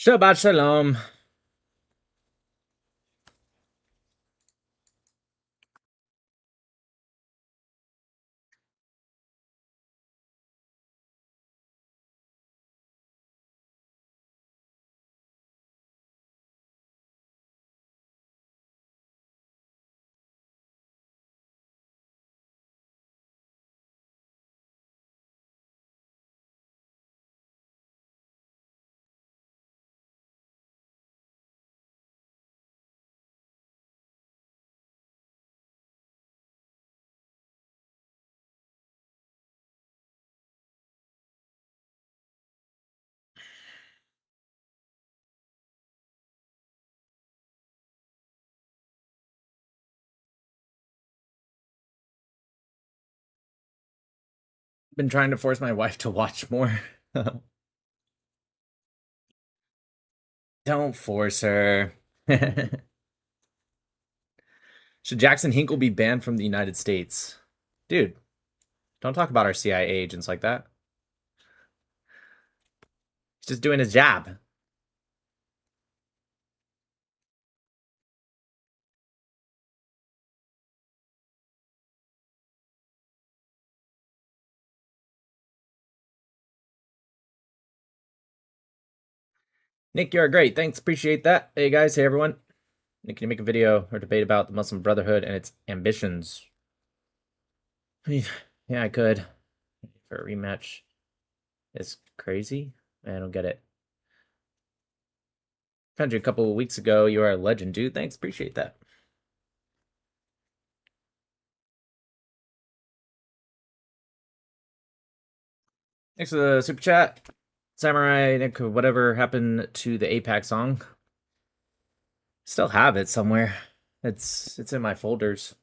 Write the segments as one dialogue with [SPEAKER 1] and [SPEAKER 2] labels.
[SPEAKER 1] Shabbat shalom. Been trying to force my wife to watch more. Don't force her. Should Jackson Hinkle be banned from the United States? Dude, don't talk about our CIA agents like that. He's just doing his job. Nick, you're great. Thanks. Appreciate that. Hey, guys. Hey, everyone. Nick, can you make a video or debate about the Muslim Brotherhood and its ambitions? Yeah, I could. For a rematch. It's crazy. I don't get it. Found you a couple of weeks ago. You are a legend, dude. Thanks. Appreciate that. Thanks for the super chat. Samurai Nick, whatever happened to the APAC song? Still have it somewhere. It's in my folders.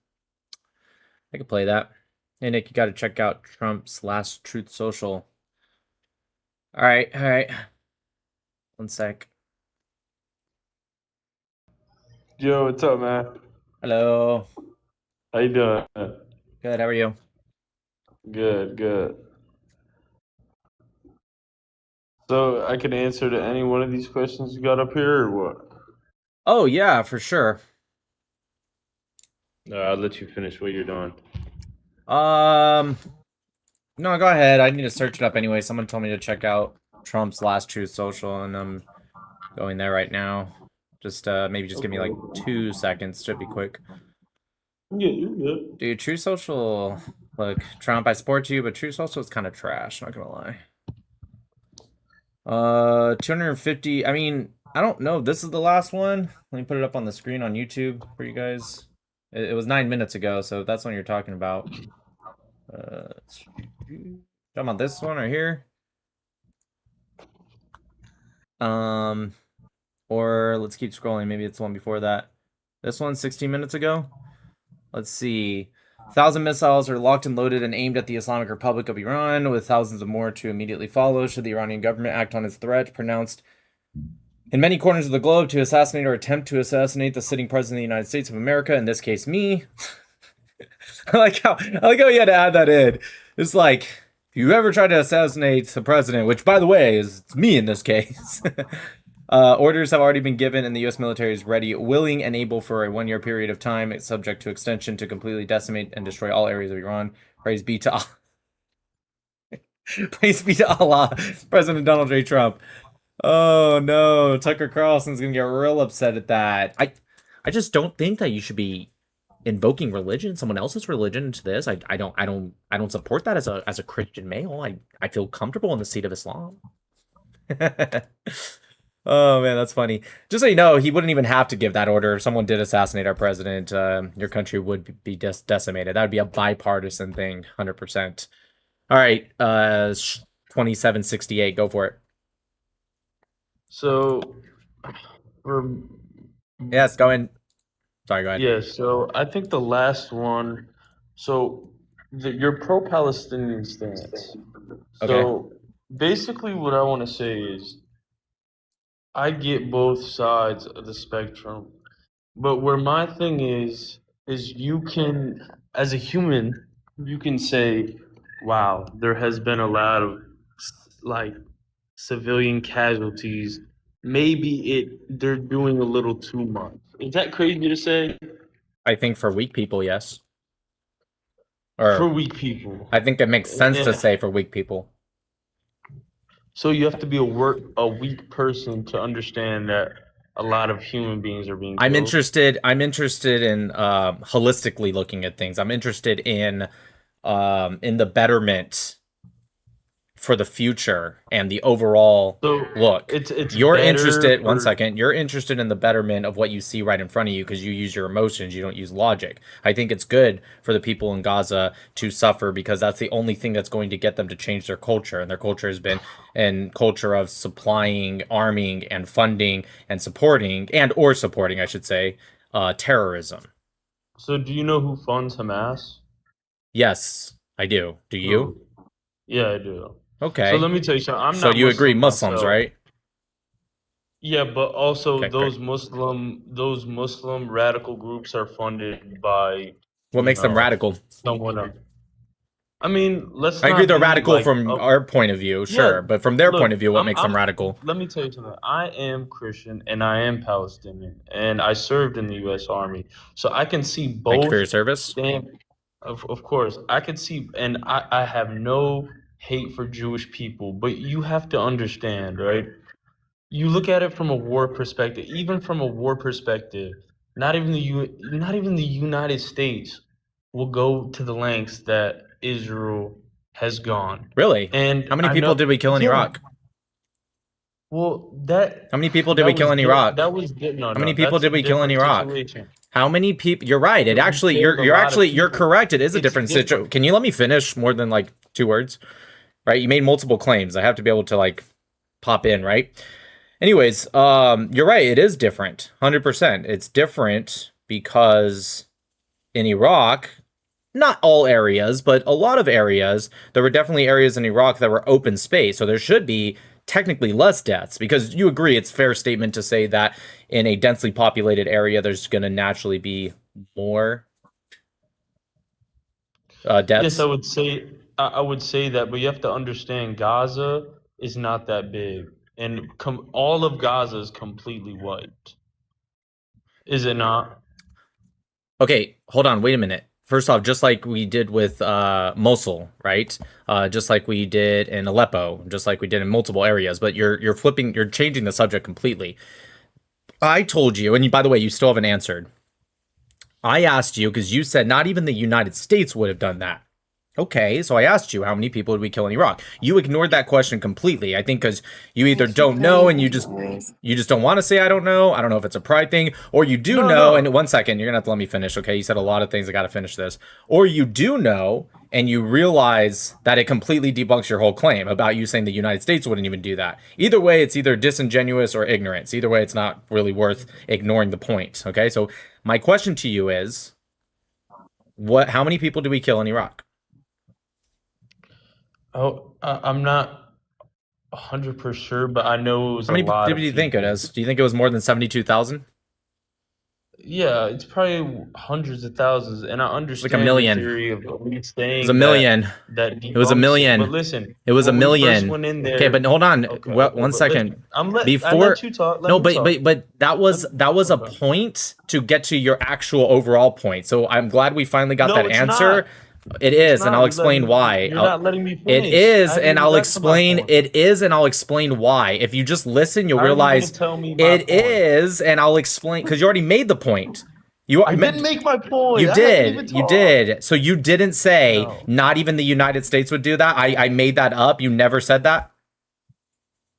[SPEAKER 1] I could play that. Hey Nick, you gotta check out Trump's last Truth Social. Alright. 1 sec.
[SPEAKER 2] Yo, what's up, man?
[SPEAKER 1] Hello.
[SPEAKER 2] How you doing?
[SPEAKER 1] Good, how are you?
[SPEAKER 2] Good. So I can answer to any one of these questions you got up here, or what?
[SPEAKER 1] Oh yeah, for sure.
[SPEAKER 2] I'll let you finish what you're doing.
[SPEAKER 1] No, go ahead. I need to search it up anyway. Someone told me to check out Trump's last Truth Social, and I'm going there right now. Just maybe just give me like 2 seconds. Should be quick.
[SPEAKER 2] Yeah, you're good.
[SPEAKER 1] Dude, True Social. Look, Trump, I support you, but True Social is kind of trash. Not gonna lie. 250. I mean, I don't know if this is the last one. Let me put it up on the screen on YouTube for you guys. It was 9 minutes ago, so if that's what you're talking about. Talking about this one right here. Or let's keep scrolling. Maybe it's the one before that. This one, 16 minutes ago. Let's see. 1,000 missiles are locked and loaded and aimed at the Islamic Republic of Iran, with thousands of more to immediately follow should the Iranian government act on its threat pronounced in many corners of the globe to assassinate or attempt to assassinate the sitting president of the United States of America, in this case, me. I like how you had to add that in. It's like, if you ever try to assassinate the president, which, by the way, is me in this case, orders have already been given, and the U.S. military is ready, willing, and able for a 1-year period of time, it's subject to extension, to completely decimate and destroy all areas of Iran. Praise be to Allah. Praise be to Allah, President Donald J. Trump. Oh no, Tucker Carlson's gonna get real upset at that. I just don't think that you should be invoking religion, someone else's religion, into this. I don't support that as a Christian male. I feel comfortable in the seat of Islam. Oh man, that's funny. Just so you know, he wouldn't even have to give that order. If someone did assassinate our president, your country would be decimated. That would be a bipartisan thing, 100%. All right, 2768, go for it.
[SPEAKER 2] So, for
[SPEAKER 1] Yes, go in. Sorry, go ahead.
[SPEAKER 2] yeah, so I think the last one. So, your pro-Palestinian stance.
[SPEAKER 1] Okay.
[SPEAKER 2] So, basically, what I want to say is, I get both sides of the spectrum, but where my thing is you can, as a human, you can say, wow, there has been a lot of like civilian casualties maybe they're doing a little too much. Is that crazy to say?
[SPEAKER 1] I think for weak people, yes.
[SPEAKER 2] For
[SPEAKER 1] Or
[SPEAKER 2] weak people.
[SPEAKER 1] I think it makes sense to
[SPEAKER 2] Eh,
[SPEAKER 1] say for weak people.
[SPEAKER 2] So you have to be a weak person to understand that a lot of human beings are being killed.
[SPEAKER 1] I'm interested in holistically looking at things. I'm interested in the betterment for the future and the overall
[SPEAKER 2] So
[SPEAKER 1] look.
[SPEAKER 2] it's
[SPEAKER 1] You're
[SPEAKER 2] better
[SPEAKER 1] interested, one
[SPEAKER 2] for
[SPEAKER 1] second, you're interested in the betterment of what you see right in front of you because you use your emotions, you don't use logic. I think it's good for the people in Gaza to suffer because that's the only thing that's going to get them to change their culture. And their culture has been a culture of supplying, arming, and funding and supporting, I should say, terrorism.
[SPEAKER 2] so do you know who funds Hamas?
[SPEAKER 1] Yes, I do. Do you?
[SPEAKER 2] Who? Yeah, I do. So
[SPEAKER 1] Okay.
[SPEAKER 2] let me tell you something. I'm
[SPEAKER 1] So
[SPEAKER 2] not
[SPEAKER 1] you agree
[SPEAKER 2] Muslim
[SPEAKER 1] Muslims,
[SPEAKER 2] myself.
[SPEAKER 1] right?
[SPEAKER 2] Yeah, but also
[SPEAKER 1] Okay, great.
[SPEAKER 2] those Muslim radical groups are funded by,
[SPEAKER 1] What
[SPEAKER 2] you
[SPEAKER 1] makes them
[SPEAKER 2] know,
[SPEAKER 1] radical?
[SPEAKER 2] someone else. I mean, let's
[SPEAKER 1] I agree
[SPEAKER 2] not
[SPEAKER 1] they're
[SPEAKER 2] be
[SPEAKER 1] radical
[SPEAKER 2] like,
[SPEAKER 1] from our point of view,
[SPEAKER 2] yeah,
[SPEAKER 1] sure, but from their point
[SPEAKER 2] look,
[SPEAKER 1] of view, what makes them radical?
[SPEAKER 2] let me tell you something. I am Christian and I am Palestinian and I served in the US Army. So I can see
[SPEAKER 1] Thank you for
[SPEAKER 2] both
[SPEAKER 1] your service.
[SPEAKER 2] stand of course. I can see and I have no hate for Jewish people, but you have to understand, right? You look at it from a war perspective, even from a war perspective, not even the United States will go to the lengths that Israel has gone.
[SPEAKER 1] Really? How
[SPEAKER 2] And
[SPEAKER 1] many
[SPEAKER 2] I
[SPEAKER 1] people
[SPEAKER 2] know,
[SPEAKER 1] did we kill in
[SPEAKER 2] yeah.
[SPEAKER 1] Iraq?
[SPEAKER 2] Well,
[SPEAKER 1] How many people did we kill in Iraq?
[SPEAKER 2] no,
[SPEAKER 1] How many
[SPEAKER 2] no,
[SPEAKER 1] people
[SPEAKER 2] that's a
[SPEAKER 1] did we kill in
[SPEAKER 2] different
[SPEAKER 1] Iraq?
[SPEAKER 2] situation.
[SPEAKER 1] How many people? You're right. It
[SPEAKER 2] We
[SPEAKER 1] actually,
[SPEAKER 2] killed a
[SPEAKER 1] you're
[SPEAKER 2] lot of
[SPEAKER 1] actually, you're
[SPEAKER 2] people.
[SPEAKER 1] correct. It is a
[SPEAKER 2] It's
[SPEAKER 1] different situation.
[SPEAKER 2] different.
[SPEAKER 1] Can you let me finish more than like 2 words? Right? You made multiple claims. I have to be able to like pop in, right? Anyways, you're right. It is different. 100%. It's different because in Iraq, not all areas, but a lot of areas, there were definitely areas in Iraq that were open space. So there should be technically less deaths because you agree it's a fair statement to say that in a densely populated area, there's going to naturally be more
[SPEAKER 2] Yes,
[SPEAKER 1] deaths.
[SPEAKER 2] I would say that, but you have to understand Gaza is not that big, and all of Gaza is completely wiped. Is it not?
[SPEAKER 1] Okay, hold on, wait a minute. First off, just like we did with Mosul, right? Just like we did in Aleppo, just like we did in multiple areas, but you're changing the subject completely. I told you, and by the way, you still haven't answered. I asked you because you said not even the United States would have done that. Okay, so I asked you how many people did we kill in Iraq? You ignored that question completely. I think because you either don't know and you just don't want to say I don't know. I don't know if it's a pride thing, or you do
[SPEAKER 2] No,
[SPEAKER 1] know. And
[SPEAKER 2] no.
[SPEAKER 1] 1 second, you're gonna have to let me finish. Okay, you said a lot of things. I gotta finish this. Or you do know and you realize that it completely debunks your whole claim about you saying the United States wouldn't even do that. Either way, it's either disingenuous or ignorance. Either way, it's not really worth ignoring the point. Okay, so my question to you is, what? How many people did we kill in Iraq?
[SPEAKER 2] Oh, I'm not 100% sure, but I know it was
[SPEAKER 1] How
[SPEAKER 2] a
[SPEAKER 1] many
[SPEAKER 2] lot
[SPEAKER 1] do
[SPEAKER 2] of
[SPEAKER 1] you think it
[SPEAKER 2] people.
[SPEAKER 1] is? Do you think it was more than 72,000?
[SPEAKER 2] Yeah, it's probably hundreds of thousands, and I
[SPEAKER 1] It's like a
[SPEAKER 2] understand your
[SPEAKER 1] million. It
[SPEAKER 2] theory of me
[SPEAKER 1] was a
[SPEAKER 2] saying
[SPEAKER 1] million.
[SPEAKER 2] that
[SPEAKER 1] It was a
[SPEAKER 2] debunks it. But
[SPEAKER 1] million.
[SPEAKER 2] listen,
[SPEAKER 1] It was a
[SPEAKER 2] when we first
[SPEAKER 1] million.
[SPEAKER 2] went in
[SPEAKER 1] Okay,
[SPEAKER 2] there,
[SPEAKER 1] but hold on.
[SPEAKER 2] okay,
[SPEAKER 1] Well,
[SPEAKER 2] okay,
[SPEAKER 1] one
[SPEAKER 2] but
[SPEAKER 1] second.
[SPEAKER 2] listen, I let
[SPEAKER 1] Before
[SPEAKER 2] you talk. Let
[SPEAKER 1] no,
[SPEAKER 2] me talk.
[SPEAKER 1] but
[SPEAKER 2] Let me,
[SPEAKER 1] that was a
[SPEAKER 2] okay.
[SPEAKER 1] point to get to your actual overall point. So I'm glad we finally got
[SPEAKER 2] No,
[SPEAKER 1] that
[SPEAKER 2] it's
[SPEAKER 1] answer.
[SPEAKER 2] not.
[SPEAKER 1] It
[SPEAKER 2] It's
[SPEAKER 1] is, and I'll
[SPEAKER 2] not.
[SPEAKER 1] explain why.
[SPEAKER 2] You're not letting me
[SPEAKER 1] It
[SPEAKER 2] finish. I
[SPEAKER 1] is,
[SPEAKER 2] haven't
[SPEAKER 1] and
[SPEAKER 2] even
[SPEAKER 1] I'll
[SPEAKER 2] got to my
[SPEAKER 1] explain.
[SPEAKER 2] point.
[SPEAKER 1] It is, and I'll explain why. If you just listen, you'll
[SPEAKER 2] How are you going to
[SPEAKER 1] realize
[SPEAKER 2] tell me my
[SPEAKER 1] it
[SPEAKER 2] point?
[SPEAKER 1] is, and I'll explain because you already made the point. You
[SPEAKER 2] I didn't make my point.
[SPEAKER 1] you
[SPEAKER 2] I haven't even
[SPEAKER 1] did. You
[SPEAKER 2] talked.
[SPEAKER 1] did. So you didn't say
[SPEAKER 2] No.
[SPEAKER 1] not even the United States would do that. I made that up. You never said that.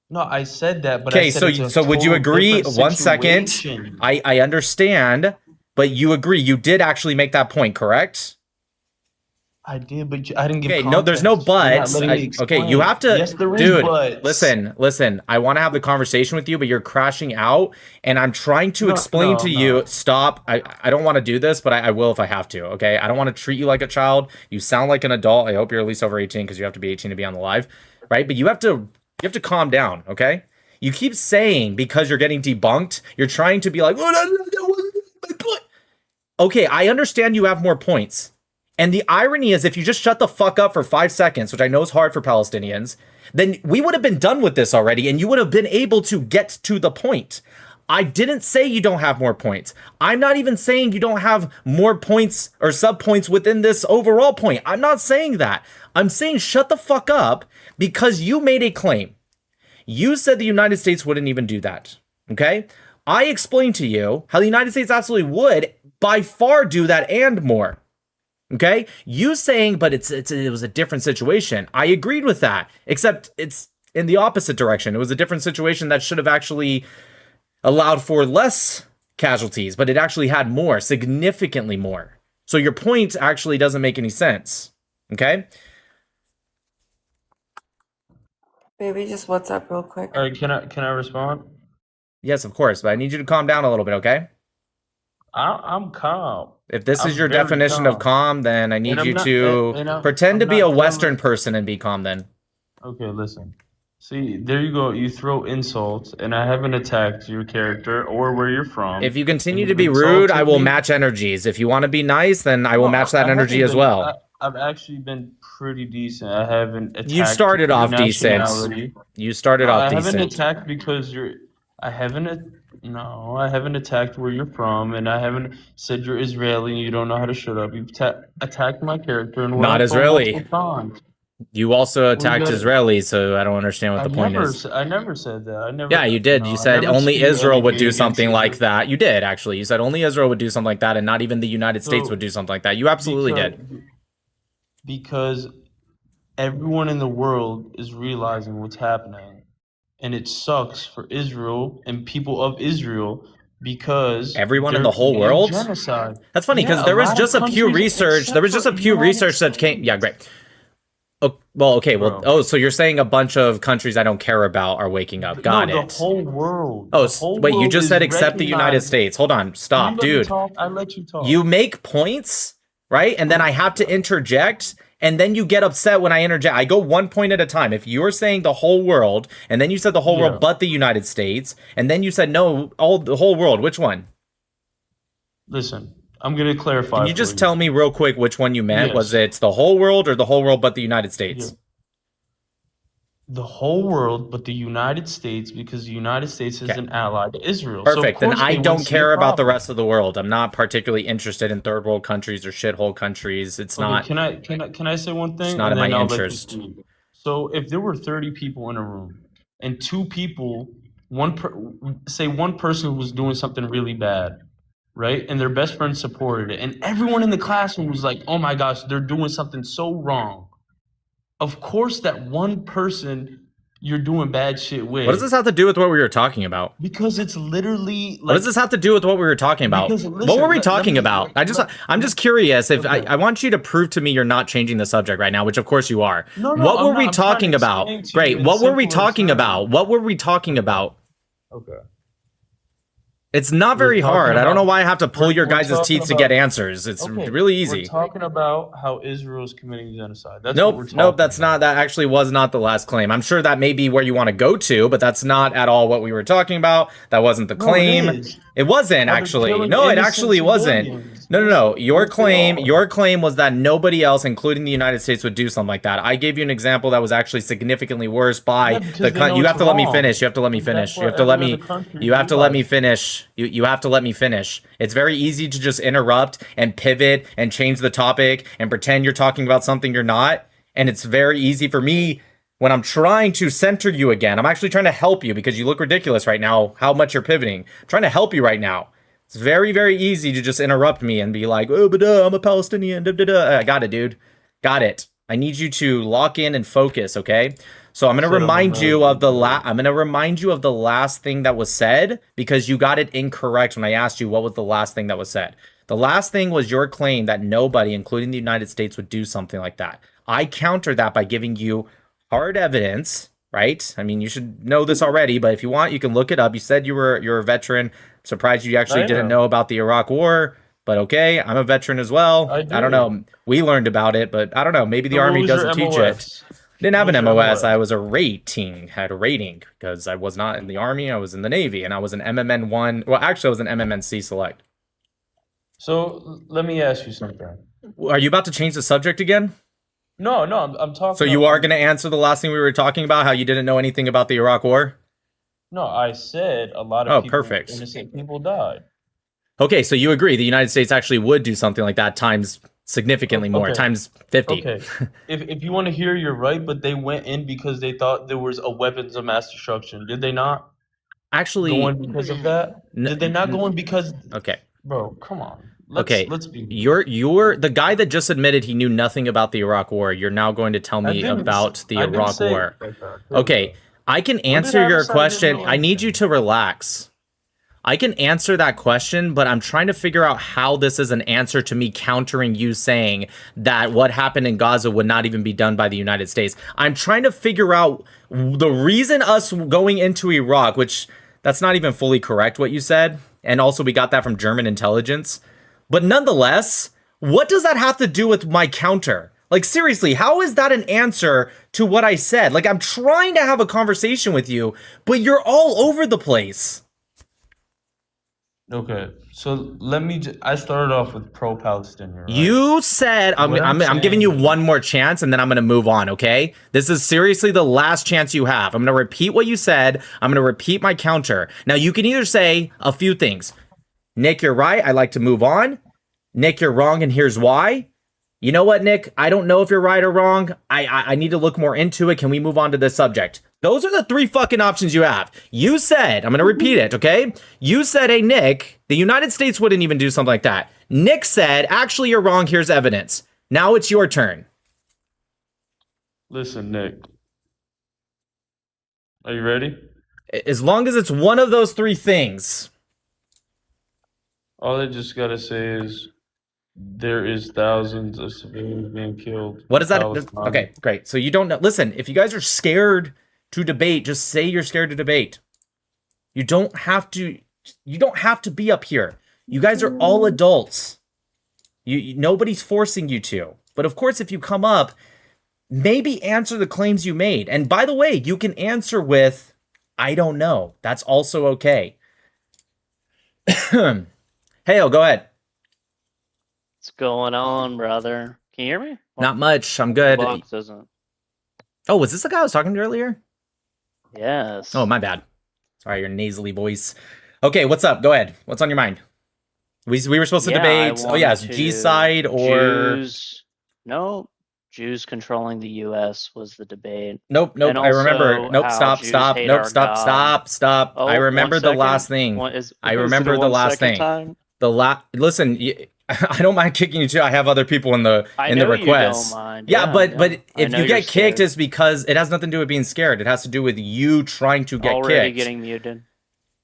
[SPEAKER 2] No, I said that, but I
[SPEAKER 1] Okay,
[SPEAKER 2] said it's a
[SPEAKER 1] so would you
[SPEAKER 2] total
[SPEAKER 1] agree?
[SPEAKER 2] different
[SPEAKER 1] 1 second.
[SPEAKER 2] situation.
[SPEAKER 1] I understand, but you agree. You did actually make that point, correct?
[SPEAKER 2] I did, but I didn't give
[SPEAKER 1] Okay, no, there's no
[SPEAKER 2] context. You're not
[SPEAKER 1] buts.
[SPEAKER 2] letting me
[SPEAKER 1] Okay, you
[SPEAKER 2] explain.
[SPEAKER 1] have to,
[SPEAKER 2] Yes, there is
[SPEAKER 1] dude.
[SPEAKER 2] buts.
[SPEAKER 1] Listen. I want to have the conversation with you, but you're crashing out, and I'm trying to
[SPEAKER 2] No,
[SPEAKER 1] explain
[SPEAKER 2] no,
[SPEAKER 1] to you.
[SPEAKER 2] no.
[SPEAKER 1] Stop. I don't want to do this, but I will if I have to. Okay, I don't want to treat you like a child. You sound like an adult. I hope you're at least over 18 because you have to be 18 to be on the live, right? But you have to calm down. Okay. You keep saying because you're getting debunked, you're trying to be like, oh, no, that wasn't my point. Okay, I understand you have more points. And the irony is, if you just shut the fuck up for 5 seconds, which I know is hard for Palestinians, then we would have been done with this already, and you would have been able to get to the point. I didn't say you don't have more points. I'm not even saying you don't have more points or sub points within this overall point. I'm not saying that. I'm saying shut the fuck up because you made a claim. You said the United States wouldn't even do that. Okay? I explained to you how the United States absolutely would by far do that and more. Okay? You saying, but it was a different situation. I agreed with that, except it's in the opposite direction. It was a different situation that should have actually allowed for less casualties, but it actually had more, significantly more. So your point actually doesn't make any sense. Okay?
[SPEAKER 3] Baby, just what's up real quick.
[SPEAKER 2] All right, can I respond?
[SPEAKER 1] Yes, of course, but I need you to calm down a little bit, okay?
[SPEAKER 2] I'm calm.
[SPEAKER 1] If this is
[SPEAKER 2] I'm
[SPEAKER 1] your
[SPEAKER 2] very
[SPEAKER 1] definition of calm, then I need
[SPEAKER 2] I'm
[SPEAKER 1] you
[SPEAKER 2] not-
[SPEAKER 1] to
[SPEAKER 2] and I'm-
[SPEAKER 1] pretend to
[SPEAKER 2] I'm
[SPEAKER 1] be a
[SPEAKER 2] not
[SPEAKER 1] Western person and be calm then.
[SPEAKER 2] Okay, listen. See, there you go. You throw insults, and I haven't attacked your character or where you're from.
[SPEAKER 1] If you continue
[SPEAKER 2] And
[SPEAKER 1] to be
[SPEAKER 2] you've
[SPEAKER 1] rude, I will
[SPEAKER 2] insulted me.
[SPEAKER 1] match energies. If you want to be nice, then I will
[SPEAKER 2] No,
[SPEAKER 1] match that
[SPEAKER 2] I
[SPEAKER 1] energy
[SPEAKER 2] haven't
[SPEAKER 1] as
[SPEAKER 2] been-
[SPEAKER 1] well.
[SPEAKER 2] I've actually been pretty decent. I haven't attacked.
[SPEAKER 1] You started
[SPEAKER 2] your
[SPEAKER 1] off decent.
[SPEAKER 2] nationality.
[SPEAKER 1] You started
[SPEAKER 2] No,
[SPEAKER 1] off
[SPEAKER 2] I haven't
[SPEAKER 1] decent.
[SPEAKER 2] attacked because you're. I haven't. No, I haven't attacked where you're from, and I haven't said you're Israeli and you don't know how to shut up. You've attacked my character and where
[SPEAKER 1] Not
[SPEAKER 2] I'm from
[SPEAKER 1] Israeli.
[SPEAKER 2] multiple times.
[SPEAKER 1] You also attacked
[SPEAKER 2] gotta-
[SPEAKER 1] Israelis, so I don't understand what the point is.
[SPEAKER 2] I never said that. I never.
[SPEAKER 1] Yeah, you did.
[SPEAKER 2] no,
[SPEAKER 1] You
[SPEAKER 2] I
[SPEAKER 1] said
[SPEAKER 2] never
[SPEAKER 1] only
[SPEAKER 2] spewed
[SPEAKER 1] Israel would
[SPEAKER 2] anything
[SPEAKER 1] do
[SPEAKER 2] against
[SPEAKER 1] something like
[SPEAKER 2] Israel.
[SPEAKER 1] that. You did, actually. You said only Israel would do something like that, and not even the United States
[SPEAKER 2] So,
[SPEAKER 1] would do something like that. You absolutely did.
[SPEAKER 2] Because everyone in the world is realizing what's happening, and it sucks for Israel and people of Israel because
[SPEAKER 1] Everyone in
[SPEAKER 2] they're
[SPEAKER 1] the whole
[SPEAKER 2] committing
[SPEAKER 1] world?
[SPEAKER 2] genocide.
[SPEAKER 1] That's funny because
[SPEAKER 2] Yeah,
[SPEAKER 1] there was
[SPEAKER 2] lot of
[SPEAKER 1] just a Pew
[SPEAKER 2] countries
[SPEAKER 1] research.
[SPEAKER 2] except
[SPEAKER 1] There was just a
[SPEAKER 2] for
[SPEAKER 1] Pew
[SPEAKER 2] United
[SPEAKER 1] research that came.
[SPEAKER 2] States.
[SPEAKER 1] Yeah, great. Oh, well, okay. Well,
[SPEAKER 2] Bro.
[SPEAKER 1] oh, so you're saying a bunch of countries I don't care about are waking up. Got
[SPEAKER 2] No,
[SPEAKER 1] it.
[SPEAKER 2] the whole world.
[SPEAKER 1] Oh,
[SPEAKER 2] The whole
[SPEAKER 1] wait, you
[SPEAKER 2] world
[SPEAKER 1] just
[SPEAKER 2] is
[SPEAKER 1] said except the United
[SPEAKER 2] recognizing-
[SPEAKER 1] States. Hold on.
[SPEAKER 2] You
[SPEAKER 1] Stop,
[SPEAKER 2] let me
[SPEAKER 1] dude.
[SPEAKER 2] talk, I let you talk.
[SPEAKER 1] You make points, right? And then I have to interject, and then you get upset when I interject. I go one point at a time. If you're saying the whole world, and then you said the whole
[SPEAKER 2] Yeah.
[SPEAKER 1] world but the United States, and then you said no, the whole world, which one?
[SPEAKER 2] Listen, I'm gonna clarify.
[SPEAKER 1] Can you
[SPEAKER 2] for
[SPEAKER 1] just tell me real quick which one you meant?
[SPEAKER 2] Yes.
[SPEAKER 1] Was it the whole world or the whole world but the United States?
[SPEAKER 2] Yeah. The whole world, but the United States, because the United States is
[SPEAKER 1] Okay.
[SPEAKER 2] an ally to Israel. So of
[SPEAKER 1] Perfect. Then
[SPEAKER 2] course
[SPEAKER 1] I
[SPEAKER 2] they
[SPEAKER 1] don't
[SPEAKER 2] would see a
[SPEAKER 1] care about the
[SPEAKER 2] problem.
[SPEAKER 1] rest of the world. I'm not particularly interested in third world countries or shithole countries. It's
[SPEAKER 2] Okay,
[SPEAKER 1] not.
[SPEAKER 2] Can I say one thing?
[SPEAKER 1] It's not
[SPEAKER 2] and
[SPEAKER 1] in my
[SPEAKER 2] then I'll let you
[SPEAKER 1] interest.
[SPEAKER 2] speak. So if there were 30 people in a room and two people, say one person was doing something really bad, right? And their best friend supported it, and everyone in the classroom was like, "Oh my gosh, they're doing something so wrong." Of course, that one person you're doing bad shit with.
[SPEAKER 1] What does this have to do with what we were talking about?
[SPEAKER 2] Because it's literally
[SPEAKER 1] What
[SPEAKER 2] like.
[SPEAKER 1] does this have to do with what we were talking about?
[SPEAKER 2] Because,
[SPEAKER 1] What
[SPEAKER 2] listen,
[SPEAKER 1] were we
[SPEAKER 2] let
[SPEAKER 1] talking
[SPEAKER 2] me-
[SPEAKER 1] about?
[SPEAKER 2] let-
[SPEAKER 1] I'm just curious if
[SPEAKER 2] Okay.
[SPEAKER 1] I want you to prove to me you're not changing the subject right now, which of course you are.
[SPEAKER 2] No,
[SPEAKER 1] What
[SPEAKER 2] I'm
[SPEAKER 1] were
[SPEAKER 2] not-
[SPEAKER 1] we
[SPEAKER 2] I'm trying to
[SPEAKER 1] talking about?
[SPEAKER 2] explain to you
[SPEAKER 1] Great.
[SPEAKER 2] in
[SPEAKER 1] What were we
[SPEAKER 2] simpler
[SPEAKER 1] talking
[SPEAKER 2] terms.
[SPEAKER 1] about? What were we talking about?
[SPEAKER 2] Okay.
[SPEAKER 1] It's not very
[SPEAKER 2] talking
[SPEAKER 1] hard. I don't know
[SPEAKER 2] about-
[SPEAKER 1] why I have to pull
[SPEAKER 2] we're-
[SPEAKER 1] your
[SPEAKER 2] we're
[SPEAKER 1] guys'
[SPEAKER 2] talking
[SPEAKER 1] teeth to
[SPEAKER 2] about-
[SPEAKER 1] get answers. It's
[SPEAKER 2] Okay,
[SPEAKER 1] really
[SPEAKER 2] We're
[SPEAKER 1] easy.
[SPEAKER 2] talking about how Israel's committing genocide. That's what
[SPEAKER 1] Nope,
[SPEAKER 2] we're talking
[SPEAKER 1] nope, that's
[SPEAKER 2] about.
[SPEAKER 1] not. That actually was not the last claim. I'm sure that may be where you want to go to, but that's not at all what we were talking about. That wasn't the
[SPEAKER 2] No,
[SPEAKER 1] claim.
[SPEAKER 2] it is.
[SPEAKER 1] It wasn't
[SPEAKER 2] How they're
[SPEAKER 1] actually.
[SPEAKER 2] killing
[SPEAKER 1] No, it
[SPEAKER 2] innocent
[SPEAKER 1] actually wasn't.
[SPEAKER 2] civilians.
[SPEAKER 1] No. Your
[SPEAKER 2] Yes, they
[SPEAKER 1] claim,
[SPEAKER 2] are.
[SPEAKER 1] your claim was that nobody else, including the United States, would do something like that. I gave you an example that was actually significantly worse by
[SPEAKER 2] Yeah, because
[SPEAKER 1] the.
[SPEAKER 2] they know
[SPEAKER 1] You have
[SPEAKER 2] it's
[SPEAKER 1] to let me
[SPEAKER 2] wrong.
[SPEAKER 1] finish. You have to let me
[SPEAKER 2] That's
[SPEAKER 1] finish. You
[SPEAKER 2] why
[SPEAKER 1] have to let
[SPEAKER 2] every
[SPEAKER 1] me.
[SPEAKER 2] other country
[SPEAKER 1] You have to let me
[SPEAKER 2] realized-
[SPEAKER 1] finish. You have to let me finish. It's very easy to just interrupt and pivot and change the topic and pretend you're talking about something you're not. And it's very easy for me when I'm trying to center you again. I'm actually trying to help you because you look ridiculous right now, how much you're pivoting. I'm trying to help you right now. It's very, very easy to just interrupt me and be like, oh, but I'm a Palestinian. Da, da, da. I got it, dude. Got it. I need you to lock in and focus, okay? So I'm gonna remind you of the last thing that was said because you got it incorrect when I asked you what was the last thing that was said. The last thing was your claim that nobody, including the United States, would do something like that. I countered that by giving you hard evidence, right? I mean, you should know this already, but if you want, you can look it up. You said you're a veteran. Surprised you actually
[SPEAKER 2] I
[SPEAKER 1] didn't
[SPEAKER 2] am.
[SPEAKER 1] know about the Iraq War, but okay, I'm a veteran as well.
[SPEAKER 2] I
[SPEAKER 1] I don't
[SPEAKER 2] do.
[SPEAKER 1] know. We learned about it, but I don't know. Maybe the
[SPEAKER 2] So what
[SPEAKER 1] Army
[SPEAKER 2] was your
[SPEAKER 1] doesn't teach it.
[SPEAKER 2] MOS?
[SPEAKER 1] Didn't have an
[SPEAKER 2] What was your
[SPEAKER 1] MOS.
[SPEAKER 2] MOS?
[SPEAKER 1] I was had a rating because I was not in the Army. I was in the Navy, and I was an MMN1. Well, actually, I was an MMNC select.
[SPEAKER 2] So let me ask you something.
[SPEAKER 1] Are you about to change the subject again?
[SPEAKER 2] No, I'm talking.
[SPEAKER 1] So you are going to answer the last thing we were talking about, how you didn't know anything about the Iraq War?
[SPEAKER 2] No, I said a lot of
[SPEAKER 1] Oh,
[SPEAKER 2] people,
[SPEAKER 1] perfect.
[SPEAKER 2] innocent people died.
[SPEAKER 1] Okay, so you agree the United States actually would do something like that times significantly more,
[SPEAKER 2] Okay.
[SPEAKER 1] times 50.
[SPEAKER 2] Okay. If you want to hear, you're right, but they went in because they thought there was a weapons of mass destruction. Did they not
[SPEAKER 1] Actually,
[SPEAKER 2] go in because of that? Did they not go in because
[SPEAKER 1] okay.
[SPEAKER 2] bro, come on.
[SPEAKER 1] Okay,
[SPEAKER 2] Let's be
[SPEAKER 1] you're the guy that just admitted he knew nothing about the Iraq War. You're now going to tell me about the Iraq War. Okay, I can answer your question. I need you to relax. I can answer that question, but I'm trying to figure out how this is an answer to me countering you saying that what happened in Gaza would not even be done by the United States. I'm trying to figure out the reason us going into Iraq, which that's not even fully correct what you said. And also we got that from German intelligence. But nonetheless, what does that have to do with my counter? Like, seriously, how is that an answer to what I said? Like, I'm trying to have a conversation with you, but you're all over the place.
[SPEAKER 2] Okay, so I started off with pro-Palestinian, right?
[SPEAKER 1] You said, I'm giving you one more chance and then I'm going to move on, okay? This is seriously the last chance you have. I'm going to repeat what you said. I'm going to repeat my counter. Now, you can either say a few things. Nick, you're right. I'd like to move on. Nick, you're wrong, and here's why. You know what, Nick? I don't know if you're right or wrong. I need to look more into it. Can we move on to this subject? Those are the three fucking options you have. You said, I'm going to repeat it, okay? You said, hey, Nick, the United States wouldn't even do something like that. Nick said, actually, you're wrong. Here's evidence. Now it's your turn.
[SPEAKER 2] Listen, Nick. Are you ready?
[SPEAKER 1] As long as it's one of those three things.
[SPEAKER 2] All I just gotta say is there is thousands of civilians being killed.
[SPEAKER 1] What is that? Okay, great. So you don't know. Listen, if you guys are scared to debate, just say you're scared to debate. You don't have to be up here. You guys are all adults. Nobody's forcing you to. But of course, if you come up, maybe answer the claims you made. And by the way, you can answer with, I don't know. That's also okay. Hale, go ahead.
[SPEAKER 4] What's going on, brother? Can you hear me?
[SPEAKER 1] Not much. I'm good.
[SPEAKER 4] Box doesn't.
[SPEAKER 1] Oh, was this the guy I was talking to earlier?
[SPEAKER 4] Yes.
[SPEAKER 1] Oh, my bad. Sorry, your nasally voice. Okay, what's up? Go ahead. What's on your mind? We were supposed to debate. Oh, yeah, it's G-side or...
[SPEAKER 4] Jews. No, Jews controlling the U.S. was the debate.
[SPEAKER 1] Nope.
[SPEAKER 4] And
[SPEAKER 1] I remember.
[SPEAKER 4] also
[SPEAKER 1] Nope.
[SPEAKER 4] how
[SPEAKER 1] Stop.
[SPEAKER 4] Jews
[SPEAKER 1] Stop.
[SPEAKER 4] hate
[SPEAKER 1] Nope.
[SPEAKER 4] our
[SPEAKER 1] Stop.
[SPEAKER 4] God.
[SPEAKER 1] Stop.
[SPEAKER 4] Oh,
[SPEAKER 1] I remember
[SPEAKER 4] one
[SPEAKER 1] the
[SPEAKER 4] second.
[SPEAKER 1] last thing. I remember the last thing.
[SPEAKER 4] Time?
[SPEAKER 1] Listen, I don't mind kicking you too. I have other people in the request.
[SPEAKER 4] You don't mind.
[SPEAKER 1] Yeah, but if you get kicked,
[SPEAKER 4] scared.
[SPEAKER 1] it's because it has nothing to do with being scared. It has to do with you trying to get
[SPEAKER 4] Already
[SPEAKER 1] kicked.
[SPEAKER 4] getting muted.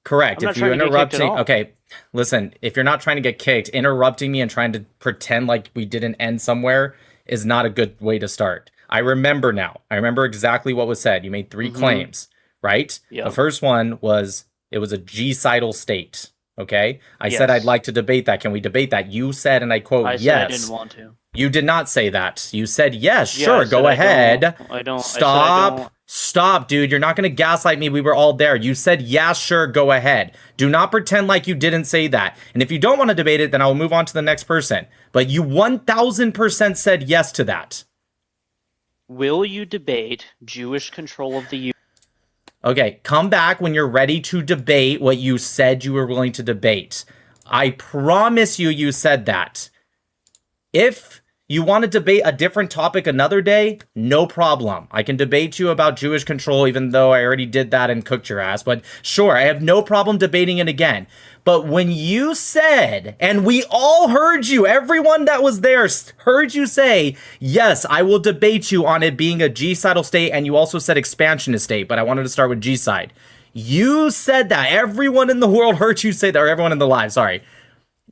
[SPEAKER 1] Correct.
[SPEAKER 4] I'm
[SPEAKER 1] If
[SPEAKER 4] not
[SPEAKER 1] you
[SPEAKER 4] trying to get kicked at
[SPEAKER 1] interrupting,
[SPEAKER 4] all.
[SPEAKER 1] okay, listen. If you're not trying to get kicked, interrupting me and trying to pretend like we didn't end somewhere is not a good way to start. I remember now. I remember exactly what was said. You made three claims, right?
[SPEAKER 4] Yep.
[SPEAKER 1] The first one was it was a genocidal state. Okay, I said I'd like to debate that. Can we debate that? You said, and I quote,
[SPEAKER 4] I
[SPEAKER 1] yes.
[SPEAKER 4] said I didn't want to.
[SPEAKER 1] You did not say that. You said yes,
[SPEAKER 4] Yeah,
[SPEAKER 1] sure,
[SPEAKER 4] I said
[SPEAKER 1] go ahead.
[SPEAKER 4] I don't.
[SPEAKER 1] Stop, dude. You're not going to gaslight me. We were all there. You said, yeah, sure, go ahead. Do not pretend like you didn't say that. And if you don't want to debate it, then I'll move on to the next person. But you 1000% said yes to that.
[SPEAKER 4] Will you debate Jewish control of the U.S.?
[SPEAKER 1] Okay, come back when you're ready to debate what you said you were willing to debate. I promise you said that. If you want to debate a different topic another day, no problem. I can debate you about Jewish control, even though I already did that and cooked your ass. But sure, I have no problem debating it again. But when you said, and we all heard you, everyone that was there heard you say, yes, I will debate you on it being a G-sidal state, and you also said expansionist state, but I wanted to start with G-side. You said that. Everyone in the world heard you say that, or everyone in the live, sorry.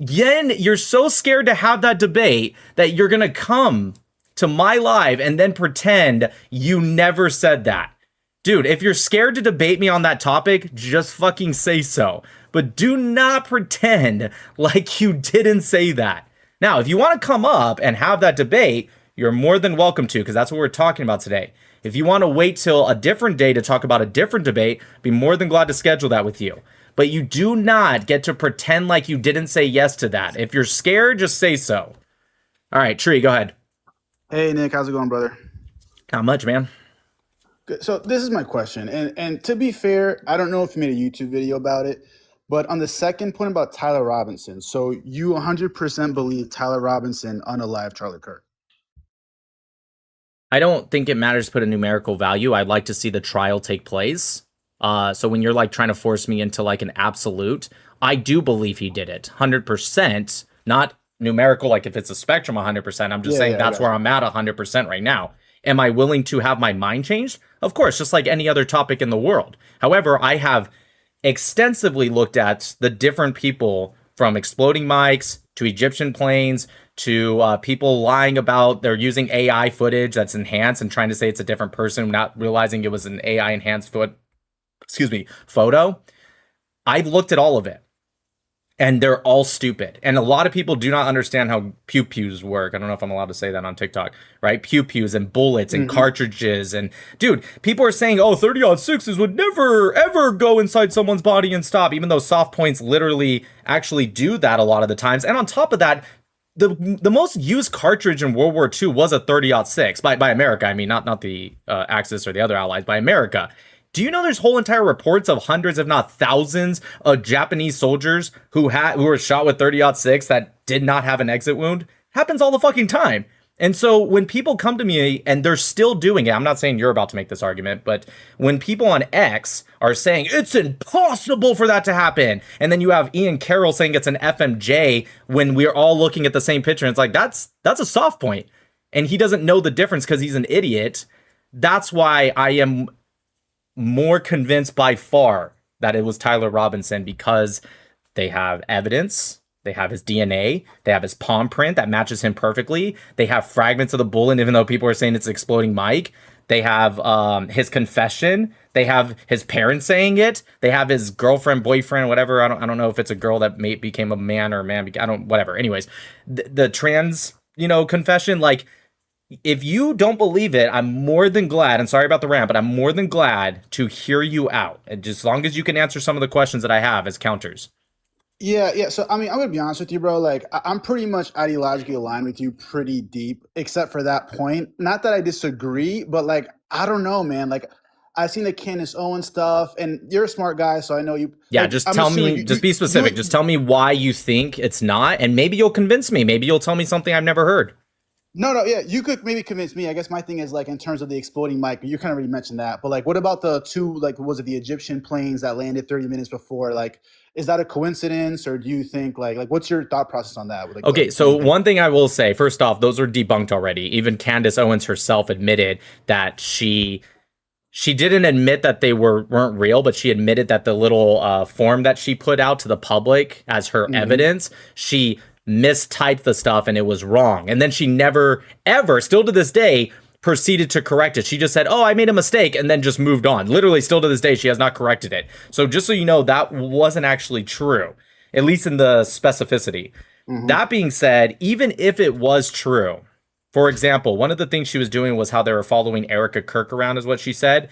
[SPEAKER 1] Then you're so scared to have that debate that you're going to come to my live and then pretend you never said that. Dude, if you're scared to debate me on that topic, just fucking say so. But do not pretend like you didn't say that. Now, if you want to come up and have that debate, you're more than welcome to, because that's what we're talking about today. If you want to wait till a different day to talk about a different debate, be more than glad to schedule that with you. But you do not get to pretend like you didn't say yes to that. If you're scared, just say so. All right, Tree, go ahead.
[SPEAKER 5] Hey Nick, how's it going, brother?
[SPEAKER 1] Not much, man.
[SPEAKER 5] Good. So this is my question, and to be fair, I don't know if you made a YouTube video about it, but on the second point about Tyler Robinson, so you 100% believe Tyler Robinson unalived Charlie Kirk?
[SPEAKER 1] I don't think it matters to put a numerical value. I'd like to see the trial take place. So when you're like trying to force me into like an absolute, I do believe he did it 100%, not numerical. Like if it's a spectrum 100%, I'm just saying that's where I'm at 100% right now. Am I willing to have my mind changed? Of course, just like any other topic in the world. However, I have extensively looked at the different people from exploding mics to Egyptian planes to people lying about they're using AI footage that's enhanced and trying to say it's a different person, not realizing it was an AI enhanced photo. I've looked at all of it. And they're all stupid. And a lot of people do not understand how pew-pews work. I don't know if I'm allowed to say that on TikTok, right? Pew-pews and bullets and cartridges. And dude, people are saying, oh, 30-06s would never, ever go inside someone's body and stop, even though soft points literally actually do that a lot of the times. And on top of that, the most used cartridge in World War II was a 30-06 by America. I mean, not the Axis or the other allies, by America. Do you know there's whole entire reports of hundreds, if not thousands, of Japanese soldiers who were shot with 30-06 that did not have an exit wound? Happens all the fucking time. And so when people come to me and they're still doing it, I'm not saying you're about to make this argument, but when people on X are saying it's impossible for that to happen, and then you have Ian Carroll saying it's an FMJ when we're all looking at the same picture, and it's like that's a soft point, and he doesn't know the difference because he's an idiot. That's why I am more convinced by far that it was Tyler Robinson, because they have evidence, they have his DNA, they have his palm print that matches him perfectly, they have fragments of the bullet, even though people are saying it's exploding Mike, they have his confession, they have his parents saying it, they have his girlfriend, boyfriend, whatever. I don't know if it's a girl that became a man or a man, whatever. Anyways, the trans, confession, like, if you don't believe it, I'm more than glad, and sorry about the rant, but I'm more than glad to hear you out. And just as long as you can answer some of the questions that I have as counters.
[SPEAKER 5] Yeah. So, I mean, I'm gonna be honest with you, bro. Like, I'm pretty much ideologically aligned with you pretty deep, except for that point. Not that I disagree, but like, I don't know, man. Like, I've seen the Candace Owens stuff, and you're a smart guy, so I know you.
[SPEAKER 1] Yeah,
[SPEAKER 5] like,
[SPEAKER 1] just
[SPEAKER 5] I'm
[SPEAKER 1] tell
[SPEAKER 5] assuming
[SPEAKER 1] me, just be specific. Just tell me why you think it's not, and maybe you'll convince me. Maybe you'll tell me something I've never heard.
[SPEAKER 5] No, yeah, you could maybe convince me. I guess my thing is like in terms of the exploding mic, you kind of already mentioned that. But like, what about the two, like, was it the Egyptian planes that landed 30 minutes before? Like, is that a coincidence, or do you think like what's your thought process on that? Like,
[SPEAKER 1] Okay, so one thing I will say, first off, those are debunked already. Even Candace Owens herself admitted that she didn't admit that they weren't real, but she admitted that the little form that she put out to the public as her evidence, she mistyped the stuff and it was wrong. And then she never, ever, still to this day, proceeded to correct it. She just said, oh, I made a mistake, and then just moved on. Literally, still to this day, she has not corrected it. So just so you know, that wasn't actually true, at least in the specificity. That being said, even if it was true, for example, one of the things she was doing was how they were following Erica Kirk around, is what she said.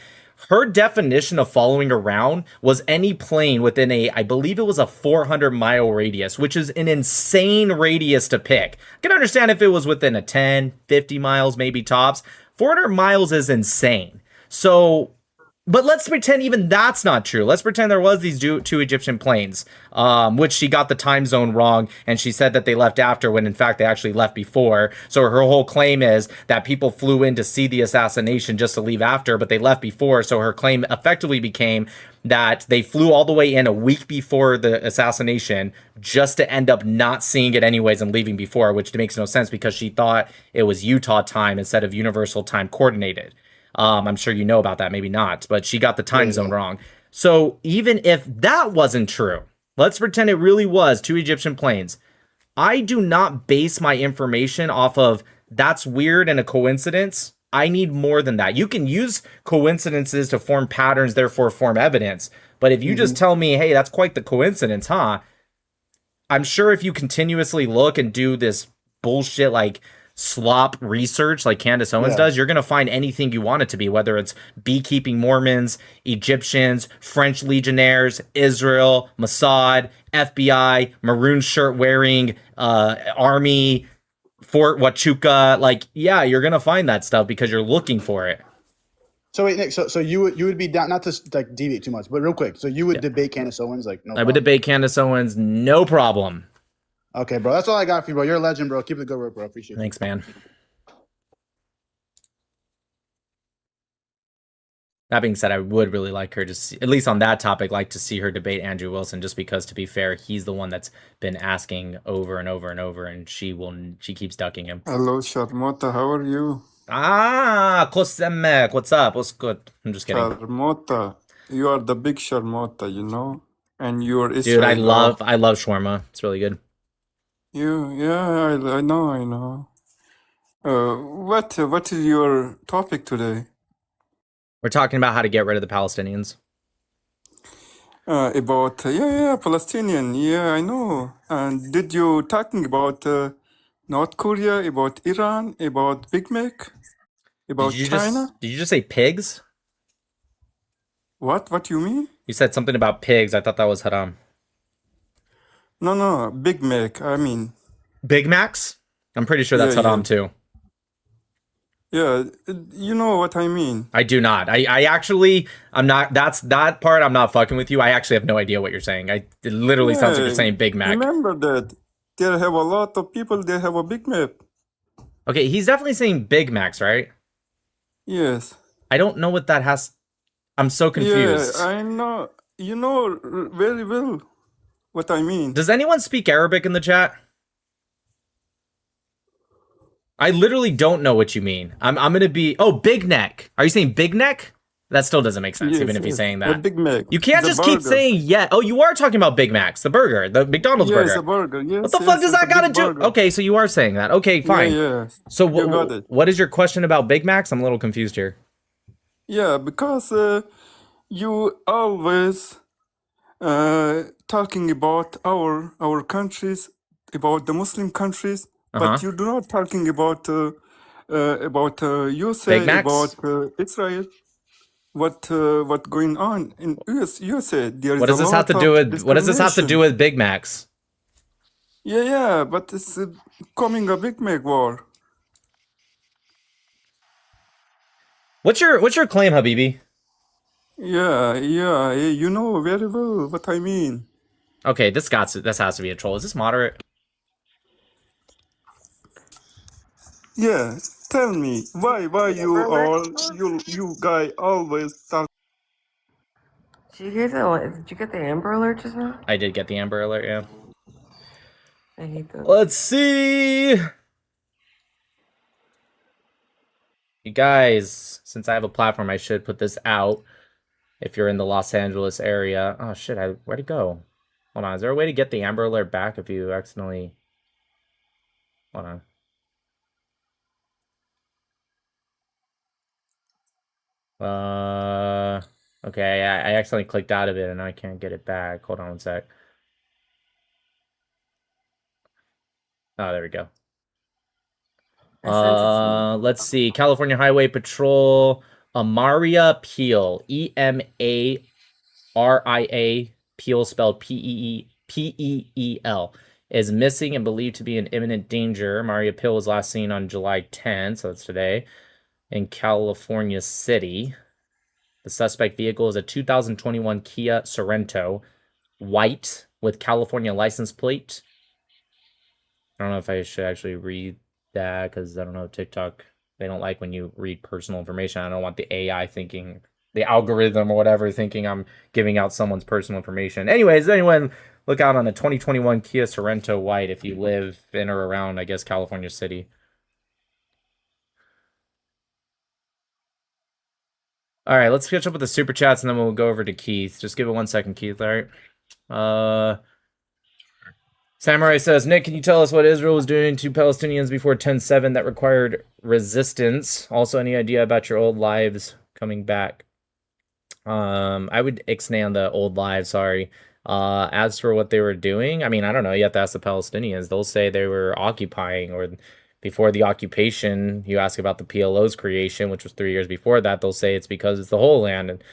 [SPEAKER 1] Her definition of following around was any plane within I believe it was a 400-mile radius, which is an insane radius to pick. I can understand if it was within a 10, 50 miles, maybe tops. 400 miles is insane. So, but let's pretend even that's not true. Let's pretend there was these two Egyptian planes, which she got the time zone wrong, and she said that they left after when in fact they actually left before. So her whole claim is that people flew in to see the assassination just to leave after, but they left before. So her claim effectively became that they flew all the way in a week before the assassination just to end up not seeing it anyways and leaving before, which makes no sense because she thought it was Utah time instead of Universal Time Coordinated. I'm sure you know about that, maybe not, but she got the time zone wrong. So even if that wasn't true, let's pretend it really was two Egyptian planes. I do not base my information off of that's weird and a coincidence. I need more than that. You can use coincidences to form patterns, therefore form evidence. But if you just tell me, hey, that's quite the coincidence, huh? I'm sure if you continuously look and do this bullshit like slop research like Candace Owens does, you're going to find anything you want it to be, whether it's beekeeping Mormons, Egyptians, French legionnaires, Israel, Mossad, FBI, maroon shirt wearing army, Fort Huachuca. Like, yeah, you're gonna find that stuff because you're looking for it.
[SPEAKER 5] So wait, Nick. So you would be down, not to like deviate too much, but real quick. So you would debate Candace Owens, like no
[SPEAKER 1] I would
[SPEAKER 5] problem.
[SPEAKER 1] debate Candace Owens, no problem.
[SPEAKER 5] Okay, bro. That's all I got for you, bro. You're a legend, bro. Keep the good work, bro. Appreciate it.
[SPEAKER 1] Thanks, man. That being said, I would really like her to see, at least on that topic, like to see her debate Andrew Wilson, just because, to be fair, he's the one that's been asking over and over and over, and she keeps ducking him.
[SPEAKER 6] Hello, Sharmota. How are you?
[SPEAKER 1] Kosemek, what's up? What's good? I'm just kidding.
[SPEAKER 6] Sharmota. You are the big Sharmota, you know? And you're
[SPEAKER 1] Dude,
[SPEAKER 6] Israel.
[SPEAKER 1] I love shawarma. It's really good.
[SPEAKER 6] I know. What is your topic today?
[SPEAKER 1] We're talking about how to get rid of the Palestinians.
[SPEAKER 6] About Palestinian. Yeah, I know. And did you talking about North Korea, about Iran, about Big Mac, about China?
[SPEAKER 1] Did you just say pigs?
[SPEAKER 6] What you mean?
[SPEAKER 1] You said something about pigs. I thought that was haram.
[SPEAKER 6] No, Big Mac. I mean,
[SPEAKER 1] Big Macs? I'm pretty sure that's haram too.
[SPEAKER 6] Yeah, you know what I mean.
[SPEAKER 1] I do not. I actually, I'm not, that part I'm not fucking with you. I actually have no idea what you're saying. It literally sounds like you're saying Big Mac.
[SPEAKER 6] Remember that there have a lot of people, they have a Big Mac.
[SPEAKER 1] Okay, he's definitely saying Big Macs, right?
[SPEAKER 6] Yes.
[SPEAKER 1] I don't know what that has. I'm so confused.
[SPEAKER 6] Yeah, I know. You know very well what I mean.
[SPEAKER 1] Does anyone speak Arabic in the chat? I literally don't know what you mean. I'm gonna be. Oh, Big Neck. Are you saying Big Neck? That still doesn't make sense, even if you're saying that.
[SPEAKER 6] Big Mac.
[SPEAKER 1] You can't just keep saying yeah. Oh, you are talking about Big Macs, the burger, the McDonald's burger.
[SPEAKER 6] Yes, a burger. Yes.
[SPEAKER 1] What the fuck does that gotta do? Okay, so you are saying that. Okay, fine.
[SPEAKER 6] Yeah.
[SPEAKER 1] So
[SPEAKER 6] got it.
[SPEAKER 1] what is your question about Big Macs? I'm a little confused here.
[SPEAKER 6] Yeah, because you always talking about our countries, about the Muslim countries, but you do not talking about USA, about Israel. What going on in USA? There is
[SPEAKER 1] what does this have to do with? What does this have to do with Big Macs?
[SPEAKER 6] Yeah, but it's coming a Big Mac war.
[SPEAKER 1] What's your claim, Habibi?
[SPEAKER 6] Yeah, you know very well what I mean.
[SPEAKER 1] Okay, this has to be a troll. Is this moderate?
[SPEAKER 6] Yeah, tell me why you guy always talk.
[SPEAKER 3] Did you get the Amber Alert just now?
[SPEAKER 1] I did get the Amber Alert, yeah.
[SPEAKER 3] I hate those.
[SPEAKER 1] Let's see. You guys, since I have a platform, I should put this out. If you're in the Los Angeles area. Oh shit, where'd it go? Hold on, is there a way to get the Amber Alert back if you accidentally... Hold on. Okay, I accidentally clicked out of it and I can't get it back. Hold on one sec. Oh, there we go. Let's see. California Highway Patrol, Amaria Peel, EMARIA Peel, spelled PEEL, is missing and believed to be in imminent danger. Maria Peel was last seen on July 10th, so that's today, in California City. The suspect vehicle is a 2021 Kia Sorento, white, with California license plate. I don't know if I should actually read that, because I don't know, TikTok, they don't like when you read personal information. I don't want the AI thinking, the algorithm or whatever, thinking I'm giving out someone's personal information. Anyways, anyone, look out on a 2021 Kia Sorento white if you live in or around, I guess, California City. All right, let's catch up with the super chats and then we'll go over to Keith. Just give it 1 second, Keith. All right. Samurai says, Nick, can you tell us what Israel was doing to Palestinians before 10/7 that required resistance? Also, any idea about your old lives coming back? I would ixnay on the old lives, sorry. As for what they were doing, I mean, I don't know. You have to ask the Palestinians. They'll say they were occupying, or before the occupation, you ask about the PLO's creation, which was 3 years before that, they'll say it's because it's the whole land. And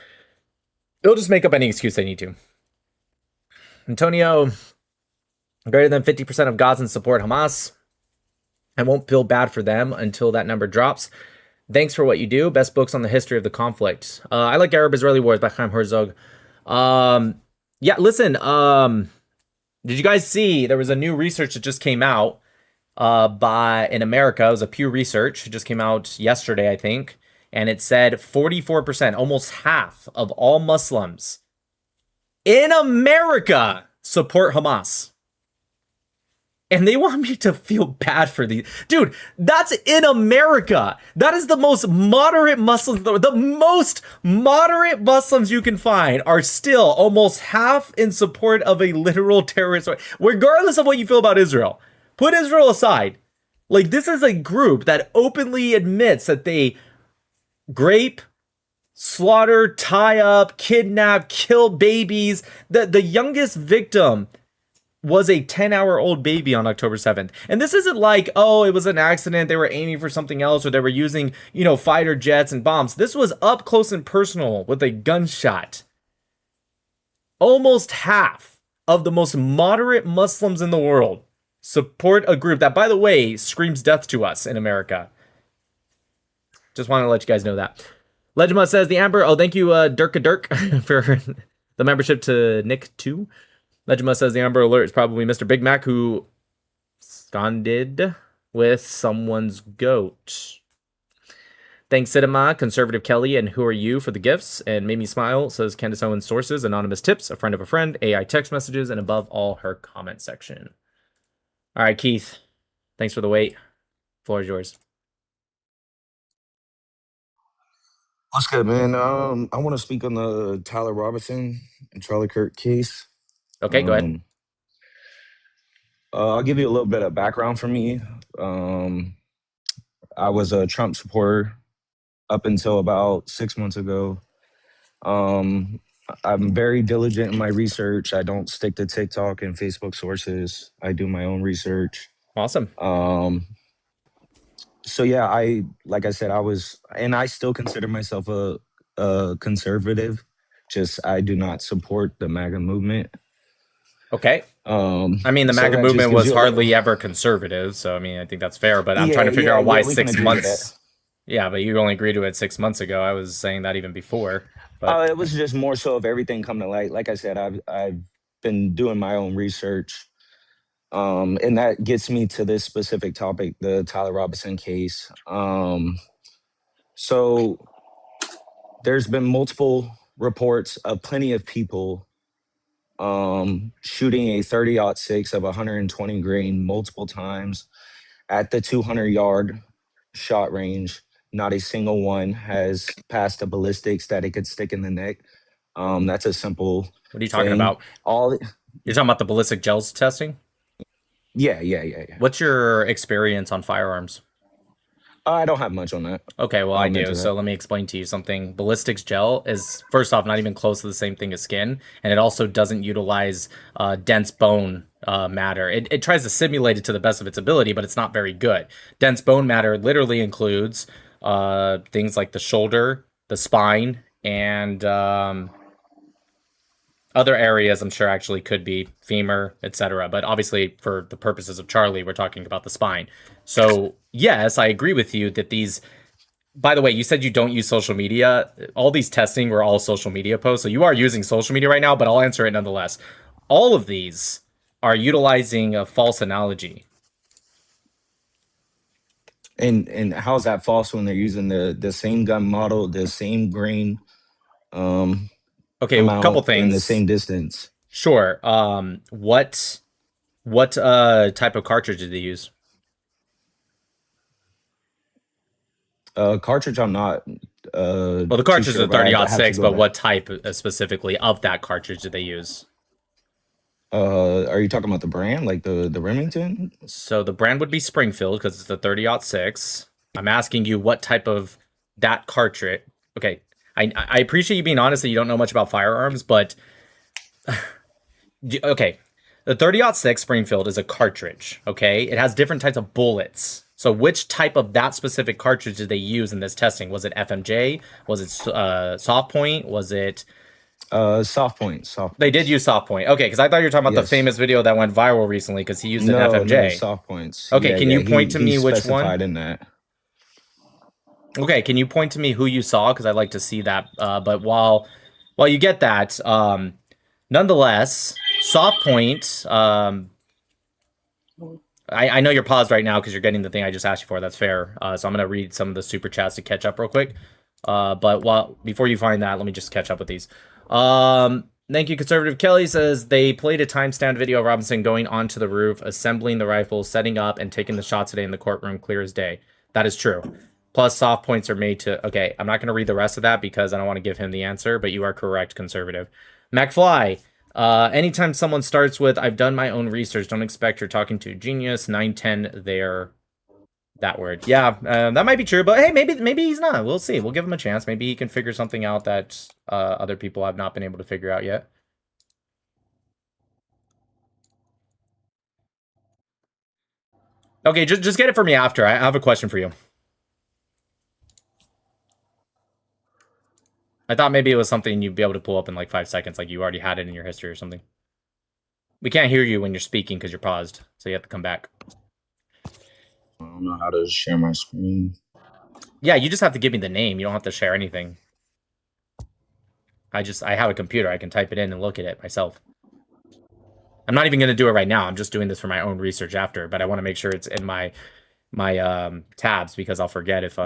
[SPEAKER 1] they'll just make up any excuse they need to. Antonio, greater than 50% of Gazans support Hamas. I won't feel bad for them until that number drops. Thanks for what you do. Best books on the history of the conflict. I like Arab-Israeli wars by Chaim Herzog. Yeah, listen. Did you guys see there was a new research that just came out in America? It was a Pew Research. It just came out yesterday, I think, and it said 44%, almost half of all Muslims in America support Hamas. And they want me to feel bad for these. Dude, that's in America. That is the most moderate Muslims. The most moderate Muslims you can find are still almost half in support of a literal terrorist. Regardless of what you feel about Israel. Put Israel aside. Like, this is a group that openly admits that they grape, slaughter, tie up, kidnap, kill babies. The youngest victim was a 10-hour-old baby on October 7th. And this isn't like, oh, it was an accident, they were aiming for something else, or they were using, fighter jets and bombs. This was up close and personal with a gunshot. Almost half of the most moderate Muslims in the world support a group that, by the way, screams death to us in America. Just want to let you guys know that. Legima says, the Amber, thank you, Dirk, for the membership to Nick 2. Legima says the Amber Alert is probably Mr. Big Mac who sconded with someone's goat. Thanks, Sidema, Conservative Kelly, and Who Are You for the gifts. And Made Me Smile says Candace Owens sources, anonymous tips, a friend of a friend, AI text messages, and above all, her comment section. All right, Keith, thanks for the wait. Floor is yours.
[SPEAKER 7] What's good, man? I want to speak on the Tyler Robinson and Charlie Kirk case.
[SPEAKER 1] Okay, go ahead.
[SPEAKER 7] I'll give you a little bit of background for me. I was a Trump supporter up until about 6 months ago. I'm very diligent in my research. I don't stick to TikTok and Facebook sources. I do my own research.
[SPEAKER 1] Awesome.
[SPEAKER 7] So yeah, like I said, and I still consider myself a conservative. Just I do not support the MAGA movement.
[SPEAKER 1] Okay. I mean, the MAGA movement was hardly ever conservative, so I mean, I think that's fair. But I'm trying to figure out why 6 months. Yeah, but you only agreed to it 6 months ago. I was saying that even before. But
[SPEAKER 7] it was just more so of everything come to light. Like I said, I've been doing my own research, and that gets me to this specific topic, the Tyler Robinson case. So there's been multiple reports of plenty of people shooting a 30-06 of 120 grain multiple times at the 200-yard shot range. Not a single one has passed the ballistics that it could stick in the neck. That's a simple.
[SPEAKER 1] What are you talking
[SPEAKER 7] thing.
[SPEAKER 1] about? You're talking about the ballistic gels testing?
[SPEAKER 7] Yeah.
[SPEAKER 1] What's your experience on firearms?
[SPEAKER 7] I don't have much on that.
[SPEAKER 1] Okay, well, I do. So let me explain to you something. Ballistics gel is, first off, not even close to the same thing as skin, and it also doesn't utilize dense bone matter. It tries to simulate it to the best of its ability, but it's not very good. Dense bone matter literally includes things like the shoulder, the spine, and other areas I'm sure actually could be femur, etc. But obviously, for the purposes of Charlie, we're talking about the spine. So yes, I agree with you that these. By the way, you said you don't use social media. All these testing were all social media posts. So you are using social media right now, but I'll answer it nonetheless. All of these are utilizing a false analogy.
[SPEAKER 7] And how is that false when they're using the same gun model, the same grain?
[SPEAKER 1] Okay, a couple things.
[SPEAKER 7] In the same distance.
[SPEAKER 1] Sure. What type of cartridge did they use?
[SPEAKER 7] Cartridge, I'm not.
[SPEAKER 1] Well, the cartridge is a 30-06, but what type specifically of that cartridge did they use?
[SPEAKER 7] Are you talking about the brand, like the Remington?
[SPEAKER 1] So the brand would be Springfield because it's the 30-06. I'm asking you what type of that cartridge. Okay, I appreciate you being honest that you don't know much about firearms, but okay, the 30-06 Springfield is a cartridge. Okay, it has different types of bullets. So which type of that specific cartridge did they use in this testing? Was it FMJ? Was it soft point? Was it
[SPEAKER 7] Soft point. Soft
[SPEAKER 1] They did
[SPEAKER 7] points.
[SPEAKER 1] use soft point. Okay, because I thought you were talking about the
[SPEAKER 7] Yes.
[SPEAKER 1] famous video that went viral recently because he used an
[SPEAKER 7] No,
[SPEAKER 1] FMJ.
[SPEAKER 7] soft points.
[SPEAKER 1] Okay,
[SPEAKER 7] Yeah,
[SPEAKER 1] can
[SPEAKER 7] yeah.
[SPEAKER 1] you point to
[SPEAKER 7] He
[SPEAKER 1] me which
[SPEAKER 7] specified
[SPEAKER 1] one?
[SPEAKER 7] in that.
[SPEAKER 1] Okay, can you point to me who you saw? Because I'd like to see that. But while you get that, nonetheless, soft point. I know you're paused right now because you're getting the thing I just asked you for. That's fair. So I'm gonna read some of the super chats to catch up real quick. But before you find that, let me just catch up with these. Thank you, Conservative Kelly says they played a timestamp video of Robinson going onto the roof, assembling the rifles, setting up, and taking the shot today in the courtroom, clear as day. That is true. Plus, soft points are made to. Okay, I'm not going to read the rest of that because I don't want to give him the answer, but you are correct, Conservative. McFly, anytime someone starts with, I've done my own research, don't expect you're talking to a genius, 910 there. That word. Yeah, that might be true, but hey, maybe he's not. We'll see. We'll give him a chance. Maybe he can figure something out that other people have not been able to figure out yet. Okay, just get it for me after. I have a question for you. I thought maybe it was something you'd be able to pull up in like 5 seconds, like you already had it in your history or something. We can't hear you when you're speaking because you're paused, so you have to come back.
[SPEAKER 7] I don't know how to share my screen.
[SPEAKER 1] Yeah, you just have to give me the name. You don't have to share anything. I have a computer. I can type it in and look at it myself. I'm not even going to do it right now. I'm just doing this for my own research after, but I want to make sure it's in my tabs because I'll forget if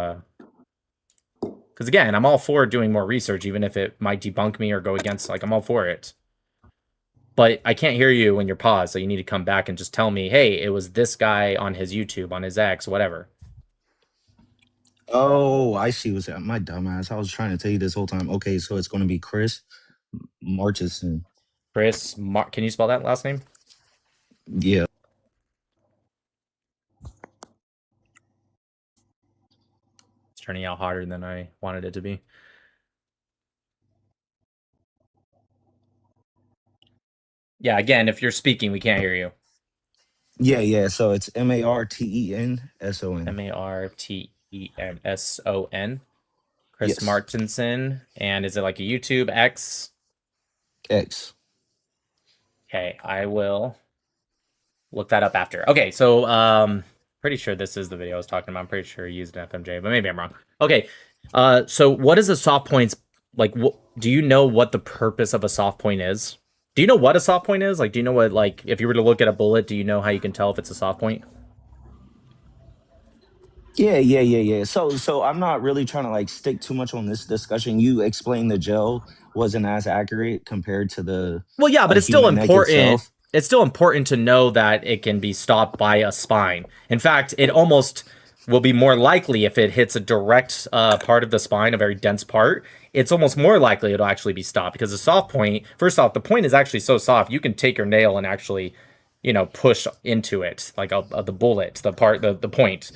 [SPEAKER 1] because again, I'm all for doing more research, even if it might debunk me or go against, like, I'm all for it. But I can't hear you when you're paused, so you need to come back and just tell me, hey, it was this guy on his YouTube, on his X, whatever.
[SPEAKER 7] Oh, I see what's that. My dumbass. I was trying to tell you this whole time. Okay, so it's going to be Chris Marchison.
[SPEAKER 1] Can you spell that last name?
[SPEAKER 7] Yeah.
[SPEAKER 1] It's turning out harder than I wanted it to be. Yeah, again, if you're speaking, we can't hear you.
[SPEAKER 7] Yeah. So it's Martenson.
[SPEAKER 1] Martenson. Chris
[SPEAKER 7] Yes.
[SPEAKER 1] Martinson. And is it like a YouTube X?
[SPEAKER 7] X.
[SPEAKER 1] Okay, I will look that up after. Okay, so pretty sure this is the video I was talking about. I'm pretty sure he used an FMJ, but maybe I'm wrong. Okay, so what is a soft points like? Do you know what the purpose of a soft point is? Do you know what a soft point is? Like, do you know what, like, if you were to look at a bullet, do you know how you can tell if it's a soft point?
[SPEAKER 7] Yeah. So I'm not really trying to like stick too much on this discussion. You explained the gel wasn't as accurate compared to the
[SPEAKER 1] Well, yeah, but it's still
[SPEAKER 7] human neck
[SPEAKER 1] important.
[SPEAKER 7] itself.
[SPEAKER 1] It's still important to know that it can be stopped by a spine. In fact, it almost will be more likely if it hits a direct part of the spine, a very dense part. It's almost more likely it'll actually be stopped because the soft point, first off, the point is actually so soft you can take your nail and actually, push into it, like the bullet, the point.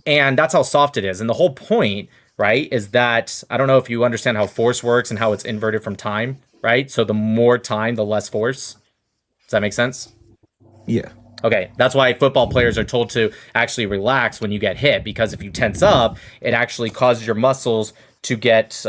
[SPEAKER 1] And that's how soft it is. And the whole point, right, is that I don't know if you understand how force works and how it's inverted from time, right? So the more time, the less force. Does that make sense?
[SPEAKER 7] Yeah.
[SPEAKER 1] Okay, that's why football players are told to actually relax when you get hit, because if you tense up, it actually causes your muscles to get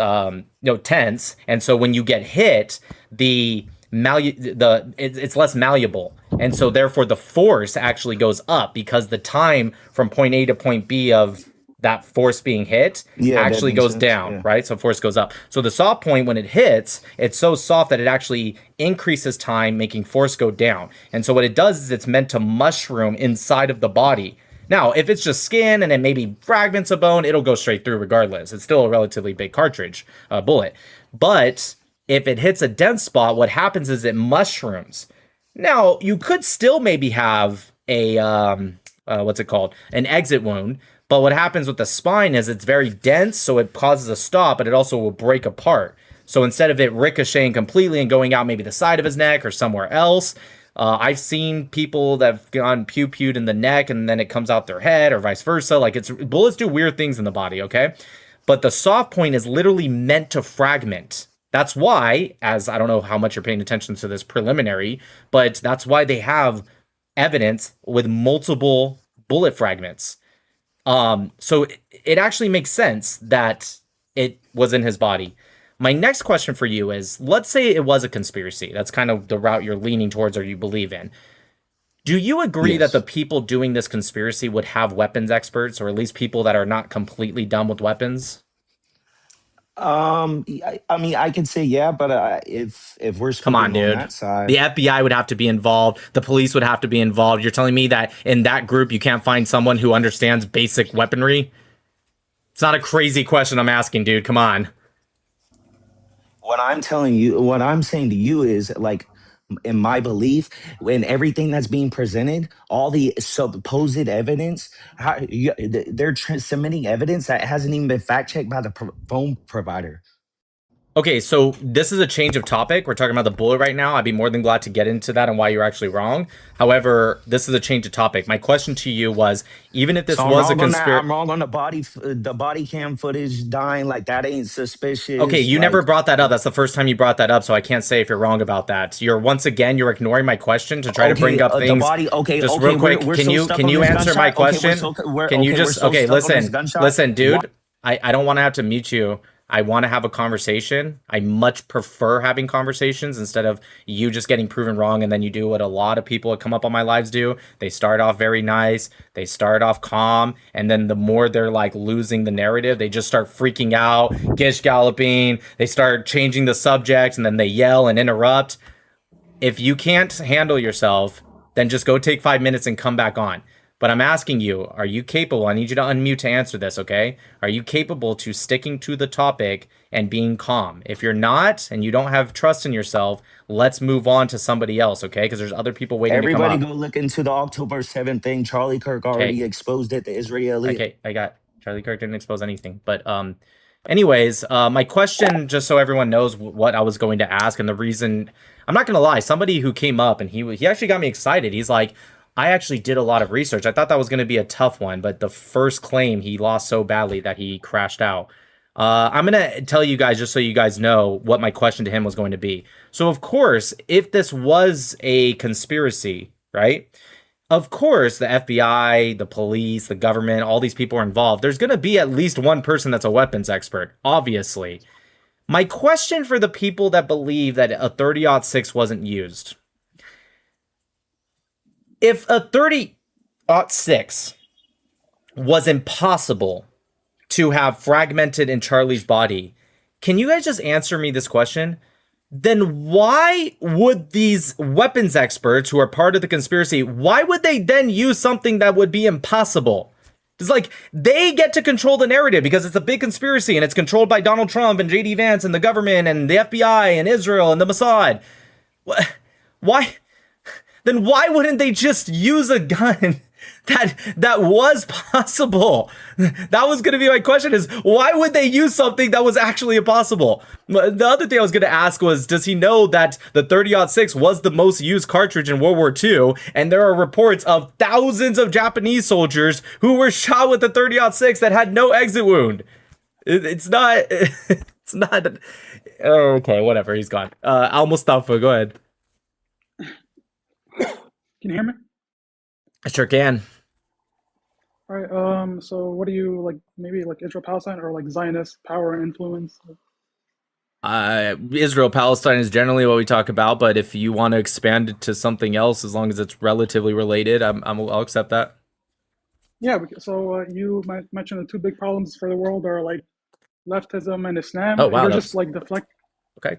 [SPEAKER 1] tense, and so when you get hit, it's less malleable, and so therefore the force actually goes up because the time from point A to point B of that force being hit
[SPEAKER 7] Yeah, that
[SPEAKER 1] actually
[SPEAKER 7] makes
[SPEAKER 1] goes
[SPEAKER 7] sense.
[SPEAKER 1] down,
[SPEAKER 7] Yeah.
[SPEAKER 1] right? So force goes up. So the soft point, when it hits, it's so soft that it actually increases time, making force go down. And so what it does is it's meant to mushroom inside of the body. Now, if it's just skin and it maybe fragments of bone, it'll go straight through regardless. It's still a relatively big cartridge, bullet. But if it hits a dense spot, what happens is it mushrooms. Now, you could still maybe have a, what's it called? An exit wound. But what happens with the spine is it's very dense, so it causes a stop, but it also will break apart. So instead of it ricocheting completely and going out maybe the side of his neck or somewhere else, I've seen people that have gone pew-pewed in the neck and then it comes out their head or vice versa. Like, bullets do weird things in the body, okay? But the soft point is literally meant to fragment. That's why, as I don't know how much you're paying attention to this preliminary, but that's why they have evidence with multiple bullet fragments. So it actually makes sense that it was in his body. My next question for you is, let's say it was a conspiracy. That's kind of the route you're leaning towards or you believe in. Do you agree that the
[SPEAKER 7] Yes.
[SPEAKER 1] people doing this conspiracy would have weapons experts, or at least people that are not completely dumb with weapons?
[SPEAKER 7] I mean, I could say yeah, but if we're
[SPEAKER 1] Come on,
[SPEAKER 7] speaking on
[SPEAKER 1] dude.
[SPEAKER 7] that side,
[SPEAKER 1] The FBI would have to be involved. The police would have to be involved. You're telling me that in that group you can't find someone who understands basic weaponry? It's not a crazy question I'm asking, dude. Come on.
[SPEAKER 7] what I'm telling you, what I'm saying to you is like, in my belief, when everything that's being presented, all the supposed evidence, they're submitting evidence that hasn't even been fact checked by the phone provider.
[SPEAKER 1] Okay, so this is a change of topic. We're talking about the bullet right now. I'd be more than glad to get into that and why you're actually wrong. However, this is a change of topic. My question to you was, even if this
[SPEAKER 7] So
[SPEAKER 1] was a
[SPEAKER 7] I'm
[SPEAKER 1] conspiracy...
[SPEAKER 7] wrong on the body cam footage dying. Like that ain't
[SPEAKER 1] Okay,
[SPEAKER 7] suspicious.
[SPEAKER 1] you never
[SPEAKER 7] Like
[SPEAKER 1] brought that up. That's the first time you brought that up, so I can't say if you're wrong about that. You're ignoring my question to try to bring
[SPEAKER 7] okay,
[SPEAKER 1] up
[SPEAKER 7] the
[SPEAKER 1] things.
[SPEAKER 7] body. Okay,
[SPEAKER 1] Just
[SPEAKER 7] okay,
[SPEAKER 1] real quick,
[SPEAKER 7] we're
[SPEAKER 1] can
[SPEAKER 7] so
[SPEAKER 1] you
[SPEAKER 7] stuck
[SPEAKER 1] can
[SPEAKER 7] on
[SPEAKER 1] you
[SPEAKER 7] this
[SPEAKER 1] answer my
[SPEAKER 7] gunshot. Okay,
[SPEAKER 1] question? Can you
[SPEAKER 7] we're
[SPEAKER 1] just
[SPEAKER 7] so
[SPEAKER 1] okay,
[SPEAKER 7] stuck on this gunshot.
[SPEAKER 1] listen, dude. I don't want to have to mute you. I want to have a conversation. I much prefer having conversations instead of you just getting proven wrong and then you do what a lot of people that come up on my lives do. They start off very nice, they start off calm, and then the more they're like losing the narrative, they just start freaking out, gish galloping, they start changing the subject, and then they yell and interrupt. If you can't handle yourself, then just go take 5 minutes and come back on. But I'm asking you, are you capable? I need you to unmute to answer this, okay? Are you capable to sticking to the topic and being calm? If you're not and you don't have trust in yourself, let's move on to somebody else, okay? Because there's other people waiting to come
[SPEAKER 7] Everybody
[SPEAKER 1] up.
[SPEAKER 7] go look into the October 7th thing. Charlie Kirk
[SPEAKER 1] Okay.
[SPEAKER 7] already exposed it. The Israeli.
[SPEAKER 1] Okay, I got Charlie Kirk didn't expose anything. But anyways, my question, just so everyone knows what I was going to ask, and the reason, I'm not gonna lie, somebody who came up and he actually got me excited. He's like, I actually did a lot of research. I thought that was gonna be a tough one, but the first claim he lost so badly that he crashed out. I'm gonna tell you guys, just so you guys know, what my question to him was going to be. So of course, if this was a conspiracy, right? Of course, the FBI, the police, the government, all these people are involved. There's going to be at least one person that's a weapons expert, obviously. My question for the people that believe that a 30-06 wasn't used. If a 30-06 was impossible to have fragmented in Charlie's body, can you guys just answer me this question? Then why would these weapons experts who are part of the conspiracy, why would they then use something that would be impossible? It's like they get to control the narrative because it's a big conspiracy and it's controlled by Donald Trump and JD Vance and the government and the FBI and Israel and the Mossad. Why? Then why wouldn't they just use a gun that was possible? That was going to be my question, is why would they use something that was actually impossible? The other thing I was going to ask was, does he know that the 30-06 was the most used cartridge in World War II? And there are reports of thousands of Japanese soldiers who were shot with the 30-06 that had no exit wound. It's not, it's not, okay, whatever, he's gone. Al Mustafa, go ahead.
[SPEAKER 8] Can you hear me?
[SPEAKER 1] I sure can.
[SPEAKER 8] All right. So what do you like? Maybe like Israel Palestine or like Zionist power and influence?
[SPEAKER 1] Israel Palestine is generally what we talk about, but if you want to expand it to something else, as long as it's relatively related, I'll accept that.
[SPEAKER 8] Yeah. So you mentioned the two big problems for the world are like leftism and Islam.
[SPEAKER 1] Oh wow,
[SPEAKER 8] You're just like
[SPEAKER 1] okay.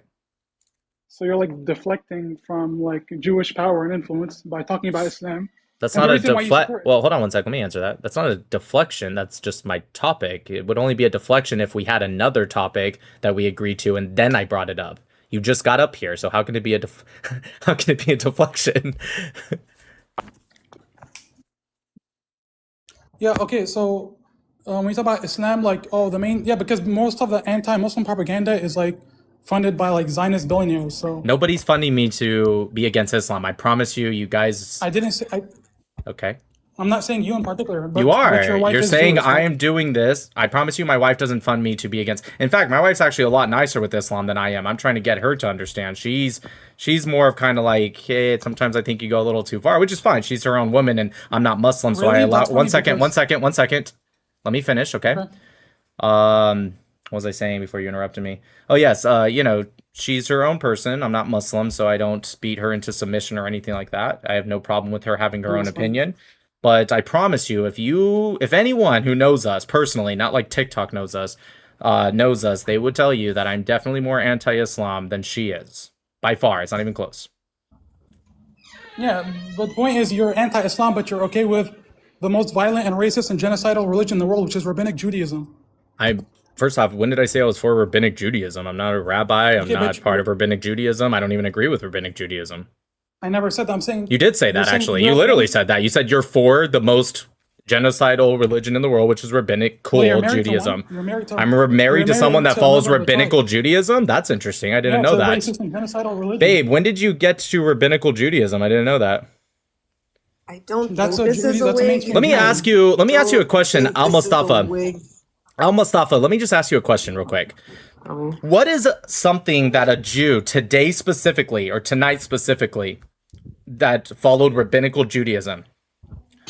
[SPEAKER 8] So you're like deflecting from like Jewish power and influence by talking about Islam.
[SPEAKER 1] That's
[SPEAKER 8] And
[SPEAKER 1] not
[SPEAKER 8] the
[SPEAKER 1] a
[SPEAKER 8] reason why you
[SPEAKER 1] deflect.
[SPEAKER 8] support it-
[SPEAKER 1] Well, hold on one second. Let me answer that. That's not a deflection. That's just my topic. It would only be a deflection if we had another topic that we agreed to, and then I brought it up. You just got up here, so how can it be a how can it be a deflection?
[SPEAKER 8] Yeah. Okay. So when you talk about Islam, like because most of the anti-Muslim propaganda is like funded by like Zionist billionaires. So
[SPEAKER 1] Nobody's funding me to be against Islam. I promise you. You guys.
[SPEAKER 8] I didn't say.
[SPEAKER 1] Okay.
[SPEAKER 8] I'm not saying you in particular, but
[SPEAKER 1] You are.
[SPEAKER 8] but your wife
[SPEAKER 1] You're
[SPEAKER 8] is
[SPEAKER 1] saying
[SPEAKER 8] Jewish,
[SPEAKER 1] I
[SPEAKER 8] right?
[SPEAKER 1] am doing this. I promise you my wife doesn't fund me to be against. In fact, my wife's actually a lot nicer with Islam than I am. I'm trying to get her to understand. She's more of kind of like, hey, sometimes I think you go a little too far, which is fine. She's her own woman and I'm not Muslim, so I
[SPEAKER 8] Really?
[SPEAKER 1] allow
[SPEAKER 8] That's
[SPEAKER 1] one
[SPEAKER 8] funny
[SPEAKER 1] second. Let me finish, okay?
[SPEAKER 8] Okay.
[SPEAKER 1] What was I saying before you interrupted me? Oh yes, you know, she's her own person. I'm not Muslim, so I don't beat her into submission or anything like that. I have no problem with her having her own
[SPEAKER 8] That's fine.
[SPEAKER 1] opinion. But I promise you, if anyone who knows us personally, not like TikTok knows us, they would tell you that I'm definitely more anti-Islam than she is. By far, it's not even close.
[SPEAKER 8] Yeah, but the point is you're anti-Islam, but you're okay with the most violent and racist and genocidal religion in the world, which is Rabbinic Judaism.
[SPEAKER 1] First off, when did I say I was for Rabbinic Judaism? I'm not a rabbi. I'm
[SPEAKER 8] Okay,
[SPEAKER 1] not part of Rabbinic Judaism. I don't even agree with Rabbinic Judaism.
[SPEAKER 8] I never said that. I'm saying
[SPEAKER 1] You did say that,
[SPEAKER 8] saying
[SPEAKER 1] actually.
[SPEAKER 8] you're-
[SPEAKER 1] You literally said that. You said you're for the most genocidal religion in the world, which is Rabbinic
[SPEAKER 8] you're married to
[SPEAKER 1] Judaism.
[SPEAKER 8] one. You're married to.
[SPEAKER 1] I'm
[SPEAKER 8] you're
[SPEAKER 1] married to someone that follows
[SPEAKER 8] another
[SPEAKER 1] Rabbinical
[SPEAKER 8] tribe.
[SPEAKER 1] Judaism? That's interesting. I didn't
[SPEAKER 8] Yeah,
[SPEAKER 1] know
[SPEAKER 8] it's a
[SPEAKER 1] that.
[SPEAKER 8] racist and genocidal religion.
[SPEAKER 1] Babe, when did you get to Rabbinical Judaism? I didn't know that.
[SPEAKER 3] I don't
[SPEAKER 8] That's
[SPEAKER 3] think
[SPEAKER 8] a
[SPEAKER 3] this
[SPEAKER 8] Judy-
[SPEAKER 3] is a
[SPEAKER 8] that's a
[SPEAKER 3] wig.
[SPEAKER 8] mainstream
[SPEAKER 1] Let me ask you a question, Al Mustafa.
[SPEAKER 3] Wig.
[SPEAKER 1] Al Mustafa, let me just ask you a question real quick. What is something that a Jew today specifically, or tonight specifically, that followed Rabbinical Judaism,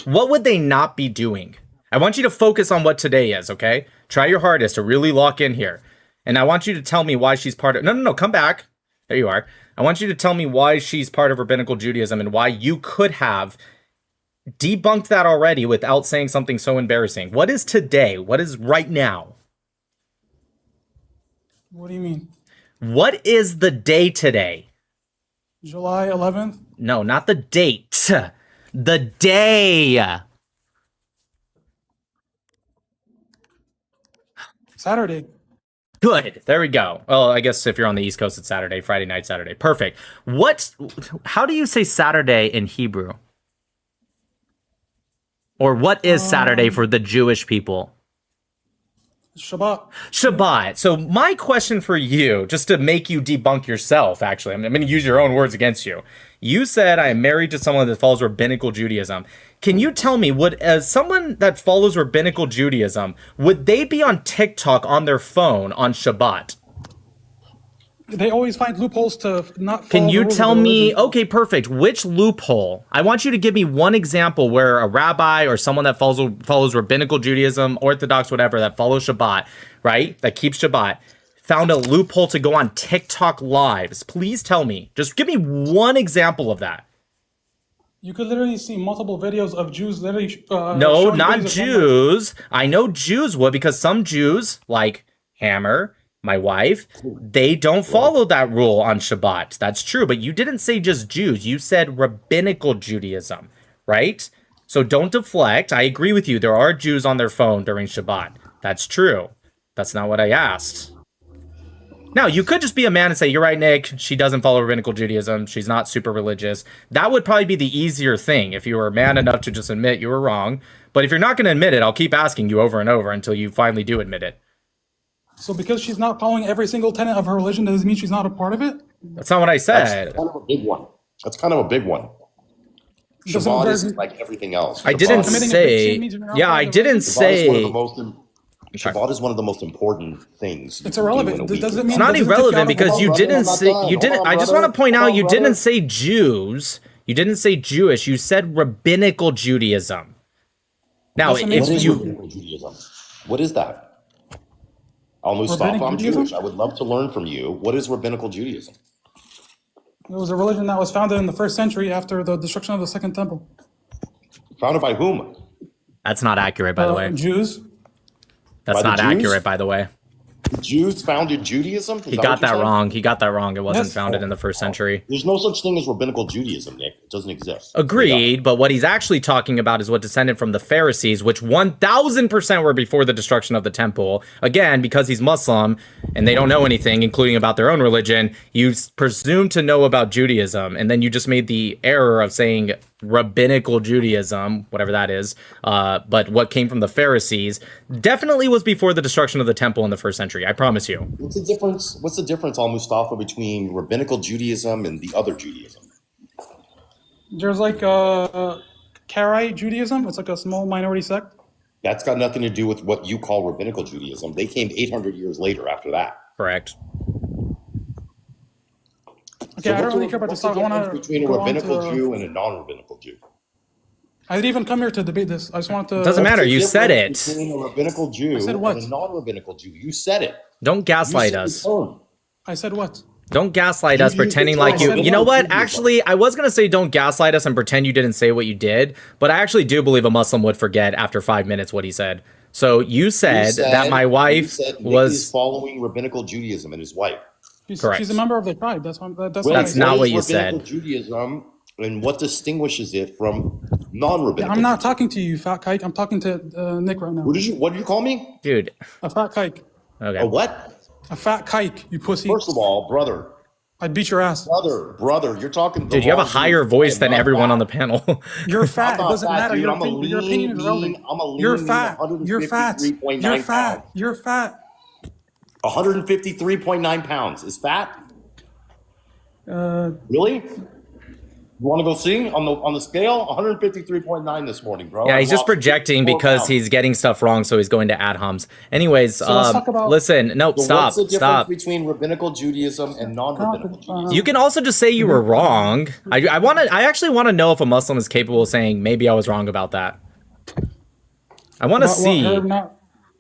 [SPEAKER 1] what would they not be doing? I want you to focus on what today is, okay? Try your hardest to really lock in here. And I want you to tell me why she's part of... No, come back. There you are. I want you to tell me why she's part of Rabbinical Judaism and why you could have debunked that already without saying something so embarrassing. What is today? What is right now?
[SPEAKER 8] What do you mean?
[SPEAKER 1] What is the day today?
[SPEAKER 8] July 11th?
[SPEAKER 1] No, not the date. The day.
[SPEAKER 8] Saturday.
[SPEAKER 1] Good. There we go. Well, I guess if you're on the East Coast, it's Saturday, Friday night, Saturday. Perfect. How do you say Saturday in Hebrew? Or what is Saturday for the Jewish people?
[SPEAKER 8] Shabbat.
[SPEAKER 1] Shabbat. So my question for you, just to make you debunk yourself, actually, I'm going to use your own words against you. You said I am married to someone that follows Rabbinical Judaism. Can you tell me, as someone that follows Rabbinical Judaism, would they be on TikTok on their phone on Shabbat?
[SPEAKER 8] They always find loopholes to not follow
[SPEAKER 1] Can
[SPEAKER 8] the
[SPEAKER 1] you
[SPEAKER 8] rules of
[SPEAKER 1] tell
[SPEAKER 8] the
[SPEAKER 1] me,
[SPEAKER 8] religion.
[SPEAKER 1] okay, perfect, which loophole? I want you to give me one example where a rabbi or someone that follows Rabbinical Judaism, Orthodox, whatever, that follows Shabbat, right, that keeps Shabbat, found a loophole to go on TikTok lives. Please tell me. Just give me one example of that.
[SPEAKER 8] You could literally see multiple videos of Jews literally.
[SPEAKER 1] No,
[SPEAKER 8] showing
[SPEAKER 1] not
[SPEAKER 8] videos of
[SPEAKER 1] Jews. I know Jews would, because some Jews, like Hammer, my wife, they don't follow that rule on Shabbat. That's true, but you didn't say just Jews. You said Rabbinical Judaism, right? So don't deflect. I agree with you. There are Jews on their phone during Shabbat. That's true. That's not what I asked. Now, you could just be a man and say, you're right, Nick, she doesn't follow Rabbinical Judaism. She's not super religious. That would probably be the easier thing if you were man enough to just admit you were wrong. But if you're not going to admit it, I'll keep asking you over and over until you finally do admit it.
[SPEAKER 8] So because she's not following every single tenet of her religion, does it mean she's not a part of it?
[SPEAKER 1] That's not what I said.
[SPEAKER 9] That's kind of a big one. That's kind of a big one.
[SPEAKER 8] Doesn't
[SPEAKER 9] Shabbat
[SPEAKER 8] there-
[SPEAKER 9] is like everything else.
[SPEAKER 1] I didn't
[SPEAKER 9] Shabbat-
[SPEAKER 8] Committing a big
[SPEAKER 1] say...
[SPEAKER 8] sin means you're not
[SPEAKER 1] Yeah,
[SPEAKER 8] part
[SPEAKER 1] I
[SPEAKER 8] of the
[SPEAKER 1] didn't
[SPEAKER 8] religion.
[SPEAKER 9] Shabbat is one of
[SPEAKER 1] say...
[SPEAKER 9] the most. Shabbat is one of the most important things. you
[SPEAKER 8] It's
[SPEAKER 9] can do in a
[SPEAKER 8] irrelevant.
[SPEAKER 9] week.
[SPEAKER 8] Does it mean
[SPEAKER 1] It's not
[SPEAKER 8] does it take you out
[SPEAKER 1] irrelevant
[SPEAKER 8] of the
[SPEAKER 1] because
[SPEAKER 8] whole
[SPEAKER 1] you
[SPEAKER 8] religion?
[SPEAKER 1] didn't
[SPEAKER 9] I'm not
[SPEAKER 1] say...
[SPEAKER 9] done.
[SPEAKER 1] You didn't...
[SPEAKER 9] Hold on,
[SPEAKER 1] I just want to
[SPEAKER 9] brother.
[SPEAKER 1] point out,
[SPEAKER 9] Hold on,
[SPEAKER 1] you didn't
[SPEAKER 9] brother.
[SPEAKER 1] say Jews. You didn't say Jewish. You said Rabbinical Judaism. Now,
[SPEAKER 8] Doesn't
[SPEAKER 1] if
[SPEAKER 9] What is
[SPEAKER 1] you...
[SPEAKER 9] rabbinical Judaism? What is that? Al Mustafa,
[SPEAKER 8] Rabbinic
[SPEAKER 9] I'm
[SPEAKER 8] Judaism?
[SPEAKER 9] Jewish. I would love to learn from you. What is rabbinical Judaism?
[SPEAKER 8] It was a religion that was founded in the 1st century after the destruction of the Second Temple.
[SPEAKER 9] Founded by whom?
[SPEAKER 1] That's not accurate, by the way.
[SPEAKER 8] Jews.
[SPEAKER 1] That's
[SPEAKER 9] by the
[SPEAKER 1] not
[SPEAKER 9] Jews?
[SPEAKER 1] accurate, by the way.
[SPEAKER 9] The Jews founded Judaism? Is
[SPEAKER 1] He
[SPEAKER 9] what
[SPEAKER 1] got
[SPEAKER 9] you're
[SPEAKER 1] that
[SPEAKER 9] saying?
[SPEAKER 1] wrong. He got that wrong. It wasn't
[SPEAKER 8] Yes.
[SPEAKER 1] founded in the 1st century.
[SPEAKER 9] There's no such thing as rabbinical Judaism, Nick. It doesn't exist.
[SPEAKER 1] Agreed, but what he's actually talking about is what descended from the Pharisees, which 1000% were before the destruction of the temple. Again, because he's Muslim and they don't know anything, including about their own religion, you presume to know about Judaism, and then you just made the error of saying rabbinical Judaism, whatever that is, but what came from the Pharisees definitely was before the destruction of the temple in the 1st century. I promise you.
[SPEAKER 9] What's the difference? What's the difference, Al Mustafa, between rabbinical Judaism and the other Judaism?
[SPEAKER 8] There's like Karaite Judaism. It's like a small minority sect.
[SPEAKER 9] That's got nothing to do with what you call rabbinical Judaism. They came 800 years later after that.
[SPEAKER 1] Correct.
[SPEAKER 8] Okay, I don't really care about
[SPEAKER 9] what's
[SPEAKER 8] this
[SPEAKER 9] the
[SPEAKER 8] talk. I want
[SPEAKER 9] difference
[SPEAKER 8] to
[SPEAKER 9] between a
[SPEAKER 8] go on
[SPEAKER 9] rabbinical
[SPEAKER 8] to
[SPEAKER 9] Jew and a non-rabbinical Jew?
[SPEAKER 8] I didn't even come here to debate this. I just wanted to.
[SPEAKER 1] Doesn't matter.
[SPEAKER 9] What's the
[SPEAKER 1] You said
[SPEAKER 9] difference
[SPEAKER 1] it.
[SPEAKER 9] between a rabbinical Jew
[SPEAKER 8] I said what?
[SPEAKER 9] and a non-rabbinical Jew. You said it.
[SPEAKER 1] Don't gaslight
[SPEAKER 9] You
[SPEAKER 1] us.
[SPEAKER 9] said the term.
[SPEAKER 8] I said what?
[SPEAKER 1] Don't gaslight
[SPEAKER 9] You
[SPEAKER 1] us
[SPEAKER 9] used the
[SPEAKER 1] pretending
[SPEAKER 9] term
[SPEAKER 1] like you. You know
[SPEAKER 9] rabbinical
[SPEAKER 1] what?
[SPEAKER 9] Judaism.
[SPEAKER 1] Actually, I was going to say don't gaslight us and pretend you didn't say what you did, but I actually do believe a Muslim would forget after 5 minutes what he said. So you said that my wife
[SPEAKER 9] Nick is
[SPEAKER 1] was.
[SPEAKER 9] following rabbinical Judaism and his wife.
[SPEAKER 1] Correct.
[SPEAKER 8] She's a member of the tribe. That's what. That's
[SPEAKER 9] Well,
[SPEAKER 8] what I
[SPEAKER 1] That's
[SPEAKER 8] said.
[SPEAKER 1] not what
[SPEAKER 9] is
[SPEAKER 1] you
[SPEAKER 9] rabbinical
[SPEAKER 1] said.
[SPEAKER 9] Judaism, and what distinguishes it from non-rabbinical?
[SPEAKER 8] I'm not talking to you, fat kike. I'm talking to Nick right now.
[SPEAKER 9] What did you call me?
[SPEAKER 1] Dude.
[SPEAKER 8] A fat kike.
[SPEAKER 1] Okay.
[SPEAKER 9] A what?
[SPEAKER 8] A fat kike. You pussy.
[SPEAKER 9] First of all, brother,
[SPEAKER 8] I'd beat your ass.
[SPEAKER 9] brother, you're talking. To the
[SPEAKER 1] Dude, you have a
[SPEAKER 9] wrong
[SPEAKER 1] higher
[SPEAKER 9] dude.
[SPEAKER 1] voice
[SPEAKER 9] I'm
[SPEAKER 1] than
[SPEAKER 9] not
[SPEAKER 1] everyone
[SPEAKER 9] fat.
[SPEAKER 1] on the panel.
[SPEAKER 8] You're fat. It
[SPEAKER 9] not
[SPEAKER 8] doesn't
[SPEAKER 9] fat,
[SPEAKER 8] matter.
[SPEAKER 9] dude.
[SPEAKER 8] Your
[SPEAKER 9] I'm a
[SPEAKER 8] opinion, your opinion is irrelevant.
[SPEAKER 9] I'm a lean,
[SPEAKER 8] You're fat. You're fat.
[SPEAKER 9] 153.9
[SPEAKER 8] You're fat.
[SPEAKER 9] pounds.
[SPEAKER 8] You're fat.
[SPEAKER 9] 153.9 pounds is fat. Really? You want to go see on the scale? 153.9 this morning, bro.
[SPEAKER 1] Yeah,
[SPEAKER 9] I
[SPEAKER 1] he's just
[SPEAKER 9] lost
[SPEAKER 1] projecting
[SPEAKER 9] 54
[SPEAKER 1] because
[SPEAKER 9] pounds.
[SPEAKER 1] he's getting stuff wrong, so he's going to add hums. Anyways,
[SPEAKER 8] So let's talk about-
[SPEAKER 1] listen, nope,
[SPEAKER 9] So
[SPEAKER 1] stop,
[SPEAKER 9] what's the difference
[SPEAKER 1] stop.
[SPEAKER 9] between rabbinical Judaism and non-rabbinical Judaism?
[SPEAKER 1] You can also just say you were wrong. I actually want to know if a Muslim is capable of saying maybe I was wrong about that. I want to
[SPEAKER 8] About what,
[SPEAKER 1] see
[SPEAKER 8] her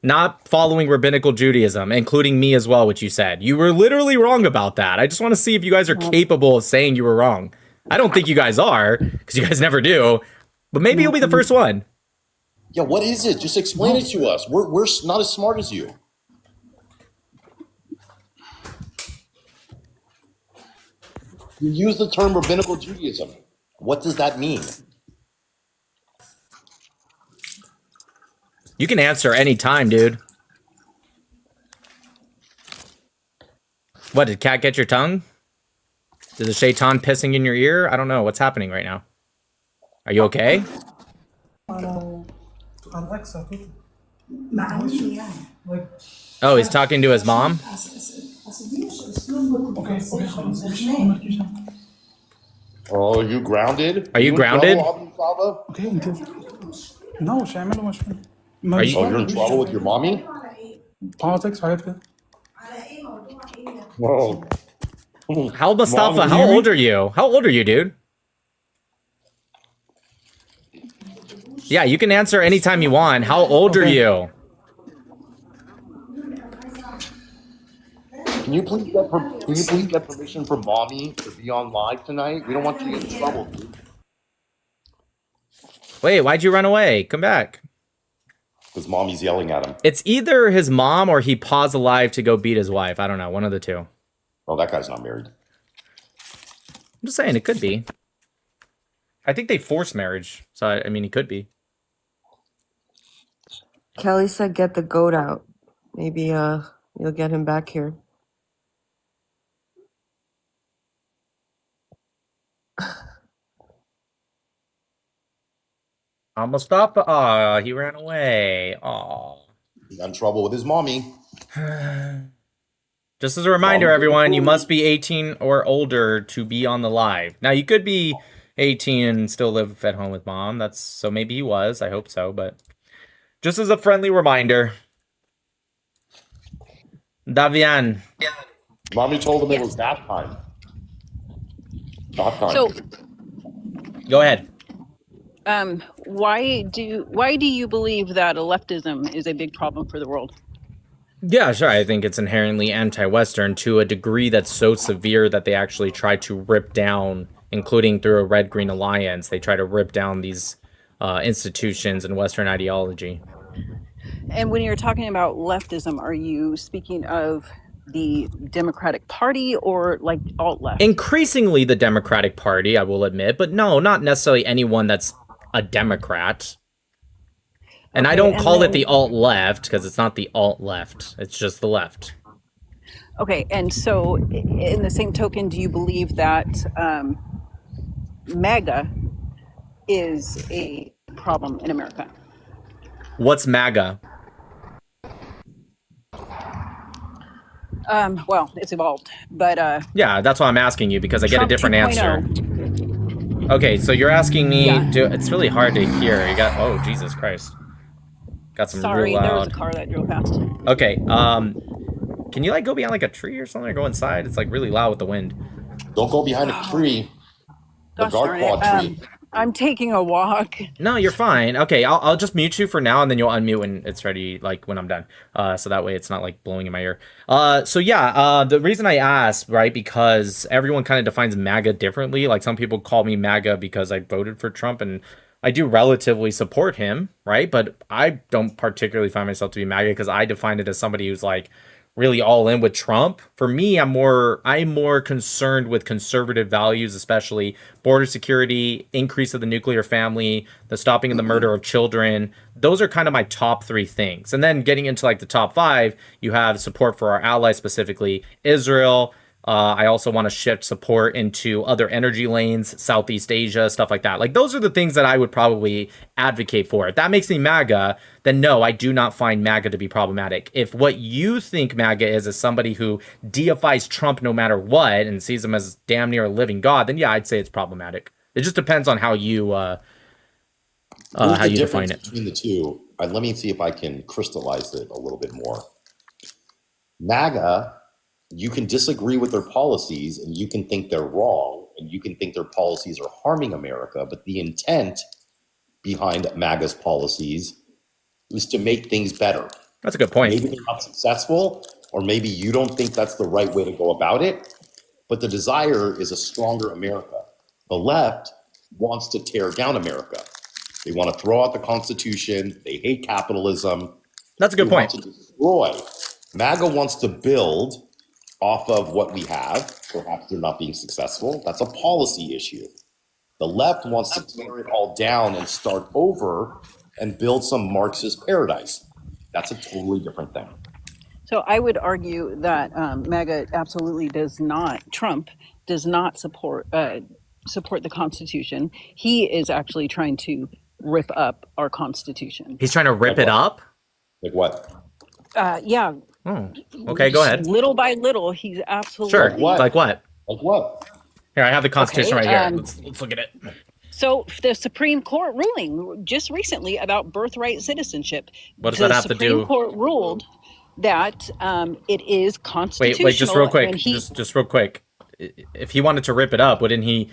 [SPEAKER 1] not following rabbinical Judaism, including me as well, which you said. You were literally wrong about that. I just want to see if you guys are capable of saying you were wrong. I don't think you guys are, because you guys never do. But maybe you'll be the first one.
[SPEAKER 9] Yeah, what is it? Just explain it to us. We're not as smart as you. You use the term rabbinical Judaism. What does that mean?
[SPEAKER 1] You can answer any time, dude. What, did Cat get your tongue? Is the shaitan pissing in your ear? I don't know. What's happening right now? Are you okay?
[SPEAKER 8] Alexa.
[SPEAKER 1] Oh, he's talking to his mom?
[SPEAKER 9] Oh, are you grounded?
[SPEAKER 1] Are you
[SPEAKER 9] in
[SPEAKER 1] grounded?
[SPEAKER 9] trouble, Abu Salva?
[SPEAKER 8] Okay. No, شامل ومش
[SPEAKER 1] Are you-
[SPEAKER 9] Oh, you're in trouble with your mommy?
[SPEAKER 8] politics حاجات كده.
[SPEAKER 9] Whoa.
[SPEAKER 1] How Mustafa?
[SPEAKER 9] Mom,
[SPEAKER 1] How
[SPEAKER 8] you-
[SPEAKER 1] old are you? How old are you, dude? Yeah, you can answer anytime you want. How old are
[SPEAKER 8] Okay.
[SPEAKER 1] you?
[SPEAKER 9] Can you please get permission from mommy to be on live tonight? We don't want you to get in trouble, dude.
[SPEAKER 1] Wait, why'd you run away? Come back.
[SPEAKER 9] Because mommy's yelling at him.
[SPEAKER 1] It's either his mom or he paused the live to go beat his wife. I don't know. One of the two.
[SPEAKER 9] Oh, that guy's not married.
[SPEAKER 1] I'm just saying it could be. I think they force marriage. So, I mean, he could be.
[SPEAKER 3] Kelly said get the goat out. Maybe you'll get him back here.
[SPEAKER 1] Mustafa. Aw, he ran away. Aw.
[SPEAKER 9] He got in trouble with his mommy.
[SPEAKER 1] Just as a reminder, everyone, you must be 18 or older to be on the live. Now, you could be 18 and still live at home with mom. So maybe he was. I hope so. But just as a friendly reminder. Davian.
[SPEAKER 9] Mommy told him it was bath time. Bath time.
[SPEAKER 10] So,
[SPEAKER 1] Go ahead.
[SPEAKER 10] why do you believe that leftism is a big problem for the world?
[SPEAKER 1] Yeah, sure. I think it's inherently anti-Western to a degree that's so severe that they actually try to rip down, including through a red-green alliance, they try to rip down these institutions and Western ideology.
[SPEAKER 10] And when you're talking about leftism, are you speaking of the Democratic Party or like alt-left?
[SPEAKER 1] Increasingly the Democratic Party, I will admit, but no, not necessarily anyone that's a Democrat. And I
[SPEAKER 10] Okay,
[SPEAKER 1] don't
[SPEAKER 10] and
[SPEAKER 1] call it
[SPEAKER 10] then-
[SPEAKER 1] the alt-left because it's not the alt-left. It's just the left.
[SPEAKER 10] Okay, and so in the same token, do you believe that MAGA is a problem in America?
[SPEAKER 1] What's MAGA?
[SPEAKER 10] Well, it's evolved, but
[SPEAKER 1] Yeah, that's why I'm asking you because I get a
[SPEAKER 10] Trump
[SPEAKER 1] different
[SPEAKER 10] 2.0.
[SPEAKER 1] answer. Okay, so you're asking me,
[SPEAKER 10] Yeah.
[SPEAKER 1] it's really hard to hear. You got, oh, Jesus Christ. Got some
[SPEAKER 10] Sorry,
[SPEAKER 1] real
[SPEAKER 10] there was
[SPEAKER 1] loud.
[SPEAKER 10] a car that drove past.
[SPEAKER 1] Okay, can you like go behind like a tree or something or go inside? It's like really loud with the wind.
[SPEAKER 9] Don't go behind a tree. The
[SPEAKER 10] Gosh
[SPEAKER 9] guard
[SPEAKER 10] darn
[SPEAKER 9] claw
[SPEAKER 10] it.
[SPEAKER 9] tree.
[SPEAKER 10] I'm taking a walk.
[SPEAKER 1] No, you're fine. Okay, I'll just mute you for now, and then you'll unmute when it's ready, like when I'm done. So that way it's not like blowing in my ear. So yeah, the reason I asked, right, because everyone kind of defines MAGA differently. Like some people call me MAGA because I voted for Trump, and I do relatively support him, right? But I don't particularly find myself to be MAGA because I define it as somebody who's like really all in with Trump. For me, I'm more concerned with conservative values, especially border security, increase of the nuclear family, the stopping of the murder of children. Those are kind of my top 3 things. And then getting into like the top 5, you have support for our allies, specifically Israel. I also want to shift support into other energy lanes, Southeast Asia, stuff like that. Like those are the things that I would probably advocate for. If that makes me MAGA, then no, I do not find MAGA to be problematic. If what you think MAGA is somebody who deifies Trump no matter what and sees him as damn near a living god, then yeah, I'd say it's problematic. It just depends on how you define it.
[SPEAKER 9] Between the two, let me see if I can crystallize it a little bit more. MAGA, you can disagree with their policies and you can think they're wrong and you can think their policies are harming America, but the intent behind MAGA's policies is to make things better.
[SPEAKER 1] That's a good point.
[SPEAKER 9] Maybe they're not successful, or maybe you don't think that's the right way to go about it, but the desire is a stronger America. The left wants to tear down America. They want to throw out the Constitution. They hate capitalism.
[SPEAKER 1] That's a good point.
[SPEAKER 9] Want to destroy. MAGA wants to build off of what we have. Perhaps they're not being successful. That's a policy issue. The left wants to tear it all down and start over and build some Marxist paradise. That's a totally different thing.
[SPEAKER 10] So I would argue that MAGA absolutely does not. Trump does not support the Constitution. He is actually trying to rip up our Constitution.
[SPEAKER 1] He's trying to rip it up?
[SPEAKER 9] Like what?
[SPEAKER 10] Yeah.
[SPEAKER 1] Oh, okay, go ahead.
[SPEAKER 10] Little by little, he's absolutely.
[SPEAKER 1] Sure.
[SPEAKER 9] Like what?
[SPEAKER 1] Like what?
[SPEAKER 9] Like what?
[SPEAKER 1] Here, I have the Constitution
[SPEAKER 10] Okay,
[SPEAKER 1] right here. Let's look at it.
[SPEAKER 10] So the Supreme Court ruling just recently about birthright citizenship.
[SPEAKER 1] What does that have to do?
[SPEAKER 10] The Supreme Court ruled that it is constitutional.
[SPEAKER 1] Wait, just real quick.
[SPEAKER 10] and
[SPEAKER 1] Just real quick. If he wanted to rip it up, wouldn't he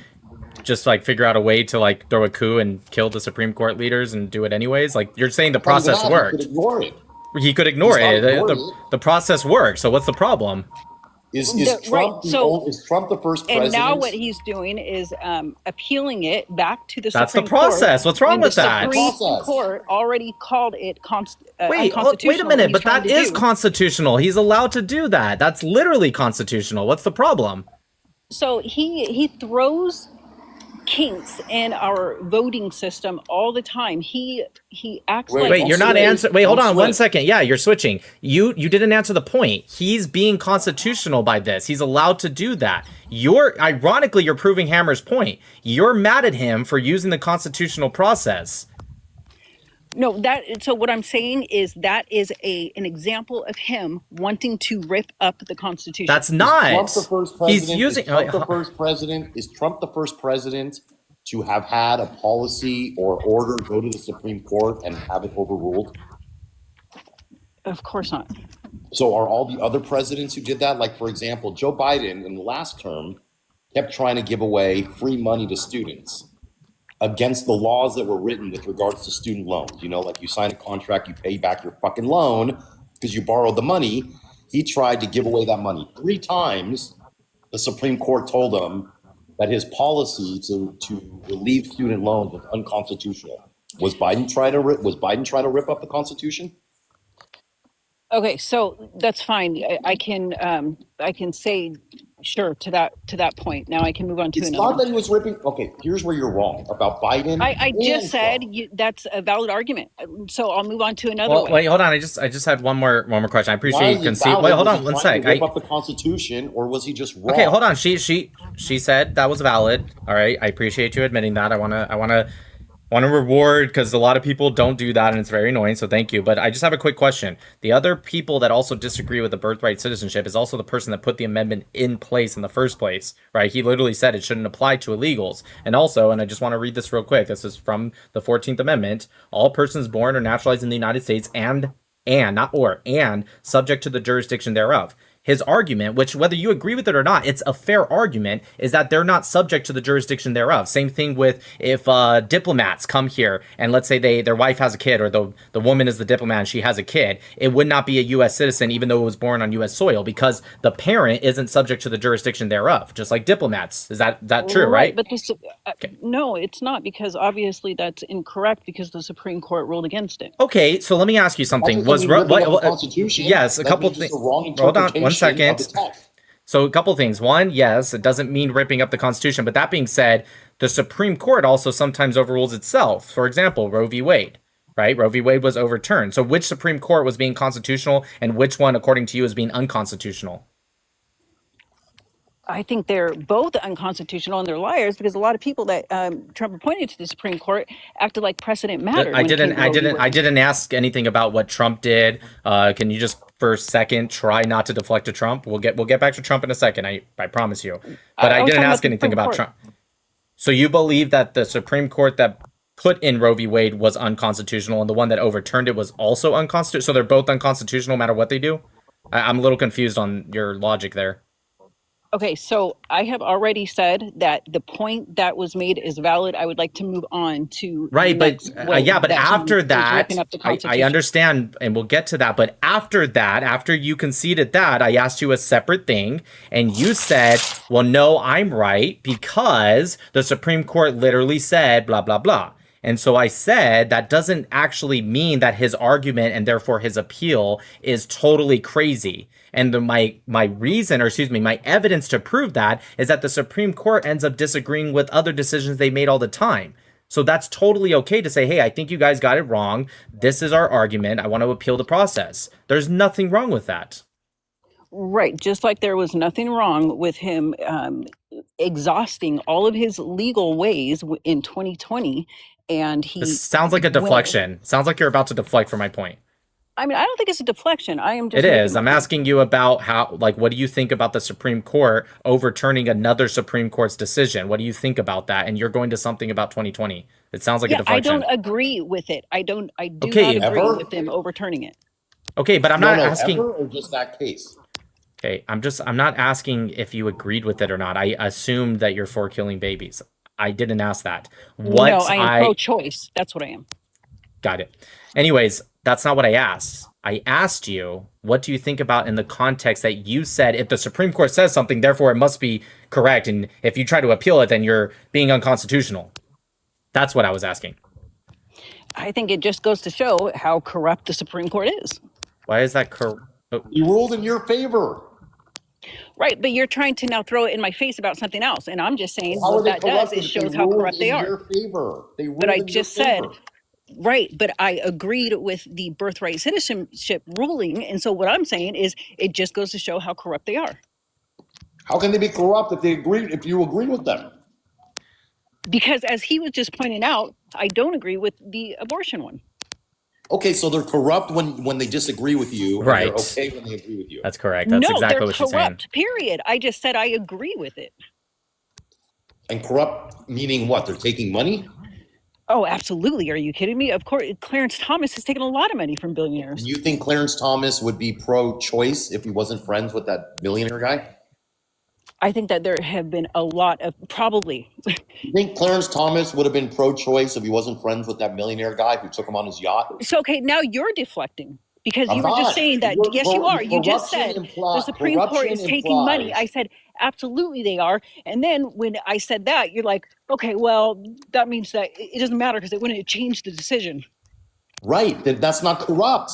[SPEAKER 1] just like figure out a way to like throw a coup and kill the Supreme Court leaders and do it anyways? Like you're saying the process worked.
[SPEAKER 9] He could ignore it.
[SPEAKER 1] He could ignore it. The process worked. So what's the problem?
[SPEAKER 9] Is
[SPEAKER 10] Trump
[SPEAKER 9] the first president?
[SPEAKER 10] And now what he's doing is appealing it back to the
[SPEAKER 1] That's
[SPEAKER 10] Supreme
[SPEAKER 1] the process.
[SPEAKER 10] Court.
[SPEAKER 1] What's wrong with that?
[SPEAKER 10] The Supreme Court already called it
[SPEAKER 1] Wait
[SPEAKER 10] unconstitutional.
[SPEAKER 1] a minute, but that is constitutional. He's allowed to do that. That's literally constitutional. What's the problem?
[SPEAKER 10] So he throws kinks in our voting system all the time. He acts like.
[SPEAKER 1] Wait, you're not answering. Wait, hold on 1 second. Yeah, you're switching. You didn't answer the point. He's being constitutional by this. He's allowed to do that. Ironically, you're proving Hammer's point. You're mad at him for using the constitutional process.
[SPEAKER 10] No, so what I'm saying is that is an example of him wanting to rip up the Constitution.
[SPEAKER 1] That's not.
[SPEAKER 9] Trump the first president?
[SPEAKER 1] He's using.
[SPEAKER 9] Is Trump the first president to have had a policy or order go to the Supreme Court and have it overruled?
[SPEAKER 10] Of course not.
[SPEAKER 9] So are all the other presidents who did that? Like, for example, Joe Biden in the last term kept trying to give away free money to students against the laws that were written with regards to student loans. You know, like you sign a contract, you pay back your fucking loan because you borrowed the money. He tried to give away that money 3 times. The Supreme Court told him that his policy to relieve student loans was unconstitutional. Was Biden trying to rip up the Constitution?
[SPEAKER 10] Okay, so that's fine. I can say sure to that point. Now I can move on to another.
[SPEAKER 9] It's not that he was ripping. Okay, here's where you're wrong about Biden.
[SPEAKER 10] I just said that's a valid argument. So I'll move on to another.
[SPEAKER 1] Well, wait, hold on. I just had one more question. I appreciate you concede. Wait, hold on 1 sec.
[SPEAKER 9] Rip up the Constitution, or was he just wrong?
[SPEAKER 1] Okay, hold on. She said that was valid. All right, I appreciate you admitting that. I want to reward, because a lot of people don't do that and it's very annoying, so thank you. But I just have a quick question. The other people that also disagree with the birthright citizenship is also the person that put the amendment in place in the first place, right? He literally said it shouldn't apply to illegals. And also, and I just want to read this real quick, this is from the 14th Amendment, all persons born or naturalized in the United States and subject to the jurisdiction thereof. his argument, which whether you agree with it or not, it's a fair argument, is that they're not subject to the jurisdiction thereof. Same thing with if diplomats come here and let's say their wife has a kid, or the woman is the diplomat and she has a kid, it would not be a U.S. citizen even though it was born on U.S. soil because the parent isn't subject to the jurisdiction thereof, just like diplomats. Is that true, right?
[SPEAKER 10] But this, no, it's not, because obviously that's incorrect because the Supreme Court ruled against it.
[SPEAKER 1] Okay, so let me ask you something. Was
[SPEAKER 9] the Constitution?
[SPEAKER 1] Yes, a couple things. Hold on, 1 second. So a couple things. One, yes, it doesn't mean ripping up the Constitution, but that being said, the Supreme Court also sometimes overrules itself. For example, Roe v. Wade, right? Roe v. Wade was overturned. So which Supreme Court was being constitutional and which one, according to you, is being unconstitutional?
[SPEAKER 10] I think they're both unconstitutional and they're liars, because a lot of people that Trump appointed to the Supreme Court acted like precedent mattered.
[SPEAKER 1] I didn't ask anything about what Trump did. Can you just for a second try not to deflect to Trump? We'll get back to Trump in a second. I promise you. But I didn't ask anything about Trump. So you believe that the Supreme Court that put in Roe v. Wade was unconstitutional and the one that overturned it was also unconstitutional? So they're both unconstitutional no matter what they do? I'm a little confused on your logic there.
[SPEAKER 10] Okay, so I have already said that the point that was made is valid. I would like to move on to
[SPEAKER 1] right, but after that, I understand, and we'll get to that. But after that, after you conceded that, I asked you a separate thing, and you said, "Well, no, I'm right because the Supreme Court literally said blah blah blah." And so I said that doesn't actually mean that his argument and therefore his appeal is totally crazy. And my evidence to prove that is that the Supreme Court ends up disagreeing with other decisions they made all the time. So that's totally okay to say, hey, I think you guys got it wrong. This is our argument. I want to appeal the process. There's nothing wrong with that.
[SPEAKER 10] Right. Just like there was nothing wrong with him exhausting all of his legal ways in 2020. And
[SPEAKER 1] this sounds like a deflection. Sounds like you're about to deflect from my point.
[SPEAKER 10] I mean, I don't think it's a deflection. I am just.
[SPEAKER 1] It is. I'm asking you about how, like, what do you think about the Supreme Court overturning another Supreme Court's decision? What do you think about that? And you're going to something about 2020. It sounds like a deflection.
[SPEAKER 10] I don't agree with it. I do not agree with them overturning it.
[SPEAKER 1] Okay, but I'm not asking.
[SPEAKER 9] Ever or just that case?
[SPEAKER 1] Okay, I'm not asking if you agreed with it or not. I assumed that you're for killing babies. I didn't ask that.
[SPEAKER 10] No, I am pro-choice. That's what I am.
[SPEAKER 1] Got it. Anyways, that's not what I asked. I asked you, what do you think about in the context that you said if the Supreme Court says something, therefore it must be correct, and if you try to appeal it, then you're being unconstitutional? That's what I was asking.
[SPEAKER 10] I think it just goes to show how corrupt the Supreme Court is.
[SPEAKER 1] Why is that corrupt?
[SPEAKER 9] You ruled in your favor.
[SPEAKER 10] Right, but you're trying to now throw it in my face about something else, and I'm just saying what that does is shows how corrupt they are. But I just said, right, but I agreed with the birthright citizenship ruling, and so what I'm saying is it just goes to show how corrupt they are.
[SPEAKER 9] How can they be corrupt if you agree with them?
[SPEAKER 10] Because as he was just pointing out, I don't agree with the abortion one.
[SPEAKER 9] Okay, so they're corrupt when they disagree with you,
[SPEAKER 1] right?
[SPEAKER 9] And they're okay when they agree with you.
[SPEAKER 1] That's correct. That's exactly what she's saying.
[SPEAKER 10] No, they're corrupt, period. I just said I agree with it.
[SPEAKER 9] And corrupt meaning what? They're taking money?
[SPEAKER 10] Oh, absolutely. Are you kidding me? Of course, Clarence Thomas has taken a lot of money from billionaires.
[SPEAKER 9] And you think Clarence Thomas would be pro-choice if he wasn't friends with that billionaire guy?
[SPEAKER 10] I think that there have been a lot of, probably.
[SPEAKER 9] You think Clarence Thomas would have been pro-choice if he wasn't friends with that millionaire guy who took him on his yacht?
[SPEAKER 10] So, okay, now you're deflecting because you were just saying that, yes, you are. You just said the Supreme Court is taking money. I said, absolutely they are. And then when I said that, you're like, okay, well, that means that it doesn't matter because it wouldn't change the decision.
[SPEAKER 9] Right, that's not corrupt.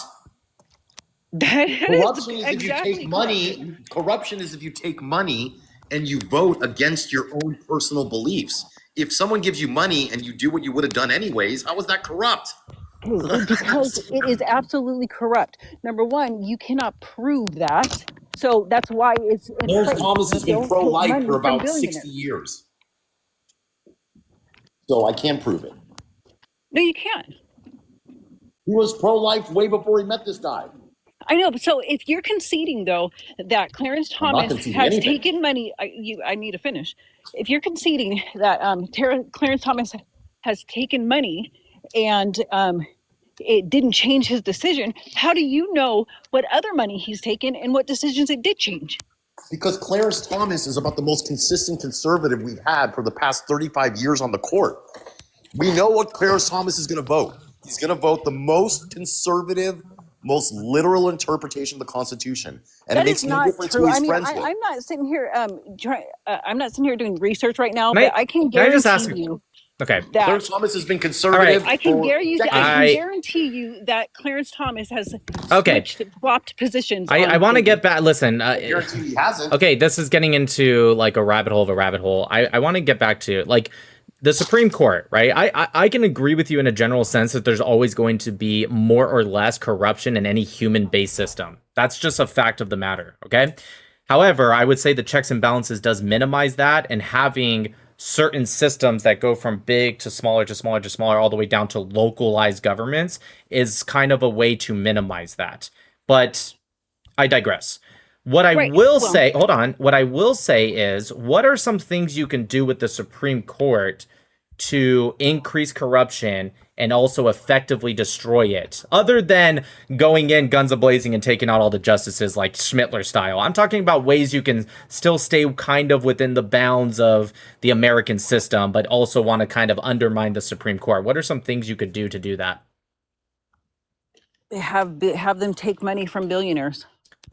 [SPEAKER 10] Corruption is if you take
[SPEAKER 9] money. Corruption is if you take money and you vote against your own personal beliefs. If someone gives you money and you do what you would have done anyways, how is that corrupt?
[SPEAKER 10] Because it is absolutely corrupt. Number one, you cannot prove that. So that's why it's
[SPEAKER 9] Clarence Thomas has been pro-life for about 60 years. So I can't prove it.
[SPEAKER 10] No, you can't.
[SPEAKER 9] He was pro-life way before he met this guy.
[SPEAKER 10] I know. So if you're conceding, though, that Clarence Thomas has taken money, I need to finish. If you're conceding that Clarence Thomas has taken money and it didn't change his decision, how do you know what other money he's taken and what decisions it did change?
[SPEAKER 9] Because Clarence Thomas is about the most consistent conservative we've had for the past 35 years on the court. We know what Clarence Thomas is going to vote. He's going to vote the most conservative, most literal interpretation of the Constitution, and
[SPEAKER 10] That
[SPEAKER 9] it makes
[SPEAKER 10] is
[SPEAKER 9] no
[SPEAKER 10] not
[SPEAKER 9] difference
[SPEAKER 10] true.
[SPEAKER 9] who he's
[SPEAKER 10] I mean,
[SPEAKER 9] friends with.
[SPEAKER 10] I'm not sitting here I'm not sitting here doing research right now,
[SPEAKER 1] Can
[SPEAKER 10] but I can
[SPEAKER 1] can I just
[SPEAKER 10] guarantee
[SPEAKER 1] ask-
[SPEAKER 10] you
[SPEAKER 1] Okay.
[SPEAKER 10] that
[SPEAKER 9] Clarence Thomas has been conservative.
[SPEAKER 10] I can
[SPEAKER 9] for decades.
[SPEAKER 10] guarantee you that Clarence Thomas has
[SPEAKER 1] Okay.
[SPEAKER 10] swapped positions.
[SPEAKER 1] I want to get back. Listen.
[SPEAKER 9] I guarantee he hasn't.
[SPEAKER 1] Okay, this is getting into like a rabbit hole of a rabbit hole. I want to get back to like the Supreme Court, right? I can agree with you in a general sense that there's always going to be more or less corruption in any human-based system. That's just a fact of the matter, okay? However, I would say the checks and balances does minimize that, and having certain systems that go from big to smaller to smaller to smaller all the way down to localized governments is kind of a way to minimize that. But I digress. What I will say, hold on. What I will say is, what are some things you can do with the Supreme Court to increase corruption and also effectively destroy it, other than going in guns a-blazing and taking out all the justices like Schmittler style? I'm talking about ways you can still stay kind of within the bounds of the American system, but also want to kind of undermine the Supreme Court. What are some things you could do to do that?
[SPEAKER 10] have them take money from billionaires.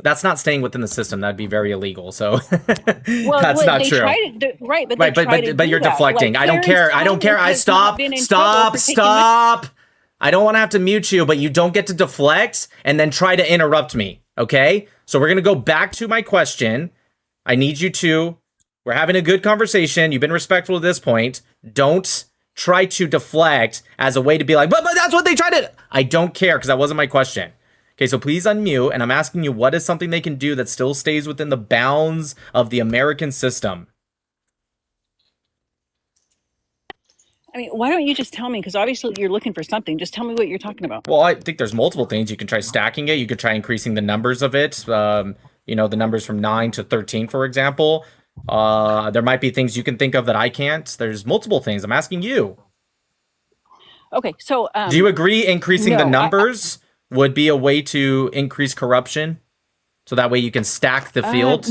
[SPEAKER 1] That's not staying within the system. That'd be very illegal. So
[SPEAKER 10] Well,
[SPEAKER 1] that's not
[SPEAKER 10] they
[SPEAKER 1] true.
[SPEAKER 10] tried to, right, but
[SPEAKER 1] Right,
[SPEAKER 10] they tried to
[SPEAKER 1] but
[SPEAKER 10] do
[SPEAKER 1] you're
[SPEAKER 10] that.
[SPEAKER 1] deflecting.
[SPEAKER 10] Like,
[SPEAKER 1] I don't care.
[SPEAKER 10] Clarence
[SPEAKER 1] I don't care.
[SPEAKER 10] Thomas
[SPEAKER 1] I
[SPEAKER 10] has not been in trouble for taking
[SPEAKER 1] stop. I don't want to have to mute you, but you don't get to deflect and then try to interrupt me. Okay? So we're going to go back to my question. I need you to, we're having a good conversation. You've been respectful at this point. Don't try to deflect as a way to be like, but that's what they tried to. I don't care, because that wasn't my question. Okay, so please unmute, and I'm asking you, what is something they can do that still stays within the bounds of the American system?
[SPEAKER 10] I mean, why don't you just tell me? Because obviously you're looking for something. Just tell me what you're talking about.
[SPEAKER 1] Well, I think there's multiple things. You can try stacking it. You could try increasing the numbers of it. The numbers from 9 to 13, for example. There might be things you can think of that I can't. There's multiple things. I'm asking you.
[SPEAKER 10] Okay, so
[SPEAKER 1] do you agree increasing the
[SPEAKER 10] no,
[SPEAKER 1] numbers would be a way to increase corruption? So that way you can stack the field?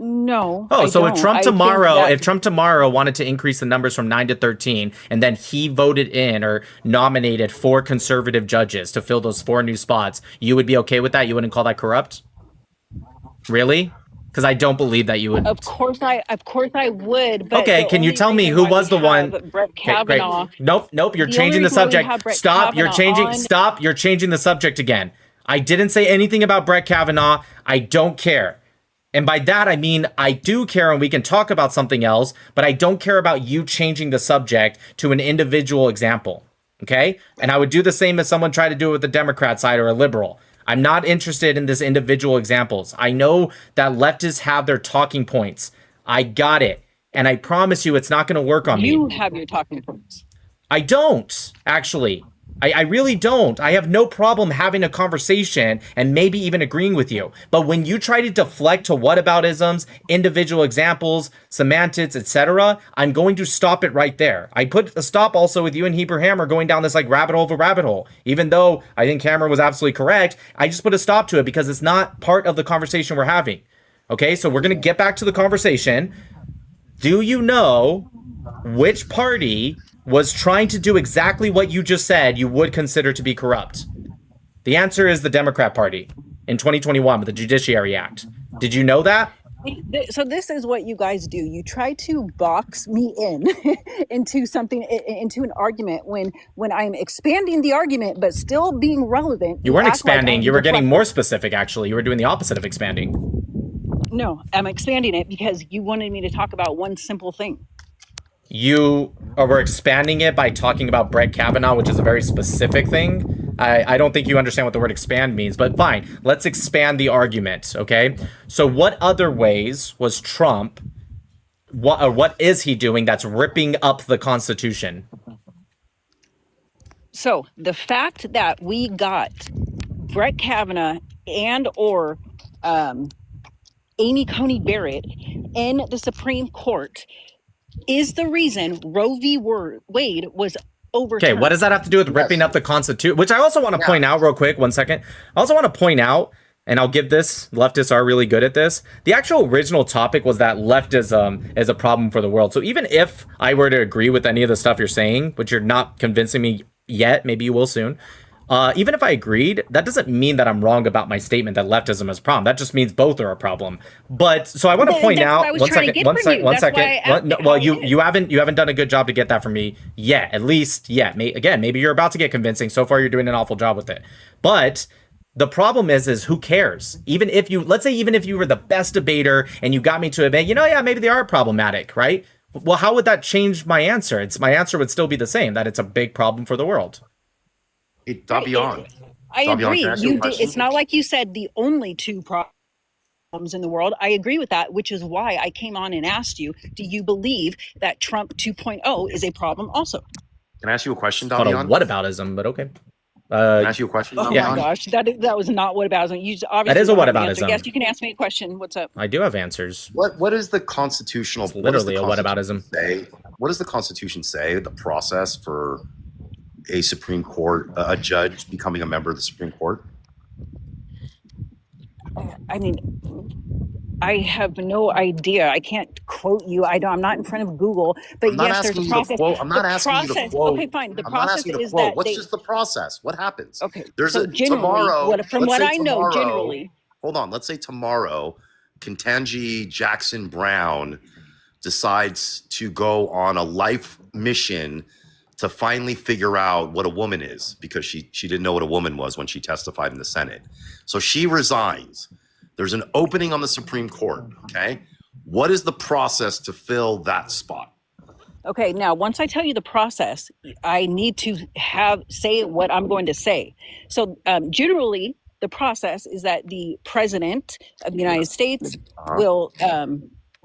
[SPEAKER 10] No.
[SPEAKER 1] Oh, so
[SPEAKER 10] I
[SPEAKER 1] if Trump
[SPEAKER 10] don't.
[SPEAKER 1] tomorrow wanted to increase the numbers from 9 to 13, and then he voted in or nominated 4 conservative judges to fill those 4 new spots, you would be okay with that? You wouldn't call that corrupt? Really? Because I don't believe that you would.
[SPEAKER 10] Of course I would. But
[SPEAKER 1] okay, can you tell me who was the one?
[SPEAKER 10] Brett Kavanaugh.
[SPEAKER 1] Okay, nope. You're changing the subject. Stop. You're changing the subject again. I didn't say anything about Brett Kavanaugh. I don't care. And by that, I mean, I do care, and we can talk about something else, but I don't care about you changing the subject to an individual example. Okay? And I would do the same if someone tried to do it with the Democrat side or a liberal. I'm not interested in this individual examples. I know that leftists have their talking points. I got it. And I promise you it's not going to work on me.
[SPEAKER 10] You have your talking points.
[SPEAKER 1] I don't, actually. I really don't. I have no problem having a conversation and maybe even agreeing with you. But when you try to deflect to whataboutisms, individual examples, semantics, etc., I'm going to stop it right there. I put a stop also with you and Hebrew Hammer going down this like rabbit hole of a rabbit hole. Even though I think Hammer was absolutely correct, I just put a stop to it because it's not part of the conversation we're having. Okay, so we're going to get back to the conversation. Do you know which party was trying to do exactly what you just said you would consider to be corrupt? The answer is the Democrat Party in 2021 with the Judiciary Act. Did you know that?
[SPEAKER 10] So this is what you guys do. You try to box me in into something, into an argument when I'm expanding the argument, but still being relevant.
[SPEAKER 1] You weren't expanding. You were getting more specific, actually. You were doing the opposite of expanding.
[SPEAKER 10] No, I'm expanding it because you wanted me to talk about one simple thing.
[SPEAKER 1] You were expanding it by talking about Brett Kavanaugh, which is a very specific thing. I don't think you understand what the word expand means, but fine. Let's expand the argument, okay? So what other ways was Trump, what is he doing that's ripping up the Constitution?
[SPEAKER 10] So the fact that we got Brett Kavanaugh and or Amy Coney Barrett in the Supreme Court is the reason Roe v. Wade was overturned.
[SPEAKER 1] Okay, what does that have to do with ripping up the Constitution? Which I also want to point out real quick, 1 second. I also want to point out, and I'll give this, leftists are really good at this. The actual original topic was that leftism is a problem for the world. So even if I were to agree with any of the stuff you're saying, which you're not convincing me yet, maybe you will soon. Even if I agreed, that doesn't mean that I'm wrong about my statement that leftism is a problem. That just means both are a problem. But so I want to point out 1 second, 1 second. Well, you haven't done a good job to get that from me yet. At least, yeah. Again, maybe you're about to get convincing. So far, you're doing an awful job with it. But the problem is who cares? Even if you, let's say, even if you were the best debater and you got me to admit, yeah, maybe they are problematic, right? Well, how would that change my answer? My answer would still be the same, that it's a big problem for the world.
[SPEAKER 9] Davion.
[SPEAKER 10] I agree. It's not like you said the only two problems in the world. I agree with that, which is why I came on and asked you, do you believe that Trump 2.0 is a problem also?
[SPEAKER 9] Can I ask you a question,
[SPEAKER 1] It's called a
[SPEAKER 9] Davion?
[SPEAKER 1] whataboutism, but okay.
[SPEAKER 9] Can I ask you a question,
[SPEAKER 10] Oh
[SPEAKER 9] Davion?
[SPEAKER 10] my gosh, that was not whataboutism. You obviously
[SPEAKER 1] That is a
[SPEAKER 10] don't have an answer.
[SPEAKER 1] whataboutism.
[SPEAKER 10] Yes, you can ask me a question. What's up?
[SPEAKER 1] I do have answers.
[SPEAKER 9] What is the constitutional?
[SPEAKER 1] It's literally a whataboutism.
[SPEAKER 9] What does the Constitution say? The process for a Supreme Court, a judge becoming a member of the Supreme Court?
[SPEAKER 10] I mean, I have no idea. I can't quote you. I'm not in front of Google. But yes, there's a process.
[SPEAKER 9] I'm not asking you to quote.
[SPEAKER 10] Okay, fine. The
[SPEAKER 9] I'm not
[SPEAKER 10] process
[SPEAKER 9] asking you to
[SPEAKER 10] is
[SPEAKER 9] quote.
[SPEAKER 10] that
[SPEAKER 9] What's just the process? What happens?
[SPEAKER 10] Okay.
[SPEAKER 9] There's
[SPEAKER 10] so generally, from what I know, generally.
[SPEAKER 9] Hold on. Let's say tomorrow, Ketanji Jackson Brown decides to go on a life mission to finally figure out what a woman is, because she didn't know what a woman was when she testified in the Senate. So she resigns. There's an opening on the Supreme Court, okay? What is the process to fill that spot?
[SPEAKER 10] Okay, now once I tell you the process, I need to say what I'm going to say. So generally, the process is that the president of the United States will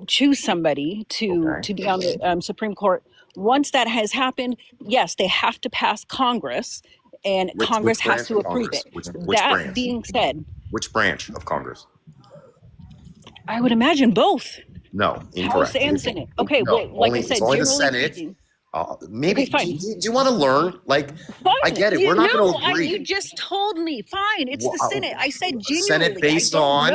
[SPEAKER 10] choose somebody to be on the Supreme Court. Once that has happened, yes, they have to pass Congress, and Congress has to approve it.
[SPEAKER 9] Which
[SPEAKER 10] that
[SPEAKER 9] branch?
[SPEAKER 10] being said,
[SPEAKER 9] Which branch of Congress?
[SPEAKER 10] I would imagine both.
[SPEAKER 9] No, incorrect.
[SPEAKER 10] House and Senate. Okay,
[SPEAKER 9] No,
[SPEAKER 10] well, like I said,
[SPEAKER 9] it's only the
[SPEAKER 10] generally
[SPEAKER 9] Senate.
[SPEAKER 10] speaking-
[SPEAKER 9] Maybe.
[SPEAKER 10] Okay, fine.
[SPEAKER 9] Do you want to learn? Like,
[SPEAKER 10] Fine.
[SPEAKER 9] I get it. We're not going to agree.
[SPEAKER 10] You just told me. Fine, it's the Senate. I said generally.
[SPEAKER 9] Senate
[SPEAKER 10] based on.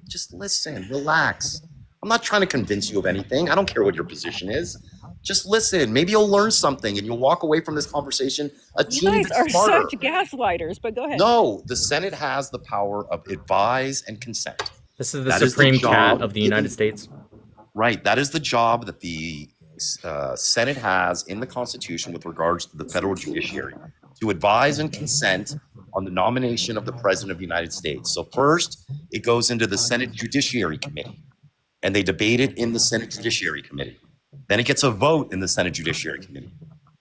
[SPEAKER 9] Just listen, relax. I'm not trying to convince you of anything. I don't care what your position is. Just listen. Maybe you'll learn something and you'll walk away from this conversation a
[SPEAKER 10] You
[SPEAKER 9] teeny
[SPEAKER 10] guys
[SPEAKER 9] bit
[SPEAKER 10] are
[SPEAKER 9] smarter.
[SPEAKER 10] such gaslighters, but go ahead.
[SPEAKER 9] No, the Senate has the power of advise and consent.
[SPEAKER 1] This is the
[SPEAKER 9] That is the
[SPEAKER 1] Supreme
[SPEAKER 9] job
[SPEAKER 1] Cat of the United States.
[SPEAKER 9] Right. That is the job that the Senate has in the Constitution with regards to the federal judiciary, to advise and consent on the nomination of the President of the United States. So first, it goes into the Senate Judiciary Committee, and they debate it in the Senate Judiciary Committee. Then it gets a vote in the Senate Judiciary Committee.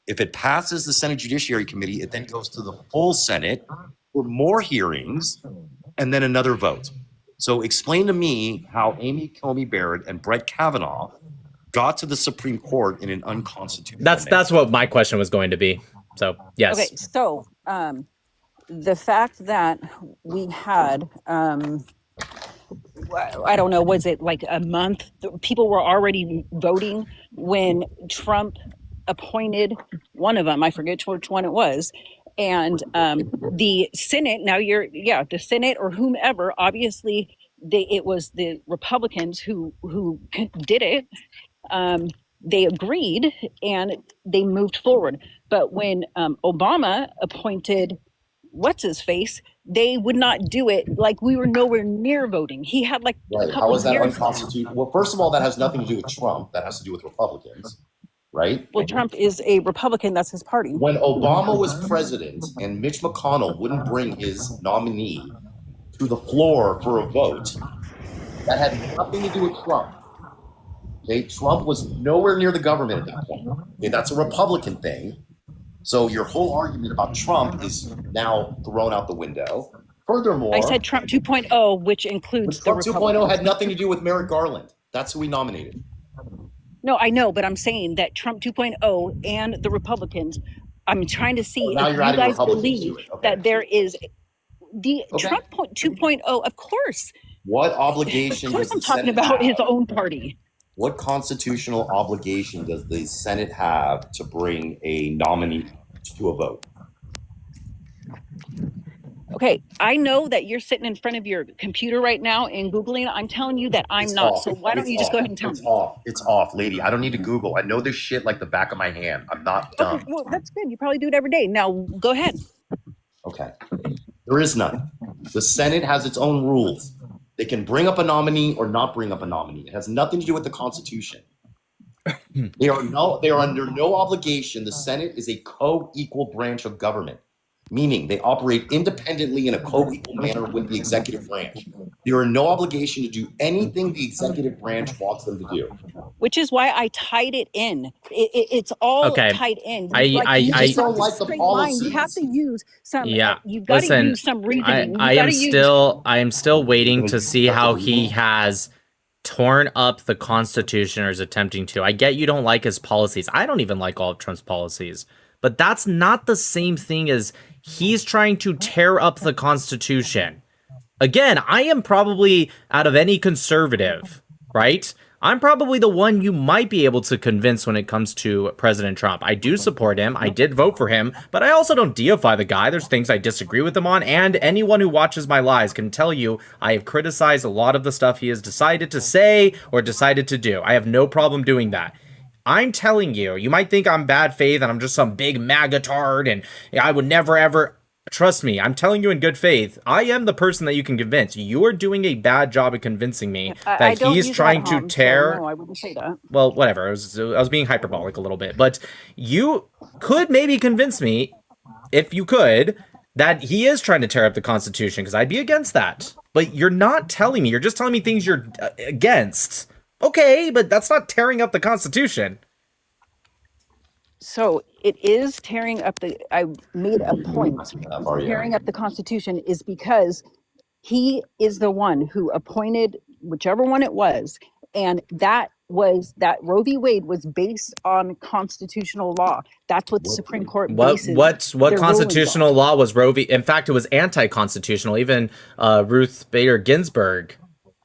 [SPEAKER 9] If it passes the Senate Judiciary Committee, it then goes to the full Senate for more hearings and then another vote. So explain to me how Amy Coney Barrett and Brett Kavanaugh got to the Supreme Court in an unconstitutional manner.
[SPEAKER 1] That's what my question was going to be. So yes.
[SPEAKER 10] Okay, so the fact that we had I don't know, was it like a month? People were already voting when Trump appointed one of them. I forget which one it was. And the Senate, the Senate or whomever, obviously it was the Republicans who did it. They agreed and they moved forward. But when Obama appointed what's his face, they would not do it. Like, we were nowhere near voting. He had like
[SPEAKER 9] Right. How is that unconstitutional? Well, first of all, that has nothing to do with Trump. That has to do with Republicans, right?
[SPEAKER 10] Well, Trump is a Republican. That's his party.
[SPEAKER 9] When Obama was president and Mitch McConnell wouldn't bring his nominee to the floor for a vote, that had nothing to do with Trump. Okay, Trump was nowhere near the government at that point. Okay, that's a Republican thing. So your whole argument about Trump is now thrown out the window. Furthermore,
[SPEAKER 10] I said Trump 2.0, which includes
[SPEAKER 9] Trump
[SPEAKER 10] the
[SPEAKER 9] 2.0 had nothing to do with Merrick Garland. That's who we nominated.
[SPEAKER 10] No, I know, but I'm saying that Trump 2.0 and the Republicans, I'm trying to see
[SPEAKER 9] Now
[SPEAKER 10] if
[SPEAKER 9] you're
[SPEAKER 10] you
[SPEAKER 9] adding
[SPEAKER 10] guys
[SPEAKER 9] Republicans
[SPEAKER 10] believe
[SPEAKER 9] to it. Okay.
[SPEAKER 10] that there is the
[SPEAKER 9] Okay.
[SPEAKER 10] Trump 2.0, of course.
[SPEAKER 9] What
[SPEAKER 10] Of
[SPEAKER 9] obligation
[SPEAKER 10] course
[SPEAKER 9] does
[SPEAKER 10] I'm
[SPEAKER 9] the
[SPEAKER 10] talking
[SPEAKER 9] Senate
[SPEAKER 10] about
[SPEAKER 9] have?
[SPEAKER 10] his own party.
[SPEAKER 9] What constitutional obligation does the Senate have to bring a nominee to a vote?
[SPEAKER 10] Okay, I know that you're sitting in front of your computer right now and Googling. I'm telling you that I'm
[SPEAKER 9] It's
[SPEAKER 10] not.
[SPEAKER 9] off.
[SPEAKER 10] So why don't
[SPEAKER 9] It's
[SPEAKER 10] you just
[SPEAKER 9] off.
[SPEAKER 10] go ahead and tell
[SPEAKER 9] It's
[SPEAKER 10] me?
[SPEAKER 9] off. It's off, lady. I don't need to Google. I know this shit like the back of my hand. I'm not dumb.
[SPEAKER 10] Okay, well, that's good. You probably do it every day. Now, go ahead.
[SPEAKER 9] Okay. There is none. The Senate has its own rules. They can bring up a nominee or not bring up a nominee. It has nothing to do with the Constitution. They are under no obligation. The Senate is a co-equal branch of government, meaning they operate independently in a co-equal manner with the executive branch. They are no obligation to do anything the executive branch wants them to do.
[SPEAKER 10] Which is why I tied it in. It's all
[SPEAKER 1] Okay.
[SPEAKER 10] tied in.
[SPEAKER 9] You just don't
[SPEAKER 10] have
[SPEAKER 9] like
[SPEAKER 10] to
[SPEAKER 9] the
[SPEAKER 10] straight line. You have
[SPEAKER 9] policies.
[SPEAKER 10] to use some.
[SPEAKER 1] Yeah.
[SPEAKER 10] You've got to
[SPEAKER 1] Listen,
[SPEAKER 10] use some reasoning.
[SPEAKER 1] I am still waiting to see how he has torn up the Constitution or is attempting to. I get you don't like his policies. I don't even like all of Trump's policies. But that's not the same thing as he's trying to tear up the Constitution. Again, I am probably, out of any conservative, right? I'm probably the one you might be able to convince when it comes to President Trump. I do support him. I did vote for him, but I also don't deify the guy. There's things I disagree with him on, and anyone who watches my lives can tell you I have criticized a lot of the stuff he has decided to say or decided to do. I have no problem doing that. I'm telling you, you might think I'm bad faith and I'm just some big MAGA tard and I would never ever... Trust me, I'm telling you in good faith, I am the person that you can convince. You're doing a bad job of convincing me that he's trying to tear...
[SPEAKER 10] So no, I wouldn't say that.
[SPEAKER 1] Well, whatever. I was being hyperbolic a little bit. But you could maybe convince me, if you could, that he is trying to tear up the Constitution, because I'd be against that. But you're not telling me. You're just telling me things you're against. Okay, but that's not tearing up the Constitution.
[SPEAKER 10] So it is tearing up the. I made a point. Tearing up the Constitution is because he is the one who appointed whichever one it was, and that Roe v. Wade was based on constitutional law. That's what the Supreme Court bases.
[SPEAKER 1] What constitutional law was Roe v. In fact, it was anti-constitutional. Even Ruth Bader Ginsburg,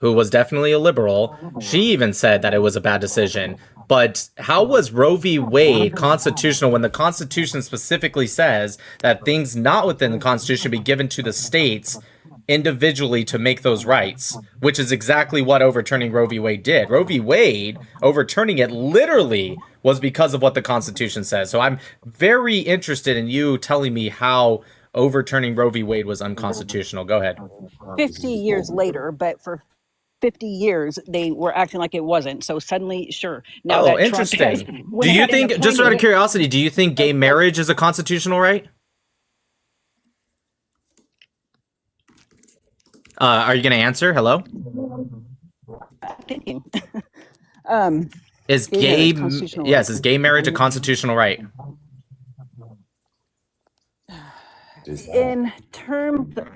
[SPEAKER 1] who was definitely a liberal, she even said that it was a bad decision. But how was Roe v. Wade constitutional when the Constitution specifically says that things not within the Constitution be given to the states individually to make those rights, which is exactly what overturning Roe v. Wade did. Roe v. Wade, overturning it literally was because of what the Constitution says. So I'm very interested in you telling me how overturning Roe v. Wade was unconstitutional. Go ahead.
[SPEAKER 10] 50 years later, but for 50 years they were acting like it wasn't. So suddenly, sure. Now that
[SPEAKER 1] interesting. Do you think, just out of curiosity, do you think gay marriage is a constitutional right? Are you going to answer? Hello?
[SPEAKER 10] Thinking.
[SPEAKER 1] Is gay marriage a constitutional right?
[SPEAKER 10] In terms of,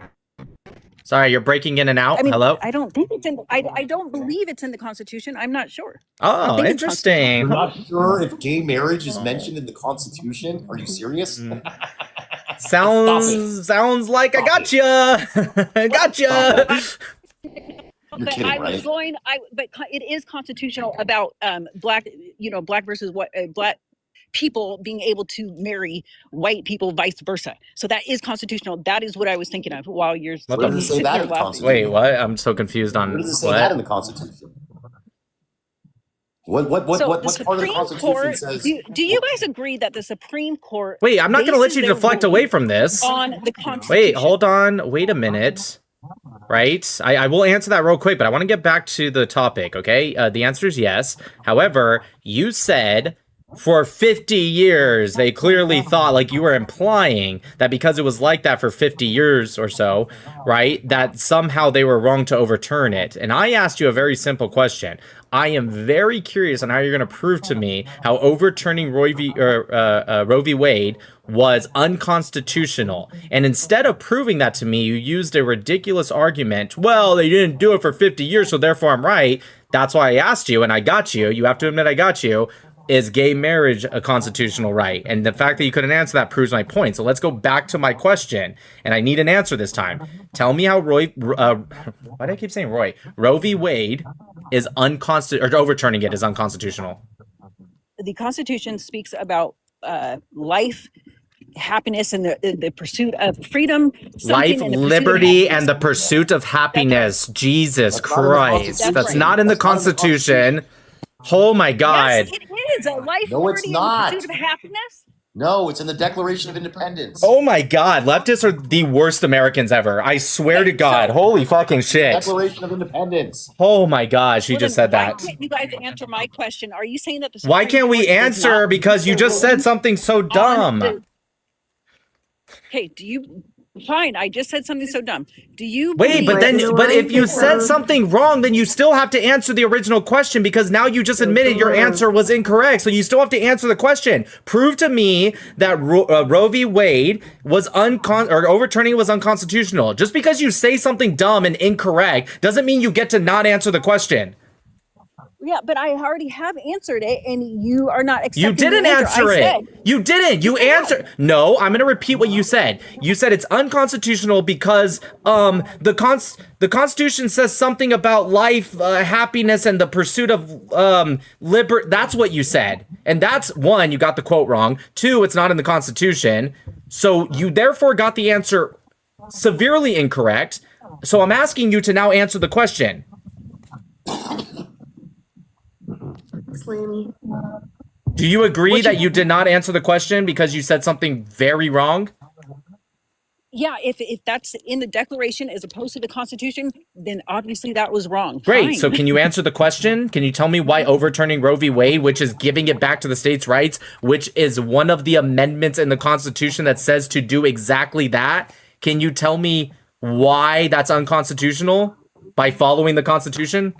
[SPEAKER 1] sorry, you're breaking in and out.
[SPEAKER 10] I mean,
[SPEAKER 1] hello?
[SPEAKER 10] I don't think it's in. I don't believe it's in the Constitution. I'm not sure.
[SPEAKER 1] Oh, interesting.
[SPEAKER 9] You're not sure if gay marriage is mentioned in the Constitution? Are you serious?
[SPEAKER 1] Sounds like I gotcha. I gotcha.
[SPEAKER 9] You're kidding, right?
[SPEAKER 10] But it is constitutional about black versus black people being able to marry white people, vice versa. So that is constitutional. That is what I was thinking of while you're.
[SPEAKER 9] What does it say that in the Constitution?
[SPEAKER 1] Wait, what? I'm so confused on.
[SPEAKER 9] What does it say that in the Constitution? What part of the Constitution says?
[SPEAKER 10] Do you guys agree that the Supreme Court?
[SPEAKER 1] Wait, I'm not going to let you deflect away from this.
[SPEAKER 10] On the Constitution.
[SPEAKER 1] Wait, hold on. Wait a minute. Right? I will answer that real quick, but I want to get back to the topic, okay? The answer is yes. However, you said for 50 years, they clearly thought, like you were implying, that because it was like that for 50 years or so, right, that somehow they were wrong to overturn it. And I asked you a very simple question. I am very curious on how you're going to prove to me how overturning Roe v. Wade was unconstitutional. And instead of proving that to me, you used a ridiculous argument. Well, they didn't do it for 50 years, so therefore I'm right. That's why I asked you, and I got you. You have to admit I got you. Is gay marriage a constitutional right? And the fact that you couldn't answer that proves my point. So let's go back to my question, and I need an answer this time. Tell me how Roe v. Wade is unconstitutional, or overturning it is unconstitutional?
[SPEAKER 10] The Constitution speaks about life, happiness, and the pursuit of freedom.
[SPEAKER 1] Life, liberty, and the pursuit of happiness. Jesus Christ. That's not in the Constitution. Oh my God.
[SPEAKER 10] Yes, it is. A life,
[SPEAKER 9] No, it's
[SPEAKER 10] liberty,
[SPEAKER 9] not.
[SPEAKER 10] and the pursuit of happiness.
[SPEAKER 9] No, it's in the Declaration of Independence.
[SPEAKER 1] Oh my God. Leftists are the worst Americans ever. I swear to God. Holy fucking shit.
[SPEAKER 9] Declaration of Independence.
[SPEAKER 1] Oh my gosh. He just said that.
[SPEAKER 10] Why can't you guys answer my question? Are you saying that the
[SPEAKER 1] Why
[SPEAKER 10] Supreme
[SPEAKER 1] can't we
[SPEAKER 10] Court does
[SPEAKER 1] answer?
[SPEAKER 10] not
[SPEAKER 1] Because you just said something so dumb.
[SPEAKER 10] Okay, do you? Fine, I just said something so dumb. Do you?
[SPEAKER 1] Wait, but
[SPEAKER 10] believe-
[SPEAKER 1] then, but if you said something wrong, then you still have to answer the original question, because now you just admitted your answer was incorrect. So you still have to answer the question. Prove to me that Roe v. Wade was or overturning it was unconstitutional. Just because you say something dumb and incorrect doesn't mean you get to not answer the question.
[SPEAKER 10] Yeah, but I already have answered it, and you are not accepting.
[SPEAKER 1] You didn't
[SPEAKER 10] the
[SPEAKER 1] answer it.
[SPEAKER 10] said,
[SPEAKER 1] You didn't. You answered. No, I'm going to repeat what you said. You said it's unconstitutional because the Constitution says something about life, happiness, and the pursuit of liberty. That's what you said. And that's one, you got the quote wrong. Two, it's not in the Constitution. So you therefore got the answer severely incorrect. So I'm asking you to now answer the question.
[SPEAKER 3] Slammy.
[SPEAKER 1] Do you agree that you did not answer the question because you said something very wrong?
[SPEAKER 10] Yeah, if that's in the Declaration as opposed to the Constitution, then obviously that was wrong.
[SPEAKER 1] Great.
[SPEAKER 10] Fine.
[SPEAKER 1] So can you answer the question? Can you tell me why overturning Roe v. Wade, which is giving it back to the states' rights, which is one of the amendments in the Constitution that says to do exactly that? Can you tell me why that's unconstitutional by following the Constitution?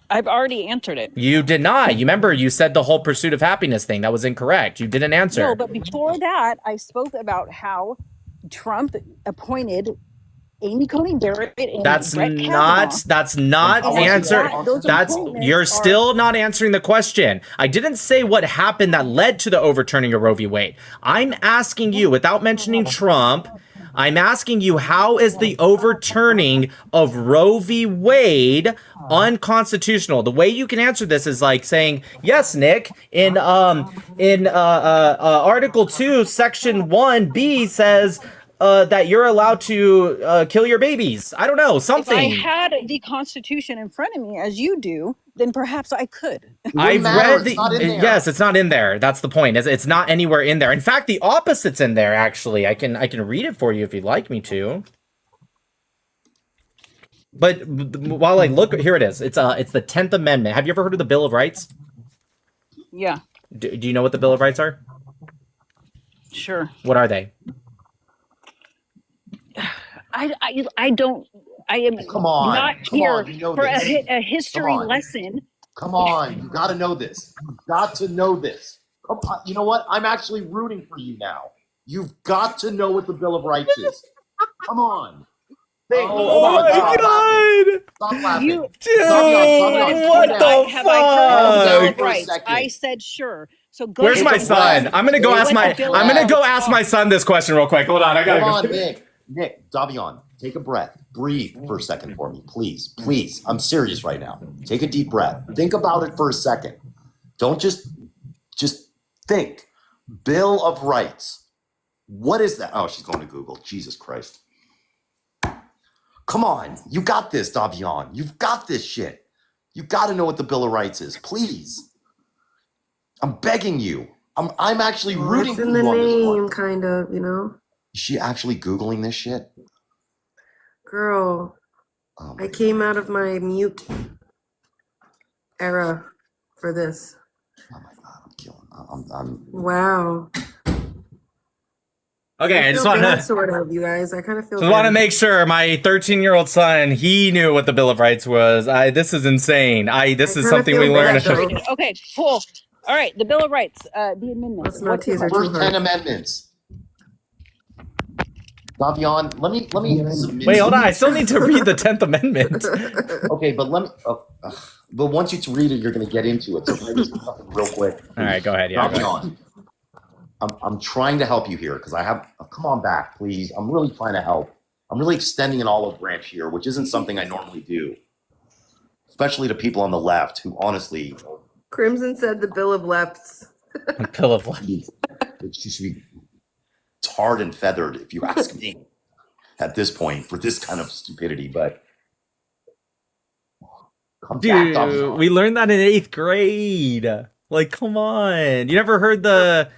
[SPEAKER 10] I've already answered it.
[SPEAKER 1] You did not. You remember you said the whole pursuit of happiness thing. That was incorrect. You didn't answer.
[SPEAKER 10] No, but before that, I spoke about how Trump appointed Amy Coney Barrett and
[SPEAKER 1] That's
[SPEAKER 10] Brett
[SPEAKER 1] not.
[SPEAKER 10] Kavanaugh.
[SPEAKER 1] That's not
[SPEAKER 10] And
[SPEAKER 1] answer.
[SPEAKER 10] those
[SPEAKER 1] That's
[SPEAKER 10] appointments
[SPEAKER 1] you're
[SPEAKER 10] are-
[SPEAKER 1] still not answering the question. I didn't say what happened that led to the overturning of Roe v. Wade. I'm asking you, without mentioning Trump, I'm asking you, how is the overturning of Roe v. Wade unconstitutional? The way you can answer this is like saying, yes, Nick, in Article 2, Section 1B says that you're allowed to kill your babies. I don't know, something.
[SPEAKER 10] If I had the Constitution in front of me, as you do, then perhaps I could.
[SPEAKER 1] I've read the.
[SPEAKER 9] It's not in there.
[SPEAKER 1] Yes, it's not in there. That's the point. It's not anywhere in there. In fact, the opposite's in there. Actually, I can read it for you if you'd like me to. But while I look, here it is. It's the 10th Amendment. Have you ever heard of the Bill of Rights?
[SPEAKER 10] Yeah,
[SPEAKER 1] Do you know what the Bill of Rights are?
[SPEAKER 10] sure.
[SPEAKER 1] What are they?
[SPEAKER 10] I don't. I am
[SPEAKER 9] Come on.
[SPEAKER 10] not
[SPEAKER 9] Come
[SPEAKER 10] here
[SPEAKER 9] on, you know
[SPEAKER 10] for
[SPEAKER 9] this.
[SPEAKER 10] a history
[SPEAKER 9] Come on.
[SPEAKER 10] lesson.
[SPEAKER 9] Come on, you got to know this. You've got to know this. Come on. You know what? I'm actually rooting for you now. You've got to know what the Bill of Rights is. Come on. Think.
[SPEAKER 1] Oh my God!
[SPEAKER 9] Stop laughing.
[SPEAKER 10] You-
[SPEAKER 1] Dude,
[SPEAKER 9] Savion,
[SPEAKER 1] what
[SPEAKER 9] calm
[SPEAKER 1] the
[SPEAKER 9] down.
[SPEAKER 10] Have I heard of the Bill
[SPEAKER 1] fuck?
[SPEAKER 10] of
[SPEAKER 9] For a
[SPEAKER 10] Rights?
[SPEAKER 9] second.
[SPEAKER 10] I said sure. So go.
[SPEAKER 1] Where's
[SPEAKER 10] take
[SPEAKER 1] my
[SPEAKER 10] a
[SPEAKER 1] son?
[SPEAKER 10] breath.
[SPEAKER 1] I'm gonna go ask my.
[SPEAKER 10] Bill
[SPEAKER 1] I'm
[SPEAKER 10] of
[SPEAKER 1] gonna go
[SPEAKER 10] Rights.
[SPEAKER 1] ask my son this question real quick. Hold on, I gotta
[SPEAKER 9] Hold
[SPEAKER 1] go.
[SPEAKER 9] on, Nick, Savion, take a breath. Breathe for a second for me, please. Please. I'm serious right now. Take a deep breath. Think about it for a second. Don't just think. Bill of Rights. What is that? Oh, she's going to Google. Jesus Christ. Come on. You got this, Davion. You've got this shit. You got to know what the Bill of Rights is. Please. I'm begging you. I'm actually rooting
[SPEAKER 3] It's
[SPEAKER 9] for
[SPEAKER 3] in
[SPEAKER 9] you
[SPEAKER 3] the
[SPEAKER 9] on this one.
[SPEAKER 3] name, kind of, you know?
[SPEAKER 9] Is she actually Googling this shit?
[SPEAKER 3] Girl,
[SPEAKER 9] Oh my
[SPEAKER 3] I came out of my mute era for this.
[SPEAKER 9] Oh my God, I'm killing. I'm
[SPEAKER 3] Wow.
[SPEAKER 1] Okay, I just
[SPEAKER 3] feel
[SPEAKER 1] want
[SPEAKER 3] bad,
[SPEAKER 1] to.
[SPEAKER 3] sort of, you guys. I kind of feel
[SPEAKER 1] Just want to
[SPEAKER 3] bad.
[SPEAKER 1] make sure my 13-year-old son, he knew what the Bill of Rights was. This is insane. This is
[SPEAKER 3] kinda
[SPEAKER 1] something we
[SPEAKER 3] feel
[SPEAKER 1] learned.
[SPEAKER 3] bad, though.
[SPEAKER 10] Okay, cool. All right, the Bill of Rights, the amendments.
[SPEAKER 3] Let's not
[SPEAKER 10] What's the
[SPEAKER 3] tease her
[SPEAKER 10] first-
[SPEAKER 3] too
[SPEAKER 9] first 10
[SPEAKER 3] hard.
[SPEAKER 9] amendments. Davion, let me submit.
[SPEAKER 1] Wait, hold on. I still need to read the 10th Amendment.
[SPEAKER 9] Okay, but let me. But once you read it, you're going to get into it. So let me do something real quick.
[SPEAKER 1] All right, go ahead. Yeah, go ahead.
[SPEAKER 9] Davion, I'm trying to help you here because I have. Come on back, please. I'm really trying to help. I'm really extending an olive branch here, which isn't something I normally do, especially to people on the left who honestly.
[SPEAKER 3] Crimson said the Bill of Lefts.
[SPEAKER 1] Bill of Lefts.
[SPEAKER 9] She should be tarred and feathered, if you ask me, at this point for this kind of stupidity. But
[SPEAKER 1] dude, we learned that in 8th grade. Like, come on. You never heard the...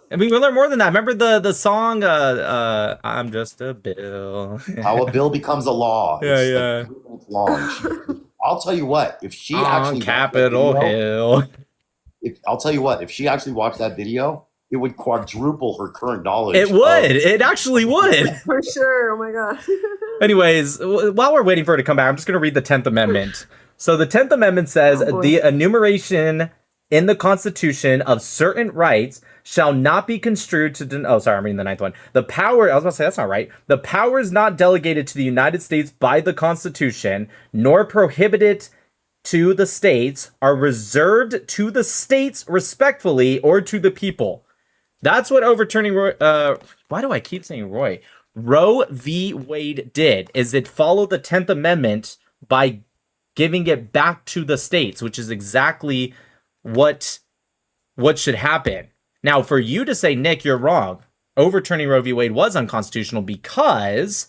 [SPEAKER 1] I mean, we learned more than that. Remember the song, I'm just a bill.
[SPEAKER 9] How a bill becomes a law.
[SPEAKER 1] Yeah,
[SPEAKER 9] it's
[SPEAKER 1] yeah.
[SPEAKER 9] Like 3 minutes long. I'll tell you what, if she
[SPEAKER 1] on
[SPEAKER 9] actually
[SPEAKER 1] Capitol Hill.
[SPEAKER 9] I'll tell you what, if she actually watched that video, it would quadruple her current knowledge.
[SPEAKER 1] It would. It actually would.
[SPEAKER 3] For sure. Oh my god.
[SPEAKER 1] Anyways, while we're waiting for her to come back, I'm just going to read the 10th Amendment. So the 10th Amendment says, the enumeration in the Constitution of certain rights shall not be construed to... Oh, sorry, I'm reading the 9th one. The power... I was about to say, that's not right. The powers not delegated to the United States by the Constitution, nor prohibited to the states, are reserved to the states respectfully or to the people. That's what overturning Roy... why do I keep saying Roy? Roe v. Wade did, is it followed the 10th Amendment by giving it back to the states, which is exactly what should happen. Now, for you to say, Nick, you're wrong. Overturning Roe v. Wade was unconstitutional because ...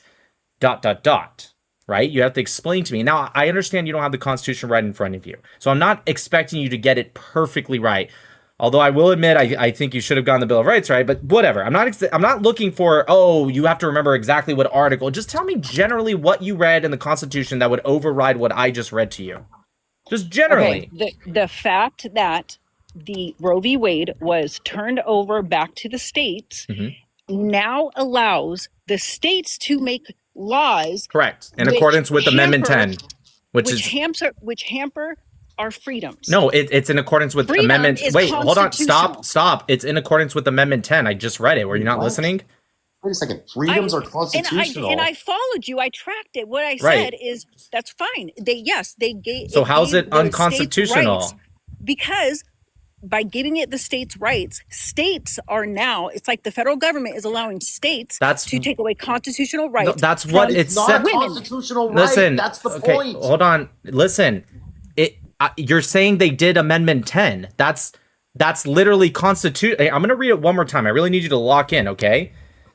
[SPEAKER 1] right? You have to explain to me. Now, I understand you don't have the Constitution right in front of you, so I'm not expecting you to get it perfectly right. Although I will admit, I think you should have gotten the Bill of Rights right, but whatever. I'm not looking for, oh, you have to remember exactly what article. Just tell me generally what you read in the Constitution that would override what I just read to you. Just generally.
[SPEAKER 10] Okay. The fact that the Roe v. Wade was turned over back to the states now allows the states to make laws.
[SPEAKER 1] Correct. In accordance with Amendment 10, which
[SPEAKER 10] hamper our freedoms.
[SPEAKER 1] No, it's in accordance with Amendment... Wait, hold on. Stop. It's in accordance with Amendment 10. I just read it. Were you not listening?
[SPEAKER 9] Wait a second. Freedoms are constitutional.
[SPEAKER 10] And I followed you. I tracked it. What I said is that's fine. They gave...
[SPEAKER 1] So how's it unconstitutional?
[SPEAKER 10] Because by giving it the states' rights, states are now... It's like the federal government is allowing states to take away constitutional rights.
[SPEAKER 1] No, that's what it said.
[SPEAKER 9] Not constitutional right.
[SPEAKER 1] Listen,
[SPEAKER 9] that's the point.
[SPEAKER 1] Hold on. Listen. You're saying they did Amendment 10. That's literally constitution. I'm going to read it one more time. I really need you to lock in, okay?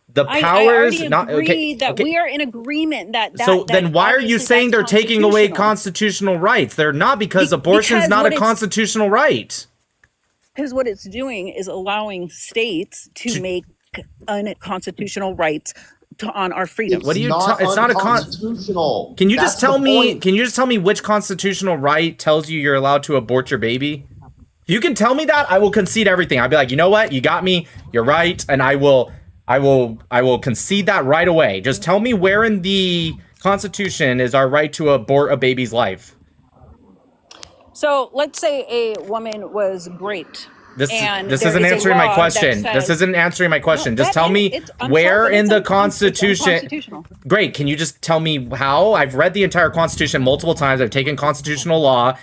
[SPEAKER 1] The powers not okay.
[SPEAKER 10] That we are in agreement that
[SPEAKER 1] so then why are you saying they're taking away constitutional rights? They're not, because abortion's not a constitutional right.
[SPEAKER 10] Because what it's doing is allowing states to make unconstitutional rights on our freedoms.
[SPEAKER 1] What do you? It's not a constitutional. Can you just tell me? Can you just tell me which constitutional right tells you you're allowed to abort your baby? If you can tell me that, I will concede everything. I'll be like, you know what? You got me. You're right, and I will concede that right away. Just tell me where in the Constitution is our right to abort a baby's life.
[SPEAKER 10] So let's say a woman was raped.
[SPEAKER 1] This isn't answering my question. This isn't answering my question. Just tell me where in the Constitution. Great. Can you just tell me how? I've read the entire Constitution multiple times. I've taken constitutional law.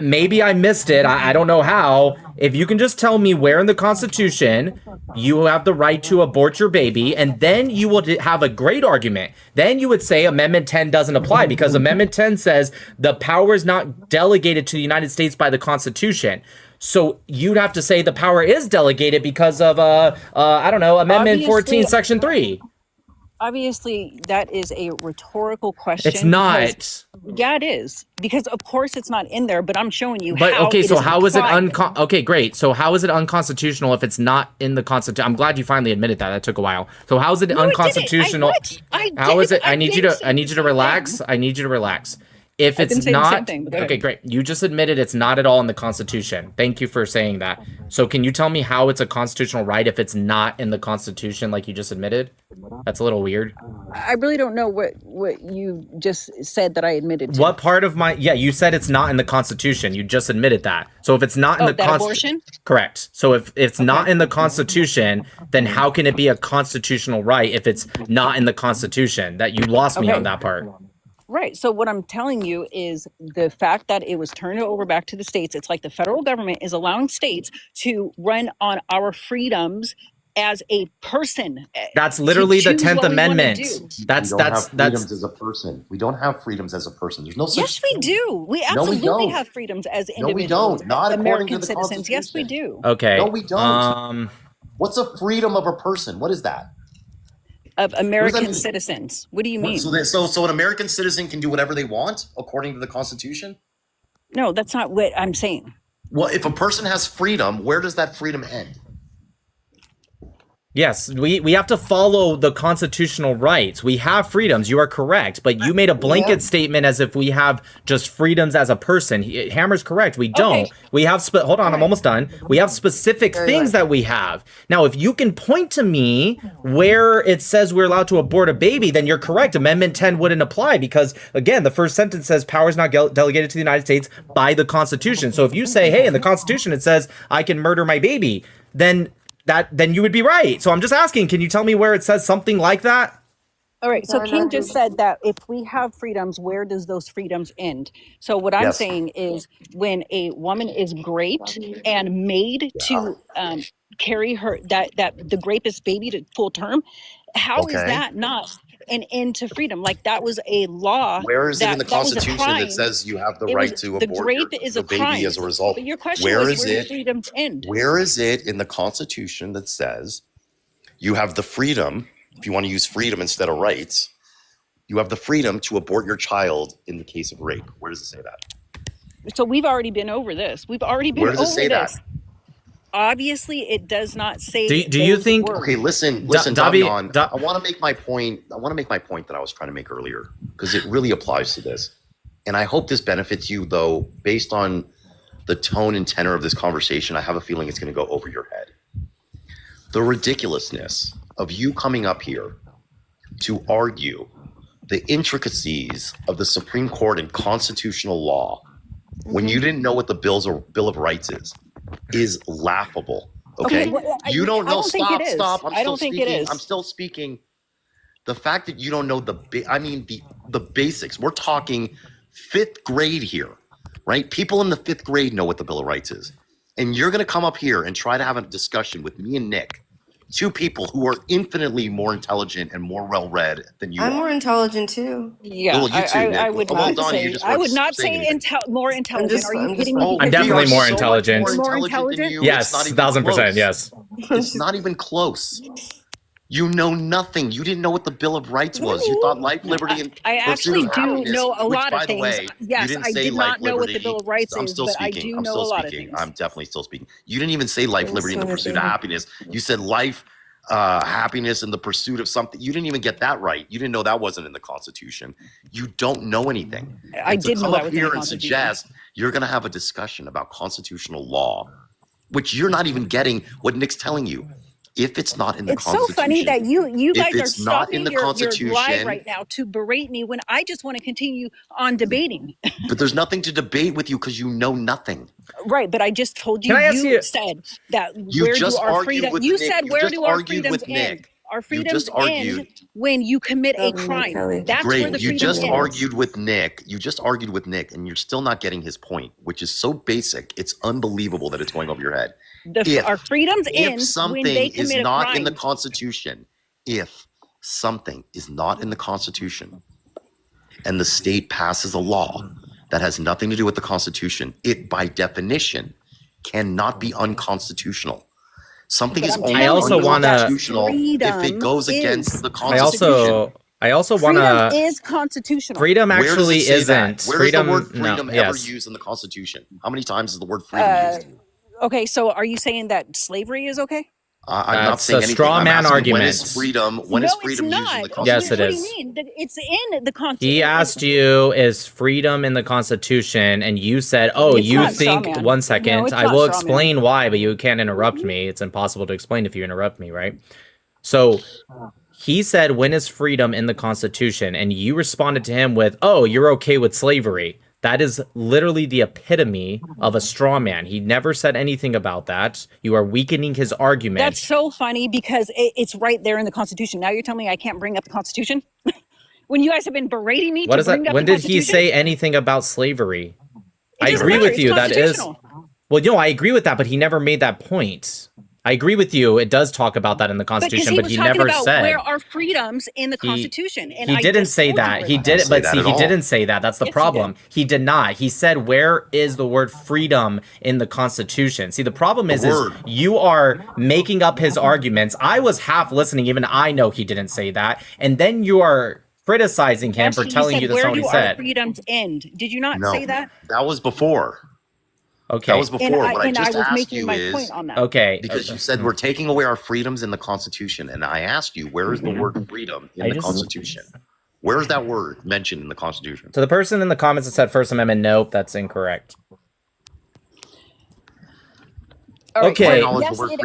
[SPEAKER 1] Maybe I missed it. I don't know how. If you can just tell me where in the Constitution you have the right to abort your baby, and then you will have a great argument. Then you would say Amendment 10 doesn't apply, because Amendment 10 says the power is not delegated to the United States by the Constitution. So you'd have to say the power is delegated because of, I don't know, Amendment 14, Section 3.
[SPEAKER 10] Obviously, that is a rhetorical question.
[SPEAKER 1] It's not.
[SPEAKER 10] Yeah, it is. Because, of course, it's not in there, but I'm showing you
[SPEAKER 1] but,
[SPEAKER 10] how
[SPEAKER 1] okay, so how is it
[SPEAKER 10] applied.
[SPEAKER 1] Okay, great. So how is it unconstitutional if it's not in the Constitution? I'm glad you finally admitted that. That took a while. So how is it unconstitutional? How is it? I need you to relax. I need you to relax. If it's not, okay, great. You just admitted it's not at all in the Constitution. Thank you for saying that. So can you tell me how it's a constitutional right if it's not in the Constitution, like you just admitted? That's a little weird.
[SPEAKER 10] I really don't know what you just said that I admitted to.
[SPEAKER 1] What part of you said it's not in the Constitution. You just admitted that. So if it's not in the Constitution, correct. So if it's not in the Constitution, then how can it be a constitutional right if it's not in the Constitution? That you lost me on that part.
[SPEAKER 10] Right. So what I'm telling you is the fact that it was turned over back to the states. It's like the federal government is allowing states to run on our freedoms as a person.
[SPEAKER 1] That's literally the
[SPEAKER 10] choose
[SPEAKER 1] 10th
[SPEAKER 10] what we wanna
[SPEAKER 1] Amendment.
[SPEAKER 10] do.
[SPEAKER 1] That's
[SPEAKER 9] we don't have freedoms
[SPEAKER 1] that's
[SPEAKER 9] as a person. We don't have freedoms as a person. There's no such
[SPEAKER 10] Yes, we
[SPEAKER 9] thing.
[SPEAKER 10] do. We
[SPEAKER 9] No, we
[SPEAKER 10] absolutely
[SPEAKER 9] don't.
[SPEAKER 10] have freedoms as
[SPEAKER 9] No, we
[SPEAKER 10] individuals,
[SPEAKER 9] don't. Not
[SPEAKER 10] as
[SPEAKER 9] according to
[SPEAKER 10] American
[SPEAKER 9] the
[SPEAKER 10] citizens. Yes, we
[SPEAKER 9] Constitution.
[SPEAKER 10] do.
[SPEAKER 1] okay.
[SPEAKER 9] No, we don't. What's a freedom of a person? What is that?
[SPEAKER 10] Of American
[SPEAKER 9] mean?
[SPEAKER 10] citizens. What do you
[SPEAKER 9] What-
[SPEAKER 10] mean?
[SPEAKER 9] So an American citizen can do whatever they want according to the Constitution?
[SPEAKER 10] No, that's not what I'm saying.
[SPEAKER 9] Well, if a person has freedom, where does that freedom end?
[SPEAKER 1] Yes, we have to follow the constitutional rights. We have freedoms. You are correct, but you made a blanket statement as if we have just freedoms as a person. Hammer's correct. We don't.
[SPEAKER 10] Okay.
[SPEAKER 1] We have hold on, I'm almost done. We have specific things that we have. Now, if you can point to me where it says we're allowed to abort a baby, then you're correct. Amendment 10 wouldn't apply because again, the first sentence says power is not delegated to the United States by the Constitution. So if you say, "Hey, in the Constitution it says I can murder my baby," then you would be right. So I'm just asking, can you tell me where it says something like that?
[SPEAKER 10] All right. So King just said that if we have freedoms, where does those freedoms end? So what I'm
[SPEAKER 9] Yes.
[SPEAKER 10] saying is when a woman is raped and made to carry her that the rapist baby to full term, how is
[SPEAKER 9] Okay.
[SPEAKER 10] that not an end to freedom? Like that was a law.
[SPEAKER 9] Where is it in the
[SPEAKER 10] that was a
[SPEAKER 9] Constitution
[SPEAKER 10] crime.
[SPEAKER 9] that says you have the
[SPEAKER 10] It
[SPEAKER 9] right
[SPEAKER 10] was-
[SPEAKER 9] to
[SPEAKER 10] the
[SPEAKER 9] abort
[SPEAKER 10] rape
[SPEAKER 9] your,
[SPEAKER 10] is
[SPEAKER 9] the
[SPEAKER 10] a
[SPEAKER 9] baby
[SPEAKER 10] crime.
[SPEAKER 9] as a result?
[SPEAKER 10] But your question
[SPEAKER 9] Where
[SPEAKER 10] was
[SPEAKER 9] is
[SPEAKER 10] where
[SPEAKER 9] it?
[SPEAKER 10] do freedoms end?
[SPEAKER 9] Where is it in the Constitution that says you have the freedom, if you want to use freedom instead of rights, you have the freedom to abort your child in the case of rape? Where does it say that?
[SPEAKER 10] So we've already been over this. We've already been
[SPEAKER 9] Where does
[SPEAKER 10] over
[SPEAKER 9] it say that?
[SPEAKER 10] this. Obviously, it does not say.
[SPEAKER 1] Do you
[SPEAKER 10] those
[SPEAKER 1] think-
[SPEAKER 10] words.
[SPEAKER 9] Okay, listen,
[SPEAKER 1] Davi-
[SPEAKER 9] Damian, I want to make my point. I want to make my point that I was trying to make earlier because it really applies to this. And I hope this benefits you, though, based on the tone and tenor of this conversation. I have a feeling it's going to go over your head. The ridiculousness of you coming up here to argue the intricacies of the Supreme Court and constitutional law when you didn't know what the Bill of Rights is laughable. Okay,
[SPEAKER 10] well,
[SPEAKER 9] you don't know.
[SPEAKER 10] I don't think it is.
[SPEAKER 9] Stop. I'm
[SPEAKER 10] I
[SPEAKER 9] still
[SPEAKER 10] don't think
[SPEAKER 9] speaking.
[SPEAKER 10] it is.
[SPEAKER 9] I'm still speaking. The fact that you don't know the basics. We're talking fifth grade here, right? People in the fifth grade know what the Bill of Rights is, and you're going to come up here and try to have a discussion with me and Nick, two people who are infinitely more intelligent and more well-read than you
[SPEAKER 3] I'm
[SPEAKER 9] are.
[SPEAKER 3] more intelligent too.
[SPEAKER 10] Yeah,
[SPEAKER 9] Well, you too, Nick.
[SPEAKER 10] I would
[SPEAKER 9] Well,
[SPEAKER 10] not
[SPEAKER 9] Donnie, you
[SPEAKER 10] say.
[SPEAKER 9] just
[SPEAKER 10] I
[SPEAKER 9] weren't
[SPEAKER 10] would not
[SPEAKER 9] saying
[SPEAKER 10] say
[SPEAKER 9] anything.
[SPEAKER 10] more intelligent. Are you
[SPEAKER 3] I'm just
[SPEAKER 10] kidding me?
[SPEAKER 3] fine.
[SPEAKER 1] I'm
[SPEAKER 10] Because you
[SPEAKER 1] definitely
[SPEAKER 10] are
[SPEAKER 1] more
[SPEAKER 10] so much
[SPEAKER 1] intelligent.
[SPEAKER 10] More
[SPEAKER 9] than
[SPEAKER 10] intelligent.
[SPEAKER 9] you.
[SPEAKER 1] Yes,
[SPEAKER 9] It's not even
[SPEAKER 1] 1000%.
[SPEAKER 9] close.
[SPEAKER 1] Yes.
[SPEAKER 9] It's not even close. You know nothing. You didn't know what the Bill of Rights was. You thought life, liberty, and
[SPEAKER 10] I
[SPEAKER 9] pursuit
[SPEAKER 10] actually
[SPEAKER 9] of
[SPEAKER 10] do
[SPEAKER 9] happiness,
[SPEAKER 10] know a
[SPEAKER 9] which,
[SPEAKER 10] lot
[SPEAKER 9] by
[SPEAKER 10] of
[SPEAKER 9] the
[SPEAKER 10] things.
[SPEAKER 9] way,
[SPEAKER 10] Yes,
[SPEAKER 9] you didn't
[SPEAKER 10] I
[SPEAKER 9] say
[SPEAKER 10] did
[SPEAKER 9] life,
[SPEAKER 10] not know what the
[SPEAKER 9] liberty.
[SPEAKER 10] Bill of Rights
[SPEAKER 9] I'm
[SPEAKER 10] is,
[SPEAKER 9] still
[SPEAKER 10] but I
[SPEAKER 9] speaking.
[SPEAKER 10] do
[SPEAKER 9] I'm
[SPEAKER 10] know
[SPEAKER 9] still
[SPEAKER 10] a lot of
[SPEAKER 9] speaking.
[SPEAKER 10] things.
[SPEAKER 9] I'm definitely still speaking. You didn't even say life,
[SPEAKER 3] I'm
[SPEAKER 9] liberty, and the
[SPEAKER 3] so
[SPEAKER 9] pursuit of
[SPEAKER 3] happy.
[SPEAKER 9] happiness. You said life, happiness, and the pursuit of something. You didn't even get that right. You didn't know that wasn't in the Constitution. You don't know anything.
[SPEAKER 10] I
[SPEAKER 9] And to
[SPEAKER 10] did know
[SPEAKER 9] come
[SPEAKER 10] that
[SPEAKER 9] up
[SPEAKER 10] was in the
[SPEAKER 9] here and
[SPEAKER 10] Constitution.
[SPEAKER 9] suggest you're going to have a discussion about constitutional law, which you're not even getting what Nick's telling you. If it's not in the
[SPEAKER 10] It's so
[SPEAKER 9] Constitution,
[SPEAKER 10] funny that you
[SPEAKER 9] if
[SPEAKER 10] guys are
[SPEAKER 9] it's not in
[SPEAKER 10] stopping
[SPEAKER 9] the
[SPEAKER 10] your
[SPEAKER 9] Constitution,
[SPEAKER 10] live right now to berate me when I just want to continue on debating.
[SPEAKER 9] but there's nothing to debate with you because you know nothing.
[SPEAKER 10] Right, but I just told you.
[SPEAKER 1] Can I ask you-
[SPEAKER 10] said that
[SPEAKER 9] You
[SPEAKER 10] where
[SPEAKER 9] just
[SPEAKER 10] do our
[SPEAKER 9] argued
[SPEAKER 10] freedom?
[SPEAKER 9] with
[SPEAKER 10] You
[SPEAKER 9] Nick.
[SPEAKER 10] said
[SPEAKER 9] You
[SPEAKER 10] where
[SPEAKER 9] just
[SPEAKER 10] do our
[SPEAKER 9] argued
[SPEAKER 10] freedoms
[SPEAKER 9] with
[SPEAKER 10] end?
[SPEAKER 9] Nick.
[SPEAKER 10] Our
[SPEAKER 9] You
[SPEAKER 10] freedoms
[SPEAKER 9] just argued.
[SPEAKER 10] end when you commit a
[SPEAKER 3] Kelly.
[SPEAKER 10] crime. That's where
[SPEAKER 9] Great.
[SPEAKER 10] the
[SPEAKER 9] You
[SPEAKER 10] freedom
[SPEAKER 9] just
[SPEAKER 10] ends.
[SPEAKER 9] argued with Nick. You just argued with Nick, and you're still not getting his point, which is so basic. It's unbelievable that it's going over your head.
[SPEAKER 10] Our freedoms
[SPEAKER 9] If
[SPEAKER 10] end
[SPEAKER 9] something
[SPEAKER 10] when they
[SPEAKER 9] is
[SPEAKER 10] commit a
[SPEAKER 9] not
[SPEAKER 10] crime.
[SPEAKER 9] in the Constitution, if something is not in the Constitution, and the state passes a law that has nothing to do with the Constitution, it by definition cannot be unconstitutional. Something
[SPEAKER 10] But
[SPEAKER 9] is
[SPEAKER 10] I'm
[SPEAKER 9] only
[SPEAKER 1] I also wanna-
[SPEAKER 9] unconstitutional if it
[SPEAKER 10] freedom
[SPEAKER 9] goes against
[SPEAKER 10] is-
[SPEAKER 9] the
[SPEAKER 1] I
[SPEAKER 9] Constitution.
[SPEAKER 1] also want
[SPEAKER 10] freedom
[SPEAKER 1] to.
[SPEAKER 10] is constitutional.
[SPEAKER 1] Freedom
[SPEAKER 9] Where does
[SPEAKER 1] actually
[SPEAKER 9] it say that?
[SPEAKER 1] isn't.
[SPEAKER 9] Where
[SPEAKER 1] Freedom.
[SPEAKER 9] is the word freedom
[SPEAKER 1] no.
[SPEAKER 9] ever
[SPEAKER 1] Yes.
[SPEAKER 9] used in the Constitution? How many times is the word freedom used?
[SPEAKER 10] Okay, so are you saying that slavery is okay?
[SPEAKER 9] I'm not
[SPEAKER 1] That's
[SPEAKER 9] saying
[SPEAKER 1] a
[SPEAKER 9] anything.
[SPEAKER 1] straw
[SPEAKER 9] I'm
[SPEAKER 1] man
[SPEAKER 9] asking
[SPEAKER 1] argument.
[SPEAKER 9] When is freedom? When
[SPEAKER 10] no,
[SPEAKER 9] is
[SPEAKER 10] it's
[SPEAKER 9] freedom used in
[SPEAKER 10] not.
[SPEAKER 9] the Constitution?
[SPEAKER 1] Yes, it
[SPEAKER 10] What
[SPEAKER 1] is.
[SPEAKER 10] do you mean? It's in the Constitution.
[SPEAKER 1] He asked you, "Is freedom in the Constitution?" And you said, "Oh,
[SPEAKER 10] It's
[SPEAKER 1] you
[SPEAKER 10] not straw
[SPEAKER 1] think."
[SPEAKER 10] man.
[SPEAKER 1] One second,
[SPEAKER 10] No, it's
[SPEAKER 1] I
[SPEAKER 10] not
[SPEAKER 1] will
[SPEAKER 10] straw man.
[SPEAKER 1] explain why, but you can't interrupt me. It's impossible to explain if you interrupt me, right? So he said, "When is freedom in the Constitution?" And you responded to him with, "Oh, you're okay with slavery." That is literally the epitome of a straw man. He never said anything about that. You are weakening his argument.
[SPEAKER 10] That's so funny because it's right there in the Constitution. Now you're telling me I can't bring up the Constitution? When you guys have been berating me
[SPEAKER 1] What
[SPEAKER 10] to
[SPEAKER 1] is that?
[SPEAKER 10] bring up
[SPEAKER 1] When
[SPEAKER 10] the
[SPEAKER 1] did he
[SPEAKER 10] Constitution?
[SPEAKER 1] say anything about slavery?
[SPEAKER 10] It
[SPEAKER 1] I
[SPEAKER 10] doesn't
[SPEAKER 1] agree
[SPEAKER 10] matter,
[SPEAKER 1] with
[SPEAKER 10] it's
[SPEAKER 1] you. That is.
[SPEAKER 10] constitutional.
[SPEAKER 1] Well, no, I agree with that, but he never made that point. I agree with you. It does talk about that in the Constitution, but he never said
[SPEAKER 10] where are freedoms in the Constitution. And
[SPEAKER 1] he didn't say that. He did, but see, he didn't say that. That's the problem. He did not. He said, "Where is the word freedom in the Constitution?" See, the problem is you are making up his arguments. I was half listening, even I know he didn't say that, and then you are criticizing him for telling you that's not what he said.
[SPEAKER 10] Where do our freedoms end? Did you not say that?
[SPEAKER 9] That was before.
[SPEAKER 1] Okay.
[SPEAKER 9] That was before. What I just asked you
[SPEAKER 10] my
[SPEAKER 9] is,
[SPEAKER 10] point on that.
[SPEAKER 1] okay,
[SPEAKER 9] because you said we're taking away our freedoms in the Constitution, and I asked you, where is the word freedom in the Constitution? Where is that word mentioned in the Constitution?
[SPEAKER 1] So the person in the comments that said First Amendment, nope, that's incorrect. Okay.
[SPEAKER 10] Yes,
[SPEAKER 1] it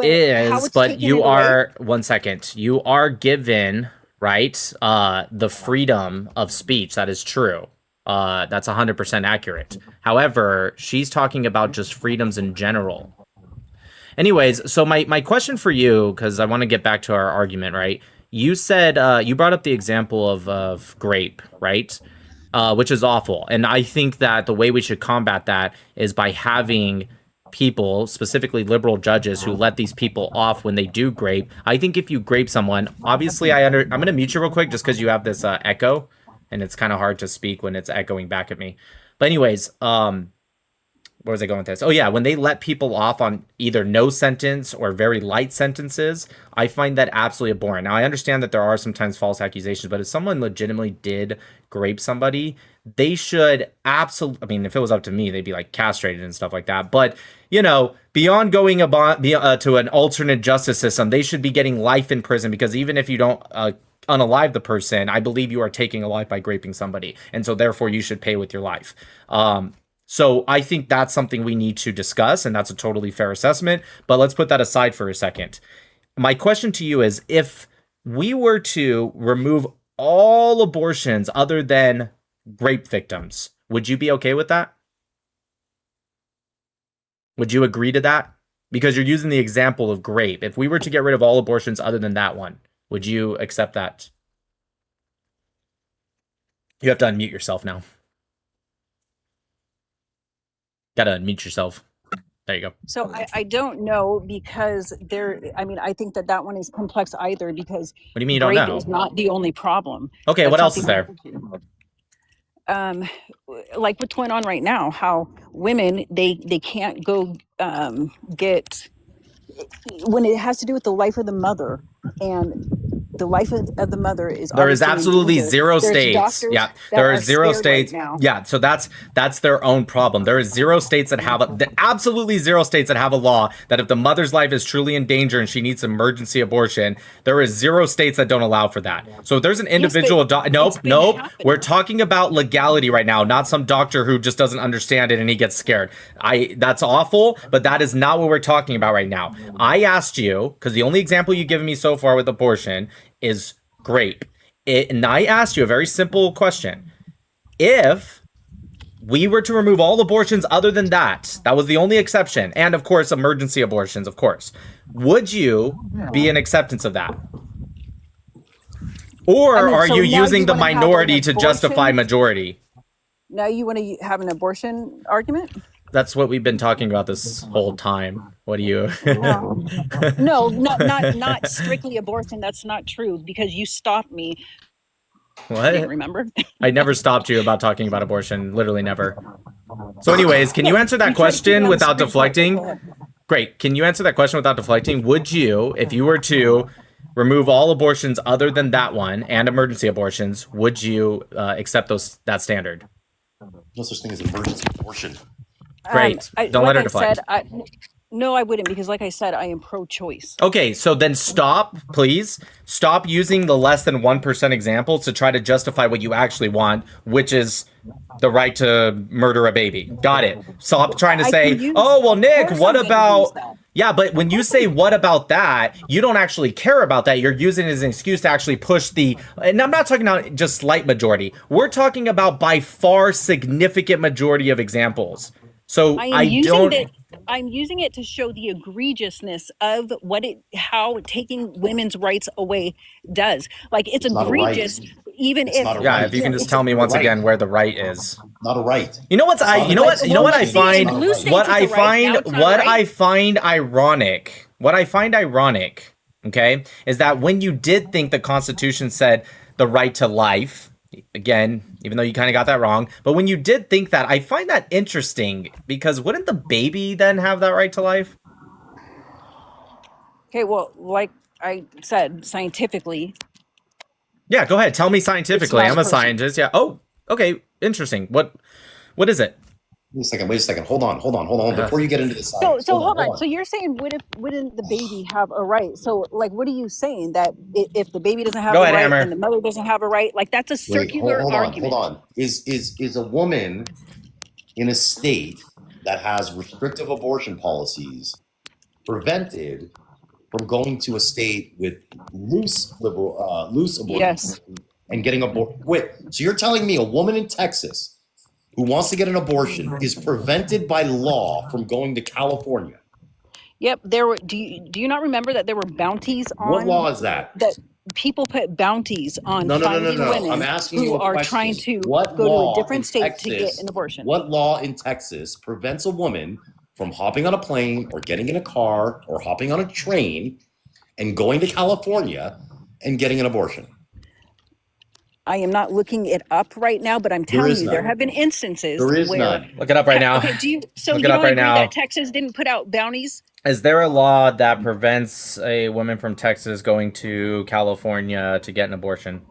[SPEAKER 1] is, but you are, one second, you are given, right, the freedom of speech. That is true. That's 100% accurate. However, she's talking about just freedoms in general. Anyways, so my question for you, because I want to get back to our argument, right? You said, you brought up the example of grape, right? Which is awful. And I think that the way we should combat that is by having people, specifically liberal judges, who let these people off when they do grape. I think if you grape someone, obviously I'm going to mute you real quick just because you have this echo. And it's kind of hard to speak when it's echoing back at me. But anyways, where was I going with this? Oh yeah, when they let people off on either no sentence or very light sentences, I find that absolutely abhorrent. Now, I understand that there are sometimes false accusations, but if someone legitimately did grape somebody, they should absolutely, I mean, if it was up to me, they'd be like castrated and stuff like that. But, you know, beyond going to an alternate justice system, they should be getting life in prison, because even if you don't unalive the person, I believe you are taking a life by graping somebody, and so therefore you should pay with your life. So I think that's something we need to discuss, and that's a totally fair assessment, but let's put that aside for a second. My question to you is, if we were to remove all abortions other than rape victims, would you be okay with that? Would you agree to that? Because you're using the example of grape. If we were to get rid of all abortions other than that one, would you accept that? You have to unmute yourself now. Gotta unmute yourself. There you go.
[SPEAKER 10] So I don't know, because I think that one is complex either, because
[SPEAKER 1] what do you mean you don't know?
[SPEAKER 10] Is not the only problem.
[SPEAKER 1] Okay, what else is there?
[SPEAKER 10] Like what's going on right now, how women, they can't go get, when it has to do with the life of the mother, and the life of the mother is
[SPEAKER 1] there is absolutely zero states. Yeah, there are zero states. Right, yeah, so that's their own problem. There is zero states that have absolutely zero states that have a law that if the mother's life is truly in danger and she needs emergency abortion, there is zero states that don't allow for that. So if there's an individual nope. We're talking about legality right now, not some doctor who just doesn't understand it and he gets scared. That's awful, but that is not what we're talking about right now. I asked you, because the only example you've given me so far with abortion is grape. And I asked you a very simple question. If we were to remove all abortions other than that was the only exception, and of course emergency abortions, of course, would you be an acceptance of that? Or are you using the minority to justify majority?
[SPEAKER 10] Now you want to have an abortion argument?
[SPEAKER 1] That's what we've been talking about this whole time. What do you?
[SPEAKER 10] No, not strictly abortion. That's not true, because you stopped me.
[SPEAKER 1] What?
[SPEAKER 10] Didn't remember?
[SPEAKER 1] I never stopped you about talking about abortion. Literally never. So anyways, can you answer that question without deflecting? Great. Can you answer that question without deflecting? Would you, if you were to remove all abortions other than that one and emergency abortions, would you accept that standard?
[SPEAKER 9] No such thing as emergency abortion.
[SPEAKER 1] Great. Don't let her deflect.
[SPEAKER 10] No, I wouldn't, because like I said, I am pro-choice.
[SPEAKER 1] Okay, so then stop, please. Stop using the less than 1% examples to try to justify what you actually want, which is the right to murder a baby. Got it. Stop trying to say, oh, well, Nick, what about... Yeah, but when you say, what about that, you don't actually care about that. You're using it as an excuse to actually push the... And I'm not talking about just slight majority. We're talking about by far significant majority of examples. So
[SPEAKER 10] I'm using it to show the egregiousness of how taking women's rights away does. Like, it's egregious. even
[SPEAKER 9] It's
[SPEAKER 10] if
[SPEAKER 9] not a
[SPEAKER 1] Yeah,
[SPEAKER 9] right.
[SPEAKER 1] if you can
[SPEAKER 10] yeah,
[SPEAKER 1] just
[SPEAKER 10] it's
[SPEAKER 1] tell me once
[SPEAKER 9] Right.
[SPEAKER 1] again where the right is.
[SPEAKER 9] Not a right.
[SPEAKER 1] You know what's
[SPEAKER 9] It's
[SPEAKER 1] I
[SPEAKER 9] not
[SPEAKER 1] you
[SPEAKER 9] a
[SPEAKER 1] know
[SPEAKER 9] right.
[SPEAKER 1] what you know what I
[SPEAKER 10] see,
[SPEAKER 1] find
[SPEAKER 10] in blue states
[SPEAKER 1] what
[SPEAKER 10] it's
[SPEAKER 1] I
[SPEAKER 10] a right.
[SPEAKER 1] find
[SPEAKER 10] Now it's not a
[SPEAKER 1] what
[SPEAKER 10] right.
[SPEAKER 1] I find ironic okay, is that when you did think the Constitution said the right to life, again, even though you kind of got that wrong, but when you did think that, I find that interesting because wouldn't the baby then have that right to life?
[SPEAKER 10] Okay, well, like I said, scientifically,
[SPEAKER 1] Yeah, go ahead. Tell me
[SPEAKER 10] it's
[SPEAKER 1] scientifically.
[SPEAKER 10] not
[SPEAKER 1] I'm
[SPEAKER 10] a
[SPEAKER 1] a
[SPEAKER 10] person.
[SPEAKER 1] scientist. Yeah. Oh, okay. Interesting. What is it?
[SPEAKER 9] Wait a second. Hold on. Before you get into the science,
[SPEAKER 10] So hold on.
[SPEAKER 9] hold
[SPEAKER 10] So
[SPEAKER 9] on.
[SPEAKER 10] you're saying wouldn't the baby have a right? So like, what are you saying, that if the baby doesn't have
[SPEAKER 1] Go
[SPEAKER 10] a
[SPEAKER 1] ahead,
[SPEAKER 10] right and
[SPEAKER 1] Hammer.
[SPEAKER 10] the mother doesn't have a right, like that's a
[SPEAKER 9] Wait,
[SPEAKER 10] circular argument.
[SPEAKER 9] hold on. Is a woman in a state that has restrictive abortion policies prevented from going to a state with loose abortion
[SPEAKER 10] Yes.
[SPEAKER 9] policies and getting abortion? Wait, so you're telling me a woman in Texas who wants to get an abortion is prevented by law from going to California?
[SPEAKER 10] Yep. There were. Do you not remember that there were bounties
[SPEAKER 9] What
[SPEAKER 10] on
[SPEAKER 9] law is that?
[SPEAKER 10] that? People put bounties on
[SPEAKER 9] No.
[SPEAKER 10] finding
[SPEAKER 9] I'm
[SPEAKER 10] women
[SPEAKER 9] asking you
[SPEAKER 10] who
[SPEAKER 9] a
[SPEAKER 10] are
[SPEAKER 9] question.
[SPEAKER 10] trying to
[SPEAKER 9] What
[SPEAKER 10] go to a
[SPEAKER 9] law in
[SPEAKER 10] different state to get
[SPEAKER 9] Texas?
[SPEAKER 10] an abortion.
[SPEAKER 9] What law in Texas prevents a woman from hopping on a plane or getting in a car or hopping on a train and going to California and getting an abortion?
[SPEAKER 10] I am not looking it up right now, but I'm
[SPEAKER 9] There
[SPEAKER 10] telling
[SPEAKER 9] is
[SPEAKER 10] you, there
[SPEAKER 9] none.
[SPEAKER 10] have been instances
[SPEAKER 9] There is
[SPEAKER 10] where.
[SPEAKER 9] none.
[SPEAKER 1] Look it up right now.
[SPEAKER 10] Okay. So
[SPEAKER 1] Look
[SPEAKER 10] you
[SPEAKER 1] it up
[SPEAKER 10] don't
[SPEAKER 1] right
[SPEAKER 10] agree
[SPEAKER 1] now.
[SPEAKER 10] that Texas didn't put out bounties?
[SPEAKER 1] Is there a law that prevents a woman from Texas going to California to get an abortion?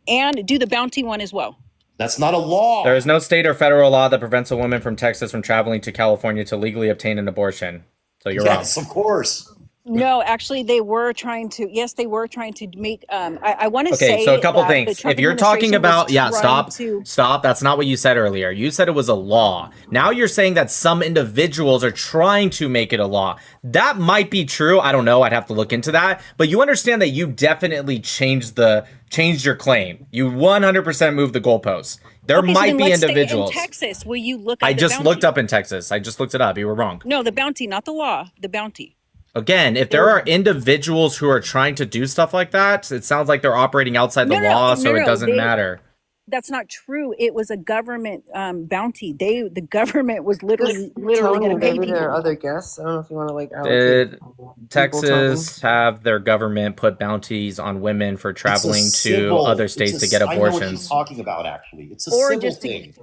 [SPEAKER 10] And do the bounty one as well.
[SPEAKER 9] That's not a law.
[SPEAKER 1] There is no state or federal law that prevents a woman from Texas from traveling to California to legally obtain an abortion. So you're wrong.
[SPEAKER 9] Yes, of course.
[SPEAKER 10] No, actually, they were trying to. Yes, they were trying to make. I want to say.
[SPEAKER 1] Okay, so a couple
[SPEAKER 10] that the
[SPEAKER 1] things.
[SPEAKER 10] Trump
[SPEAKER 1] If you're talking
[SPEAKER 10] administration was
[SPEAKER 1] about, yeah,
[SPEAKER 10] trying
[SPEAKER 1] stop.
[SPEAKER 10] to-
[SPEAKER 1] That's not what you said earlier. You said it was a law. Now you're saying that some individuals are trying to make it a law. That might be true. I don't know. I'd have to look into that. But you understand that you definitely changed your claim. You 100% moved the goalposts. There
[SPEAKER 10] Okay, so
[SPEAKER 1] might
[SPEAKER 10] then
[SPEAKER 1] be
[SPEAKER 10] let's stay
[SPEAKER 1] individuals.
[SPEAKER 10] in Texas. Will you look at
[SPEAKER 1] I
[SPEAKER 10] the
[SPEAKER 1] just
[SPEAKER 10] bounty?
[SPEAKER 1] looked up in Texas. I just looked it up. You were wrong.
[SPEAKER 10] No, the bounty, not the law. The bounty.
[SPEAKER 1] Again, if there are individuals who are trying to do stuff like that, it sounds like they're operating outside the law, so it doesn't matter.
[SPEAKER 10] That's not true. It was a government bounty. The government was literally
[SPEAKER 3] Tony,
[SPEAKER 10] going to pay
[SPEAKER 3] maybe there are
[SPEAKER 10] people.
[SPEAKER 3] other guests. I don't know if you want to like allocate
[SPEAKER 1] Did
[SPEAKER 3] people,
[SPEAKER 1] Texas
[SPEAKER 3] Tony.
[SPEAKER 1] have their government put bounties on women for traveling to other states to get
[SPEAKER 9] I know what she's
[SPEAKER 1] abortions?
[SPEAKER 9] talking about, actually. It's a
[SPEAKER 10] Or
[SPEAKER 9] civil
[SPEAKER 10] just
[SPEAKER 9] thing.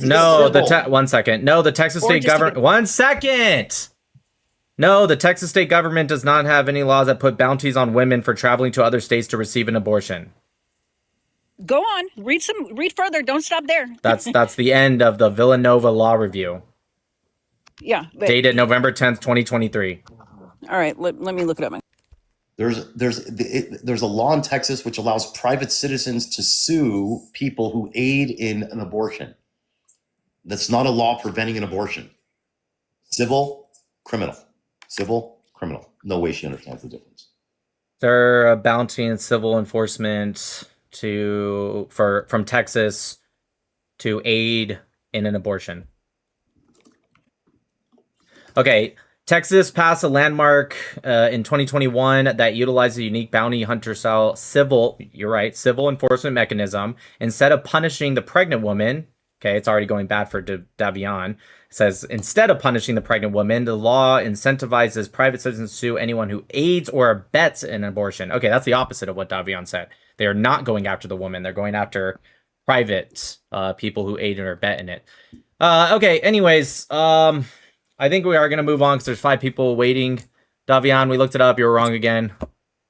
[SPEAKER 1] No,
[SPEAKER 9] civil.
[SPEAKER 1] one second. No, the Texas
[SPEAKER 10] Or
[SPEAKER 1] state
[SPEAKER 10] just to
[SPEAKER 1] government.
[SPEAKER 10] get-
[SPEAKER 1] 1 second. No, the Texas state government does not have any laws that put bounties on women for traveling to other states to receive an abortion.
[SPEAKER 10] Go on, read further. Don't stop there.
[SPEAKER 1] That's the end of the Villanova Law Review,
[SPEAKER 10] Yeah. But,
[SPEAKER 1] dated November 10th, 2023.
[SPEAKER 10] all right. Let me look it up.
[SPEAKER 9] There's a law in Texas which allows private citizens to sue people who aid in an abortion. That's not a law preventing an abortion. Civil, criminal. Civil, criminal. No way she understands the difference.
[SPEAKER 1] Is there a bounty in civil enforcement from Texas to aid in an abortion? Okay, Texas passed a landmark in 2021 that utilized a unique bounty hunter style civil enforcement mechanism. Instead of punishing the pregnant woman, okay, it's already going bad for Davion. It says, instead of punishing the pregnant woman, the law incentivizes private citizens to sue anyone who aids or abets an abortion. Okay, that's the opposite of what Davion said. They are not going after the woman. They're going after private people who aid or abet in it. Okay, anyways, I think we are going to move on because there's 5 people waiting. Davion, we looked it up. You were wrong again.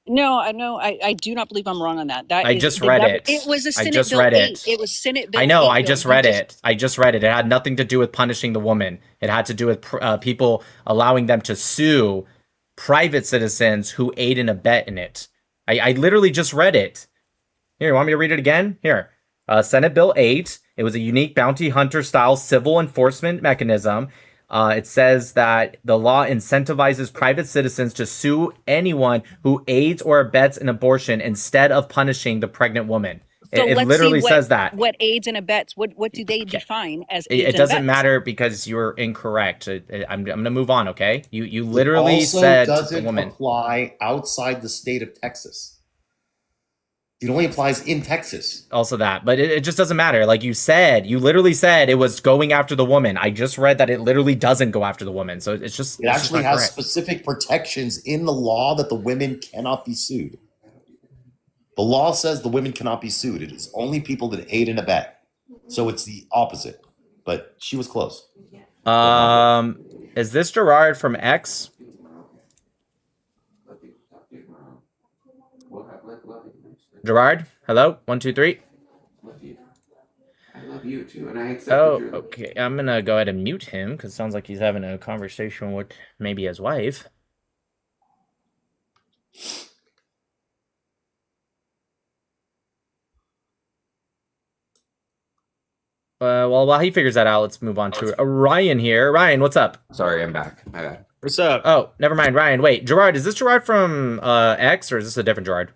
[SPEAKER 10] No, I know. I do not believe I'm wrong on that.
[SPEAKER 1] I just read it.
[SPEAKER 10] It was a Senate
[SPEAKER 1] I just
[SPEAKER 10] Bill
[SPEAKER 1] read
[SPEAKER 10] 8.
[SPEAKER 1] it.
[SPEAKER 10] It was Senate Bill
[SPEAKER 1] I know.
[SPEAKER 10] 8
[SPEAKER 1] I
[SPEAKER 10] bill.
[SPEAKER 1] just read it. I just read it. It had nothing to do with punishing the woman. It had to do with people allowing them to sue private citizens who aid and abet in it. I literally just read it. Here, you want me to read it again? Here. Senate Bill 8. It was a unique bounty hunter style civil enforcement mechanism. It says that the law incentivizes private citizens to sue anyone who aids or abets an abortion instead of punishing the pregnant woman.
[SPEAKER 10] So
[SPEAKER 1] It
[SPEAKER 10] let's
[SPEAKER 1] literally
[SPEAKER 10] see
[SPEAKER 1] says that.
[SPEAKER 10] What aids and abets? What do they define as aids
[SPEAKER 1] It
[SPEAKER 10] and
[SPEAKER 1] doesn't
[SPEAKER 10] abets?
[SPEAKER 1] matter because you're incorrect. I'm going to move on, okay? You literally
[SPEAKER 9] also
[SPEAKER 1] said
[SPEAKER 9] doesn't
[SPEAKER 1] a woman.
[SPEAKER 9] apply outside the state of Texas. It only applies in Texas.
[SPEAKER 1] Also that, but it just doesn't matter. Like you literally said it was going after the woman. I just read that it literally doesn't go after the woman. So it's just,
[SPEAKER 9] It actually has specific protections in the law that the women cannot be sued. The law says the women cannot be sued. It is only people that aid and abet. So it's the opposite, but she was close.
[SPEAKER 1] Is this Gerard from X? Gerard, hello, 1, 2, 3.
[SPEAKER 11] I love you too, and I accept.
[SPEAKER 1] Okay. I'm gonna go ahead and mute him because it sounds like he's having a conversation with maybe his wife. Well, while he figures that out, let's move on to Ryan here. Ryan, what's up?
[SPEAKER 11] Sorry, I'm back. My bad.
[SPEAKER 2] What's up?
[SPEAKER 1] Oh, never mind, Ryan. Wait, Gerard, is this Gerard from X or is this a different Gerard?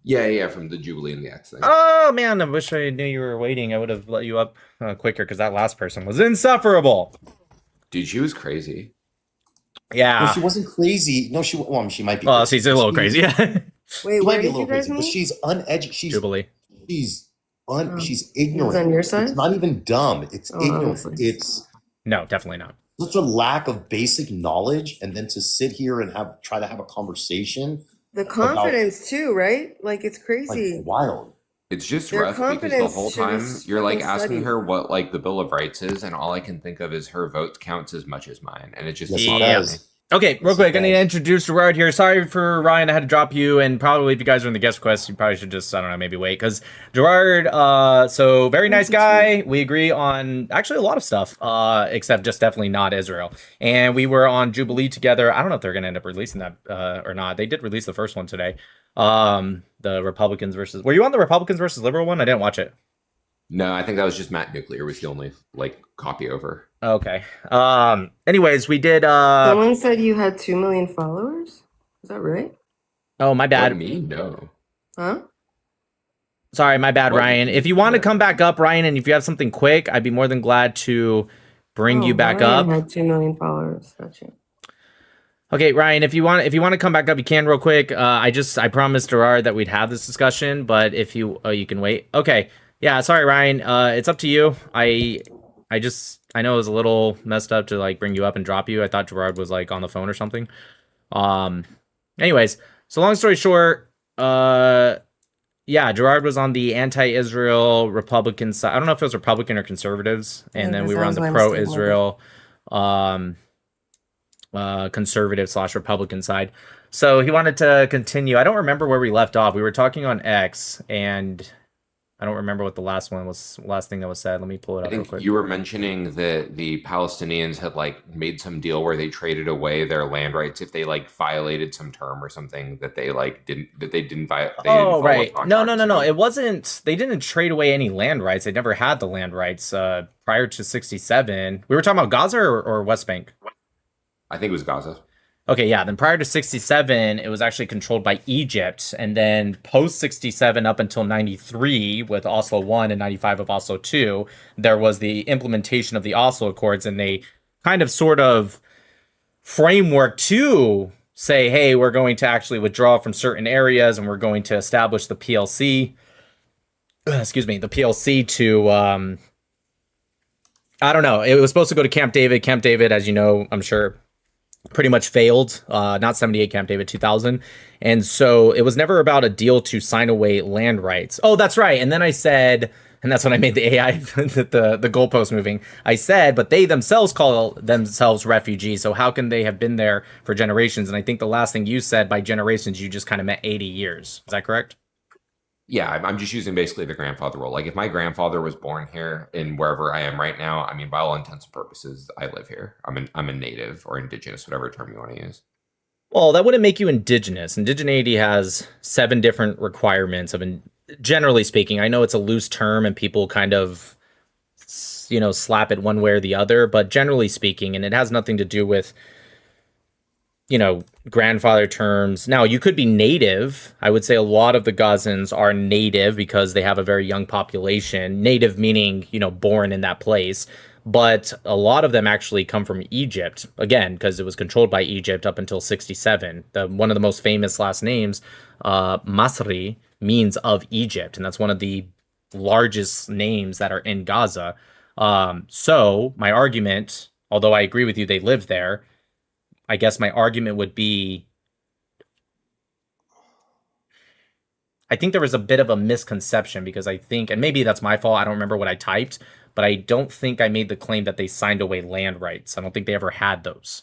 [SPEAKER 11] Yeah, from the Jubilee and the X thing.
[SPEAKER 1] Oh man, I wish I knew you were waiting. I would have let you up quicker because that last person was insufferable.
[SPEAKER 11] Dude, she was crazy.
[SPEAKER 1] Yeah.
[SPEAKER 9] No, she wasn't crazy. No, she might be.
[SPEAKER 1] Well, she's a little crazy.
[SPEAKER 3] Wait,
[SPEAKER 9] she
[SPEAKER 3] where
[SPEAKER 9] might be a
[SPEAKER 3] did
[SPEAKER 9] little
[SPEAKER 3] you guys
[SPEAKER 9] crazy, but
[SPEAKER 3] meet?
[SPEAKER 9] she's uneducated. She's
[SPEAKER 1] Jubilee.
[SPEAKER 9] She's
[SPEAKER 3] He
[SPEAKER 9] ignorant.
[SPEAKER 3] was on your side?
[SPEAKER 9] It's not even dumb. It's ignorant.
[SPEAKER 3] honestly.
[SPEAKER 9] It's
[SPEAKER 1] No, definitely not.
[SPEAKER 9] such a lack of basic knowledge, and then to sit here and try to have a conversation.
[SPEAKER 3] The confidence too, right? Like it's
[SPEAKER 9] Like
[SPEAKER 3] crazy.
[SPEAKER 9] wild.
[SPEAKER 11] It's just
[SPEAKER 3] Their
[SPEAKER 11] rough because the
[SPEAKER 3] confidence
[SPEAKER 11] whole
[SPEAKER 3] should have
[SPEAKER 11] time you're like
[SPEAKER 3] been
[SPEAKER 11] asking
[SPEAKER 3] studied.
[SPEAKER 11] her what like the Bill of Rights is, and all I can think of is her vote counts as much as mine, and it just
[SPEAKER 9] Yes,
[SPEAKER 11] doesn't
[SPEAKER 9] it
[SPEAKER 11] bother
[SPEAKER 1] Yeah.
[SPEAKER 11] me.
[SPEAKER 9] does.
[SPEAKER 1] Okay, real
[SPEAKER 9] Yes,
[SPEAKER 1] quick,
[SPEAKER 9] it
[SPEAKER 1] I need to
[SPEAKER 9] does.
[SPEAKER 1] introduce Gerard here. Sorry for Ryan, I had to drop you, and probably if you guys are in the guest request, you probably should just, I don't know, maybe wait, because Gerard, so very nice guy. We agree on actually a lot of stuff, except just definitely not Israel. And we were on Jubilee together. I don't know if they're going to end up releasing that or not. They did release the first one today. The Republicans versus, were you on the Republicans versus Liberal one? I didn't watch it.
[SPEAKER 11] No, I think that was just Matt Nuclear was the only like copy over.
[SPEAKER 1] Okay. Anyways, we did,
[SPEAKER 3] Someone said you had 2 million followers. Is that right?
[SPEAKER 1] oh, my bad.
[SPEAKER 11] What, me? No.
[SPEAKER 3] Huh?
[SPEAKER 1] Sorry, my bad,
[SPEAKER 11] What?
[SPEAKER 1] Ryan. If you want to come back up, Ryan, and if you have something quick, I'd be more than glad to bring you back
[SPEAKER 3] Ryan
[SPEAKER 1] up.
[SPEAKER 3] had 2 million followers. Gotcha.
[SPEAKER 1] Okay, Ryan, if you want to come back up, you can real quick. I promised Gerard that we'd have this discussion, but if you you can wait. Okay. Yeah, sorry, Ryan. It's up to you. I know it was a little messed up to like bring you up and drop you. I thought Gerard was like on the phone or something. Anyways, so long story short, yeah, Gerard was on the anti-Israel Republican side. I don't know if it was Republican or conservatives, and then we were on the pro-Israel conservative / Republican side. So he wanted to continue. I don't remember where we left off. We were talking on X, and I don't remember what the last thing that was said. Let me pull it
[SPEAKER 11] I
[SPEAKER 1] up real
[SPEAKER 11] think
[SPEAKER 1] quick.
[SPEAKER 11] you were mentioning that the Palestinians had like made some deal where they traded away their land rights if they like violated some term or something that they like didn't violate.
[SPEAKER 1] Oh, right. No. It wasn't. They didn't trade away any land rights. They never had the land rights prior to 67. We were talking about Gaza or West Bank.
[SPEAKER 11] I think it was Gaza.
[SPEAKER 1] Okay, yeah. Then prior to 67, it was actually controlled by Egypt. And then post 67 up until 93 with Oslo 1 and 95 of Oslo 2, there was the implementation of the Oslo Accords and a kind of sort of framework to say, hey, we're going to actually withdraw from certain areas and we're going to establish the PLC. Excuse me, the PLC to, I don't know. It was supposed to go to Camp David. Camp David, as you know, I'm sure, pretty much failed, not 78 Camp David, 2000. And so it was never about a deal to sign away land rights. Oh, that's right. And then I said, and that's when I made the AI, the goalpost moving. I said, but they themselves call themselves refugees. So how can they have been there for generations? And I think the last thing you said by generations, you just kind of meant 80 years. Is that correct?
[SPEAKER 11] Yeah, I'm just using basically the grandfather role. Like if my grandfather was born here in wherever I am right now, I mean, by all intents and purposes, I live here. I'm a native or indigenous, whatever term you want to use.
[SPEAKER 1] Well, that wouldn't make you indigenous. Indigeneity has 7 different requirements of, generally speaking. I know it's a loose term and people kind of, slap it one way or the other, but generally speaking, and it has nothing to do with, grandfather terms. Now, you could be native. I would say a lot of the Gazans are native because they have a very young population. Native meaning, born in that place. But a lot of them actually come from Egypt, again, because it was controlled by Egypt up until 67. One of the most famous last names, Masri, means of Egypt, and that's one of the largest names that are in Gaza. So my argument, although I agree with you, they live there. I guess my argument would be, I think there was a bit of a misconception because I think, and maybe that's my fault, I don't remember what I typed, but I don't think I made the claim that they signed away land rights. I don't think they ever had those.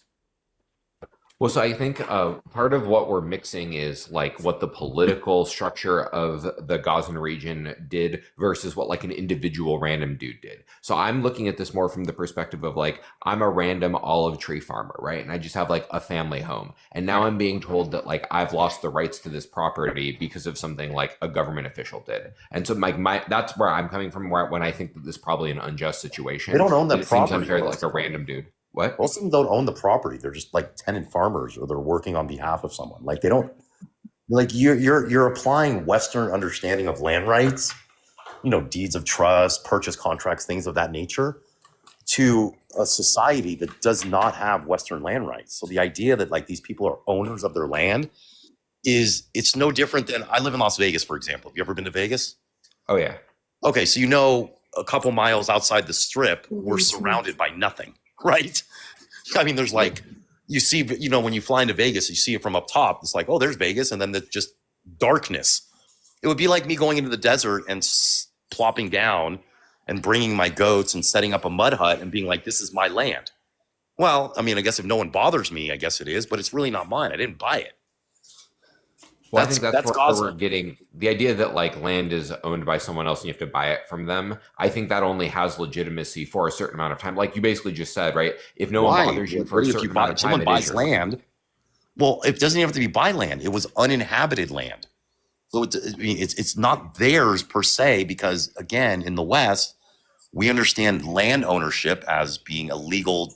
[SPEAKER 11] Well, so I think part of what we're mixing is like what the political structure of the Gazan region did versus what like an individual random dude did. So I'm looking at this more from the perspective of like, I'm a random olive tree farmer, right? And I just have like a family home. And now I'm being told that like I've lost the rights to this property because of something like a government official did. And so like that's where I'm coming from, when I think that this is probably an unjust situation.
[SPEAKER 9] They don't own that
[SPEAKER 11] It seems
[SPEAKER 9] property.
[SPEAKER 11] unfair that like a random dude. What?
[SPEAKER 9] Most of them don't own the property. They're just like tenant farmers, or they're working on behalf of someone. Like they don't, like you're applying Western understanding of land rights, you know, deeds of trust, purchase contracts, things of that nature, to a society that does not have Western land rights. So the idea that like these people are owners of their land it's no different than, I live in Las Vegas, for example. Have you ever been to Vegas?
[SPEAKER 11] Oh yeah.
[SPEAKER 9] Okay, so you know, a couple miles outside the strip, we're surrounded by nothing. Right? I mean, there's like, you see, you know, when you fly into Vegas, you see it from up top. It's like, oh, there's Vegas. And then there's just darkness. It would be like me going into the desert and plopping down and bringing my goats and setting up a mud hut and being like, this is my land. Well, I mean, I guess if no one bothers me, I guess it is, but it's really not mine. I didn't buy it.
[SPEAKER 11] Well, I think that's where we're getting the idea that like land is owned by someone else and you have to buy it from them. I think that only has legitimacy for a certain amount of time. Like you basically just said, right? If no one bothers you for a certain amount of time,
[SPEAKER 9] someone buys land. Well, it doesn't even have to be buy land. It was uninhabited land. So it's not theirs per se, because again, in the West, we understand land ownership as being a legal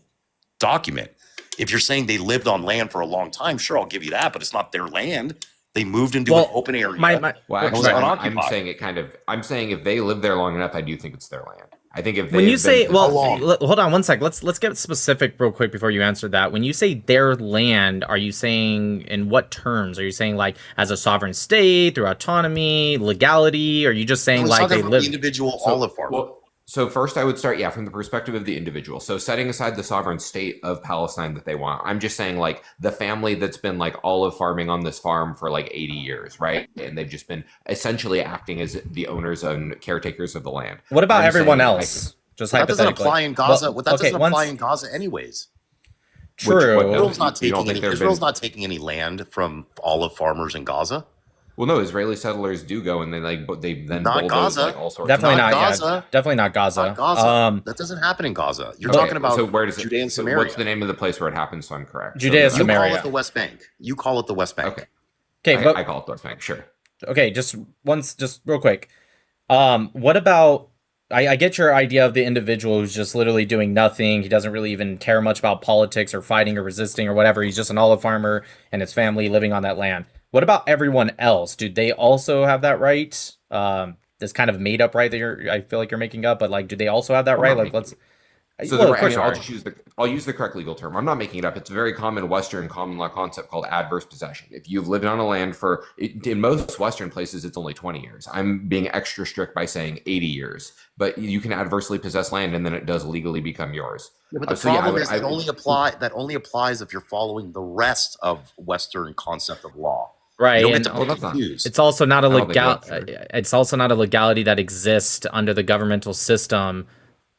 [SPEAKER 9] document. If you're saying they lived on land for a long time, sure, I'll give you that, but it's not their land. They moved into an open area.
[SPEAKER 11] Well, actually, I'm saying it kind of. I'm saying if they live there long enough, I do think it's their land. I think if they
[SPEAKER 1] when you say, well, hold on one sec. Let's get specific real quick before you answer that. When you say their land, are you saying in what terms? Are you saying like as a sovereign state, through autonomy, legality? Or are you just saying like they live
[SPEAKER 9] individual olive farm?
[SPEAKER 11] Well, so first I would start, from the perspective of the individual. So setting aside the sovereign state of Palestine that they want, I'm just saying like the family that's been like olive farming on this farm for like 80 years, right? And they've just been essentially acting as the owners and caretakers of the land.
[SPEAKER 1] What about everyone else?
[SPEAKER 9] Just that doesn't apply in Gaza. That doesn't apply in Gaza anyways.
[SPEAKER 1] True.
[SPEAKER 9] Israel's not taking any land from olive farmers in Gaza.
[SPEAKER 11] Well, no, Israeli settlers do go, and they then
[SPEAKER 9] not Gaza.
[SPEAKER 11] Like all sorts.
[SPEAKER 1] Definitely not
[SPEAKER 9] Gaza.
[SPEAKER 1] Yeah, definitely not Gaza.
[SPEAKER 9] Not Gaza. That doesn't happen in Gaza. You're talking about Judea and Samaria.
[SPEAKER 11] What's the name of the place where it happens? So I'm correct.
[SPEAKER 1] Judea, Samaria.
[SPEAKER 9] You call it the West Bank. You call it the West Bank.
[SPEAKER 1] Okay, but
[SPEAKER 11] I call it the West Bank. Sure.
[SPEAKER 1] Okay, just real quick. What about? I get your idea of the individual who's just literally doing nothing. He doesn't really even care much about politics or fighting or resisting or whatever. He's just an olive farmer and his family living on that land. What about everyone else? Do they also have that right? This kind of made up right that I feel like you're making up, but like, do they also have that right? Like, let's.
[SPEAKER 11] So I'll use the correct legal term. I'm not making it up. It's a very common Western common law concept called adverse possession. If you've lived on a land in most Western places, it's only 20 years. I'm being extra strict by saying 80 years, but you can adversely possess land and then it does legally become yours.
[SPEAKER 9] Yeah, but the problem is that only applies if you're following the rest of Western concept of law.
[SPEAKER 1] Right, it's also not a It's also not a legality that exists under the governmental system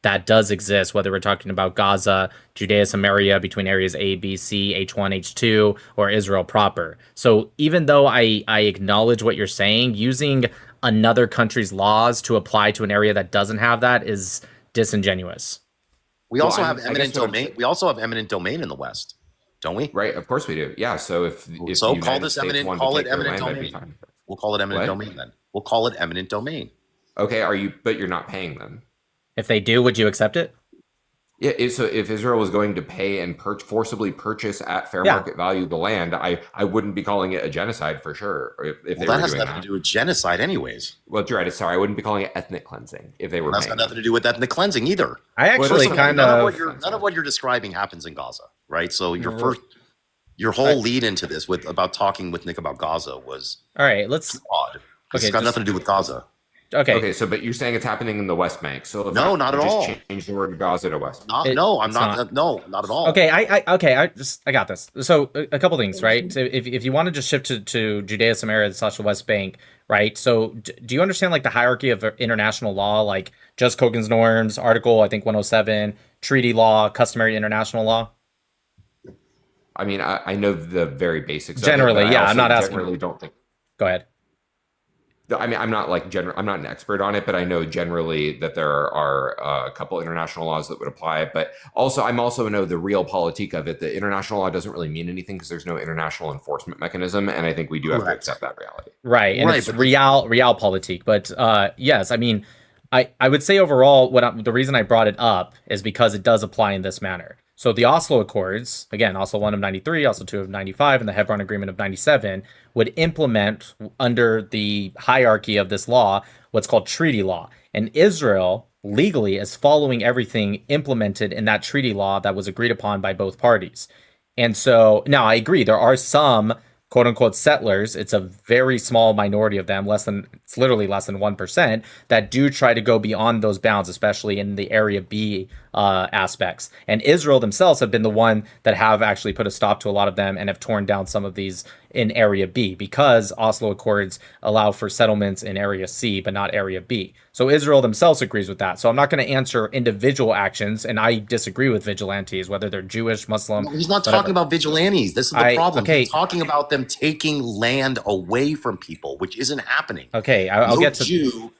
[SPEAKER 1] that does exist, whether we're talking about Gaza, Judea, Samaria, between areas A, B, C, H1, H2, or Israel proper. So even though I acknowledge what you're saying, using another country's laws to apply to an area that doesn't have that is disingenuous.
[SPEAKER 9] We also have eminent domain. We also have eminent domain in the West, don't we?
[SPEAKER 11] Right, of course we do. Yeah. So if
[SPEAKER 9] call this eminent, call it eminent domain. We'll call it eminent domain then. We'll call it eminent domain.
[SPEAKER 11] Okay. But you're not paying them.
[SPEAKER 1] If they do, would you accept it?
[SPEAKER 11] Yeah. So if Israel was going to pay and forcibly purchase at fair market value the land, I wouldn't be calling it a genocide for sure. If
[SPEAKER 9] that has nothing to do with genocide, anyways.
[SPEAKER 11] Well, you're right. Sorry, I wouldn't be calling it ethnic cleansing if they were.
[SPEAKER 9] That's got nothing to do with ethnic cleansing either.
[SPEAKER 1] I actually none
[SPEAKER 9] of what you're describing happens in Gaza, right? So your whole lead into this about talking with Nick about Gaza was
[SPEAKER 1] all right. Let's
[SPEAKER 9] odd. It's got nothing to do with Gaza.
[SPEAKER 1] Okay,
[SPEAKER 11] so but you're saying it's happening in the West Bank. So if
[SPEAKER 9] No, not at all.
[SPEAKER 11] Just change the word Gaza to West.
[SPEAKER 9] No, I'm not. No, not at all.
[SPEAKER 1] Okay, I got this. So a couple things, right? So if you want to just shift to Judea, Samaria, / the West Bank, right? So do you understand like the hierarchy of international law, like just Kogan's norms, Article I think 107, treaty law, customary international law?
[SPEAKER 11] I mean, I know the very basics.
[SPEAKER 1] Generally,
[SPEAKER 11] of it,
[SPEAKER 1] yeah. I'm not asking.
[SPEAKER 11] Generally, don't think.
[SPEAKER 1] Go ahead.
[SPEAKER 11] I mean, I'm not I'm not an expert on it, but I know generally that there are a couple international laws that would apply. But also, I'm also know the realpolitik of it. The international law doesn't really mean anything because there's no international enforcement mechanism, and I think we do have to accept that reality.
[SPEAKER 1] Right, and it's realpolitik. But yes, I mean, I would say overall, the reason I brought it up is because it does apply in this manner. So the Oslo Accords, again, Oslo 1 of 93, Oslo 2 of 95, and the Hebron Agreement of 97 would implement under the hierarchy of this law what's called treaty law. And Israel legally is following everything implemented in that treaty law that was agreed upon by both parties. And so now I agree, there are some quote unquote settlers. It's a very small minority of them, it's literally less than 1%, that do try to go beyond those bounds, especially in the Area B aspects. And Israel themselves have been the one that have actually put a stop to a lot of them and have torn down some of these in Area B because Oslo Accords allow for settlements in Area C, but not Area B. So Israel themselves agrees with that. So I'm not going to answer individual actions, and I disagree with vigilantes, whether they're Jewish, Muslim.
[SPEAKER 9] No, he's not talking about vigilantes. This is the problem. He's talking about them taking land away from people, which isn't happening.
[SPEAKER 1] Okay, I'll get to
[SPEAKER 9] Jew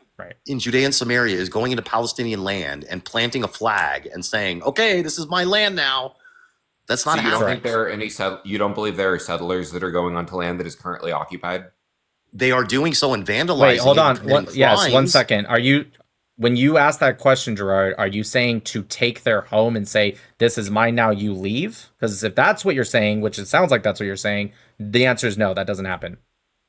[SPEAKER 9] in Judea and Samaria is going into Palestinian land and planting a flag and saying, "Okay, this is my land now." That's not happening.
[SPEAKER 11] You don't think there are any you don't believe there are settlers that are going onto land that is currently occupied?
[SPEAKER 9] They are doing so and vandalizing.
[SPEAKER 1] Wait, hold on. Yes, 1 second. When you ask that question, Gerard, are you saying to take their home and say, this is mine now, you leave? Because if that's what you're saying, which it sounds like that's what you're saying, the answer is no, that doesn't happen.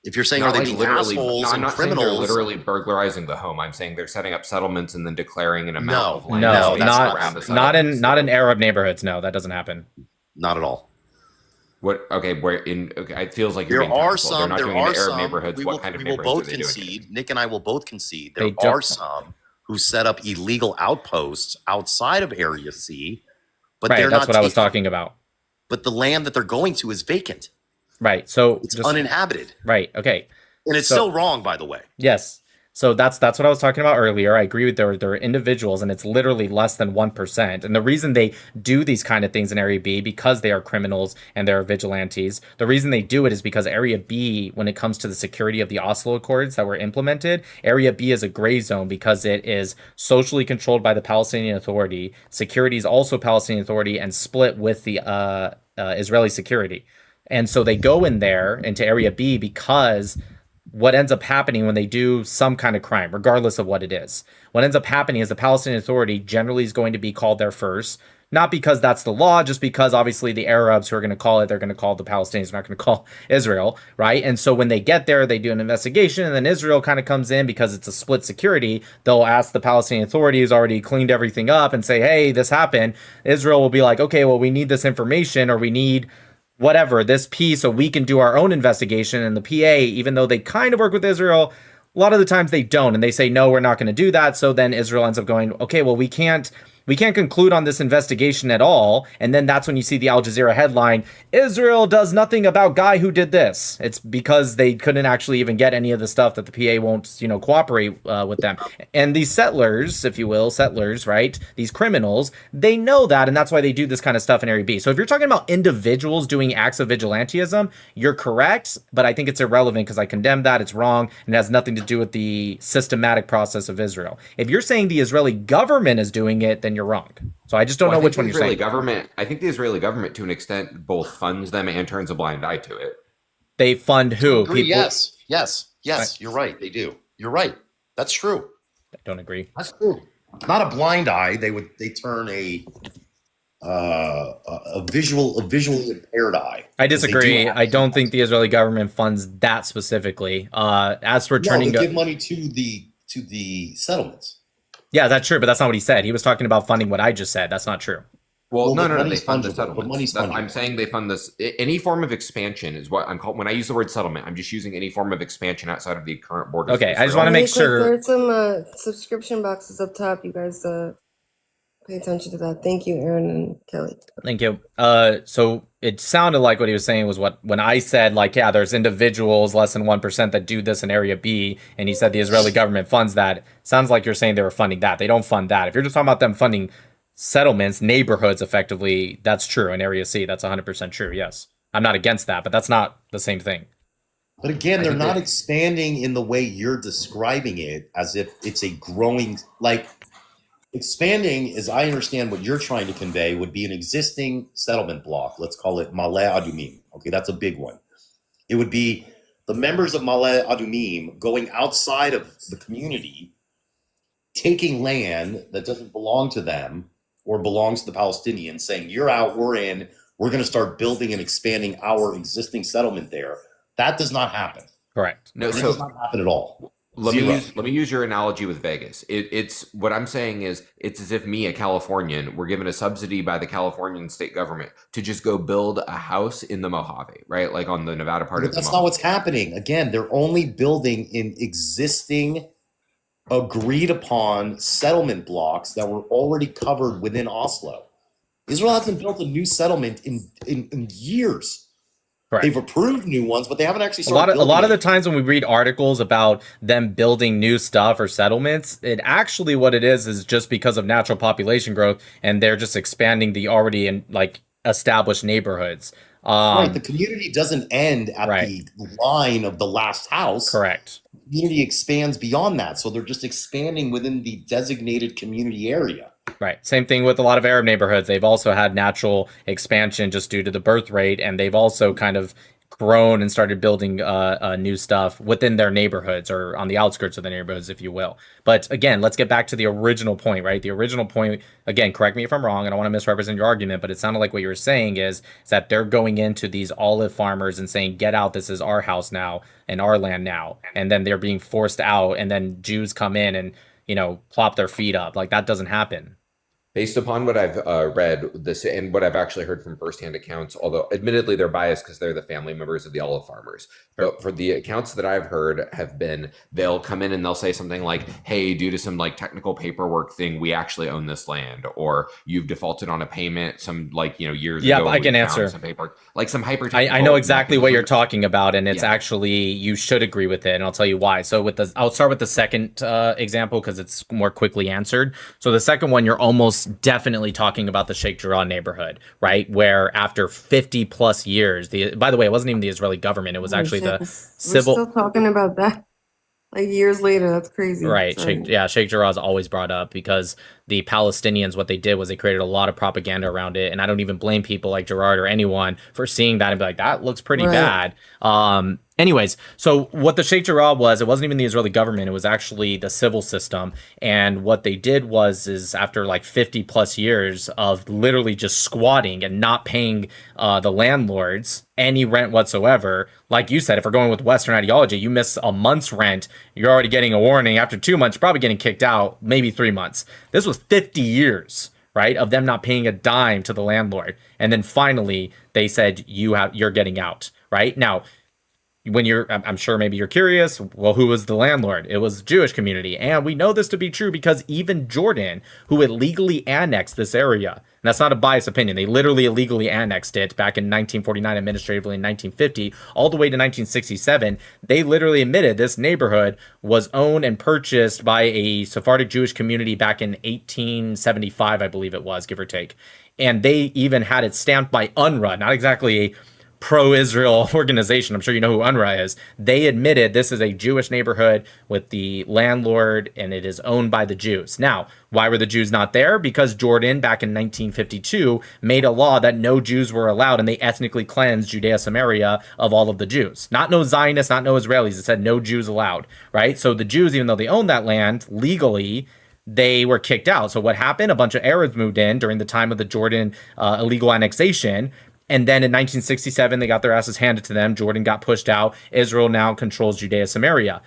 [SPEAKER 9] If you're saying, are they being assholes and
[SPEAKER 11] I'm not
[SPEAKER 9] criminals?
[SPEAKER 11] saying they're literally burglarizing the home. I'm saying they're setting up settlements and then declaring an amount of land.
[SPEAKER 1] No, not in Arab neighborhoods. No, that doesn't happen.
[SPEAKER 9] Not at all.
[SPEAKER 11] What? Okay, it feels like
[SPEAKER 9] there are some.
[SPEAKER 11] They're not doing in Arab neighborhoods. What kind of neighborhoods
[SPEAKER 9] will both
[SPEAKER 11] are they
[SPEAKER 9] concede.
[SPEAKER 11] doing?
[SPEAKER 9] Nick and I will both concede. There are some who set up illegal outposts outside of Area C, but they're
[SPEAKER 1] that's
[SPEAKER 9] not
[SPEAKER 1] what I was talking about.
[SPEAKER 9] But the land that they're going to is vacant.
[SPEAKER 1] Right. So
[SPEAKER 9] it's uninhabited.
[SPEAKER 1] Right. Okay.
[SPEAKER 9] And it's still wrong, by the way.
[SPEAKER 1] Yes. So that's what I was talking about earlier. I agree with there are individuals, and it's literally less than 1%. And the reason they do these kind of things in Area B, because they are criminals and they're vigilantes, the reason they do it is because Area B, when it comes to the security of the Oslo Accords that were implemented, Area B is a gray zone because it is socially controlled by the Palestinian Authority. Security is also Palestinian Authority and split with the Israeli security. And so they go in there into Area B because what ends up happening when they do some kind of crime, regardless of what it is, what ends up happening is the Palestinian Authority generally is going to be called there first, not because that's the law, just because obviously the Arabs who are going to call it, they're going to call the Palestinians, they're not going to call Israel, right? And so when they get there, they do an investigation, and then Israel kind of comes in because it's a split security. They'll ask the Palestinian Authority, who's already cleaned everything up, and say, hey, this happened. Israel will be like, okay, well, we need this information, or we need whatever, this piece, so we can do our own investigation. And the PA, even though they kind of work with Israel, a lot of the times they don't, and they say, no, we're not going to do that. So then Israel ends up going, okay, well, we can't conclude on this investigation at all. And then that's when you see the Al Jazeera headline, Israel does nothing about guy who did this. It's because they couldn't actually even get any of the stuff that the PA won't, cooperate with them. And these settlers, if you will, right? These criminals, they know that, and that's why they do this kind of stuff in Area B. So if you're talking about individuals doing acts of vigilantism, you're correct, but I think it's irrelevant because I condemn that. It's wrong, and it has nothing to do with the systematic process of Israel. If you're saying the Israeli government is doing it, then you're wrong. So I just don't know which one you're saying.
[SPEAKER 11] I think the Israeli government, to an extent, both funds them and turns a blind eye to it.
[SPEAKER 1] They fund who? People?
[SPEAKER 9] Yes. Right. You're right. They do. You're right. That's true.
[SPEAKER 1] I don't agree.
[SPEAKER 9] That's true. Not a blind eye. They turn a visually impaired eye.
[SPEAKER 1] I disagree. I don't think the Israeli government funds that specifically. As for turning,
[SPEAKER 9] they give money to the settlements.
[SPEAKER 1] Yeah, that's true, but that's not what he said. He was talking about funding what I just said. That's not true.
[SPEAKER 11] Well, no,
[SPEAKER 9] but
[SPEAKER 11] no, no. They
[SPEAKER 9] money's
[SPEAKER 11] fund the
[SPEAKER 9] fungible. But
[SPEAKER 11] settlements.
[SPEAKER 9] money's
[SPEAKER 11] I'm
[SPEAKER 9] fungible.
[SPEAKER 11] saying they fund this. Any form of expansion is what I'm called. When I use the word settlement, I'm just using any form of expansion outside of the current borders.
[SPEAKER 1] Okay,
[SPEAKER 11] of
[SPEAKER 1] I just
[SPEAKER 11] Israel.
[SPEAKER 1] want to make
[SPEAKER 3] Really quick,
[SPEAKER 1] sure.
[SPEAKER 3] there's some subscription boxes up top. You guys pay attention to that. Thank you, Aaron and Kelly.
[SPEAKER 1] Thank you. So it sounded like what he was saying was what when I said like, yeah, there's individuals less than 1% that do this in Area B, and he said the Israeli government funds that. Sounds like you're saying they were funding that. They don't fund that. If you're just talking about them funding settlements, neighborhoods, effectively, that's true. In Area C, that's 100% true. Yes, I'm not against that, but that's not the same thing.
[SPEAKER 9] But again, they're not expanding in the way you're describing it, as if it's a growing, like expanding, as I understand what you're trying to convey, would be an existing settlement block. Let's call it Male Adumim. Okay, that's a big one. It would be the members of Male Adumim going outside of the community, taking land that doesn't belong to them or belongs to the Palestinians, saying, you're out, we're in, we're going to start building and expanding our existing settlement there. That does not happen.
[SPEAKER 1] Correct.
[SPEAKER 11] No,
[SPEAKER 9] It
[SPEAKER 11] so
[SPEAKER 9] does not happen at all.
[SPEAKER 11] let
[SPEAKER 9] Zero.
[SPEAKER 11] me use your analogy with Vegas. It's what I'm saying is it's as if me, a Californian, were given a subsidy by the Californian state government to just go build a house in the Mojave, right? Like on the Nevada part
[SPEAKER 9] But
[SPEAKER 11] of the
[SPEAKER 9] that's
[SPEAKER 11] Mojave.
[SPEAKER 9] not what's happening. Again, they're only building in existing, agreed upon settlement blocks that were already covered within Oslo. Israel hasn't built a new settlement in years.
[SPEAKER 1] Correct.
[SPEAKER 9] They've approved new ones, but they haven't actually
[SPEAKER 1] A
[SPEAKER 9] started
[SPEAKER 1] lot of the
[SPEAKER 9] building
[SPEAKER 1] times when we read articles about them building new stuff or settlements, it actually what it is just because of natural population growth, and they're just expanding the already in like established neighborhoods.
[SPEAKER 9] right. The community doesn't end at
[SPEAKER 1] Right.
[SPEAKER 9] the line of the last house.
[SPEAKER 1] Correct.
[SPEAKER 9] The community expands beyond that, so they're just expanding within the designated community area.
[SPEAKER 1] Right. Same thing with a lot of Arab neighborhoods. They've also had natural expansion just due to the birth rate, and they've also kind of grown and started building new stuff within their neighborhoods or on the outskirts of the neighborhoods, if you will. But again, let's get back to the original point, right? The original point, again, correct me if I'm wrong, I don't want to misrepresent your argument, but it sounded like what you were saying is that they're going into these olive farmers and saying, get out, this is our house now and our land now. And then they're being forced out, and then Jews come in and, plop their feet up. Like, that doesn't happen.
[SPEAKER 11] Based upon what I've read, this and what I've actually heard from firsthand accounts, although admittedly they're biased because they're the family members of the olive farmers. But for the accounts that I've heard have been, they'll come in and they'll say something like, hey, due to some like technical paperwork thing, we actually own this land, or you've defaulted on a payment some years ago.
[SPEAKER 1] Yeah, I can answer.
[SPEAKER 11] Some paperwork, like some hyper.
[SPEAKER 1] I know exactly what you're talking about, and it's actually, you should agree with it, and I'll tell you why. So I'll start with the second example because it's more quickly answered. So the second one, you're almost definitely talking about the Sheikh Jarrah neighborhood, right? Where after 50 plus years, by the way, it wasn't even the Israeli government, it was actually the civil.
[SPEAKER 3] We're still talking about that like years later. That's crazy.
[SPEAKER 1] Right. Sheikh Jarrah is always brought up because the Palestinians, what they did was they created a lot of propaganda around it. And I don't even blame people like Gerard or anyone for seeing that and be like, that looks pretty bad. Anyways, so what the Sheikh Jarrah was, it wasn't even the Israeli government. It was actually the civil system. And what they did is after like 50 plus years of literally just squatting and not paying the landlords any rent whatsoever, like you said, if we're going with Western ideology, you miss a month's rent, you're already getting a warning. After 2 months, you're probably getting kicked out, maybe 3 months. This was 50 years, right, of them not paying a dime to the landlord. And then finally, they said, you're getting out, right? Now, when I'm sure maybe you're curious, well, who was the landlord? It was Jewish community. And we know this to be true because even Jordan, who had legally annexed this area, and that's not a biased opinion, they literally illegally annexed it back in 1949, administratively in 1950, all the way to 1967. They literally admitted this neighborhood was owned and purchased by a Sephardic Jewish community back in 1875, I believe it was, give or take. And they even had it stamped by UNRWA, not exactly a pro-Israel organization. I'm sure you know who UNRWA is. They admitted this is a Jewish neighborhood with the landlord, and it is owned by the Jews. Now, why were the Jews not there? Because Jordan, back in 1952, made a law that no Jews were allowed, and they ethnically cleansed Judea Samaria of all of the Jews. Not no Zionists, not no Israelis. It said no Jews allowed, right? So the Jews, even though they owned that land legally, they were kicked out. So what happened? A bunch of Arabs moved in during the time of the Jordan illegal annexation. And then in 1967, they got their asses handed to them. Jordan got pushed out. Israel now controls Judea Samaria.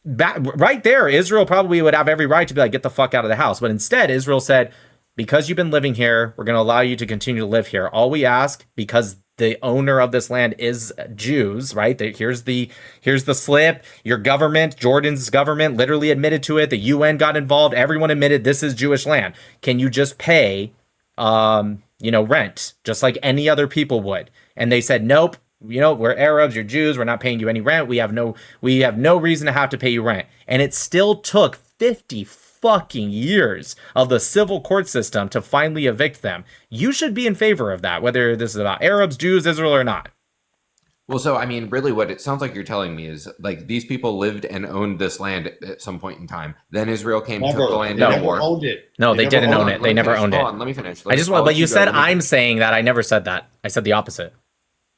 [SPEAKER 1] Right there, Israel probably would have every right to be like, get the fuck out of the house. But instead, Israel said, because you've been living here, we're going to allow you to continue to live here. All we ask, because the owner of this land is Jews, right? Here's the slip. Your government, Jordan's government, literally admitted to it. The UN got involved. Everyone admitted this is Jewish land. Can you just pay, rent, just like any other people would? And they said, nope. We're Arabs, you're Jews, we're not paying you any rent. We have no reason to have to pay you rent. And it still took 50 fucking years of the civil court system to finally evict them. You should be in favor of that, whether this is about Arabs, Jews, Israel, or not.
[SPEAKER 11] Well, so I mean, really, what it sounds like you're telling me is like these people lived and owned this land at some point in time. Then Israel came, took the land,
[SPEAKER 1] no,
[SPEAKER 11] in war.
[SPEAKER 9] Owned it.
[SPEAKER 1] No, they didn't own it. They never owned it.
[SPEAKER 11] Hold on, let me finish.
[SPEAKER 1] I just want, but you said I'm saying that. I never said that. I said the opposite.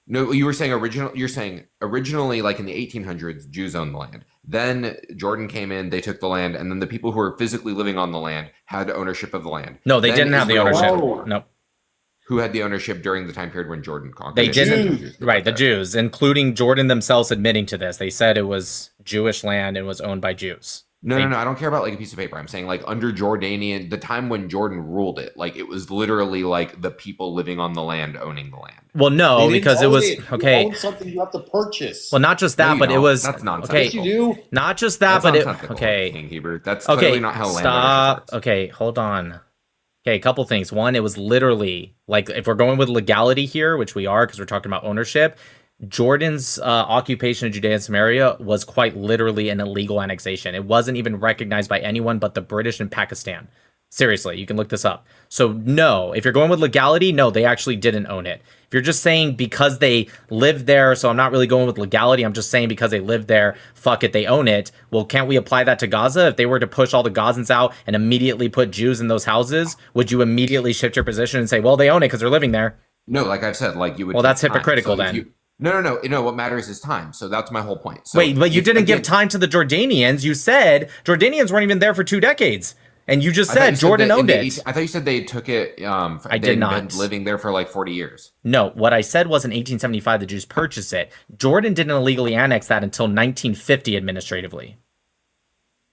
[SPEAKER 11] No, you were saying originally, like in the 1800s, Jews owned the land. Then Jordan came in, they took the land, and then the people who were physically living on the land had ownership of the land.
[SPEAKER 1] No, they didn't have the ownership. No.
[SPEAKER 11] Who had the ownership during the time period when Jordan conquered?
[SPEAKER 1] They didn't. Right, the Jews, including Jordan themselves admitting to this. They said it was Jewish land and was owned by Jews.
[SPEAKER 11] No, I don't care about like a piece of paper. I'm saying like under Jordanian, the time when Jordan ruled it, like it was literally like the people living on the land owning the land.
[SPEAKER 1] Well, no, because it was okay.
[SPEAKER 9] You own something you have to purchase.
[SPEAKER 1] Well, not just that,
[SPEAKER 11] No,
[SPEAKER 1] but it was
[SPEAKER 11] that's nonsense.
[SPEAKER 1] okay.
[SPEAKER 9] Yes, you do.
[SPEAKER 1] Not just that,
[SPEAKER 11] That's
[SPEAKER 1] but
[SPEAKER 11] nonsensical,
[SPEAKER 1] okay.
[SPEAKER 11] King Hebrew. That's
[SPEAKER 1] Okay,
[SPEAKER 11] clearly not how land ownership works.
[SPEAKER 1] Okay, hold on. Okay, a couple things. One, it was literally like if we're going with legality here, which we are because we're talking about ownership. Jordan's occupation of Judea and Samaria was quite literally an illegal annexation. It wasn't even recognized by anyone but the British and Pakistan. Seriously, you can look this up. So no, if you're going with legality, no, they actually didn't own it. If you're just saying because they lived there, so I'm not really going with legality, I'm just saying because they lived there, fuck it, they own it. Well, can't we apply that to Gaza? If they were to push all the Gazans out and immediately put Jews in those houses, would you immediately shift your position and say, well, they own it because they're living there?
[SPEAKER 11] No, like I've said, like you would.
[SPEAKER 1] Well, that's
[SPEAKER 11] take time.
[SPEAKER 1] hypocritical
[SPEAKER 11] So if
[SPEAKER 1] then.
[SPEAKER 11] you- No. What matters is time. So that's my whole point. So
[SPEAKER 1] Wait, but you didn't give
[SPEAKER 11] again,
[SPEAKER 1] time to the Jordanians. You said Jordanians weren't even there for 2 decades. And you just
[SPEAKER 11] I thought
[SPEAKER 1] said
[SPEAKER 11] you
[SPEAKER 1] Jordan
[SPEAKER 11] that in
[SPEAKER 1] owned
[SPEAKER 11] the
[SPEAKER 1] it.
[SPEAKER 11] I thought you said they took it.
[SPEAKER 1] I
[SPEAKER 11] they'd
[SPEAKER 1] did not.
[SPEAKER 11] been living there for like 40 years.
[SPEAKER 1] No, what I said was in 1875 the Jews purchased it. Jordan didn't illegally annex that until 1950 administratively.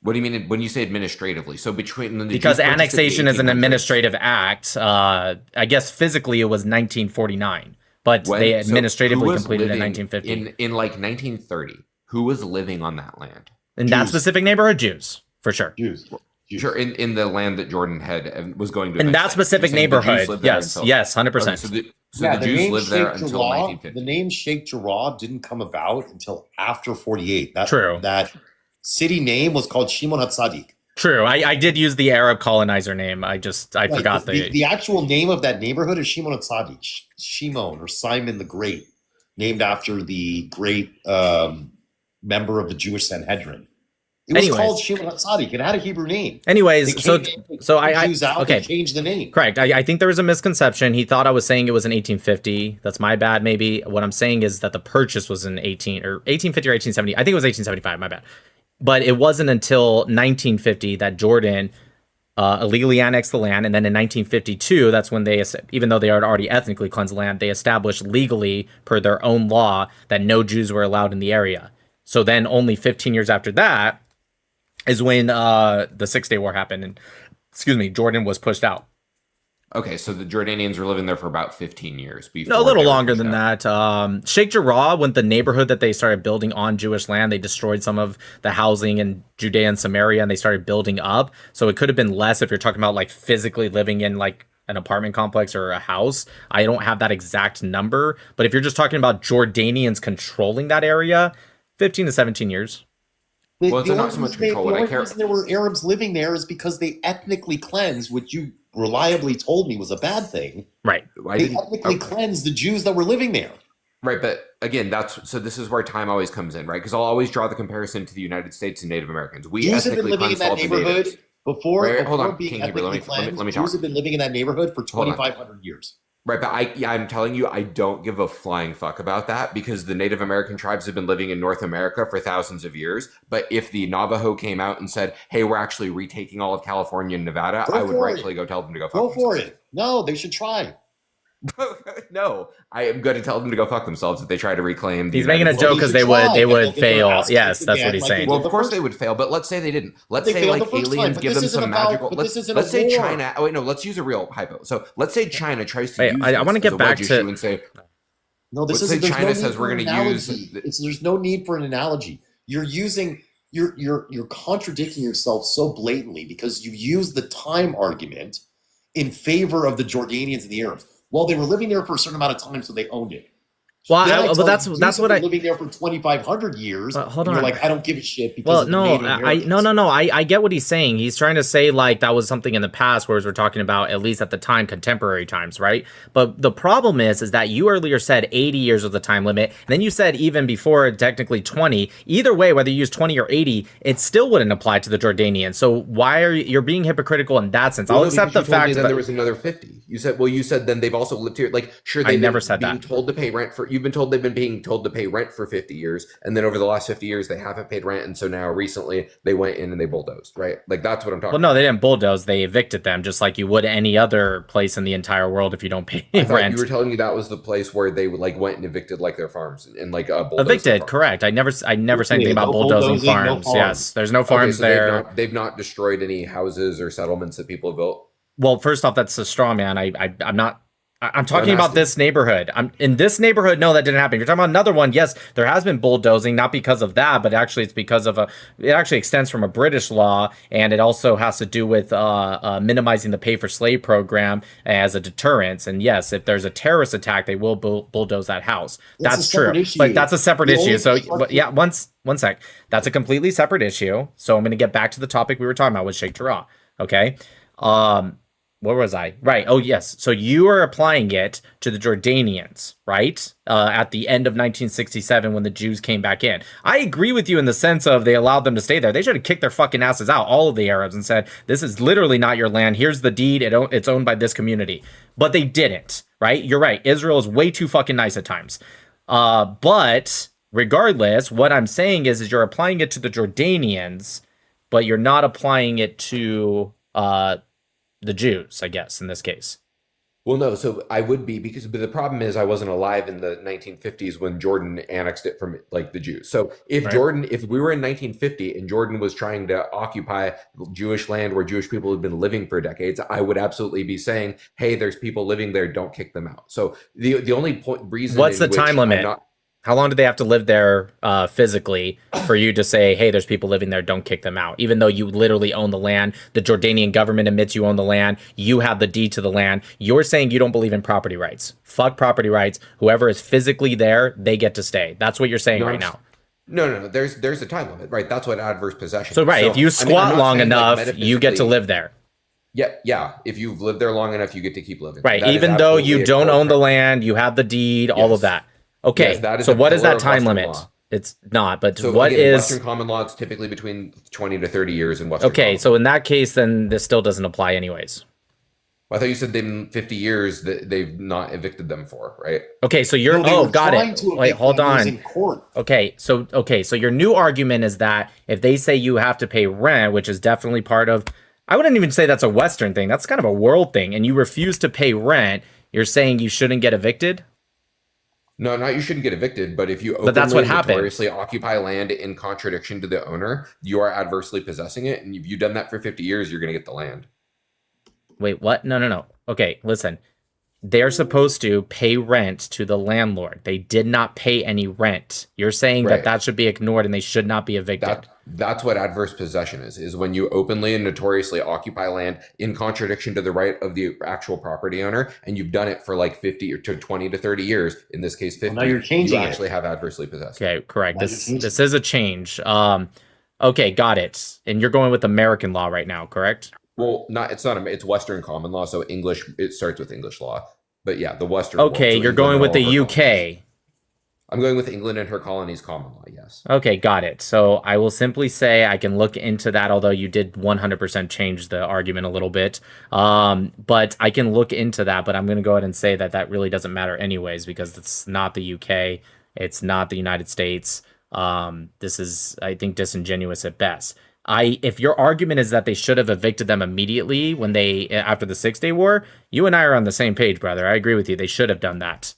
[SPEAKER 11] What do you mean when you say administratively? So between the
[SPEAKER 1] Because
[SPEAKER 11] Jews purchased it in the
[SPEAKER 1] annexation is an
[SPEAKER 11] 1800s.
[SPEAKER 1] administrative act. I guess physically it was 1949, but
[SPEAKER 11] When-
[SPEAKER 1] they
[SPEAKER 11] so
[SPEAKER 1] administratively
[SPEAKER 11] who was
[SPEAKER 1] completed it in
[SPEAKER 11] living
[SPEAKER 1] 1950.
[SPEAKER 11] in like 1930. Who was living on that land?
[SPEAKER 1] In that
[SPEAKER 9] Jews.
[SPEAKER 1] specific neighborhood, Jews, for sure.
[SPEAKER 9] Jews.
[SPEAKER 11] Sure, in the land that Jordan had was going to.
[SPEAKER 1] In that
[SPEAKER 11] eventually.
[SPEAKER 1] specific
[SPEAKER 11] You're saying the Jews
[SPEAKER 1] neighborhood,
[SPEAKER 11] lived there
[SPEAKER 1] yes,
[SPEAKER 11] until-
[SPEAKER 1] yes, 100%.
[SPEAKER 11] Okay, so the Jews
[SPEAKER 9] name
[SPEAKER 11] lived there
[SPEAKER 9] Sheikh
[SPEAKER 11] until
[SPEAKER 9] Jarrah,
[SPEAKER 11] 1950.
[SPEAKER 9] the name Sheikh Jarrah didn't come about until after 48.
[SPEAKER 1] True.
[SPEAKER 9] That city name was called Shimon HaTzadik.
[SPEAKER 1] True, I did use the Arab colonizer name. I
[SPEAKER 9] Right,
[SPEAKER 1] forgot
[SPEAKER 9] the actual name of that neighborhood is Shimon HaTzadik. Shimon or Simon the Great, named after the great member of the Jewish Sanhedrin. It was
[SPEAKER 1] Anyways.
[SPEAKER 9] called Shimon HaTzadik. It had a Hebrew name.
[SPEAKER 1] Anyways,
[SPEAKER 9] They
[SPEAKER 1] so
[SPEAKER 9] came-
[SPEAKER 1] I
[SPEAKER 9] Jews out
[SPEAKER 1] okay.
[SPEAKER 9] and changed the name.
[SPEAKER 1] Correct. I think there was a misconception. He thought I was saying it was in 1850. That's my bad, maybe. What I'm saying is that the purchase was in 1850 or 1870. I think it was 1875. My bad. But it wasn't until 1950 that Jordan illegally annexed the land, and then in 1952, that's when they, even though they had already ethnically cleansed land, they established legally per their own law that no Jews were allowed in the area. So then, only 15 years after that is when the 6-Day War happened, and Jordan was pushed out.
[SPEAKER 11] Okay, so the Jordanians were living there for about 15 years.
[SPEAKER 1] No, a little longer than that. Sheikh Jarrah, when the neighborhood that they started building on Jewish land, they destroyed some of the housing in Judea and Samaria, and they started building up. So it could have been less if you're talking about like physically living in like an apartment complex or a house. I don't have that exact number, but if you're just talking about Jordanians controlling that area, 15 to 17 years.
[SPEAKER 11] Well, it's not so much control. What I care.
[SPEAKER 9] The only reason there were Arabs living there is because they ethnically cleansed, which you reliably told me was a bad thing.
[SPEAKER 1] Right.
[SPEAKER 9] They ethnically cleansed the Jews that were living there.
[SPEAKER 11] Right, but again, this is where time always comes in, right? Because I'll always draw the comparison to the United States and Native Americans. We
[SPEAKER 9] Jews have been
[SPEAKER 11] ethnically
[SPEAKER 9] living in
[SPEAKER 11] cleansed
[SPEAKER 9] that
[SPEAKER 11] all the
[SPEAKER 9] neighborhood
[SPEAKER 11] natives.
[SPEAKER 9] before
[SPEAKER 11] Hold on,
[SPEAKER 9] being
[SPEAKER 11] King Hebrew,
[SPEAKER 9] ethnically
[SPEAKER 11] let
[SPEAKER 9] cleansed.
[SPEAKER 11] me talk.
[SPEAKER 9] Jews have been living in that neighborhood for
[SPEAKER 11] Hold on.
[SPEAKER 9] 2,500 years.
[SPEAKER 11] Right, but I'm telling you, I don't give a flying fuck about that because the Native American tribes have been living in North America for thousands of years. But if the Navajo came out and said, "Hey, we're actually retaking all of California and Nevada," I would rightfully go tell them to go fuck
[SPEAKER 9] Go for
[SPEAKER 11] themselves.
[SPEAKER 9] it. No, they should try.
[SPEAKER 11] No, I am going to tell them to go fuck themselves if they try to reclaim the
[SPEAKER 1] He's making a
[SPEAKER 11] United
[SPEAKER 1] joke
[SPEAKER 11] States.
[SPEAKER 1] because
[SPEAKER 9] Well,
[SPEAKER 1] they
[SPEAKER 9] should try,
[SPEAKER 1] would
[SPEAKER 9] and they'll get their
[SPEAKER 1] fail.
[SPEAKER 9] ass
[SPEAKER 1] Yes,
[SPEAKER 9] kicked
[SPEAKER 1] that's what
[SPEAKER 9] again
[SPEAKER 1] he's
[SPEAKER 9] like they
[SPEAKER 1] saying.
[SPEAKER 9] did
[SPEAKER 11] Well,
[SPEAKER 9] the
[SPEAKER 11] of course
[SPEAKER 9] first
[SPEAKER 11] they would fail, but let's say they didn't. Let's
[SPEAKER 9] They
[SPEAKER 11] say
[SPEAKER 9] failed
[SPEAKER 11] like
[SPEAKER 9] the first time,
[SPEAKER 11] aliens
[SPEAKER 9] but
[SPEAKER 11] give
[SPEAKER 9] this
[SPEAKER 11] them
[SPEAKER 9] isn't
[SPEAKER 11] some
[SPEAKER 9] about-
[SPEAKER 11] magical.
[SPEAKER 9] but
[SPEAKER 11] Let's
[SPEAKER 9] this isn't
[SPEAKER 11] let's
[SPEAKER 9] a
[SPEAKER 11] say
[SPEAKER 9] war.
[SPEAKER 11] China. Oh wait, no. Let's use a real hypo. So let's say China tries to
[SPEAKER 1] Wait,
[SPEAKER 11] use
[SPEAKER 1] I
[SPEAKER 11] this
[SPEAKER 1] want to
[SPEAKER 11] as
[SPEAKER 1] get
[SPEAKER 11] a
[SPEAKER 1] back
[SPEAKER 11] wedge
[SPEAKER 1] to.
[SPEAKER 11] issue and say,
[SPEAKER 9] No, this
[SPEAKER 11] let's
[SPEAKER 9] is
[SPEAKER 11] say
[SPEAKER 9] there's
[SPEAKER 11] China
[SPEAKER 9] no need
[SPEAKER 11] says
[SPEAKER 9] for
[SPEAKER 11] we're
[SPEAKER 9] an
[SPEAKER 11] going to use.
[SPEAKER 9] analogy. There's no need for an analogy. You're contradicting yourself so blatantly because you use the time argument in favor of the Jordanians and the Arabs. Well, they were living there for a certain amount of time, so they owned it.
[SPEAKER 1] Well,
[SPEAKER 9] Then I
[SPEAKER 1] but
[SPEAKER 9] tell
[SPEAKER 1] that's
[SPEAKER 9] you,
[SPEAKER 1] what
[SPEAKER 9] been living there for 2,500 years.
[SPEAKER 1] Hold
[SPEAKER 9] and you're
[SPEAKER 1] on.
[SPEAKER 9] like, I don't give a shit because
[SPEAKER 1] Well,
[SPEAKER 9] of the
[SPEAKER 1] no,
[SPEAKER 9] Native Americans.
[SPEAKER 1] I get what he's saying. He's trying to say like that was something in the past, whereas we're talking about at least at the time contemporary times, right? But the problem is that you earlier said 80 years was the time limit, and then you said even before technically 20. Either way, whether you use 20 or 80, it still wouldn't apply to the Jordanians. So why are you're being hypocritical in that sense?
[SPEAKER 11] Well,
[SPEAKER 1] I'll
[SPEAKER 11] no,
[SPEAKER 1] accept
[SPEAKER 11] because
[SPEAKER 1] the
[SPEAKER 11] you told me
[SPEAKER 1] fact
[SPEAKER 11] then
[SPEAKER 1] that
[SPEAKER 11] there was another 50. You said then they've also lived here. Like, sure,
[SPEAKER 1] I
[SPEAKER 11] they've
[SPEAKER 1] never
[SPEAKER 11] been
[SPEAKER 1] said
[SPEAKER 11] being
[SPEAKER 1] that.
[SPEAKER 11] told to pay rent for. You've been told they've been told to pay rent for 50 years, and then over the last 50 years they haven't paid rent, and so now recently they went in and they bulldozed, right? Like that's what I'm talking.
[SPEAKER 1] Well, no, they didn't bulldoze. They evicted them, just like you would any other place in the entire world if you don't pay
[SPEAKER 11] I thought
[SPEAKER 1] rent.
[SPEAKER 11] you were telling me that was the place where they like went and evicted like their farms and like bulldozed
[SPEAKER 1] Evicted, correct. I never said anything about
[SPEAKER 9] no
[SPEAKER 1] bulldozing
[SPEAKER 9] bulldozing, no
[SPEAKER 1] farms.
[SPEAKER 9] farms.
[SPEAKER 1] Yes, there's no farms
[SPEAKER 11] so
[SPEAKER 1] there.
[SPEAKER 11] They've not destroyed any houses or settlements that people have built.
[SPEAKER 1] Well, first off, that's a straw man. I'm not. I'm talking
[SPEAKER 11] I'm
[SPEAKER 1] about
[SPEAKER 11] asking.
[SPEAKER 1] this neighborhood. I'm in this neighborhood. No, that didn't happen. You're talking about another one. Yes, there has been bulldozing, not because of that, but actually it's because of it actually extends from a British law, and it also has to do with minimizing the pay for slave program as a deterrence. And yes, if there's a terrorist attack, they will bulldoze that house. That's true.
[SPEAKER 9] Issue.
[SPEAKER 1] But that's a separate
[SPEAKER 9] The
[SPEAKER 1] issue.
[SPEAKER 9] only
[SPEAKER 1] So,
[SPEAKER 9] part
[SPEAKER 1] but yeah, one sec. That's a completely separate issue. So I'm going to get back to the topic we were talking about with Sheikh Jarrah. Okay. Where was I? Right. Oh, yes. So you are applying it to the Jordanians, right? At the end of 1967 when the Jews came back in. I agree with you in the sense of they allowed them to stay there. They should have kicked their fucking asses out, all of the Arabs, and said, this is literally not your land. Here's the deed. It's owned by this community. But they didn't, right? You're right. Israel is way too fucking nice at times. But regardless, what I'm saying is you're applying it to the Jordanians, but you're not applying it to the Jews, I guess, in this case.
[SPEAKER 11] Well, no, so I would be but the problem is I wasn't alive in the 1950s when Jordan annexed it from like the Jews. So if we were in 1950 and Jordan was trying to occupy Jewish land where Jewish people had been living for decades, I would absolutely be saying, hey, there's people living there, don't kick them out. So the only reason.
[SPEAKER 1] What's the time limit? How long do they have to live there physically for you to say, hey, there's people living there, don't kick them out? Even though you literally own the land, the Jordanian government admits you own the land, you have the deed to the land. You're saying you don't believe in property rights. Fuck property rights. Whoever is physically there, they get to stay. That's what you're saying right now.
[SPEAKER 11] No. There's a time limit, right? That's what adverse possession.
[SPEAKER 1] So right, if you squat long enough, you get to live there.
[SPEAKER 11] Yeah. If you've lived there long enough, you get to keep living.
[SPEAKER 1] Right, even though you don't own the land, you have the deed, all of that. Okay,
[SPEAKER 11] yes,
[SPEAKER 1] so what is that time limit? Law. It's not, but
[SPEAKER 11] so
[SPEAKER 1] what
[SPEAKER 11] again,
[SPEAKER 1] is...
[SPEAKER 11] Western common law? It's typically between 20 to 30 years in Western
[SPEAKER 1] Okay, so in that case, then this still doesn't apply anyways.
[SPEAKER 11] Well, I thought you said in 50 years that they've not evicted them for, right?
[SPEAKER 1] Okay, so you're...
[SPEAKER 9] No,
[SPEAKER 1] got it. Wait, hold on. Okay, so your new argument is that if they say you have to pay rent, which is definitely part of... I wouldn't even say that's a Western thing. That's kind of a world thing. And you refuse to pay rent, you're saying you shouldn't get evicted?
[SPEAKER 11] No, not you shouldn't get evicted, but if you
[SPEAKER 1] but that's what happened.
[SPEAKER 11] Notoriously occupy land in contradiction to the owner, you are adversely possessing it, and if you've done that for 50 years, you're going to get the land.
[SPEAKER 1] Wait, what? No. Okay, listen. They're supposed to pay rent to the landlord. They did not pay any rent. You're saying that should be ignored and they should not be evicted.
[SPEAKER 11] That's what adverse possession is when you openly and notoriously occupy land in contradiction to the right of the actual property owner, and you've done it for like 50 or to 20 to 30 years, in this case 50,
[SPEAKER 9] well, now you're changing
[SPEAKER 11] you actually have adversely possessed.
[SPEAKER 1] Okay, correct. This is a change. Okay, got it. And you're going with American law right now, correct?
[SPEAKER 11] Well, it's Western common law, so English, it starts with English law. But yeah, the Western
[SPEAKER 1] Okay,
[SPEAKER 11] world, so
[SPEAKER 1] you're going with the UK.
[SPEAKER 11] Colonies. I'm going with England and her colonies common law, yes.
[SPEAKER 1] Okay, got it. So I will simply say I can look into that, although you did 100% change the argument a little bit. But I can look into that, but I'm going to go ahead and say that really doesn't matter anyways, because it's not the UK. It's not the United States. This is, I think, disingenuous at best. If your argument is that they should have evicted them immediately when after the 6 Day War, you and I are on the same page, brother. I agree with you. They should have done that.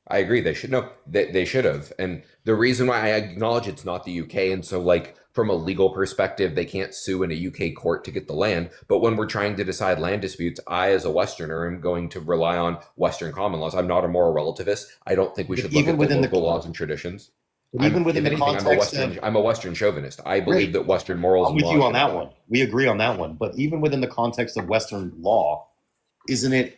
[SPEAKER 11] I agree. They should have. And the reason why I acknowledge it's not the UK, and so like from a legal perspective, they can't sue in a UK court to get the land. But when we're trying to decide land disputes, I, as a Westerner, am going to rely on Western common laws. I'm not a moral relativist. I don't think we should look at the local laws and traditions.
[SPEAKER 9] Even within the context
[SPEAKER 11] I'm a Western chauvinist. I believe that Western morals.
[SPEAKER 9] I'm with you on that one. We agree on that one. But even within the context of Western law, isn't it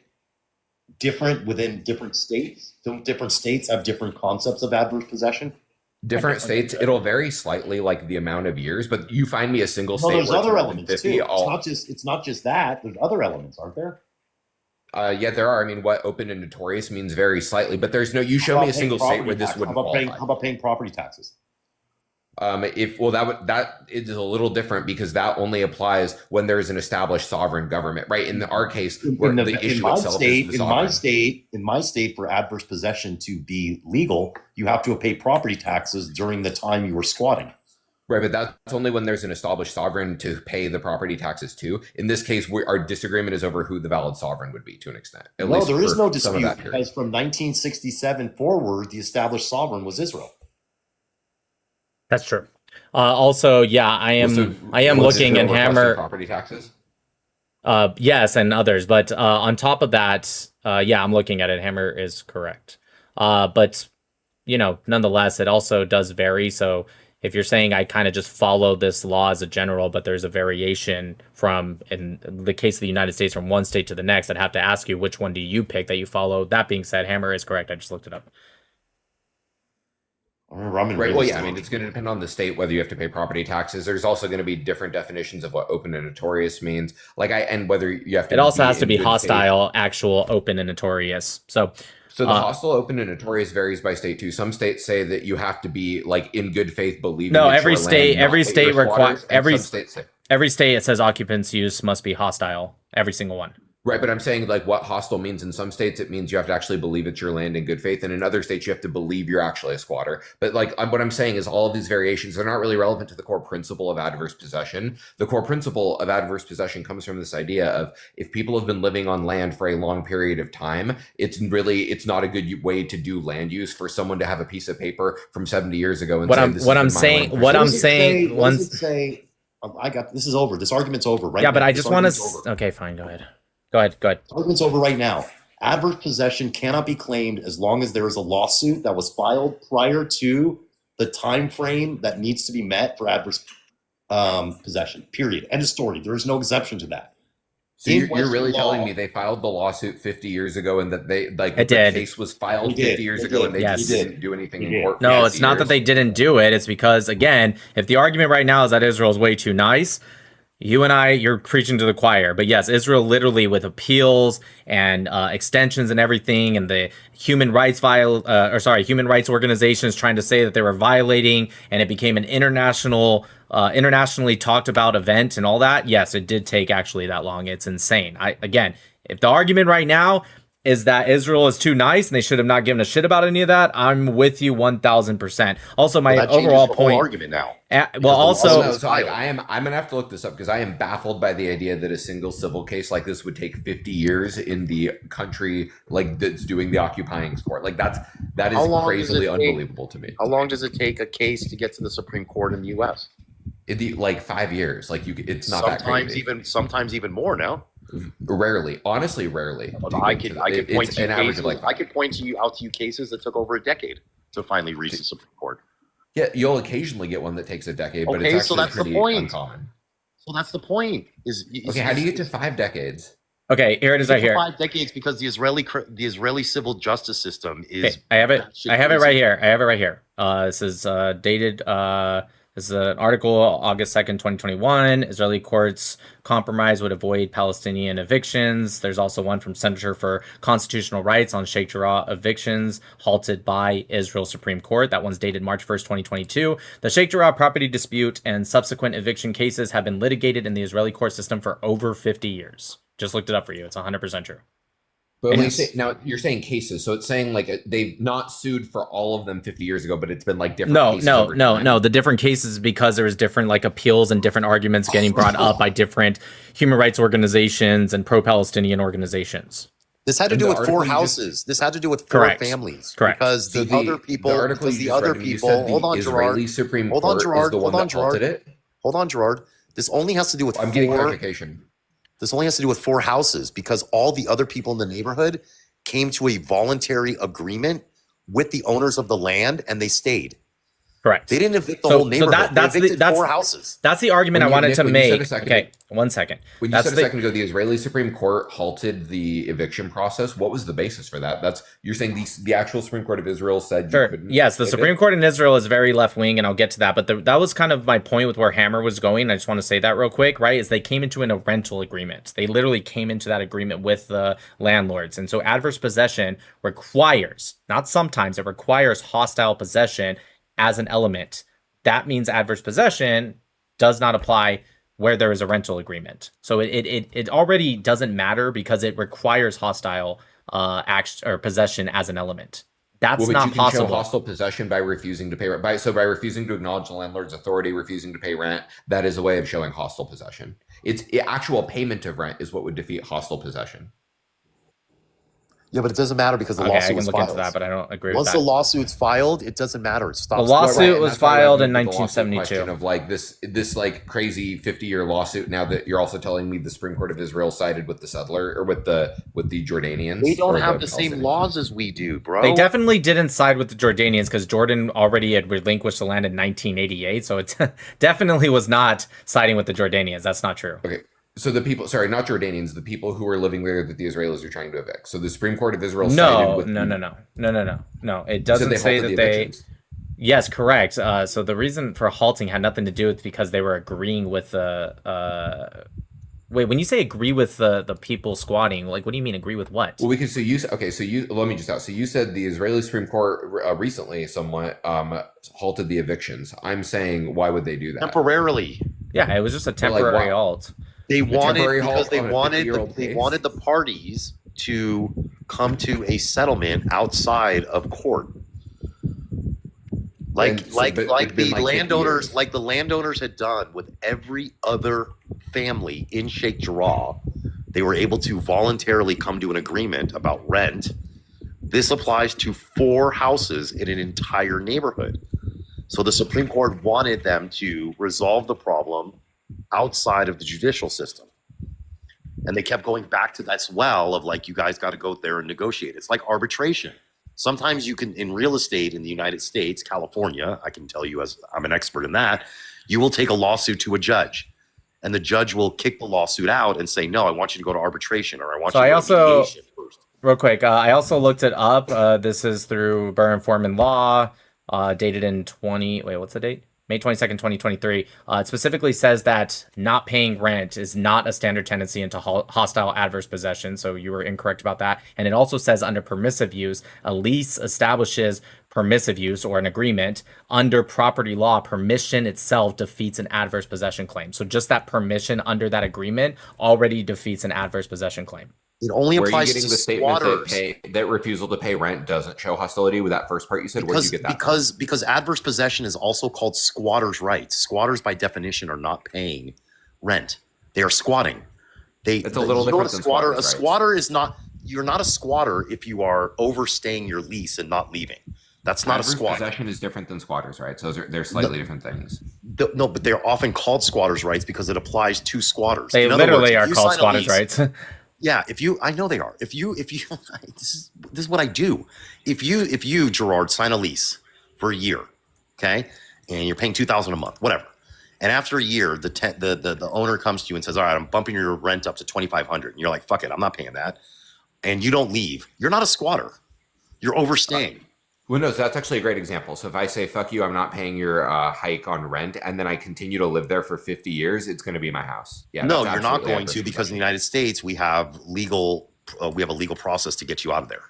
[SPEAKER 9] different within different states? Don't different states have different concepts of adverse possession?
[SPEAKER 11] Different states, it'll vary slightly, like the amount of years. But you find me a single state.
[SPEAKER 9] There's
[SPEAKER 11] where it's
[SPEAKER 9] other
[SPEAKER 11] more than
[SPEAKER 9] elements
[SPEAKER 11] 50,
[SPEAKER 9] too. It's not just that. There's other elements, aren't there?
[SPEAKER 11] Yeah, there are. I mean, what open and notorious means very slightly, but there's no. You show me a single state where this wouldn't qualify.
[SPEAKER 9] How about paying property taxes?
[SPEAKER 11] That is a little different because that only applies when there is an established sovereign government, right? In our case, where the issue itself is the sovereign.
[SPEAKER 9] In my state, for adverse possession to be legal, you have to pay property taxes during the time you were squatting.
[SPEAKER 11] Right, but that's only when there's an established sovereign to pay the property taxes to. In this case, our disagreement is over who the valid sovereign would be to an extent.
[SPEAKER 9] No, there is no dispute because from 1967 forward, the established sovereign was Israel.
[SPEAKER 1] That's true. Also, yeah, I am looking at Hammer
[SPEAKER 11] property taxes.
[SPEAKER 1] Yes, and others, but on top of that, yeah, I'm looking at it. Hammer is correct, but nonetheless, it also does vary. So if you're saying I kind of just follow this law as a general, but there's a variation from, in the case of the United States, from one state to the next, I'd have to ask you which one do you pick that you follow. That being said, Hammer is correct. I just looked it up.
[SPEAKER 11] Right. Well, yeah. I mean, it's going to depend on the state whether you have to pay property taxes. There's also going to be different definitions of what open and notorious means. And whether you have to.
[SPEAKER 1] It also has to be hostile, actual, open, and notorious. So
[SPEAKER 11] the hostile, open, and notorious varies by state too. Some states say that you have to be like in good faith believing.
[SPEAKER 1] No, every state requires every state it says occupants' use must be hostile. Every single one.
[SPEAKER 11] Right, but I'm saying like what hostile means in some states, it means you have to actually believe it's your land in good faith. And in other states, you have to believe you're actually a squatter. But like what I'm saying is all of these variations are not really relevant to the core principle of adverse possession. The core principle of adverse possession comes from this idea of if people have been living on land for a long period of time, it's not a good way to do land use for someone to have a piece of paper from 70 years ago. And
[SPEAKER 9] I got this is over. This argument's over, right?
[SPEAKER 1] Yeah, but I just want to. Okay, fine. Go ahead. Go ahead.
[SPEAKER 9] Argument's over right now. Adverse possession cannot be claimed as long as there is a lawsuit that was filed prior to the time frame that needs to be met for adverse possession. Period. End of story. There is no exception to that.
[SPEAKER 11] So you're really telling me they filed the lawsuit 50 years ago and that the case was filed 50 years ago and they just didn't do anything in court?
[SPEAKER 1] No, it's not that they didn't do it. It's because, again, if the argument right now is that Israel's way too nice, you and you're preaching to the choir. But yes, Israel literally with appeals and extensions and everything, and the human rights organizations trying to say that they were violating, and it became an internationally talked about event and all that. Yes, it did take actually that long. It's insane. Again, if the argument right now is that Israel is too nice and they should have not given a shit about any of that, I'm with you 1000%. Also, my overall point.
[SPEAKER 9] Argument now.
[SPEAKER 11] I'm gonna have to look this up because I am baffled by the idea that a single civil case like this would take 50 years in the country like that's doing the occupying court. Like that is crazily unbelievable to me.
[SPEAKER 9] How long does it take a case to get to the Supreme Court in the U.S.?
[SPEAKER 11] Like 5 years. Like it's not that crazy.
[SPEAKER 9] Sometimes even more now.
[SPEAKER 11] Rarely, honestly, rarely.
[SPEAKER 9] I could point to you cases that took over a decade to finally reach the Supreme Court.
[SPEAKER 11] Yeah, you'll occasionally get one that takes a decade, but it's actually pretty uncommon.
[SPEAKER 9] So that's the point.
[SPEAKER 11] How do you get to 5 decades?
[SPEAKER 1] Okay, here it is right here.
[SPEAKER 9] 5 decades because the Israeli civil justice system is.
[SPEAKER 1] I have it right here. This is dated. This is an article, August 2nd, 2021. Israeli courts compromise would avoid Palestinian evictions. There's also one from Senator for Constitutional Rights on Sheikh Jarrah evictions halted by Israel Supreme Court. That one's dated March 1st, 2022. The Sheikh Jarrah property dispute and subsequent eviction cases have been litigated in the Israeli court system for over 50 years. Just looked it up for you. It's 100% true.
[SPEAKER 11] But when you
[SPEAKER 1] Yes.
[SPEAKER 11] say now, you're saying cases, so it's saying like they've not sued for all of them 50 years ago, but it's been like different. cases over time.
[SPEAKER 1] No. The different cases because there was different like appeals and different arguments getting brought up by different human rights organizations and pro-Palestinian organizations.
[SPEAKER 9] This had to
[SPEAKER 11] And
[SPEAKER 9] do
[SPEAKER 11] the
[SPEAKER 9] with
[SPEAKER 11] article
[SPEAKER 9] four
[SPEAKER 11] you just-
[SPEAKER 9] houses. This had to do with four
[SPEAKER 1] Correct.
[SPEAKER 9] families.
[SPEAKER 1] Correct.
[SPEAKER 9] Because
[SPEAKER 11] So
[SPEAKER 9] the other people,
[SPEAKER 11] the article
[SPEAKER 9] because
[SPEAKER 11] you
[SPEAKER 9] the
[SPEAKER 11] just
[SPEAKER 9] other
[SPEAKER 11] read, you
[SPEAKER 9] people.
[SPEAKER 11] said the
[SPEAKER 9] Hold on,
[SPEAKER 11] Israeli
[SPEAKER 9] Gerard.
[SPEAKER 11] Supreme
[SPEAKER 9] Hold on,
[SPEAKER 11] Court is
[SPEAKER 9] Gerard.
[SPEAKER 11] the one
[SPEAKER 9] Hold on,
[SPEAKER 11] that halted
[SPEAKER 9] Gerard.
[SPEAKER 11] it.
[SPEAKER 9] Hold on, Gerard. This only has to do with
[SPEAKER 11] I'm getting
[SPEAKER 9] four.
[SPEAKER 11] clarification.
[SPEAKER 9] This only has to do with four houses because all the other people in the neighborhood came to a voluntary agreement with the owners of the land, and they stayed.
[SPEAKER 1] Correct.
[SPEAKER 9] They didn't evict the
[SPEAKER 1] So-
[SPEAKER 9] whole
[SPEAKER 1] so
[SPEAKER 9] neighborhood.
[SPEAKER 1] that's
[SPEAKER 9] they
[SPEAKER 1] the-
[SPEAKER 9] evicted
[SPEAKER 1] that's-
[SPEAKER 9] four houses.
[SPEAKER 1] That's the argument I wanted
[SPEAKER 11] Nick,
[SPEAKER 1] to
[SPEAKER 11] when you said
[SPEAKER 1] make.
[SPEAKER 11] a second
[SPEAKER 1] Okay, 1 second.
[SPEAKER 11] When you said a second ago the Israeli Supreme Court halted the eviction process, what was the basis for that? You're saying the actual Supreme Court of Israel said you couldn't.
[SPEAKER 1] Yes, the
[SPEAKER 11] evict?
[SPEAKER 1] Supreme Court in Israel is very left wing, and I'll get to that. But that was kind of my point with where Hammer was going. I just want to say that real quick, right? Is they came into a rental agreement. They literally came into that agreement with the landlords, and so adverse possession requires, not sometimes, it requires hostile possession as an element. That means adverse possession does not apply where there is a rental agreement. So it already doesn't matter because it requires hostile action or possession as an element. That's
[SPEAKER 11] Well, but
[SPEAKER 1] not
[SPEAKER 11] you can
[SPEAKER 1] possible.
[SPEAKER 11] show hostile possession by refusing to pay rent. By refusing to acknowledge the landlord's authority, refusing to pay rent, that is a way of showing hostile possession. It's actual payment of rent is what would defeat hostile possession.
[SPEAKER 9] Yeah, but it doesn't matter because the
[SPEAKER 1] Okay, I
[SPEAKER 9] lawsuit
[SPEAKER 1] can
[SPEAKER 9] was
[SPEAKER 1] look
[SPEAKER 9] filed.
[SPEAKER 1] into that, but I don't agree
[SPEAKER 9] Once
[SPEAKER 1] with
[SPEAKER 9] the
[SPEAKER 1] that.
[SPEAKER 9] lawsuit's filed, it doesn't matter. It stops.
[SPEAKER 1] The lawsuit
[SPEAKER 11] and
[SPEAKER 1] was
[SPEAKER 11] that's why I
[SPEAKER 1] filed in
[SPEAKER 11] moved the lawsuit
[SPEAKER 1] 1972.
[SPEAKER 11] question Of like this like crazy 50-year lawsuit. Now that you're also telling me the Supreme Court of Israel sided with the settler or with the Jordanians.
[SPEAKER 9] They don't
[SPEAKER 11] or
[SPEAKER 9] have the same
[SPEAKER 11] Palestinians.
[SPEAKER 9] laws as we do, bro.
[SPEAKER 1] They definitely didn't side with the Jordanians because Jordan already had relinquished the land in 1988. So it definitely was not siding with the Jordanians. That's not true.
[SPEAKER 11] Okay. So the people, sorry, not Jordanians, the people who are living there that the Israelis are trying to evict. So the Supreme Court of Israel sided with
[SPEAKER 1] No. It doesn't say that they. Yes, correct. So the reason for halting had nothing to do with because they were agreeing with the. Wait, when you say agree with the people squatting, like what do you mean agree with what?
[SPEAKER 11] Well, because let me just out. So you said the Israeli Supreme Court recently somewhat halted the evictions. I'm saying why would they do that?
[SPEAKER 9] Temporarily.
[SPEAKER 1] Yeah, it was just a temporary halt.
[SPEAKER 9] They wanted
[SPEAKER 11] temporary
[SPEAKER 9] because
[SPEAKER 11] halt
[SPEAKER 9] they
[SPEAKER 11] on a
[SPEAKER 9] wanted
[SPEAKER 11] 50-year-old
[SPEAKER 9] they
[SPEAKER 11] case?
[SPEAKER 9] wanted the parties to come to a settlement outside of court.
[SPEAKER 11] And so- but it's
[SPEAKER 9] Like
[SPEAKER 11] been
[SPEAKER 9] the
[SPEAKER 11] 50
[SPEAKER 9] landowners,
[SPEAKER 11] years.
[SPEAKER 9] like the landowners had done with every other family in Sheikh Jarrah. They were able to voluntarily come to an agreement about rent. This applies to four houses in an entire neighborhood. So the Supreme Court wanted them to resolve the problem outside of the judicial system. And they kept going back to that well of like, you guys got to go there and negotiate. It's like arbitration. Sometimes you can, in real estate in the United States, California, I can tell you as I'm an expert in that, you will take a lawsuit to a judge and the judge will kick the lawsuit out and say, no, I want you to go to arbitration or I want you to go to mediation first.
[SPEAKER 1] Real quick, I also looked it up. This is through Burr and Foreman Law, dated in what's the date? May 22nd, 2023. It specifically says that not paying rent is not a standard tendency into hostile adverse possession. So you were incorrect about that. And it also says under permissive use, a lease establishes permissive use or an agreement. Under property law, permission itself defeats an adverse possession claim. So just that permission under that agreement already defeats an adverse possession claim.
[SPEAKER 9] It only
[SPEAKER 11] Where are you
[SPEAKER 9] applies
[SPEAKER 11] getting
[SPEAKER 9] to
[SPEAKER 11] the statement
[SPEAKER 9] squatters.
[SPEAKER 11] that refusal to pay rent doesn't show hostility with that first part you said? Where did you get that
[SPEAKER 9] Because adverse possession is also called squatters' rights. Squatters, by definition, are not paying rent; they are squatting.
[SPEAKER 11] It's a little different than
[SPEAKER 9] squatter.
[SPEAKER 11] squatters'
[SPEAKER 9] A squatter is not. You're not a squatter if you are overstaying your lease and not leaving. That's not
[SPEAKER 11] Adverse
[SPEAKER 9] a squat.
[SPEAKER 11] possession is different than squatters' rights. They're slightly different things.
[SPEAKER 9] No, but they're often called squatters' rights because it applies to squatters.
[SPEAKER 1] They
[SPEAKER 9] In other
[SPEAKER 1] literally
[SPEAKER 9] words,
[SPEAKER 1] are
[SPEAKER 9] if you
[SPEAKER 1] called
[SPEAKER 9] sign a
[SPEAKER 1] squatters'
[SPEAKER 9] lease-
[SPEAKER 1] rights.
[SPEAKER 9] Yeah, I know they are. If you, this is what I do. If you, Gerard, sign a lease for a year, okay, and you're paying $2,000 a month, whatever, and after a year, the owner comes to you and says, all right, I'm bumping your rent up to $2,500, and you're like, fuck it, I'm not paying that, and you don't leave, you're not a squatter, you're overstaying.
[SPEAKER 11] Well, no, so that's actually a great example. So if I say, fuck you, I'm not paying your hike on rent, and then I continue to live there for 50 years, it's going to be my house. Yeah.
[SPEAKER 9] No,
[SPEAKER 11] that's
[SPEAKER 9] you're not
[SPEAKER 11] absolutely
[SPEAKER 9] going to, because in the United States, we have a legal process to get you out of there.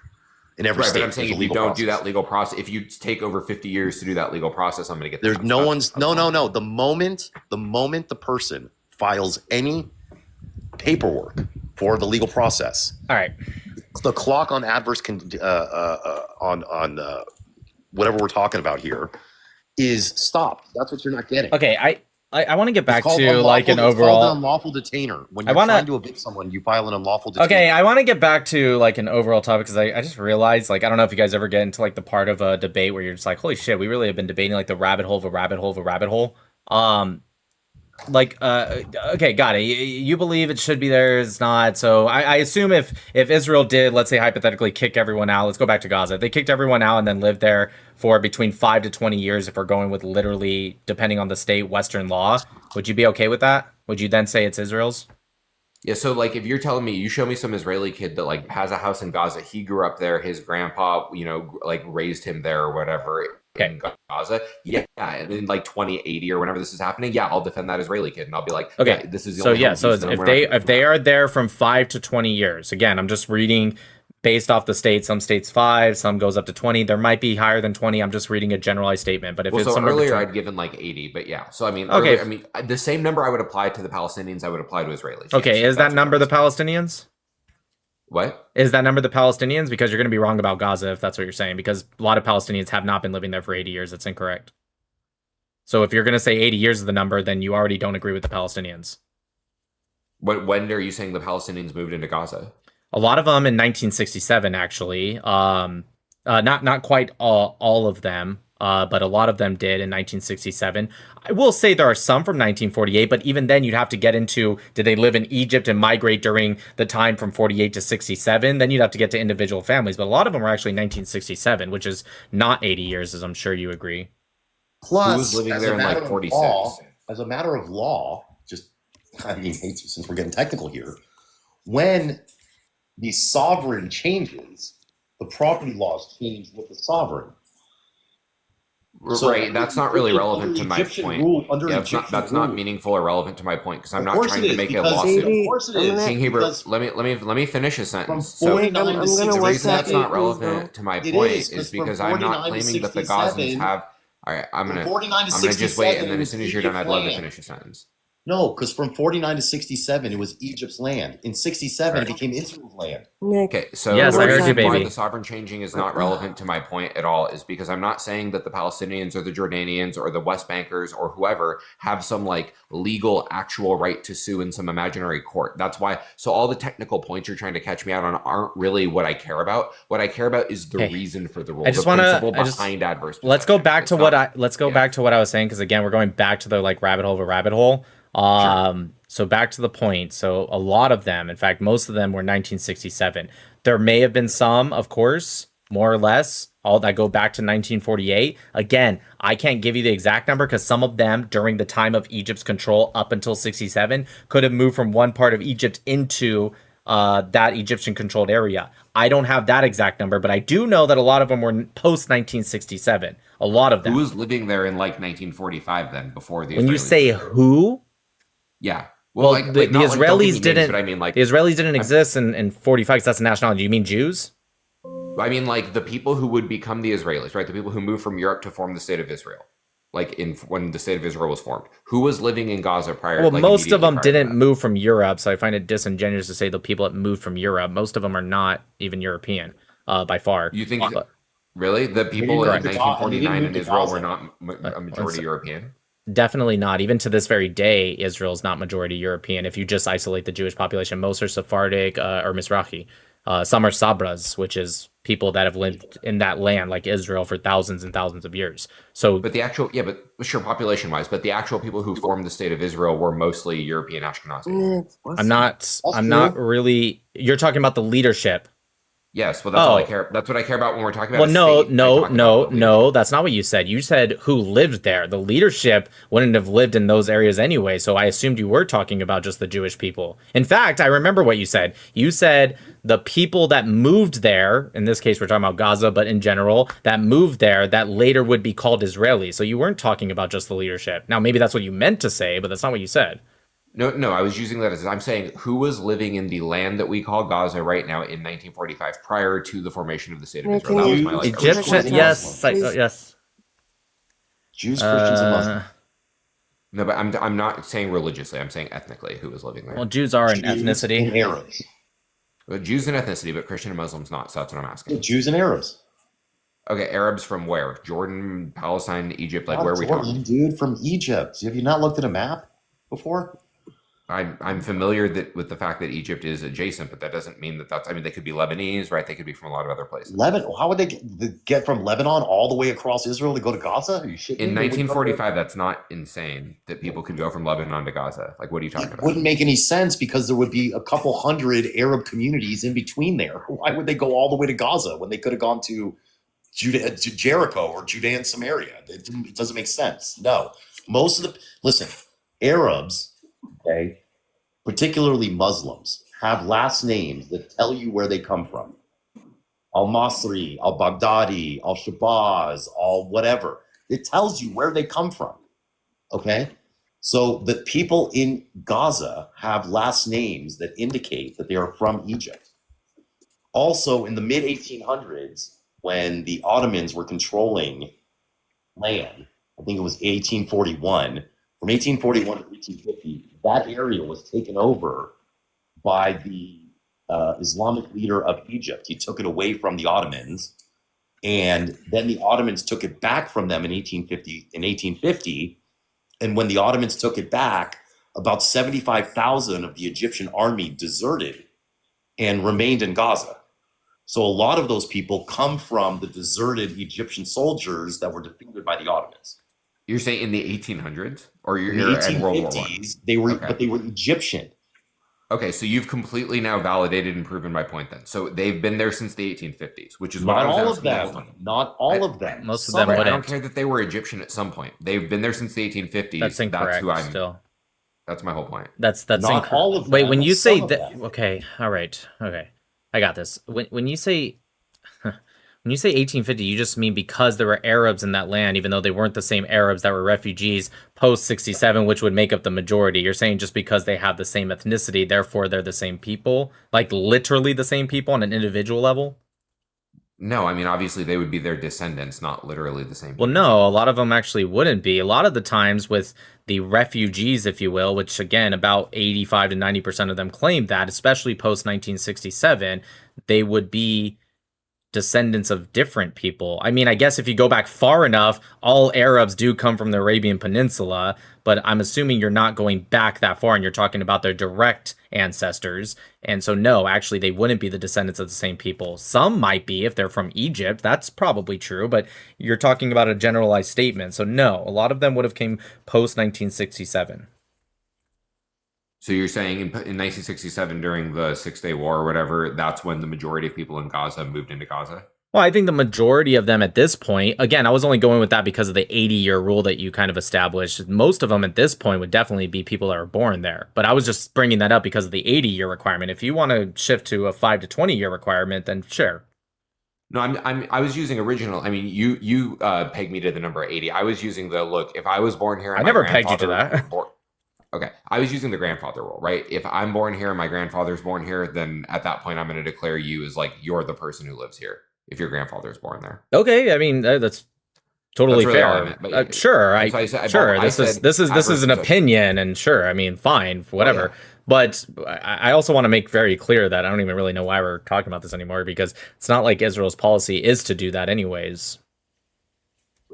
[SPEAKER 9] In every
[SPEAKER 11] Right,
[SPEAKER 9] state,
[SPEAKER 11] but I'm saying
[SPEAKER 9] there's
[SPEAKER 11] if
[SPEAKER 9] a
[SPEAKER 11] you
[SPEAKER 9] legal
[SPEAKER 11] don't do
[SPEAKER 9] process.
[SPEAKER 11] that legal process, if you take over 50 years to do that legal process, I'm going to get
[SPEAKER 9] There's no one's no. The moment the person files any paperwork for the legal process,
[SPEAKER 1] All right.
[SPEAKER 9] the clock on adverse whatever we're talking about here is stopped. That's what you're not getting.
[SPEAKER 1] Okay, I want to get back
[SPEAKER 9] It's called
[SPEAKER 1] to like an
[SPEAKER 9] unlawful- it's called
[SPEAKER 1] overall.
[SPEAKER 9] an unlawful detainer. When
[SPEAKER 1] I
[SPEAKER 9] you're
[SPEAKER 1] wanna-
[SPEAKER 9] trying to evict someone, you file an unlawful detainer.
[SPEAKER 1] Okay, I want to get back to like an overall topic because I just realized, like, I don't know if you guys ever get into like the part of a debate where you're just like, holy shit, we really have been debating like the rabbit hole of a rabbit hole of a rabbit hole. Okay, got it. You believe it should be there, it's not. So I assume if Israel did, let's say hypothetically, kick everyone out, let's go back to Gaza. If they kicked everyone out and then lived there for between 5 to 20 years, if we're going with literally, depending on the state, Western law, would you be okay with that? Would you then say it's Israel's?
[SPEAKER 11] Yeah, so like if you're telling me, you show me some Israeli kid that like has a house in Gaza, he grew up there, his grandpa, like raised him there or whatever in Gaza. Yeah, and in like 2080 or whenever this is happening, yeah, I'll defend that Israeli kid and I'll be like,
[SPEAKER 1] okay,
[SPEAKER 11] yeah, this is the
[SPEAKER 1] so
[SPEAKER 11] only
[SPEAKER 1] yeah,
[SPEAKER 11] home
[SPEAKER 1] so
[SPEAKER 11] use that
[SPEAKER 1] if
[SPEAKER 11] we're not
[SPEAKER 1] they are there from 5 to 20 years, again, I'm just reading based off the state. Some states 5, some goes up to 20. There might be higher than 20. I'm just reading a generalized statement. But if it's
[SPEAKER 11] so
[SPEAKER 1] somewhere
[SPEAKER 11] earlier,
[SPEAKER 1] between...
[SPEAKER 11] I'd given like 80, but yeah. So I mean,
[SPEAKER 1] okay,
[SPEAKER 11] earlier, I mean, the same number I would apply to the Palestinians, I would apply to Israelis.
[SPEAKER 1] Okay,
[SPEAKER 11] yes,
[SPEAKER 1] is that number the Palestinians?
[SPEAKER 11] What?
[SPEAKER 1] Is that number the Palestinians? Because you're going to be wrong about Gaza if that's what you're saying. Because a lot of Palestinians have not been living there for 80 years. That's incorrect. So if you're going to say 80 years is the number, then you already don't agree with the Palestinians.
[SPEAKER 11] When are you saying the Palestinians moved into Gaza?
[SPEAKER 1] A lot of them in 1967, actually. Not quite all of them, but a lot of them did in 1967. I will say there are some from 1948, but even then you'd have to get into, did they live in Egypt and migrate during the time from 48 to 67? Then you'd have to get to individual families, but a lot of them were actually 1967, which is not 80 years, as I'm sure you agree.
[SPEAKER 9] Plus,
[SPEAKER 11] who was living there in like 46?
[SPEAKER 9] As a matter of law, since we're getting technical here, when the sovereign changes, the property laws change with the sovereign.
[SPEAKER 11] So right, that's not really relevant to my point. That's not meaningful or relevant to my point because I'm not trying to make a lawsuit.
[SPEAKER 9] Of course it is.
[SPEAKER 11] King Hebrew, let me finish a sentence.
[SPEAKER 9] So
[SPEAKER 11] the reason that's not relevant to my point is because I'm not claiming that the Gazans have. All right, I'm gonna just wait, and then as soon as you're done, I'd love to finish a sentence.
[SPEAKER 9] No, because from 49 to 67, it was Egypt's land. In 67, it became Israel's land.
[SPEAKER 11] Okay, so
[SPEAKER 1] yes, I heard you, baby.
[SPEAKER 11] Why the sovereign changing is not relevant to my point at all is because I'm not saying that the Palestinians or the Jordanians or the West Bankers or whoever have some like legal actual right to sue in some imaginary court. That's why. So all the technical points you're trying to catch me out on aren't really what I care about. What I care about is the reason for the rule. Let's go back to what
[SPEAKER 1] I was saying because again, we're going back to the like rabbit hole of a rabbit hole. So back to the point. So a lot of them, in fact, most of them were 1967. There may have been some, of course, more or less, all that go back to 1948. Again, I can't give you the exact number because some of them during the time of Egypt's control up until 67 could have moved from one part of Egypt into that Egyptian controlled area. I don't have that exact number, but I do know that a lot of them were post 1967. A lot of them.
[SPEAKER 11] Who was living there in like 1945 then before the Israelis?
[SPEAKER 1] When you say who?
[SPEAKER 11] Yeah.
[SPEAKER 1] Well, the Israelis didn't.
[SPEAKER 11] Names, but I mean, like,
[SPEAKER 1] the Israelis didn't exist in 45 because that's a nationality. You mean Jews?
[SPEAKER 11] I mean, like the people who would become the Israelis, right? The people who moved from Europe to form the state of Israel, like when the state of Israel was formed. Who was living in Gaza prior?
[SPEAKER 1] Well,
[SPEAKER 11] like,
[SPEAKER 1] most of them didn't move from Europe, so I find it disingenuous to say the people that moved from Europe. Most of them are not even European, by far.
[SPEAKER 11] You think? Really, the people in 1949 in Israel were not a majority European?
[SPEAKER 1] Definitely not. Even to this very day, Israel's not majority European. If you just isolate the Jewish population, most are Sephardic or Mizrahi. Some are Sabras, which is people that have lived in that land, like Israel, for thousands and thousands of years. So,
[SPEAKER 11] but the actual, population-wise, but the actual people who formed the state of Israel were mostly European Ashkenazi.
[SPEAKER 1] I'm not really. You're talking about the leadership.
[SPEAKER 11] Yes, well, that's all I care. That's what I care about when we're talking about.
[SPEAKER 1] Well, no, that's not what you said. You said who lived there. The leadership wouldn't have lived in those areas anyway. So I assumed you were talking about just the Jewish people. In fact, I remember what you said. You said the people that moved there. In this case, we're talking about Gaza, but in general, that moved there that later would be called Israeli. So you weren't talking about just the leadership. Now, maybe that's what you meant to say, but that's not what you said.
[SPEAKER 11] No, I was using that as I'm saying who was living in the land that we call Gaza right now in 1945 prior to the formation of the state of Israel. That was my
[SPEAKER 1] Egyptian, yes.
[SPEAKER 9] Jews, Christians, and Muslims.
[SPEAKER 11] No, but I'm not saying religiously. I'm saying ethnically who was living there.
[SPEAKER 1] Well, Jews are an ethnicity.
[SPEAKER 9] And Arabs.
[SPEAKER 11] Jews and ethnicity, but Christian and Muslims not. So that's what I'm asking.
[SPEAKER 9] Jews and Arabs.
[SPEAKER 11] Okay, Arabs from where? Jordan, Palestine, Egypt. Like,
[SPEAKER 9] Not
[SPEAKER 11] where are we
[SPEAKER 9] Jordan,
[SPEAKER 11] talking?
[SPEAKER 9] dude, from Egypt. Have you not looked at a map before?
[SPEAKER 11] I'm familiar with the fact that Egypt is adjacent, but that doesn't mean that that's. I mean, they could be Lebanese, right? They could be from a lot of other places.
[SPEAKER 9] Lebanon. How would they get from Lebanon all the way across Israel to go to Gaza? Are you shitting
[SPEAKER 11] In
[SPEAKER 9] me?
[SPEAKER 11] 1945, that's not insane that people could go from Lebanon to Gaza. Like, what are you talking
[SPEAKER 9] It
[SPEAKER 11] about?
[SPEAKER 9] wouldn't make any sense because there would be a couple hundred Arab communities in between there. Why would they go all the way to Gaza when they could have gone to Jericho or Judea and Samaria? It doesn't make sense. No, listen, Arabs, okay, particularly Muslims, have last names that tell you where they come from. Al-Masri, al-Baghdadi, al-Shabazz, al-whatever. It tells you where they come from, okay? So the people in Gaza have last names that indicate that they are from Egypt. Also, in the mid-1800s, when the Ottomans were controlling land, I think it was 1841, from 1841 to 1850, that area was taken over by the Islamic leader of Egypt. He took it away from the Ottomans, and then the Ottomans took it back from them in 1850. And when the Ottomans took it back, about 75,000 of the Egyptian army deserted and remained in Gaza. So a lot of those people come from the deserted Egyptian soldiers that were defeated by the Ottomans.
[SPEAKER 11] You're saying in the 1800s, or
[SPEAKER 9] In
[SPEAKER 11] you're
[SPEAKER 9] the
[SPEAKER 11] in World War I?
[SPEAKER 9] 1850s, they were,
[SPEAKER 11] Okay.
[SPEAKER 9] but they were Egyptian.
[SPEAKER 11] Okay, so you've completely now validated and proven my point then. So they've been there since the 1850s, which is what
[SPEAKER 9] Not
[SPEAKER 11] I was
[SPEAKER 9] all of
[SPEAKER 11] asking the whole
[SPEAKER 9] them.
[SPEAKER 11] time.
[SPEAKER 9] Not all of them.
[SPEAKER 1] Most of
[SPEAKER 9] Some
[SPEAKER 1] them
[SPEAKER 11] Right, I
[SPEAKER 1] wouldn't.
[SPEAKER 11] don't care that they were Egyptian at some point. They've been there since the 1850s.
[SPEAKER 1] That's incorrect.
[SPEAKER 11] who I'm.
[SPEAKER 1] Still,
[SPEAKER 11] That's my whole point.
[SPEAKER 1] that's
[SPEAKER 9] Not
[SPEAKER 1] incorrect.
[SPEAKER 9] all of
[SPEAKER 1] Wait,
[SPEAKER 9] them,
[SPEAKER 1] when you say
[SPEAKER 9] some of
[SPEAKER 1] that,
[SPEAKER 9] them.
[SPEAKER 1] okay, all right, okay, I got this. When you say when you say 1850, you just mean because there were Arabs in that land, even though they weren't the same Arabs that were refugees post 67, which would make up the majority. You're saying just because they have the same ethnicity, therefore they're the same people, like literally the same people on an individual level?
[SPEAKER 11] No, I mean, obviously they would be their descendants, not literally the same
[SPEAKER 1] Well,
[SPEAKER 11] people.
[SPEAKER 1] no, a lot of them actually wouldn't be. A lot of the times with the refugees, if you will, which again, about 85 to 90% of them claim that, especially post 1967, they would be descendants of different people. I mean, I guess if you go back far enough, all Arabs do come from the Arabian Peninsula, but I'm assuming you're not going back that far and you're talking about their direct ancestors. And so, no, actually, they wouldn't be the descendants of the same people. Some might be if they're from Egypt. That's probably true, but you're talking about a generalized statement. So, no, a lot of them would have came post 1967.
[SPEAKER 11] So you're saying in 1967 during the Six-Day War or whatever, that's when the majority of people in Gaza moved into Gaza?
[SPEAKER 1] Well, I think the majority of them at this point, again, I was only going with that because of the 80-year rule that you kind of established. Most of them at this point would definitely be people that are born there. But I was just bringing that up because of the 80-year requirement. If you want to shift to a 5 to 20-year requirement, then sure.
[SPEAKER 11] No, I was using original. I mean, you pegged me to the number 80. I was using the look. If I was born here, and
[SPEAKER 1] I
[SPEAKER 11] my
[SPEAKER 1] never pegged you to
[SPEAKER 11] grandfather
[SPEAKER 1] that.
[SPEAKER 11] was born- okay, I was using the grandfather rule, right? If I'm born here and my grandfather's born here, then at that point I'm going to declare you as like you're the person who lives here. If your grandfather's born there,
[SPEAKER 1] Okay, I mean that's totally
[SPEAKER 11] That's really all I
[SPEAKER 1] fair.
[SPEAKER 11] meant, but
[SPEAKER 1] Sure,
[SPEAKER 11] that's why I said-
[SPEAKER 1] sure.
[SPEAKER 11] I
[SPEAKER 1] This is
[SPEAKER 11] said
[SPEAKER 1] this is this is an
[SPEAKER 11] adverse
[SPEAKER 1] opinion, and sure, I mean, fine, whatever.
[SPEAKER 11] yeah.
[SPEAKER 1] But I also want to make very clear that I don't even really know why we're talking about this anymore because it's not like Israel's policy is to do that anyways.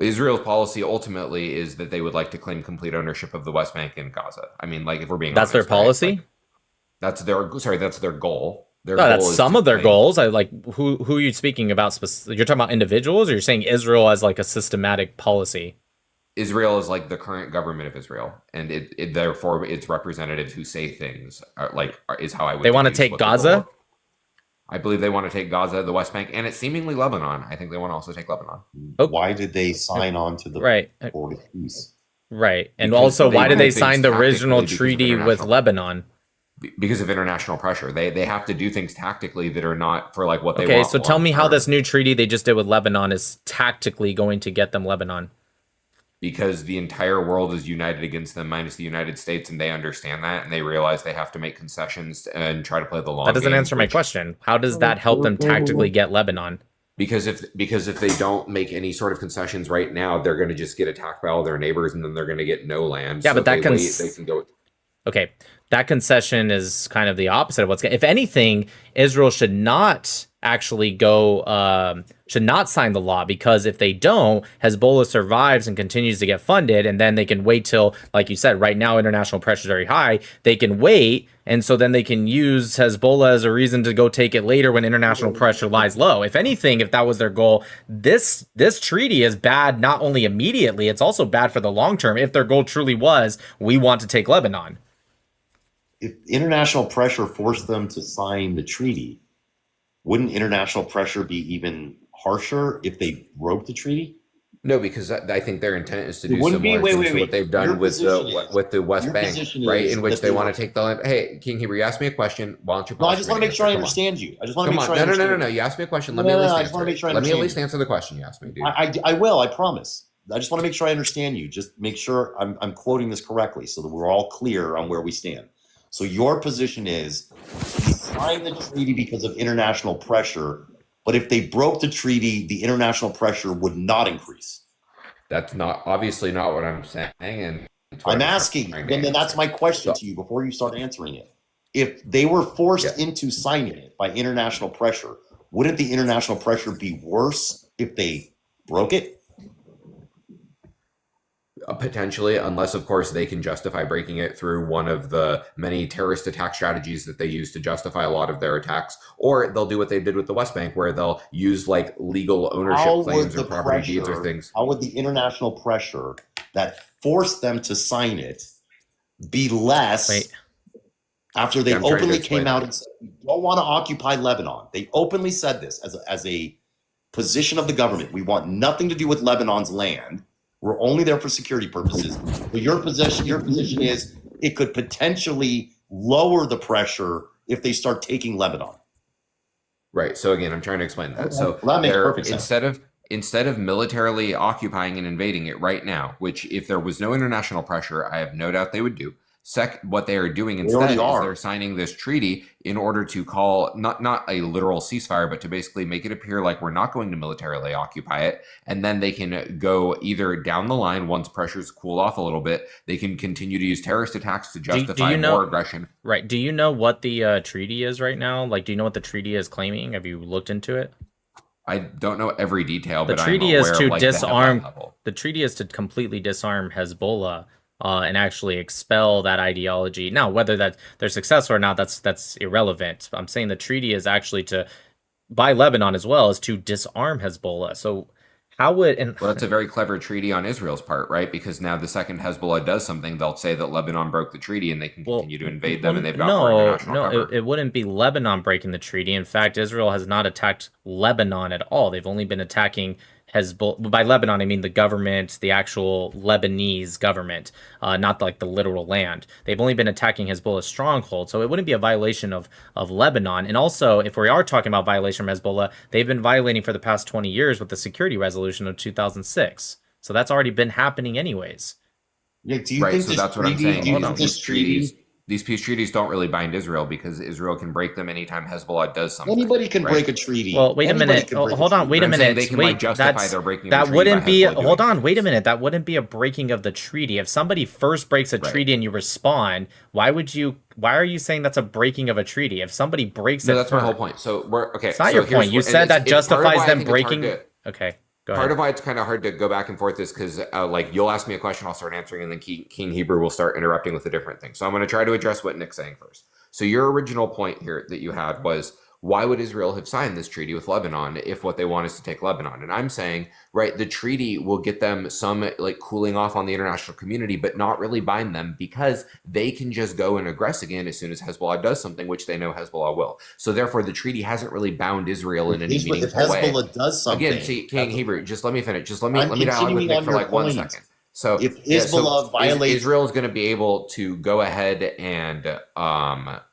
[SPEAKER 11] Israel's policy ultimately is that they would like to claim complete ownership of the West Bank and Gaza. I mean, like if we're being
[SPEAKER 1] That's
[SPEAKER 11] honest,
[SPEAKER 1] their
[SPEAKER 11] right?
[SPEAKER 1] policy?
[SPEAKER 11] Like, that's their goal. Their
[SPEAKER 1] No,
[SPEAKER 11] goal
[SPEAKER 1] that's
[SPEAKER 11] is
[SPEAKER 1] some
[SPEAKER 11] to
[SPEAKER 1] of their
[SPEAKER 11] claim-
[SPEAKER 1] goals. I like who are you speaking about? You're talking about individuals, or you're saying Israel as like a systematic policy?
[SPEAKER 11] Israel is like the current government of Israel, and it therefore its representatives who say things is how I would.
[SPEAKER 1] They want to
[SPEAKER 11] deduce
[SPEAKER 1] take
[SPEAKER 11] what the goal
[SPEAKER 1] Gaza?
[SPEAKER 11] of- I believe they want to take Gaza, the West Bank, and it's seemingly Lebanon. I think they want to also take Lebanon.
[SPEAKER 1] Oh.
[SPEAKER 9] Why did they sign on to the
[SPEAKER 1] Right,
[SPEAKER 9] Accord of Peace?
[SPEAKER 1] right. And
[SPEAKER 11] Because
[SPEAKER 1] also,
[SPEAKER 11] they
[SPEAKER 1] why did
[SPEAKER 11] do
[SPEAKER 1] they
[SPEAKER 11] things
[SPEAKER 1] sign the original
[SPEAKER 11] tactically because of
[SPEAKER 1] treaty with
[SPEAKER 11] international-
[SPEAKER 1] Lebanon?
[SPEAKER 11] Because of international pressure, they have to do things tactically that are not for like what they
[SPEAKER 1] Okay,
[SPEAKER 11] want.
[SPEAKER 1] so tell me how
[SPEAKER 11] long-term.
[SPEAKER 1] this new treaty they just did with Lebanon is tactically going to get them Lebanon.
[SPEAKER 11] Because the entire world is united against them, minus the United States, and they understand that, and they realize they have to make concessions and try to play the long
[SPEAKER 1] That doesn't
[SPEAKER 11] game,
[SPEAKER 1] answer my
[SPEAKER 11] which-
[SPEAKER 1] question. How does that help them tactically get Lebanon?
[SPEAKER 11] Because if they don't make any sort of concessions right now, they're going to just get attacked by all their neighbors, and then they're going to get no land.
[SPEAKER 1] Yeah,
[SPEAKER 11] So
[SPEAKER 1] but
[SPEAKER 11] if
[SPEAKER 1] that
[SPEAKER 11] they
[SPEAKER 1] can
[SPEAKER 11] wait, they can go.
[SPEAKER 1] Okay, that concession is kind of the opposite of what's. If anything, Israel should not actually should not sign the law, because if they don't, Hezbollah survives and continues to get funded, and then they can wait till, like you said, right now international pressure is very high. They can wait, and so then they can use Hezbollah as a reason to go take it later when international pressure lies low. If anything, if that was their goal, this treaty is bad not only immediately, it's also bad for the long term. If their goal truly was, we want to take Lebanon.
[SPEAKER 9] If international pressure forced them to sign the treaty, wouldn't international pressure be even harsher if they broke the treaty?
[SPEAKER 11] No, because I think their intent is to do
[SPEAKER 9] wouldn't be-
[SPEAKER 11] similar
[SPEAKER 9] wait,
[SPEAKER 11] things
[SPEAKER 9] wait,
[SPEAKER 11] to what
[SPEAKER 9] wait.
[SPEAKER 11] they've done
[SPEAKER 9] Your
[SPEAKER 11] with
[SPEAKER 9] position
[SPEAKER 11] the West
[SPEAKER 9] your
[SPEAKER 11] Bank,
[SPEAKER 9] position
[SPEAKER 11] right?
[SPEAKER 9] is
[SPEAKER 11] In which
[SPEAKER 9] that
[SPEAKER 11] they
[SPEAKER 9] they
[SPEAKER 11] want
[SPEAKER 9] were-
[SPEAKER 11] to take the land. Hey, King Hebrew, you asked me a question. Why don't you?
[SPEAKER 9] No, I just want to make sure I
[SPEAKER 11] Come on.
[SPEAKER 9] understand you. I just want to
[SPEAKER 11] Come
[SPEAKER 9] make
[SPEAKER 11] on.
[SPEAKER 9] sure I
[SPEAKER 11] No,
[SPEAKER 9] understand
[SPEAKER 11] no.
[SPEAKER 9] you.
[SPEAKER 11] You asked me a question.
[SPEAKER 9] No,
[SPEAKER 11] Let me
[SPEAKER 9] no,
[SPEAKER 11] at
[SPEAKER 9] no,
[SPEAKER 11] least
[SPEAKER 9] I just wanna
[SPEAKER 11] answer
[SPEAKER 9] make
[SPEAKER 11] it.
[SPEAKER 9] sure I
[SPEAKER 11] Let me at
[SPEAKER 9] understand
[SPEAKER 11] least
[SPEAKER 9] you.
[SPEAKER 11] answer the question you asked me, dude.
[SPEAKER 9] I will, I promise. I just want to make sure I understand you. Just make sure I'm quoting this correctly so that we're all clear on where we stand. So your position is we signed the treaty because of international pressure, but if they broke the treaty, the international pressure would not increase.
[SPEAKER 11] That's not obviously not what I'm saying, and it's what
[SPEAKER 9] I'm
[SPEAKER 11] trying
[SPEAKER 9] asking,
[SPEAKER 11] to
[SPEAKER 9] then that's
[SPEAKER 11] answer.
[SPEAKER 9] my question
[SPEAKER 11] So-
[SPEAKER 9] to you before you start answering it. If they were forced
[SPEAKER 11] Yeah.
[SPEAKER 9] into signing it by international pressure, wouldn't the international pressure be worse if they broke it?
[SPEAKER 11] Potentially, unless of course they can justify breaking it through one of the many terrorist attack strategies that they use to justify a lot of their attacks, or they'll do what they did with the West Bank, where they'll use like legal ownership
[SPEAKER 9] How would
[SPEAKER 11] claims or
[SPEAKER 9] the
[SPEAKER 11] property deeds or
[SPEAKER 9] pressure,
[SPEAKER 11] things.
[SPEAKER 9] how would the international pressure that forced them to sign it be less
[SPEAKER 1] Wait.
[SPEAKER 9] after they
[SPEAKER 11] Yeah, I'm trying to
[SPEAKER 9] openly
[SPEAKER 11] explain
[SPEAKER 9] came out
[SPEAKER 11] that.
[SPEAKER 9] and said, we don't want to occupy Lebanon? They openly said this as a position of the government. We want nothing to do with Lebanon's land. We're only there for security purposes. But your position is it could potentially lower the pressure if they start taking Lebanon.
[SPEAKER 11] Right. So again, I'm trying to explain that. So
[SPEAKER 9] Well, that makes
[SPEAKER 11] they're
[SPEAKER 9] perfect sense.
[SPEAKER 11] instead of militarily occupying and invading it right now, which if there was no international pressure, I have no doubt they would do. What they are doing
[SPEAKER 9] They
[SPEAKER 11] instead
[SPEAKER 9] already
[SPEAKER 11] is
[SPEAKER 9] are.
[SPEAKER 11] they're signing this treaty in order to call not a literal ceasefire, but to basically make it appear like we're not going to militarily occupy it, and then they can go either down the line once pressures cool off a little bit. They can continue to use terrorist attacks to justify
[SPEAKER 1] you know-
[SPEAKER 11] more aggression.
[SPEAKER 1] Right. Do you know what the treaty is right now? Like, do you know what the treaty is claiming? Have you looked into it?
[SPEAKER 11] I don't know every detail,
[SPEAKER 1] The
[SPEAKER 11] but
[SPEAKER 1] treaty
[SPEAKER 11] I'm
[SPEAKER 1] is
[SPEAKER 11] aware
[SPEAKER 1] to
[SPEAKER 11] of like the
[SPEAKER 1] disarm.
[SPEAKER 11] headline level.
[SPEAKER 1] The treaty is to completely disarm Hezbollah and actually expel that ideology. Now, whether that they're successful or not, that's irrelevant. I'm saying the treaty is actually to, by Lebanon as well, is to disarm Hezbollah. So how would
[SPEAKER 11] Well, that's a very clever treaty on Israel's part, right? Because now the second Hezbollah does something, they'll say that Lebanon broke the treaty and they can continue to invade them, and they've got more international cover.
[SPEAKER 1] it wouldn't be Lebanon breaking the treaty. In fact, Israel has not attacked Lebanon at all. They've only been attacking Hezbollah. By Lebanon, I mean the government, the actual Lebanese government, not like the literal land. They've only been attacking Hezbollah's stronghold, so it wouldn't be a violation of Lebanon. And also, if we are talking about violation from Hezbollah, they've been violating for the past 20 years with the security resolution of 2006. So that's already been happening anyways.
[SPEAKER 9] Yeah, do you
[SPEAKER 11] Right,
[SPEAKER 9] think
[SPEAKER 11] so
[SPEAKER 9] this
[SPEAKER 11] that's what I'm
[SPEAKER 9] treaty-
[SPEAKER 11] saying.
[SPEAKER 9] do you
[SPEAKER 11] These
[SPEAKER 9] think this
[SPEAKER 11] peace
[SPEAKER 9] treaty-
[SPEAKER 11] treaties, these peace treaties don't really bind Israel because Israel can break them anytime Hezbollah does something.
[SPEAKER 9] Anybody can
[SPEAKER 11] right?
[SPEAKER 9] break a treaty.
[SPEAKER 1] Well, wait a
[SPEAKER 9] Anybody
[SPEAKER 1] minute.
[SPEAKER 9] can
[SPEAKER 1] Oh,
[SPEAKER 9] break
[SPEAKER 1] hold on.
[SPEAKER 9] treaty.
[SPEAKER 1] Wait a
[SPEAKER 11] I'm saying
[SPEAKER 1] minute.
[SPEAKER 11] they can,
[SPEAKER 1] Wait,
[SPEAKER 11] like, justify
[SPEAKER 1] that's,
[SPEAKER 11] their breaking of the
[SPEAKER 1] that
[SPEAKER 11] treaty
[SPEAKER 1] wouldn't
[SPEAKER 11] by
[SPEAKER 1] be.
[SPEAKER 11] Hezbollah
[SPEAKER 1] Hold
[SPEAKER 11] doing
[SPEAKER 1] on. Wait a minute. That wouldn't be a breaking of the treaty. If somebody first breaks a
[SPEAKER 11] Right.
[SPEAKER 1] treaty and you respond, why would you? Why are you saying that's a breaking of a treaty? If somebody breaks
[SPEAKER 11] No,
[SPEAKER 1] it,
[SPEAKER 11] that's my whole
[SPEAKER 1] first-
[SPEAKER 11] point. So we're okay.
[SPEAKER 1] It's not
[SPEAKER 11] so
[SPEAKER 1] your
[SPEAKER 11] here's
[SPEAKER 1] point. You
[SPEAKER 11] what- and
[SPEAKER 1] said that
[SPEAKER 11] it's part of
[SPEAKER 1] justifies
[SPEAKER 11] why I
[SPEAKER 1] them
[SPEAKER 11] think it's hard
[SPEAKER 1] breaking.
[SPEAKER 11] to-
[SPEAKER 1] Okay, go
[SPEAKER 11] Part
[SPEAKER 1] ahead.
[SPEAKER 11] of why it's kind of hard to go back and forth is because, like, you'll ask me a question, I'll start answering, and then King Hebrew will start interrupting with a different thing. So I'm going to try to address what Nick's saying first. So your original point here that you had was, why would Israel have signed this treaty with Lebanon if what they want is to take Lebanon? And I'm saying, right, the treaty will get them some like cooling off on the international community, but not really bind them because they can just go and aggress again as soon as Hezbollah does something, which they know Hezbollah will. So therefore, the treaty hasn't really bound Israel in any
[SPEAKER 9] If
[SPEAKER 11] meaningful way.
[SPEAKER 9] Hezbollah does something,
[SPEAKER 11] Again, see, King Hebrew, just let me finish. Just let me
[SPEAKER 9] I'm
[SPEAKER 11] dialogue with
[SPEAKER 9] continuing
[SPEAKER 11] Nick
[SPEAKER 9] on
[SPEAKER 11] for
[SPEAKER 9] your
[SPEAKER 11] like 1
[SPEAKER 9] point.
[SPEAKER 11] second. So
[SPEAKER 9] If Hezbollah violates-
[SPEAKER 11] Israel is going to be able to go ahead and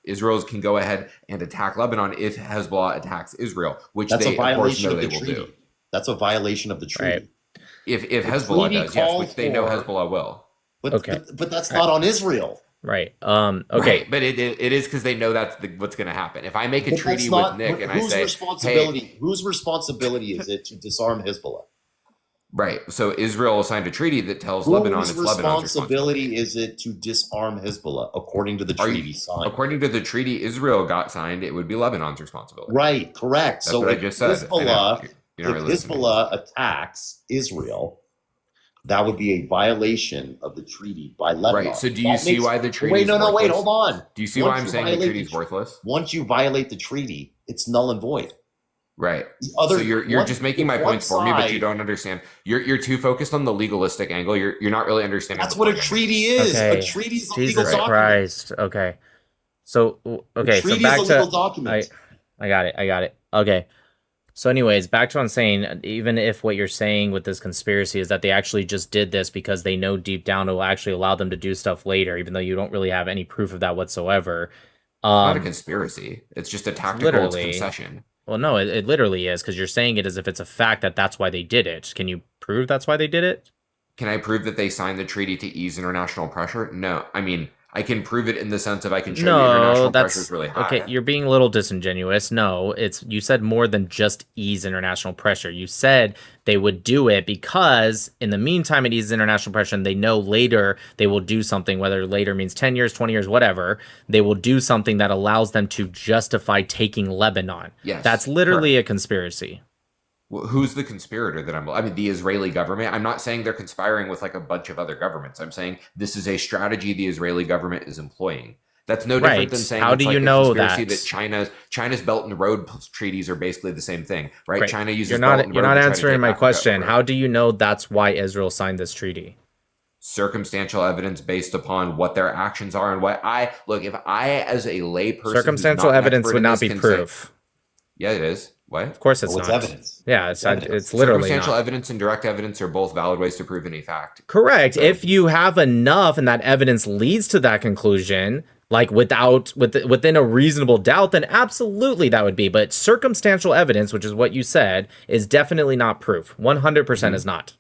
[SPEAKER 11] Israel can go ahead and attack Lebanon if Hezbollah attacks Israel, which
[SPEAKER 9] that's
[SPEAKER 11] they
[SPEAKER 9] a violation
[SPEAKER 11] of
[SPEAKER 9] of
[SPEAKER 11] course know
[SPEAKER 9] the
[SPEAKER 11] they will
[SPEAKER 9] treaty.
[SPEAKER 11] do.
[SPEAKER 9] That's a violation of the treaty.
[SPEAKER 1] Right.
[SPEAKER 11] If Hezbollah
[SPEAKER 9] treaty
[SPEAKER 11] does, yes,
[SPEAKER 9] called
[SPEAKER 11] which they know
[SPEAKER 9] for-
[SPEAKER 11] Hezbollah will.
[SPEAKER 9] But,
[SPEAKER 1] Okay.
[SPEAKER 9] but that's not on Israel.
[SPEAKER 1] Right. Okay.
[SPEAKER 11] Right, but it is because they know that's what's going to happen. If I make a
[SPEAKER 9] But
[SPEAKER 11] treaty
[SPEAKER 9] that's not-
[SPEAKER 11] with Nick and I
[SPEAKER 9] whose
[SPEAKER 11] say,
[SPEAKER 9] responsibility? Whose responsibility is it to disarm Hezbollah?
[SPEAKER 11] Right. So Israel signed a treaty that tells
[SPEAKER 9] Whose
[SPEAKER 11] Lebanon it's Lebanon's
[SPEAKER 9] responsibility is it to disarm Hezbollah according to the treaty signed?
[SPEAKER 11] According to the treaty Israel got signed, it would be Lebanon's responsibility.
[SPEAKER 9] Right, correct.
[SPEAKER 11] That's
[SPEAKER 9] so
[SPEAKER 11] what I
[SPEAKER 9] if
[SPEAKER 11] just said.
[SPEAKER 9] Hezbollah,
[SPEAKER 11] You're not
[SPEAKER 9] if
[SPEAKER 11] really listening.
[SPEAKER 9] Hezbollah attacks Israel, that would be a violation of the treaty by Lebanon.
[SPEAKER 11] Right. So do you see why the treaty?
[SPEAKER 9] Wait,
[SPEAKER 11] is
[SPEAKER 9] no,
[SPEAKER 11] worthless?
[SPEAKER 9] wait, hold on.
[SPEAKER 11] Do you see why I'm saying the treaty is worthless?
[SPEAKER 9] Once you violate the treaty, it's null and void.
[SPEAKER 11] Right.
[SPEAKER 9] Other,
[SPEAKER 11] so you're just making my points for me, but you
[SPEAKER 9] side-
[SPEAKER 11] don't understand. You're too focused on the legalistic angle. You're not really understanding.
[SPEAKER 9] That's
[SPEAKER 11] the
[SPEAKER 9] what a
[SPEAKER 11] point.
[SPEAKER 9] treaty is.
[SPEAKER 1] Okay.
[SPEAKER 9] A treaty is a
[SPEAKER 1] Jesus
[SPEAKER 9] legal document.
[SPEAKER 1] Christ. Okay. So okay. So
[SPEAKER 9] treaty
[SPEAKER 1] back
[SPEAKER 9] is a legal
[SPEAKER 1] to
[SPEAKER 9] document.
[SPEAKER 1] I got it. Okay. So anyways, back to what I'm saying, even if what you're saying with this conspiracy is that they actually just did this because they know deep down it will actually allow them to do stuff later, even though you don't really have any proof of that whatsoever.
[SPEAKER 11] It's not a conspiracy. It's just a tactical concession.
[SPEAKER 1] Well, no, it literally is, because you're saying it as if it's a fact that that's why they did it. Can you prove that's why they did it?
[SPEAKER 11] Can I prove that they signed the treaty to ease international pressure? No. I mean, I can prove it in the sense of I can show you international pressure is really high.
[SPEAKER 1] Okay, you're being a little disingenuous. No, you said more than just ease international pressure. You said they would do it because in the meantime it eases international pressure and they know later they will do something, whether later means 10 years, 20 years, whatever. They will do something that allows them to justify taking Lebanon.
[SPEAKER 11] Yes,
[SPEAKER 1] that's literally a conspiracy.
[SPEAKER 11] Well, who's the conspirator that I mean, the Israeli government. I'm not saying they're conspiring with like a bunch of other governments. I'm saying this is a strategy the Israeli government is employing. That's no different than saying
[SPEAKER 1] how do you know
[SPEAKER 11] that China's Belt and Road treaties are basically the same thing, right?
[SPEAKER 1] Great.
[SPEAKER 11] China uses
[SPEAKER 1] you're
[SPEAKER 11] Belt and
[SPEAKER 1] not
[SPEAKER 11] Road to try to
[SPEAKER 1] answering
[SPEAKER 11] take
[SPEAKER 1] my
[SPEAKER 11] Africa
[SPEAKER 1] question.
[SPEAKER 11] over.
[SPEAKER 1] How do you know that's why Israel signed this treaty?
[SPEAKER 11] Circumstantial evidence based upon what their actions are and what if I as a layperson,
[SPEAKER 1] Circumstantial evidence would not be proof.
[SPEAKER 11] Yeah, it is. What?
[SPEAKER 1] Of course it's
[SPEAKER 9] What's
[SPEAKER 1] not.
[SPEAKER 9] evidence?
[SPEAKER 1] Yeah, it's literally
[SPEAKER 11] circumstantial
[SPEAKER 1] not.
[SPEAKER 11] evidence and direct evidence are both valid ways to prove any fact.
[SPEAKER 1] Correct.
[SPEAKER 11] So,
[SPEAKER 1] if you have enough and that evidence leads to that conclusion, like within a reasonable doubt, then absolutely that would be. But circumstantial evidence, which is what you said, is definitely not proof. 100% is not.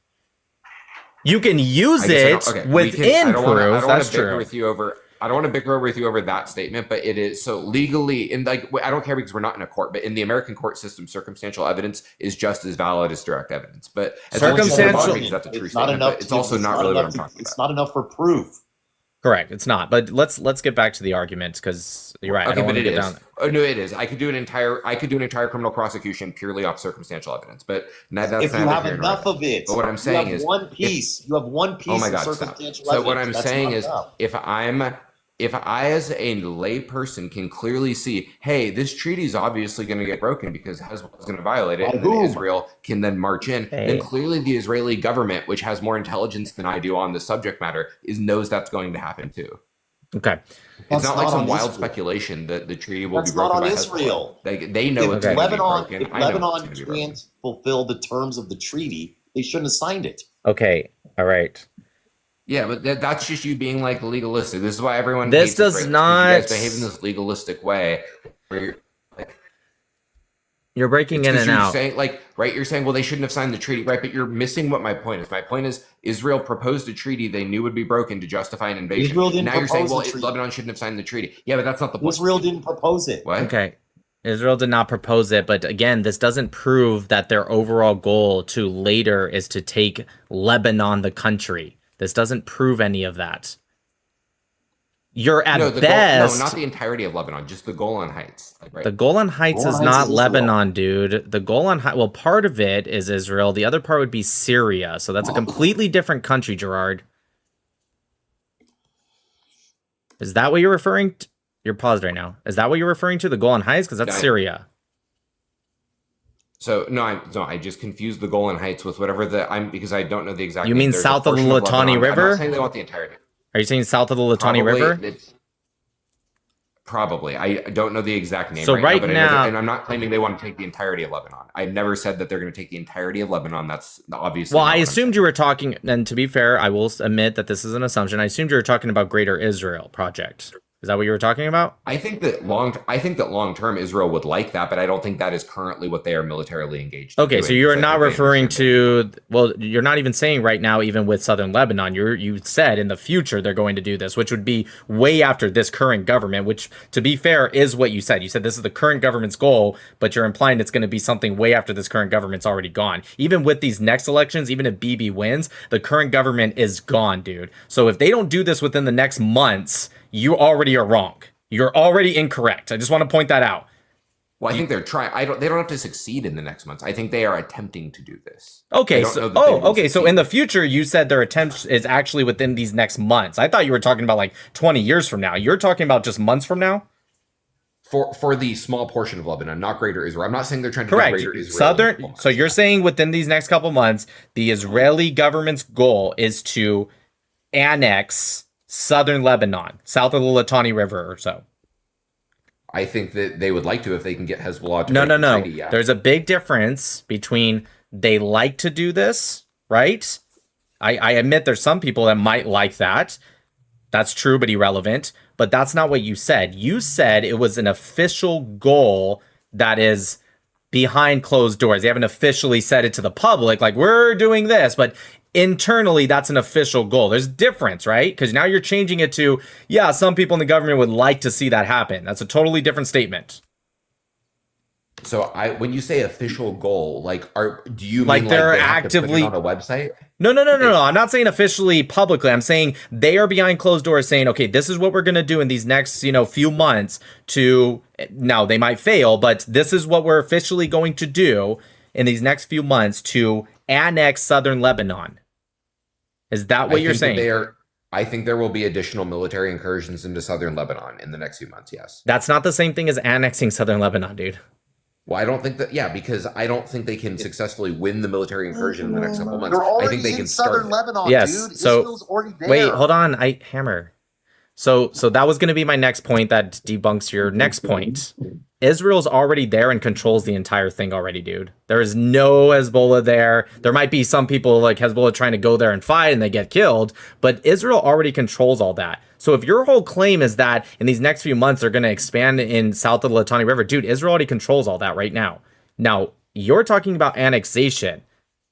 [SPEAKER 1] You can use it within proof. That's true.
[SPEAKER 11] I don't want to bicker with you over that statement, but it is so legally in like I don't care because we're not in a court, but in the American court system, circumstantial evidence is just as valid as direct evidence. But
[SPEAKER 1] circumstantial,
[SPEAKER 11] that's a true
[SPEAKER 9] it's not
[SPEAKER 11] statement,
[SPEAKER 9] enough.
[SPEAKER 11] It's also not really what I'm talking about.
[SPEAKER 9] It's not enough for proof.
[SPEAKER 1] Correct. It's not. But let's get back to the argument because you're right.
[SPEAKER 11] Okay,
[SPEAKER 1] I don't
[SPEAKER 11] but
[SPEAKER 1] want to
[SPEAKER 11] it
[SPEAKER 1] get
[SPEAKER 11] is.
[SPEAKER 1] down.
[SPEAKER 11] Oh no, it is. I could do an entire criminal prosecution purely off circumstantial evidence, but that's
[SPEAKER 9] if you have enough of it.
[SPEAKER 11] But what I'm saying is,
[SPEAKER 9] you have one piece.
[SPEAKER 11] Oh my God!
[SPEAKER 9] Of
[SPEAKER 11] Stop.
[SPEAKER 9] circumstantial
[SPEAKER 11] So what I'm
[SPEAKER 9] evidence.
[SPEAKER 11] saying is,
[SPEAKER 9] enough.
[SPEAKER 11] if I as a lay person can clearly see, hey, this treaty is obviously going to get broken because Hezbollah is going to violate it, and then Israel can then march in, then clearly the Israeli government, which has more intelligence than I do on the subject matter, knows that's going to happen too.
[SPEAKER 1] Okay.
[SPEAKER 11] It's not like some wild speculation that the treaty will be
[SPEAKER 9] That's
[SPEAKER 11] broken
[SPEAKER 9] not
[SPEAKER 11] by
[SPEAKER 9] on Israel.
[SPEAKER 11] They know
[SPEAKER 9] If
[SPEAKER 11] it's going to be broken.
[SPEAKER 9] If Lebanon can't fulfill the terms of the treaty, they shouldn't have signed it.
[SPEAKER 1] Okay. All right.
[SPEAKER 11] Yeah, but that's just you being like legalistic. This is why everyone.
[SPEAKER 1] This
[SPEAKER 11] hates
[SPEAKER 1] does not.
[SPEAKER 11] You guys behave in this legalistic way, where
[SPEAKER 1] you're breaking in and out.
[SPEAKER 11] Saying, you're saying, well, they shouldn't have signed the treaty, right? But you're missing what my point is. My point is, Israel proposed a treaty they knew would be broken to justify an invasion.
[SPEAKER 9] Israel didn't
[SPEAKER 11] now you're saying, well,
[SPEAKER 9] treaty.
[SPEAKER 11] Lebanon shouldn't have signed the treaty. Yeah, but that's not the point.
[SPEAKER 9] Israel didn't propose it.
[SPEAKER 11] What?
[SPEAKER 1] Okay. Israel did not propose it, but again, this doesn't prove that their overall goal to later is to take Lebanon, the country. This doesn't prove any of that. You're at best.
[SPEAKER 11] No, not the entirety of Lebanon, just the Golan Heights. Right?
[SPEAKER 1] The Golan Heights is not Lebanon, dude. The Golan Heights, well, part of it is Israel. The other part would be Syria. So that's a completely different country, Gerard. Is that what you're referring to? You're paused right now. Is that what you're referring to? The Golan Heights? Because that's Syria.
[SPEAKER 11] So I just confused the Golan Heights with whatever because I don't know the exact.
[SPEAKER 1] You mean south of the Litani River?
[SPEAKER 11] I'm not saying they want the entirety.
[SPEAKER 1] Are you saying south of the Litani River?
[SPEAKER 11] Probably. I don't know the exact name.
[SPEAKER 1] So right now,
[SPEAKER 11] and I'm not claiming they want to take the entirety of Lebanon. I never said that they're going to take the entirety of Lebanon. That's obviously.
[SPEAKER 1] Well, I assumed you were talking, and to be fair, I will admit that this is an assumption. I assumed you were talking about Greater Israel project. Is that what you were talking about?
[SPEAKER 11] I think that long term Israel would like that, but I don't think that is currently what they are militarily engaged in
[SPEAKER 1] Okay, so
[SPEAKER 11] doing,
[SPEAKER 1] you're
[SPEAKER 11] because I
[SPEAKER 1] not
[SPEAKER 11] think they
[SPEAKER 1] referring
[SPEAKER 11] understand
[SPEAKER 1] to, well, you're not even saying right now, even with southern Lebanon, you said in the future they're going to do this, which would be way after this current government, which, to be fair, is what you said. You said this is the current government's goal, but you're implying it's going to be something way after this current government's already gone. Even with these next elections, even if Bibi wins, the current government is gone, dude. So if they don't do this within the next months, you already are wrong. You're already incorrect. I just want to point that out.
[SPEAKER 11] Well, I think they're trying. They don't have to succeed in the next months. I think they are attempting to do this.
[SPEAKER 1] Okay, so so in the future, you said their attempt is actually within these next months. I thought you were talking about like 20 years from now. You're talking about just months from now?
[SPEAKER 11] For the small portion of Lebanon, not Greater Israel. I'm not saying they're trying to
[SPEAKER 1] Correct.
[SPEAKER 11] do Greater Israel.
[SPEAKER 1] Southern. So you're saying within these next couple months, the Israeli government's goal is to annex southern Lebanon, south of the Litani River or so.
[SPEAKER 11] I think that they would like to if they can get Hezbollah to
[SPEAKER 1] No.
[SPEAKER 11] treaty, yeah.
[SPEAKER 1] There's a big difference between they like to do this, right? I admit there's some people that might like that. That's true, but irrelevant. But that's not what you said. You said it was an official goal that is behind closed doors. They haven't officially said it to the public, like, we're doing this, but internally, that's an official goal. There's a difference, right? Because now you're changing it to, yeah, some people in the government would like to see that happen. That's a totally different statement.
[SPEAKER 11] So when you say official goal, like, do you mean
[SPEAKER 1] like they're
[SPEAKER 11] they
[SPEAKER 1] actively
[SPEAKER 11] have to put it on a website?
[SPEAKER 1] No. I'm not saying officially publicly. I'm saying they are behind closed doors saying, okay, this is what we're going to do in these next, few months to, now they might fail, but this is what we're officially going to do in these next few months to annex southern Lebanon. Is that what you're saying?
[SPEAKER 11] I think there will be additional military incursions into southern Lebanon in the next few months, yes.
[SPEAKER 1] That's not the same thing as annexing southern Lebanon, dude.
[SPEAKER 11] Well, I don't think that, because I don't think they can successfully win the military incursion in the next couple of months.
[SPEAKER 9] They're already
[SPEAKER 11] I think they can
[SPEAKER 9] southern Lebanon,
[SPEAKER 1] yes,
[SPEAKER 9] dude.
[SPEAKER 1] So,
[SPEAKER 9] Israel's already there.
[SPEAKER 1] Wait, hold on. Hammer. So that was going to be my next point that debunks your next point. Israel's already there and controls the entire thing already, dude. There is no Hezbollah there. There might be some people like Hezbollah trying to go there and fight and they get killed, but Israel already controls all that. So if your whole claim is that in these next few months they're going to expand in south of the Litani River, dude, Israel already controls all that right now. Now, you're talking about annexation.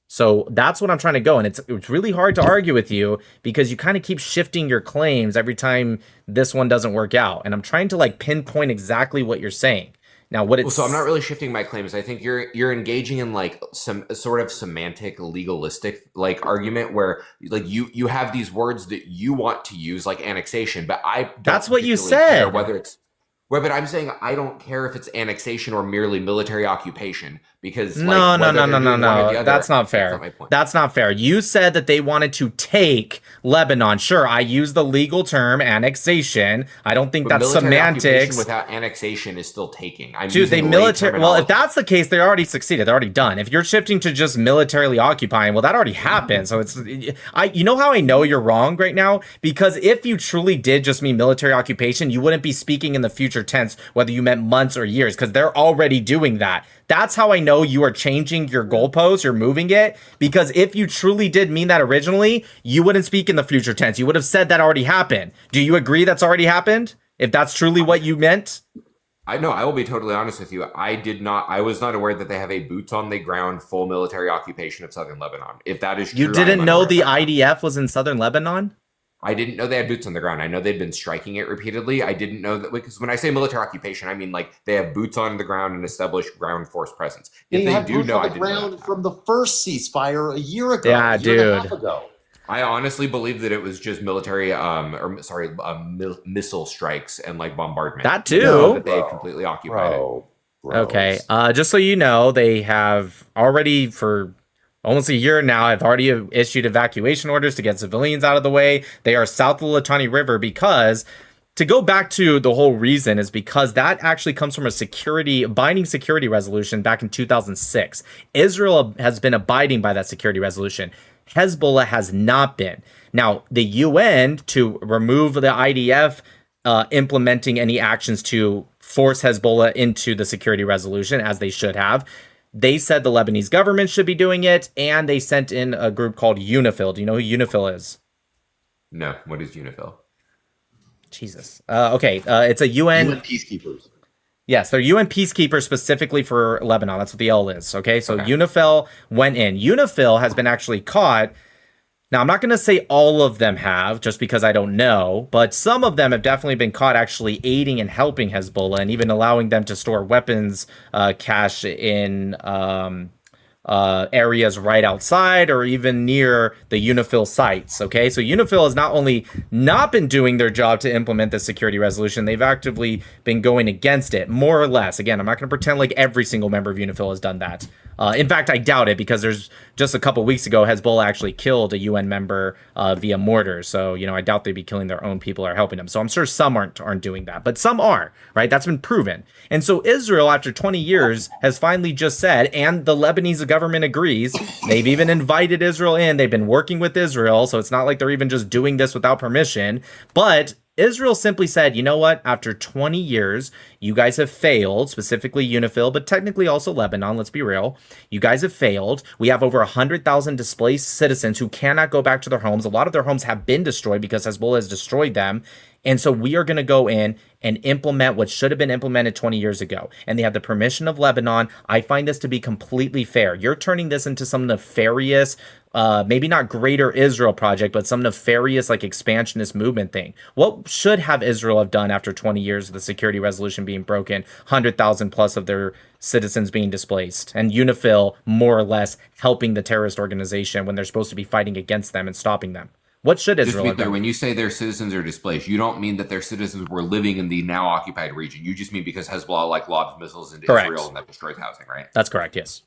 [SPEAKER 1] So that's what I'm trying to go. And it's really hard to argue with you because you kind of keep shifting your claims every time this one doesn't work out. And I'm trying to like pinpoint exactly what you're saying. Now, what it's...
[SPEAKER 11] So I'm not really shifting my claims. I think you're engaging in like some sort of semantic, legalistic like argument where like you have these words that you want to use like annexation, but I don't
[SPEAKER 1] That's what you
[SPEAKER 11] care
[SPEAKER 1] said.
[SPEAKER 11] whether it's... Well, but I'm saying I don't care if it's annexation or merely military occupation because
[SPEAKER 1] no. That's not fair. That's not fair. You said that they wanted to take Lebanon. Sure, I use the legal term annexation. I don't think that's semantics.
[SPEAKER 11] Without annexation is still taking.
[SPEAKER 1] Dude, they military. Well, if that's the case, they already succeeded. They're already done. If you're shifting to just militarily occupying, well, that already happened. So it's, you know how I know you're wrong right now? Because if you truly did just mean military occupation, you wouldn't be speaking in the future tense, whether you meant months or years, because they're already doing that. That's how I know you are changing your goalposts, you're moving it, because if you truly did mean that originally, you wouldn't speak in the future tense. You would have said that already happened. Do you agree that's already happened? If that's truly what you meant?
[SPEAKER 11] I know, I will be totally honest with you. I was not aware that they have a boots on the ground full military occupation of southern Lebanon. If that is true,
[SPEAKER 1] you didn't know the IDF was in southern Lebanon?
[SPEAKER 11] I didn't know they had boots on the ground. I know they'd been striking it repeatedly. I didn't know that, because when I say military occupation, I mean like they have boots on the ground and established ground force presence. If
[SPEAKER 9] they have boots on the ground from the first ceasefire a year ago.
[SPEAKER 1] Yeah,
[SPEAKER 9] dude. And a half ago.
[SPEAKER 11] I honestly believe that it was just military, missile strikes and like bombardment.
[SPEAKER 1] That too.
[SPEAKER 11] That they had completely occupied it.
[SPEAKER 1] Okay, just so you know, they have already for almost a year now, I've already issued evacuation orders to get civilians out of the way. They are south of the Litani River because, to go back to the whole reason, is because that actually comes from a binding security resolution back in 2006. Israel has been abiding by that security resolution. Hezbollah has not been. Now, the UN, to remove the IDF implementing any actions to force Hezbollah into the security resolution, as they should have, they said the Lebanese government should be doing it, and they sent in a group called UNIFIL. Do you know who UNIFIL is?
[SPEAKER 11] No. What is UNIFIL?
[SPEAKER 1] Jesus. Okay. It's a UN.
[SPEAKER 9] UN peacekeepers.
[SPEAKER 1] Yes, they're UN peacekeepers specifically for Lebanon. That's what the L is. Okay. So
[SPEAKER 11] Okay.
[SPEAKER 1] UNIFIL went in. UNIFIL has been actually caught. Now, I'm not going to say all of them have, just because I don't know, but some of them have definitely been caught actually aiding and helping Hezbollah and even allowing them to store weapons cache in areas right outside or even near the UNIFIL sites. Okay, so UNIFIL has not only not been doing their job to implement the security resolution, they've actively been going against it, more or less. Again, I'm not going to pretend like every single member of UNIFIL has done that. In fact, I doubt it, because there's just a couple weeks ago, Hezbollah actually killed a UN member via mortars. So, I doubt they'd be killing their own people or helping them. So I'm sure some aren't doing that, but some are, right? That's been proven. And so Israel, after 20 years, has finally just said, and the Lebanese government agrees, they've even invited Israel in. They've been working with Israel. So it's not like they're even just doing this without permission. But Israel simply said, you know what? After 20 years, you guys have failed, specifically UNIFIL, but technically also Lebanon, let's be real. You guys have failed. We have over 100,000 displaced citizens who cannot go back to their homes. A lot of their homes have been destroyed because Hezbollah has destroyed them. And so we are going to go in and implement what should have been implemented 20 years ago. And they have the permission of Lebanon. I find this to be completely fair. You're turning this into some nefarious, maybe not greater Israel project, but some nefarious like expansionist movement thing. What should have Israel have done after 20 years of the security resolution being broken, 100,000 plus of their citizens being displaced, and UNIFIL more or less helping the terrorist organization when they're supposed to be fighting against them and stopping them? What should Israel
[SPEAKER 11] Just to be
[SPEAKER 1] have
[SPEAKER 11] clear,
[SPEAKER 1] done?
[SPEAKER 11] when you say their citizens are displaced, you don't mean that their citizens were living in the now occupied region. You just mean because Hezbollah lobs missiles into
[SPEAKER 1] Correct.
[SPEAKER 11] Israel and that destroys housing, right?
[SPEAKER 1] That's correct, yes.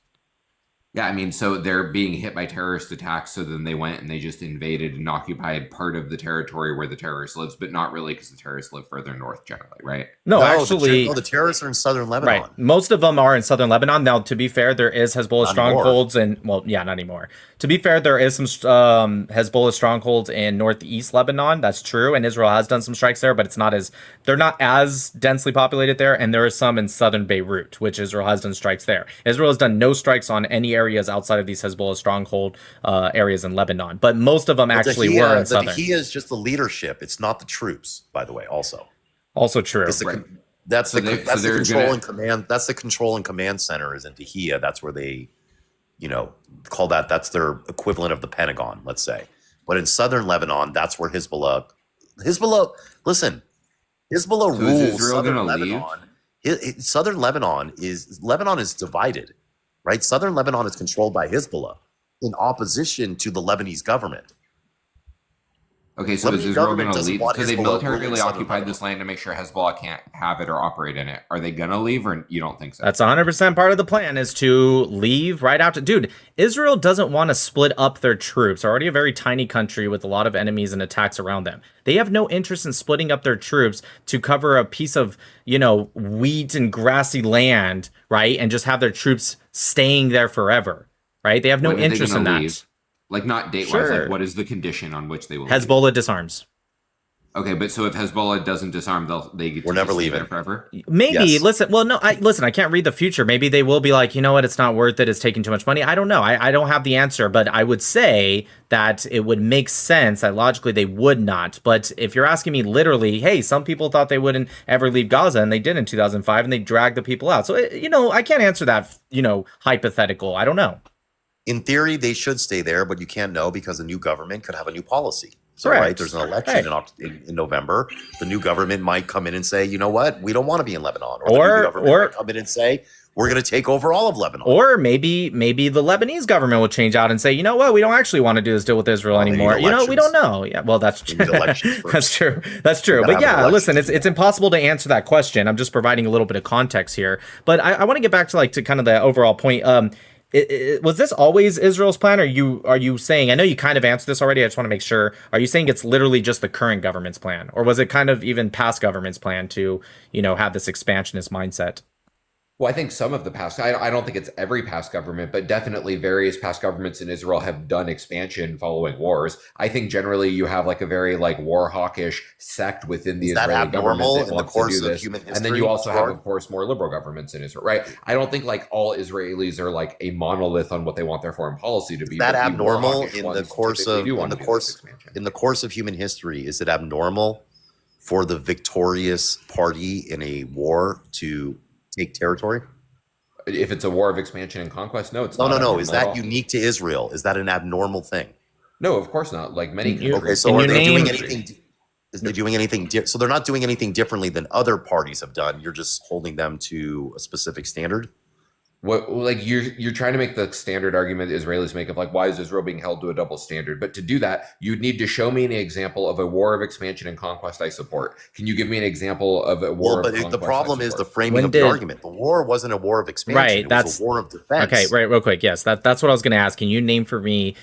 [SPEAKER 11] Yeah, I mean, so they're being hit by terrorist attacks, so then they went and they just invaded and occupied part of the territory where the terrorist lives, but not really, because the terrorists live further north generally, right?
[SPEAKER 1] No, actually,
[SPEAKER 9] the terrorists are in southern Lebanon.
[SPEAKER 1] right. Most of them are in southern Lebanon. Now, to be fair, there is Hezbollah
[SPEAKER 9] Not
[SPEAKER 1] strongholds and, well, yeah, not anymore. To be fair, there is some Hezbollah strongholds in northeast Lebanon. That's true, and Israel has done some strikes there, but they're not as densely populated there. And there are some in southern Beirut, which Israel has done strikes there. Israel has done no strikes on any areas outside of these Hezbollah stronghold areas in Lebanon, but most of them actually were in southern.
[SPEAKER 9] The Dahiyya is just the leadership. It's not the troops, by the way. Also
[SPEAKER 1] true.
[SPEAKER 11] Right.
[SPEAKER 9] That's the control and command. That's the control and command center is in Dahiyya. That's where they, call that. That's their equivalent of the Pentagon, let's say. But in southern Lebanon, that's where Hezbollah. Listen, Hezbollah
[SPEAKER 11] So is
[SPEAKER 9] rules
[SPEAKER 11] Israel
[SPEAKER 9] southern
[SPEAKER 11] gonna leave?
[SPEAKER 9] Lebanon. Southern Lebanon is divided, right? Southern Lebanon is controlled by Hezbollah in opposition to the Lebanese government.
[SPEAKER 11] Okay, so
[SPEAKER 9] Lebanese
[SPEAKER 11] is Israel
[SPEAKER 9] government
[SPEAKER 11] going to
[SPEAKER 9] doesn't
[SPEAKER 11] leave?
[SPEAKER 9] want
[SPEAKER 11] Because they
[SPEAKER 9] Hezbollah
[SPEAKER 11] militarily
[SPEAKER 9] ruling southern
[SPEAKER 11] occupied this land to make sure Hezbollah can't have it or operate in it. Are they going to leave, or you don't think so?
[SPEAKER 1] That's 100% part of the plan, is to leave right after. Dude, Israel doesn't want to split up their troops. They're already a very tiny country with a lot of enemies and attacks around them. They have no interest in splitting up their troops to cover a piece of, wheat and grassy land, right? And just have their troops staying there forever, right? They have no
[SPEAKER 11] When are they
[SPEAKER 1] interest in
[SPEAKER 11] gonna
[SPEAKER 1] that.
[SPEAKER 11] leave? Like, not date-wise,
[SPEAKER 1] Sure.
[SPEAKER 11] like, what is the condition on which they will
[SPEAKER 1] Hezbollah
[SPEAKER 11] leave?
[SPEAKER 1] disarms.
[SPEAKER 11] Okay, but so if Hezbollah doesn't disarm, they get
[SPEAKER 9] We're
[SPEAKER 11] to
[SPEAKER 9] never
[SPEAKER 11] just stay
[SPEAKER 9] leaving.
[SPEAKER 11] there forever?
[SPEAKER 1] Maybe.
[SPEAKER 9] Yes.
[SPEAKER 1] Listen. Well, no. I can't read the future. Maybe they will be like, you know what? It's not worth it. It's taking too much money. I don't know. I don't have the answer, but I would say that it would make sense that logically they would not. But if you're asking me literally, hey, some people thought they wouldn't ever leave Gaza, and they did in 2005, and they dragged the people out. So I can't answer that. Hypothetical. I don't know.
[SPEAKER 9] In theory, they should stay there, but you can't know because a new government could have a new policy. So,
[SPEAKER 1] Correct.
[SPEAKER 9] right, there's an election in November. The new government might come in and say, you know what, we don't want to be in Lebanon. Or the new government might come in and say, we're going to take over all of Lebanon.
[SPEAKER 1] Or maybe the Lebanese government will change out and say, you know what, we don't actually want to do this deal with Israel anymore. We don't know. Yeah, well, that's true. That's true. That's true. But yeah, listen, it's impossible to answer that question. I'm just providing a little bit of context here. But I want to get back to kind of the overall point. Was this always Israel's plan? Are you saying, I know you kind of answered this already, I just want to make sure, are you saying it's literally just the current government's plan? Or was it kind of even past government's plan to, have this expansionist mindset?
[SPEAKER 11] Well, I think some of the past, I don't think it's every past government, but definitely various past governments in Israel have done expansion following wars. I think generally you have like a very war hawkish sect within the Israeli government that wants to do this. And then you also have, of course, more liberal governments in Israel, right? I don't think all Israelis are like a monolith on what they want their foreign policy to be.
[SPEAKER 9] Is that abnormal in the course of human history? Is it abnormal for the victorious party in a war to take territory?
[SPEAKER 11] If it's a war of expansion and conquest, no, it's
[SPEAKER 9] No,
[SPEAKER 11] not.
[SPEAKER 9] no, no. Is
[SPEAKER 11] abnormal at
[SPEAKER 9] that
[SPEAKER 11] all.
[SPEAKER 9] unique to Israel? Is that an abnormal thing?
[SPEAKER 11] No, of course not. Like many
[SPEAKER 1] Can you-
[SPEAKER 11] countries.
[SPEAKER 9] Okay, so
[SPEAKER 1] Can
[SPEAKER 9] are
[SPEAKER 1] you
[SPEAKER 9] they doing
[SPEAKER 1] name-
[SPEAKER 9] anything? Is they doing anything? So they're not doing anything differently than other parties have done. You're just holding them to a specific standard.
[SPEAKER 11] What, like you're trying to make the standard argument Israelis make of like, why is Israel being held to a double standard? But to do that, you'd need to show me an example of a war of expansion and conquest I support. Can you give me an example of a war
[SPEAKER 9] Well,
[SPEAKER 11] of
[SPEAKER 9] but
[SPEAKER 11] conquest
[SPEAKER 9] the problem
[SPEAKER 11] I
[SPEAKER 9] is the
[SPEAKER 11] support?
[SPEAKER 9] framing
[SPEAKER 1] When
[SPEAKER 9] of the
[SPEAKER 1] did-
[SPEAKER 9] argument. The war wasn't a war of expansion.
[SPEAKER 1] Right,
[SPEAKER 9] It was
[SPEAKER 1] that's-
[SPEAKER 9] a war of defense.
[SPEAKER 1] Okay, right, real quick. Yes, that's what I was going to ask. Can you name for me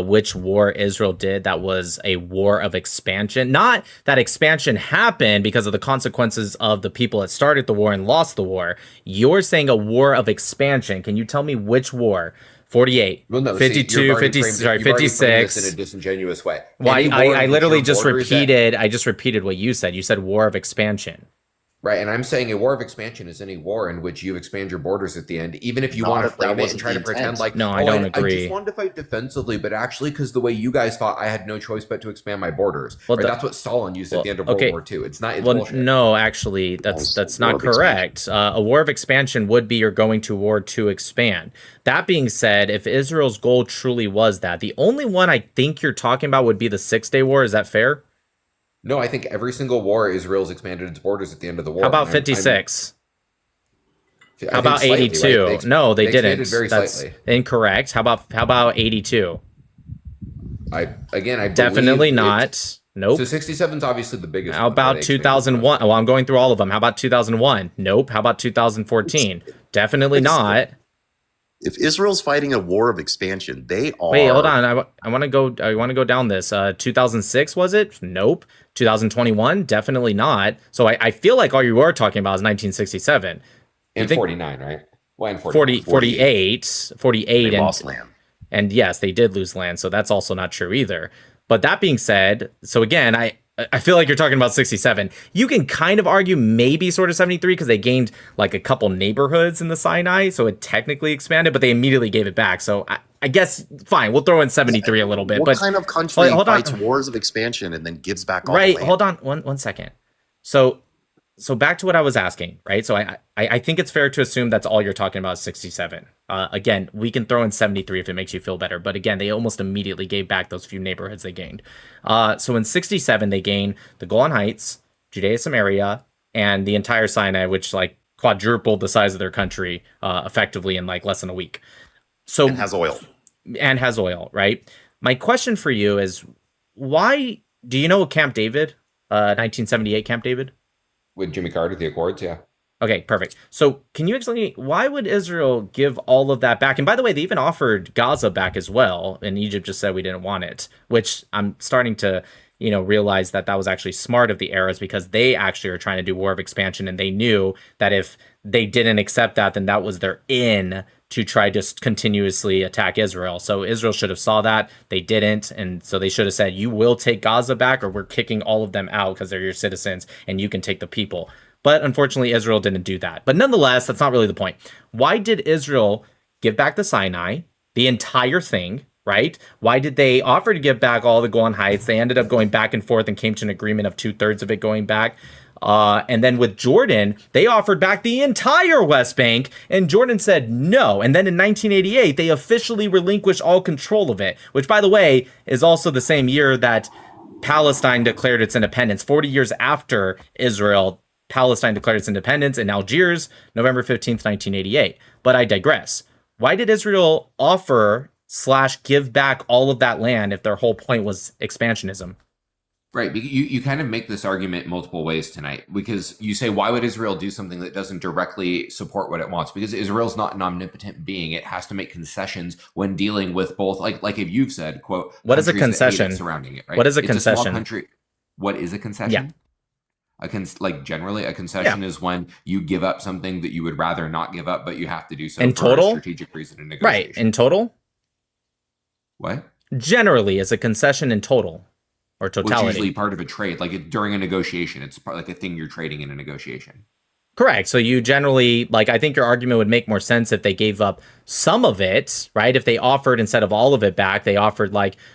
[SPEAKER 1] which war Israel did that was a war of expansion? Not that expansion happened because of the consequences of the people that started the war and lost the war. You're saying a war of expansion. Can you tell me which war? 48,
[SPEAKER 11] Well, no, see,
[SPEAKER 1] 52,
[SPEAKER 11] you've already
[SPEAKER 1] 50,
[SPEAKER 11] framed it-
[SPEAKER 1] sorry,
[SPEAKER 11] you've already framed this
[SPEAKER 1] 56.
[SPEAKER 11] in a disingenuous way.
[SPEAKER 1] Well,
[SPEAKER 11] Any war
[SPEAKER 1] I
[SPEAKER 11] in which
[SPEAKER 1] literally
[SPEAKER 11] your
[SPEAKER 1] just
[SPEAKER 11] borders
[SPEAKER 1] repeated. I just repeated what you said. You said war of expansion.
[SPEAKER 11] Right, and I'm saying a war of expansion is any war in which you expand your borders at the end, even if you
[SPEAKER 9] Not
[SPEAKER 11] want to
[SPEAKER 9] if that
[SPEAKER 11] frame it and
[SPEAKER 9] wasn't
[SPEAKER 11] try
[SPEAKER 9] the
[SPEAKER 11] to pretend
[SPEAKER 9] intent.
[SPEAKER 11] like,
[SPEAKER 1] No, I
[SPEAKER 11] "Oh,
[SPEAKER 1] don't
[SPEAKER 11] I
[SPEAKER 1] agree."
[SPEAKER 11] just wanted to fight defensively, but actually, because the way you guys thought, I had no choice but to expand my borders.
[SPEAKER 1] Well,
[SPEAKER 11] Right, that's what Stalin used at the end of
[SPEAKER 1] okay.
[SPEAKER 11] World War II. It's not. It's
[SPEAKER 1] Well,
[SPEAKER 11] bullshit.
[SPEAKER 1] no, actually, that's
[SPEAKER 9] war
[SPEAKER 1] not
[SPEAKER 9] of
[SPEAKER 1] correct. A war of expansion would be you're going to war to expand. That being said, if Israel's goal truly was that, the only one I think you're talking about would be the 6-Day War. Is that fair?
[SPEAKER 11] No, I think every single war, Israel's expanded its borders at the end of the war.
[SPEAKER 1] How about
[SPEAKER 11] And
[SPEAKER 1] 56?
[SPEAKER 11] I
[SPEAKER 1] How
[SPEAKER 11] think
[SPEAKER 1] about
[SPEAKER 11] slightly,
[SPEAKER 1] 82?
[SPEAKER 11] right?
[SPEAKER 1] No, they didn't.
[SPEAKER 11] expanded very
[SPEAKER 1] That's
[SPEAKER 11] slightly.
[SPEAKER 1] incorrect. How about 82?
[SPEAKER 11] I
[SPEAKER 1] Definitely
[SPEAKER 11] believe
[SPEAKER 1] not. Nope.
[SPEAKER 11] So 67 is obviously the biggest.
[SPEAKER 1] How
[SPEAKER 11] one,
[SPEAKER 1] about
[SPEAKER 11] right? They expanded
[SPEAKER 1] 2001? Well, I'm going through all of them. How about 2001? Nope. How about 2014? Definitely not.
[SPEAKER 9] If Israel's fighting a war of expansion, they are.
[SPEAKER 1] Wait, hold on. I want to go. I want to go down this. 2006 was it? Nope. 2021? Definitely not. So I feel like all you are talking about is 1967.
[SPEAKER 11] And
[SPEAKER 1] think-
[SPEAKER 11] 49, right? Well, and
[SPEAKER 1] 48, 48,
[SPEAKER 9] They
[SPEAKER 1] and
[SPEAKER 9] lost land.
[SPEAKER 1] and yes, they did lose land. So that's also not true either. But that being said, so again, I feel like you're talking about 67. You can kind of argue maybe sort of 73 because they gained like a couple neighborhoods in the Sinai, so it technically expanded, but they immediately gave it back. So I guess fine, we'll throw in 73 a little bit.
[SPEAKER 9] What
[SPEAKER 1] But
[SPEAKER 9] kind of country
[SPEAKER 1] hold on.
[SPEAKER 9] fights wars of expansion and then gives back all the
[SPEAKER 1] right,
[SPEAKER 9] land?
[SPEAKER 1] hold on one second. So back to what I was asking, right? So I think it's fair to assume that's all you're talking about is 67. Again, we can throw in 73 if it makes you feel better. But again, they almost immediately gave back those few neighborhoods they gained. So in 67, they gained the Golan Heights, Judea, Samaria, and the entire Sinai, which like quadrupled the size of their country effectively in like less than a week. So
[SPEAKER 9] And has oil.
[SPEAKER 1] and has oil, right? My question for you is, why do you know Camp David, 1978 Camp David?
[SPEAKER 11] With Jimmy Carter, the Accords, yeah.
[SPEAKER 1] Okay, perfect. So can you explain why would Israel give all of that back? And by the way, they even offered Gaza back as well, and Egypt just said we didn't want it, which I'm starting to, realize that was actually smart of the Arabs because they actually are trying to do war of expansion, and they knew that if they didn't accept that, then that was their in to try to continuously attack Israel. So Israel should have saw that. They didn't, and so they should have said, you will take Gaza back or we're kicking all of them out because they're your citizens and you can take the people. But unfortunately, Israel didn't do that. But nonetheless, that's not really the point. Why did Israel give back the Sinai, the entire thing, right? Why did they offer to give back all the Golan Heights? They ended up going back and forth and came to an agreement of 2/3 of it going back. And then with Jordan, they offered back the entire West Bank, and Jordan said no. And then in 1988, they officially relinquished all control of it, which, by the way, is also the same year that Palestine declared its independence. 40 years after Israel, Palestine declared its independence in Algiers, November 15th, 1988. But I digress. Why did Israel offer/give back all of that land if their whole point was expansionism?
[SPEAKER 11] Right. You kind of make this argument multiple ways tonight because you say, why would Israel do something that doesn't directly support what it wants? Because Israel's not an omnipotent being. It has to make concessions when dealing with both, like if you've said, quote,
[SPEAKER 1] what is a
[SPEAKER 11] countries that hate it
[SPEAKER 1] concession?
[SPEAKER 11] surrounding it, right?
[SPEAKER 1] What is a
[SPEAKER 11] It's small
[SPEAKER 1] concession?
[SPEAKER 11] country. What is a concession?
[SPEAKER 1] Yeah.
[SPEAKER 11] Like generally a concession is when you give up something that you would rather not give up, but you have to do so
[SPEAKER 1] In
[SPEAKER 11] for
[SPEAKER 1] total?
[SPEAKER 11] a strategic reason in negotiation.
[SPEAKER 1] Right. In total?
[SPEAKER 11] What?
[SPEAKER 1] Generally, is a concession in total or
[SPEAKER 11] Which
[SPEAKER 1] totality.
[SPEAKER 11] usually part of a trade, during a negotiation. It's like a thing you're trading in a negotiation.
[SPEAKER 1] Correct. So you generally, I think your argument would make more sense if they gave up some of it, right? If they offered, instead of all of it back, they offered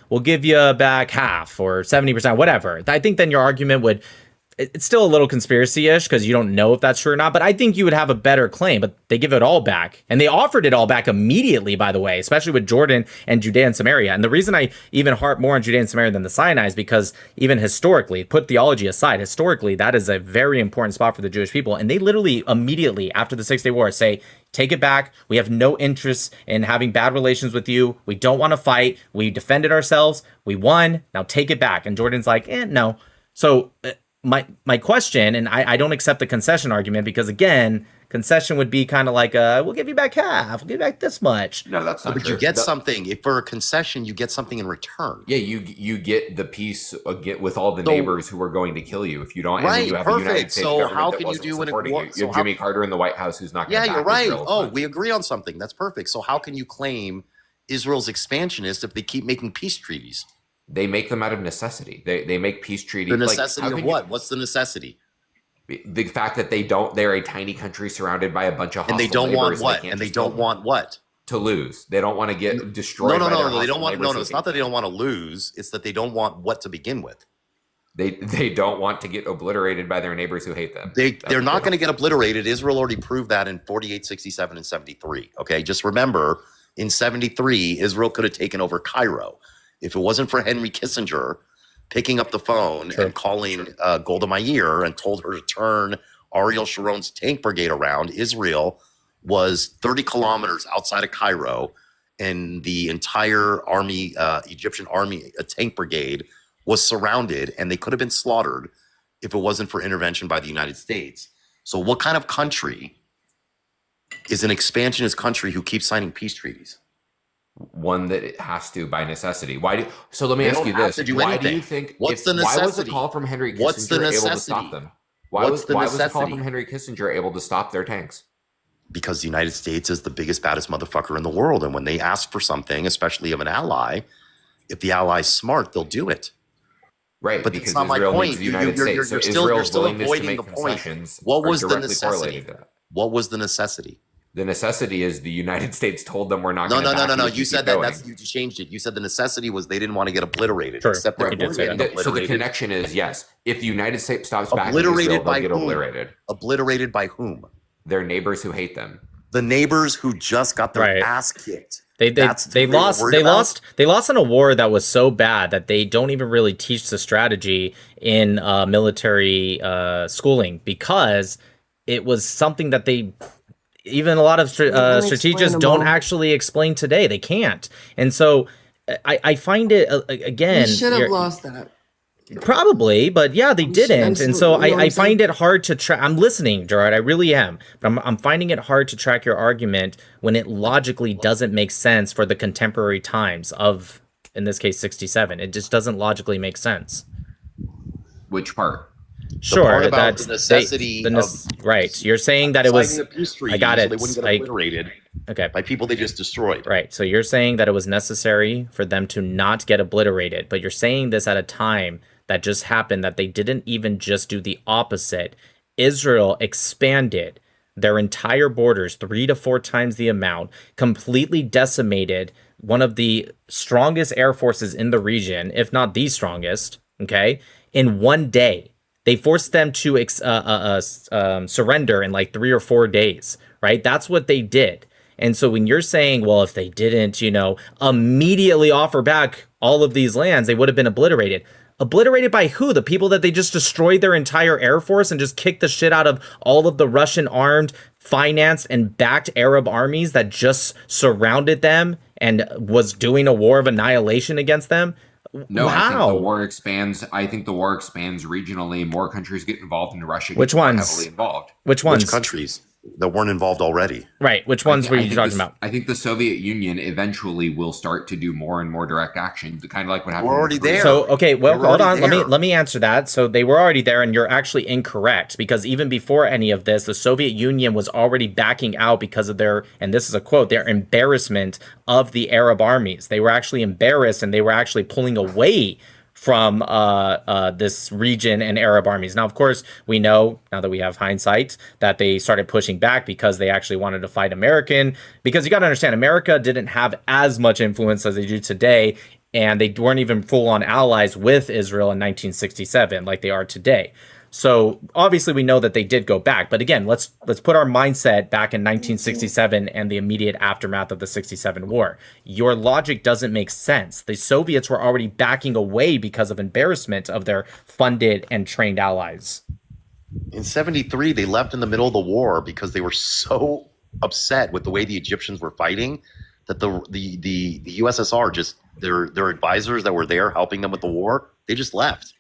[SPEAKER 1] we'll give you back half or 70%, whatever. I think then your argument would it's still a little conspiracy-ish because you don't know if that's true or not, but I think you would have a better claim. But they give it all back, and they offered it all back immediately, by the way, especially with Jordan and Judea and Samaria. And the reason I even harp more on Judea and Samaria than the Sinai is because even historically, put theology aside, historically, that is a very important spot for the Jewish people. And they literally immediately after the 6 Day War say, take it back. We have no interest in having bad relations with you. We don't want to fight. We defended ourselves. We won. Now take it back. And Jordan's like, no. So my question, and I don't accept the concession argument because, again, concession would be kind of like, we'll give you back half. We'll give you back this much.
[SPEAKER 11] No, that's not
[SPEAKER 9] But
[SPEAKER 11] true.
[SPEAKER 9] you get something. If for a concession, you get something in return.
[SPEAKER 11] Yeah, you get the peace get with all the neighbors who are going to kill you if you don't. And then you have a United States government
[SPEAKER 9] how
[SPEAKER 11] that
[SPEAKER 9] can you
[SPEAKER 11] wasn't
[SPEAKER 9] do when
[SPEAKER 11] supporting you. You have Jimmy Carter in the White House who's not going to
[SPEAKER 9] Yeah, you're right.
[SPEAKER 11] Israel.
[SPEAKER 9] Oh, we agree on something. That's perfect. So how can you claim Israel's expansionist if they keep making peace treaties?
[SPEAKER 11] They make them out of necessity. They make peace treaties.
[SPEAKER 9] The necessity of what? What's the necessity?
[SPEAKER 11] The fact that they're a tiny country surrounded by a bunch of hostile
[SPEAKER 9] And they don't want
[SPEAKER 11] neighbors,
[SPEAKER 9] what? And they don't want what?
[SPEAKER 11] To lose. They don't want to get destroyed.
[SPEAKER 9] No,
[SPEAKER 11] by their
[SPEAKER 9] they don't want.
[SPEAKER 11] neighbors
[SPEAKER 9] No, it's not that they don't want to lose. It's that they don't want what to begin with.
[SPEAKER 11] They don't want to get obliterated by their neighbors who hate them.
[SPEAKER 9] They're not going to get obliterated. Israel already proved that in 48, 67, and 73. Okay, just remember, in 73, Israel could have taken over Cairo. If it wasn't for Henry Kissinger picking up the phone and calling Golda Meir and told her to turn Ariel Sharon's tank brigade around, Israel was 30 kilometers outside of Cairo, and the entire army, Egyptian army, a tank brigade, was surrounded, and they could have been slaughtered if it wasn't for intervention by the United States. So what kind of country is an expansionist country who keeps signing peace treaties?
[SPEAKER 11] One that it has to by necessity. So let me ask you this: why do you think?
[SPEAKER 9] What's the necessity?
[SPEAKER 11] Why was the call from Henry Kissinger able to stop them? Why was the call from Henry Kissinger able to stop their tanks?
[SPEAKER 9] Because the United States is the biggest, baddest motherfucker in the world, and when they ask for something, especially of an ally, if the ally's smart, they'll do it.
[SPEAKER 11] Right,
[SPEAKER 9] but that's not my point. You're still avoiding the point. What was the necessity? What was the necessity?
[SPEAKER 11] The necessity is the United States told them we're not
[SPEAKER 9] No,
[SPEAKER 11] going to
[SPEAKER 9] no. You said that. You changed it. You said the necessity was they didn't want to get obliterated.
[SPEAKER 1] Sure.
[SPEAKER 9] Except
[SPEAKER 1] Right,
[SPEAKER 11] so the connection is yes. If the United States stops backing
[SPEAKER 9] obliterated
[SPEAKER 11] Israel,
[SPEAKER 9] by
[SPEAKER 11] they'll get
[SPEAKER 9] whom?
[SPEAKER 11] obliterated.
[SPEAKER 9] Obliterated by whom?
[SPEAKER 11] Their neighbors who hate them.
[SPEAKER 9] The neighbors who just got their ass kicked.
[SPEAKER 1] They lost in a war that was so bad that they don't even really teach the strategy in military schooling, because it was something that even a lot of strategists don't actually explain today. They can't. And so I find it, again...
[SPEAKER 3] You should have lost that.
[SPEAKER 1] Probably, but yeah, they didn't. And so I find it hard to track. I'm listening, Gerard, I really am. But I'm finding it hard to track your argument when it logically doesn't make sense for the contemporary times of, in this case, 67. It just doesn't logically make sense.
[SPEAKER 11] Which part?
[SPEAKER 1] Sure,
[SPEAKER 9] that's the necessity.
[SPEAKER 1] Right. You're saying that it was. I got it.
[SPEAKER 9] So they wouldn't get obliterated.
[SPEAKER 1] Okay.
[SPEAKER 9] By people they just destroyed.
[SPEAKER 1] Right. So you're saying that it was necessary for them to not get obliterated, but you're saying this at a time that just happened that they didn't even just do the opposite. Israel expanded their entire borders 3 to 4 times the amount, completely decimated one of the strongest air forces in the region, if not the strongest, okay, in one day. They forced them to surrender in like 3 or 4 days, right? That's what they did. And so when you're saying, well, if they didn't, immediately offer back all of these lands, they would have been obliterated. Obliterated by who? The people that they just destroyed their entire air force and just kicked the shit out of all of the Russian armed, financed, and backed Arab armies that just surrounded them and was doing a war of annihilation against them?
[SPEAKER 11] No, I think the war expands. I think the war expands regionally. More countries get involved, and Russia gets heavily involved.
[SPEAKER 1] Which ones?
[SPEAKER 9] Which countries that weren't involved already?
[SPEAKER 1] Right. Which ones were you talking about?
[SPEAKER 11] I think the Soviet Union eventually will start to do more and more direct action, kind of like what happened.
[SPEAKER 9] We're already there.
[SPEAKER 1] So, okay, well, hold on. Let me answer that. So they were already there, and you're actually incorrect, because even before any of this, the Soviet Union was already backing out because of their, and this is a quote, their embarrassment of the Arab armies. They were actually embarrassed, and they were actually pulling away from this region and Arab armies. Now, of course, we know, now that we have hindsight, that they started pushing back because they actually wanted to fight American. Because you got to understand, America didn't have as much influence as they do today, and they weren't even full-on allies with Israel in 1967 like they are today. So obviously we know that they did go back, but again, let's put our mindset back in 1967 and the immediate aftermath of the 67 war. Your logic doesn't make sense. The Soviets were already backing away because of embarrassment of their funded and trained allies.
[SPEAKER 9] In 73, they left in the middle of the war because they were so upset with the way the Egyptians were fighting that the USSR just their advisors that were there helping them with the war, they just left.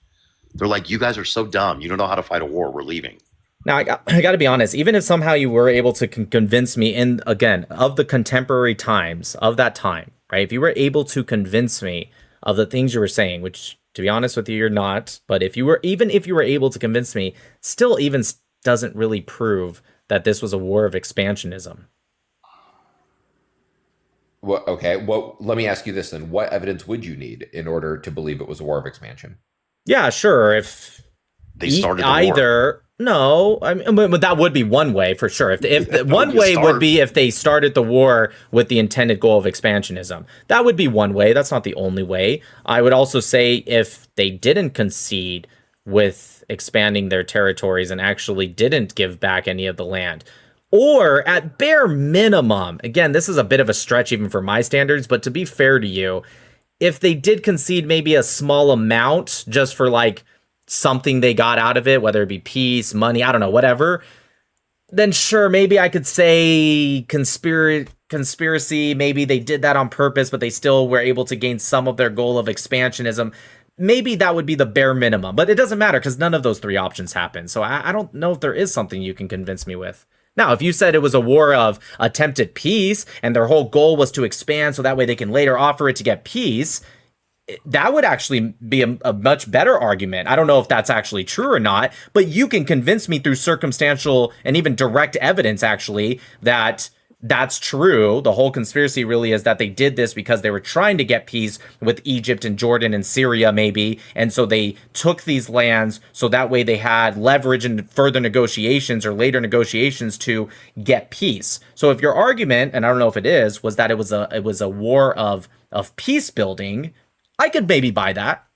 [SPEAKER 9] They're like, you guys are so dumb. You don't know how to fight a war. We're leaving.
[SPEAKER 1] Now, I got to be honest, even if somehow you were able to convince me of the contemporary times of that time, right? If you were able to convince me of the things you were saying, which to be honest with you, you're not, but if you were able to convince me, still even doesn't really prove that this was a war of expansionism.
[SPEAKER 11] Well, okay. Well, let me ask you this then. What evidence would you need in order to believe it was a war of expansion?
[SPEAKER 1] Yeah, sure. If
[SPEAKER 9] they started
[SPEAKER 1] either no, I mean, but that would be one way for sure. If one way would be if they started the war with the intended goal of expansionism, that would be one way. That's not the only way. I would also say if they didn't concede with expanding their territories and actually didn't give back any of the land, or at bare minimum, again, this is a bit of a stretch even for my standards, but to be fair to you, if they did concede maybe a small amount just for like something they got out of it, whether it be peace, money, I don't know, whatever, then sure, maybe I could say conspiracy, maybe they did that on purpose, but they still were able to gain some of their goal of expansionism. Maybe that would be the bare minimum, but it doesn't matter because none of those three options happen. So I don't know if there is something you can convince me with. Now, if you said it was a war of attempted peace and their whole goal was to expand so that way they can later offer it to get peace, that would actually be a much better argument. I don't know if that's actually true or not, but you can convince me through circumstantial and even direct evidence, actually, that that's true. The whole conspiracy really is that they did this because they were trying to get peace with Egypt and Jordan and Syria, maybe. And so they took these lands so that way they had leverage in further negotiations or later negotiations to get peace. So if your argument, and I don't know if it is, was that it was a war of peace building, I could maybe buy that.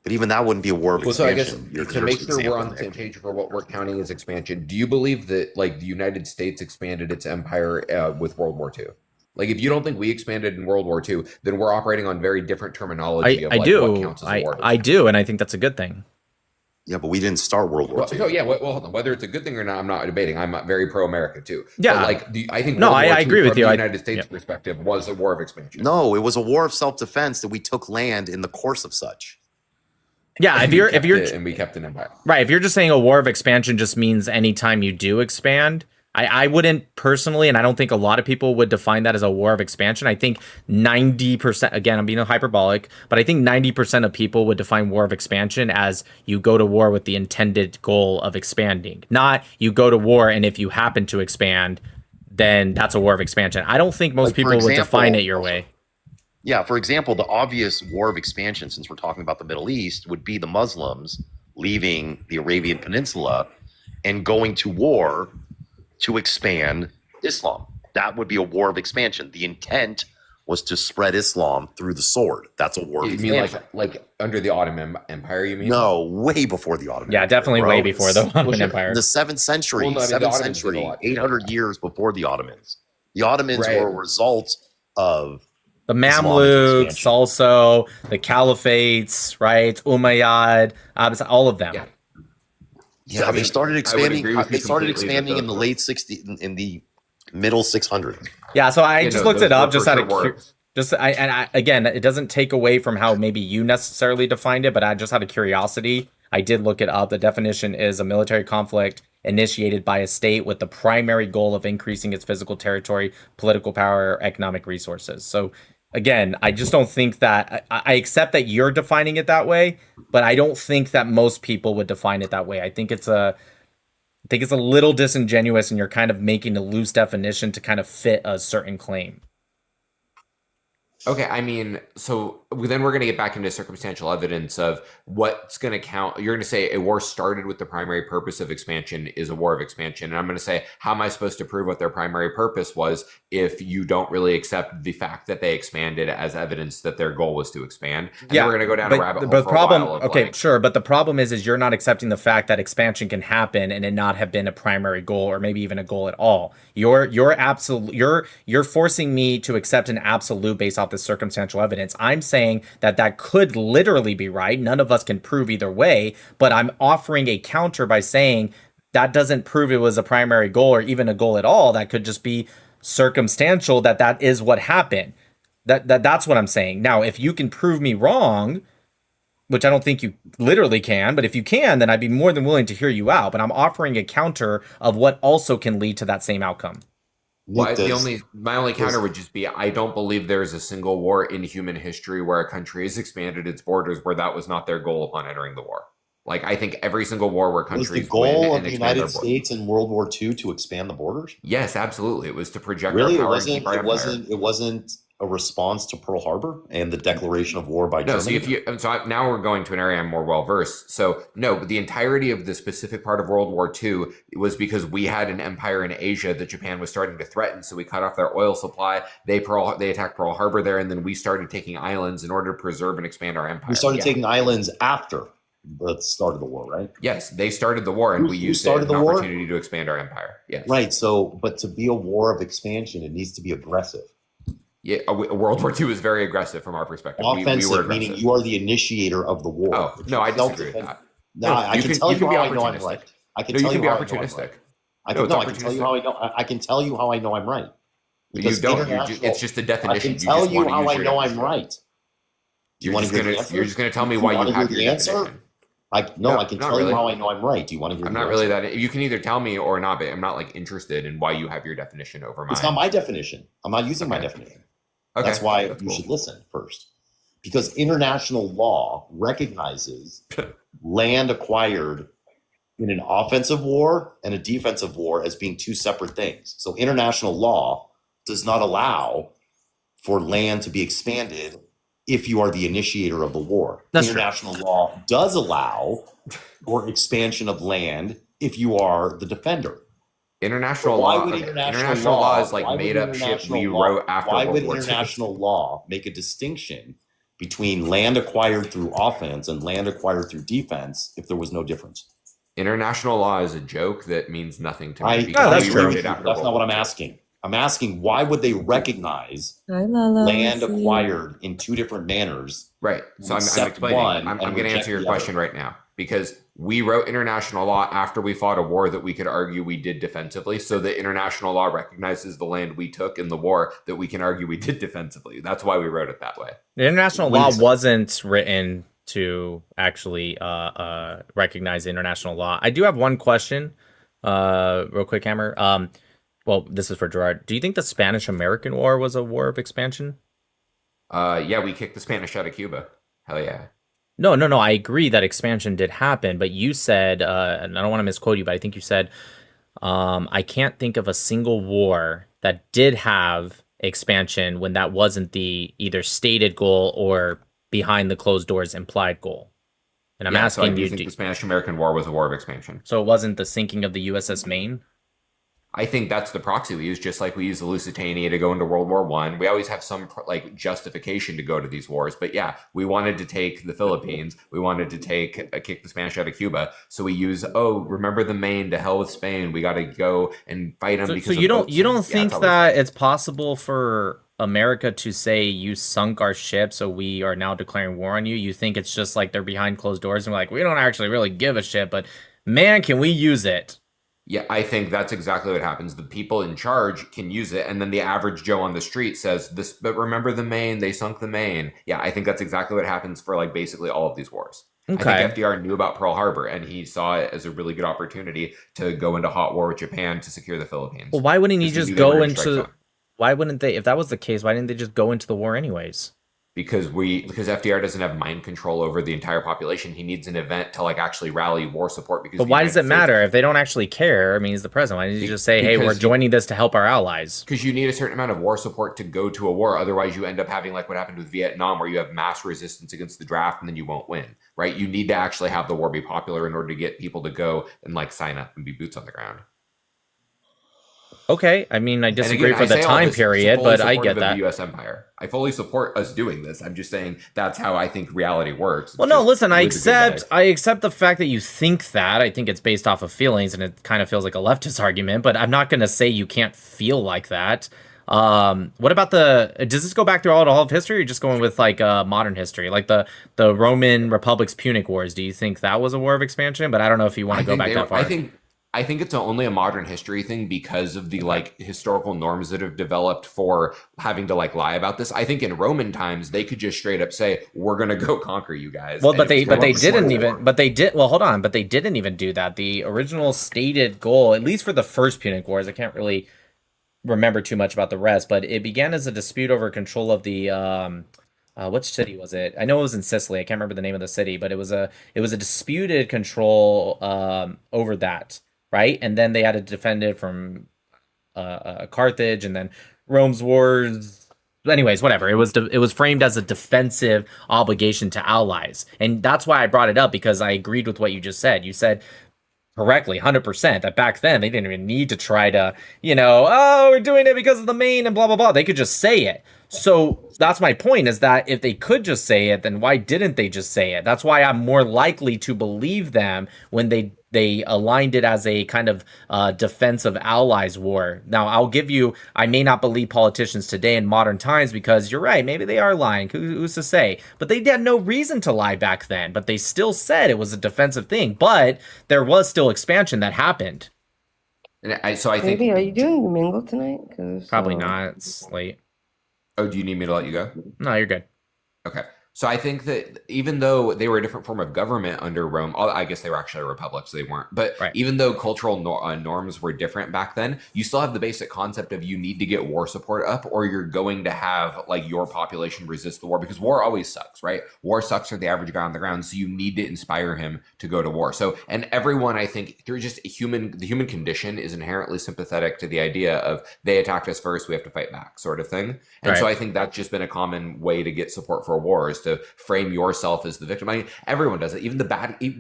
[SPEAKER 9] But even that wouldn't be a war of expansion.
[SPEAKER 11] So I guess to make sure we're on the same page for what we're counting as expansion, do you believe that like the United States expanded its empire with World War II? Like if you don't think we expanded in World War II, then we're operating on very different terminology of like, what counts as a war.
[SPEAKER 1] I do, and I think that's a good thing.
[SPEAKER 9] Yeah, but we didn't start World War II.
[SPEAKER 11] So yeah, well, hold on. Whether it's a good thing or not, I'm not debating. I'm very pro-America too.
[SPEAKER 1] Yeah,
[SPEAKER 11] but like I think
[SPEAKER 1] no, I agree with you.
[SPEAKER 11] From the United States perspective, was a war of expansion.
[SPEAKER 9] No, it was a war of self-defense that we took land in the course of such.
[SPEAKER 1] Yeah, if you're
[SPEAKER 11] and we kept an empire,
[SPEAKER 1] right? If you're just saying a war of expansion just means anytime you do expand, I wouldn't personally, and I don't think a lot of people would define that as a war of expansion. I think 90%, again, I'm being hyperbolic, but I think 90% of people would define war of expansion as you go to war with the intended goal of expanding, not you go to war and if you happen to expand, then that's a war of expansion. I don't think most people would define it your way.
[SPEAKER 9] Yeah, for example, the obvious war of expansion, since we're talking about the Middle East, would be the Muslims leaving the Arabian Peninsula and going to war to expand Islam. That would be a war of expansion. The intent was to spread Islam through the sword. That's a war of expansion.
[SPEAKER 11] You mean like under the Ottoman Empire, you mean?
[SPEAKER 9] No, way before the Ottoman Empire.
[SPEAKER 1] Yeah, definitely way before the Ottoman Empire.
[SPEAKER 9] The 7th century, 800 years before the Ottomans. The Ottomans were a result of
[SPEAKER 1] the Mamluks, also the Caliphates, right? Umayyad, all of them.
[SPEAKER 9] Yeah, so, they started expanding. They started expanding in the late 60s, in the middle 600s.
[SPEAKER 1] Yeah, so I just looked it up, just out of again, it doesn't take away from how maybe you necessarily defined it, but I just out of curiosity, I did look it up. The definition is a military conflict initiated by a state with the primary goal of increasing its physical territory, political power, or economic resources. So again, I just don't think that I accept that you're defining it that way, but I don't think that most people would define it that way. I think it's a little disingenuous and you're kind of making a loose definition to kind of fit a certain claim.
[SPEAKER 11] Okay, I mean, so then we're going to get back into circumstantial evidence of what's going to count. You're going to say a war started with the primary purpose of expansion is a war of expansion. And I'm going to say, how am I supposed to prove what their primary purpose was if you don't really accept the fact that they expanded as evidence that their goal was to expand? And then we're going to go down a rabbit hole
[SPEAKER 1] but
[SPEAKER 11] for a while of
[SPEAKER 1] okay,
[SPEAKER 11] like,
[SPEAKER 1] sure, but the problem is you're not accepting the fact that expansion can happen and it not have been a primary goal or maybe even a goal at all. You're forcing me to accept an absolute based off the circumstantial evidence. I'm saying that could literally be right. None of us can prove either way, but I'm offering a counter by saying that doesn't prove it was a primary goal or even a goal at all. That could just be circumstantial that is what happened. That's what I'm saying. Now, if you can prove me wrong, which I don't think you literally can, but if you can, then I'd be more than willing to hear you out. But I'm offering a counter of what also can lead to that same outcome.
[SPEAKER 11] Well, my only counter would just be I don't believe there's a single war in human history where a country has expanded its borders where that was not their goal upon entering the war. Like I think every single war where countries
[SPEAKER 9] was the goal of the United States in World War II to expand the borders?
[SPEAKER 11] Yes, absolutely. It was to project
[SPEAKER 9] really
[SPEAKER 11] our power.
[SPEAKER 9] It wasn't a response to Pearl Harbor and the declaration of war by Germany.
[SPEAKER 11] Now we're going to an area I'm more well versed. So no, the entirety of the specific part of World War II was because we had an empire in Asia that Japan was starting to threaten. So we cut off their oil supply. They attacked Pearl Harbor there, and then we started taking islands in order to preserve and expand our empire.
[SPEAKER 9] We started taking islands after the start of the war, right?
[SPEAKER 11] Yes, they started the war, and we used it as an opportunity to expand our empire. Yes,
[SPEAKER 9] right. So, but to be a war of expansion, it needs to be aggressive.
[SPEAKER 11] Yeah, World War II was very aggressive from our perspective.
[SPEAKER 9] Offensive,
[SPEAKER 11] we were aggressive.
[SPEAKER 9] Meaning you are the initiator of the war.
[SPEAKER 11] Oh, no, I disagree with that.
[SPEAKER 9] No, I can tell you how I know I'm right. I can tell you how I know I'm right. I can tell you how I know. I can tell you how I know I'm right.
[SPEAKER 11] You don't. It's just a definition.
[SPEAKER 9] I can tell you how I know I'm right. Do you want to hear the answer?
[SPEAKER 11] You're just going to tell me why you have your definition.
[SPEAKER 9] I can tell you how I know I'm right. Do you want to hear?
[SPEAKER 11] I'm not really that. You can either tell me or not, but I'm not like interested in why you have your definition over mine.
[SPEAKER 9] It's not my definition. I'm not using my definition. Okay. That's why you should listen first, because international law recognizes land acquired in an offensive war and a defensive war as being two separate things. So international law does not allow for land to be expanded if you are the initiator of the war. International law does allow for expansion of land if you are the defender.
[SPEAKER 11] International law is like made up shit we wrote after World War II.
[SPEAKER 9] Why would international law make a distinction between land acquired through offense and land acquired through defense if there was no difference?
[SPEAKER 11] International law is a joke that means nothing to me.
[SPEAKER 9] That's not what I'm asking. I'm asking, why would they recognize land acquired in two different manners?
[SPEAKER 11] Right. So I'm explaining. I'm going to answer your question right now, because we wrote international law after we fought a war that we could argue we did defensively. So the international law recognizes the land we took in the war that we can argue we did defensively. That's why we wrote it that way.
[SPEAKER 1] The international law wasn't written to actually recognize international law. I do have one question, real quick, Hammer. Well, this is for Gerard. Do you think the Spanish-American War was a war of expansion?
[SPEAKER 11] Yeah, we kicked the Spanish out of Cuba. Hell yeah.
[SPEAKER 1] No. I agree that expansion did happen, but you said, and I don't want to misquote you, but I think you said, I can't think of a single war that did have expansion when that wasn't the either stated goal or behind the closed doors implied goal. And I'm asking you,
[SPEAKER 11] do you think the Spanish-American War was a war of expansion?
[SPEAKER 1] So it wasn't the sinking of the USS Maine?
[SPEAKER 11] I think that's the proxy we use, just like we use the Lusitania to go into World War I. We always have some like justification to go to these wars. But yeah, we wanted to take the Philippines. We wanted to kick the Spanish out of Cuba. So we use, remember the Maine, to hell with Spain. We got to go and fight them.
[SPEAKER 1] So you don't think that it's possible for America to say you sunk our ship, so we are now declaring war on you? You think it's just like they're behind closed doors and we're like, we don't actually really give a shit, but man, can we use it?
[SPEAKER 11] Yeah, I think that's exactly what happens. The people in charge can use it, and then the average Joe on the street says, "This, but remember the Maine? They sunk the Maine." Yeah, I think that's exactly what happens for like basically all of these wars. Okay. I think FDR knew about Pearl Harbor, and he saw it as a really good opportunity to go into hot war with Japan to secure the Philippines.
[SPEAKER 1] Well, why wouldn't he just go into? Why wouldn't they? If that was the case, why didn't they just go into the war anyways?
[SPEAKER 11] because FDR doesn't have mind control over the entire population. He needs an event to like actually rally war support. Because
[SPEAKER 1] but why does it matter if they don't actually care? I mean, he's the president. Why didn't you just say, "Hey, we're joining this to help our allies"?
[SPEAKER 11] Because you need a certain amount of war support to go to a war. Otherwise, you end up having like what happened with Vietnam, where you have mass resistance against the draft, and then you won't win. Right? You need to actually have the war be popular in order to get people to go and like sign up and be boots on the ground.
[SPEAKER 1] Okay, I mean, I disagree for the time period, but I get that.
[SPEAKER 11] The U.S. empire. I fully support us doing this. I'm just saying that's how I think reality works.
[SPEAKER 1] Well, no, listen, I accept the fact that you think that. I think it's based off of feelings, and it kind of feels like a leftist argument, but I'm not going to say you can't feel like that. What about does this go back through all of history, or just going with like modern history, like the Roman Republic's Punic Wars? Do you think that was a war of expansion? But I don't know if you want to go back that far.
[SPEAKER 11] I think it's only a modern history thing because of the like historical norms that have developed for having to like lie about this. I think in Roman times they could just straight up say, "We're gonna go conquer you guys."
[SPEAKER 1] Well, but they didn't even. But they did. Well, hold on. But they didn't even do that. The original stated goal, at least for the first Punic Wars, I can't really remember too much about the rest, but it began as a dispute over control of the which city was it? I know it was in Sicily. I can't remember the name of the city, but it was a disputed control over that. Right, and then they had to defend it from Carthage, and then Rome's wars. Anyways, whatever. It was framed as a defensive obligation to allies, and that's why I brought it up, because I agreed with what you just said. You said correctly, 100%, that back then they didn't even need to try to, oh, we're doing it because of the Maine and blah blah blah. They could just say it. So that's my point, is that if they could just say it, then why didn't they just say it? That's why I'm more likely to believe them when they aligned it as a kind of defense of allies war. Now, I'll give you, I may not believe politicians today in modern times, because you're right, maybe they are lying. Who's to say? But they had no reason to lie back then, but they still said it was a defensive thing. But there was still expansion that happened.
[SPEAKER 11] And so I think...
[SPEAKER 3] Maybe, are you doing the mingle tonight?
[SPEAKER 1] Probably not. It's late.
[SPEAKER 11] Oh, do you need me to let you go?
[SPEAKER 1] No, you're good.
[SPEAKER 11] Okay. So I think that even though they were a different form of government under Rome, I guess they were actually a republic, so they weren't. But even though cultural norms were different back then, you still have the basic concept of you need to get war support up, or you're going to have like your population resist the war, because war always sucks, right? War sucks for the average guy on the ground, so you need to inspire him to go to war. So, and everyone, I think, through just the human condition is inherently sympathetic to the idea of they attacked us first, we have to fight back, sort of thing. And so I think that's just been a common way to get support for wars, to frame yourself as the victim. I mean, everyone does it. Even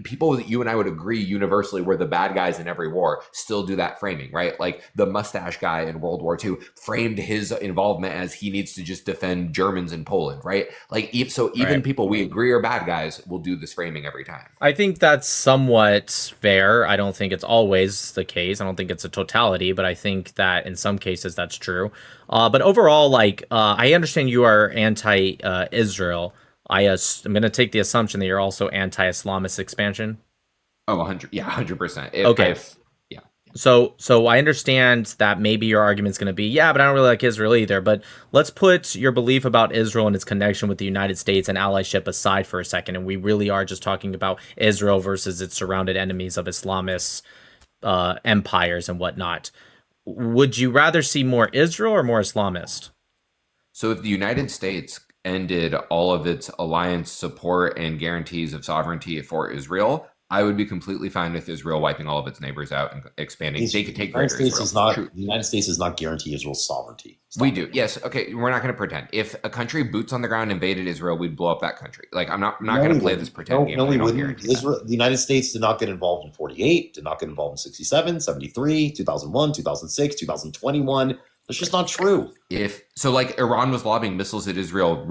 [SPEAKER 11] people that you and I would agree universally were the bad guys in every war still do that framing, right? Like the mustache guy in World War II framed his involvement as he needs to just defend Germans in Poland, right? Like, so even people we agree are bad guys will do this framing every time.
[SPEAKER 1] I think that's somewhat fair. I don't think it's always the case. I don't think it's a totality, but I think that in some cases that's true. But overall, like, I understand you are anti-Israel. I'm going to take the assumption that you're also anti-Islamist expansion.
[SPEAKER 11] Oh, 100%.
[SPEAKER 1] Okay.
[SPEAKER 11] Yeah.
[SPEAKER 1] So I understand that maybe your argument's going to be, yeah, but I don't really like Israel either. But let's put your belief about Israel and its connection with the United States and allyship aside for a second. And we really are just talking about Israel versus its surrounded enemies of Islamist empires and whatnot. Would you rather see more Israel or more Islamist?
[SPEAKER 11] So if the United States ended all of its alliance support and guarantees of sovereignty for Israel, I would be completely fine with Israel wiping all of its neighbors out and expanding. They could take greater Israel.
[SPEAKER 9] The United States does not guarantee Israel's sovereignty.
[SPEAKER 11] We do. Yes. Okay. We're not going to pretend. If a country boots on the ground invaded Israel, we'd blow up that country. Like, I'm not going to play this pretend game.
[SPEAKER 9] No, we wouldn't. The United States did not get involved in 48, did not get involved in 67, 73, 2001, 2006, 2021. That's just not true.
[SPEAKER 11] Like Iran was lobbing missiles at Israel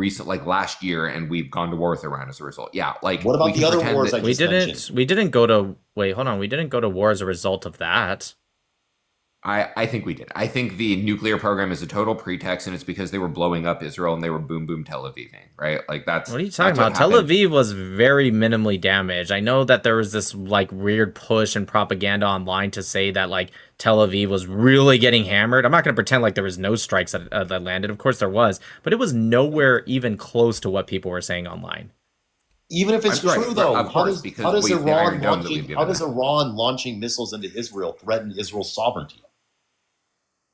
[SPEAKER 11] last year, and we've gone to war with Iran as a result. Yeah. Like,
[SPEAKER 9] what about the other wars I just mentioned?
[SPEAKER 1] We didn't go to we didn't go to war as a result of that.
[SPEAKER 11] I think we did. I think the nuclear program is a total pretext, and it's because they were blowing up Israel and they were boom Tel Aviving, right? Like, that's
[SPEAKER 1] what are you talking about? Tel Aviv was very minimally damaged. I know that there was this like weird push and propaganda online to say that like Tel Aviv was really getting hammered. I'm not going to pretend like there was no strikes that landed. Of course there was, but it was nowhere even close to what people were saying online.
[SPEAKER 9] Even if it's true, though, how does Iran launching missiles into Israel threaten Israel's sovereignty?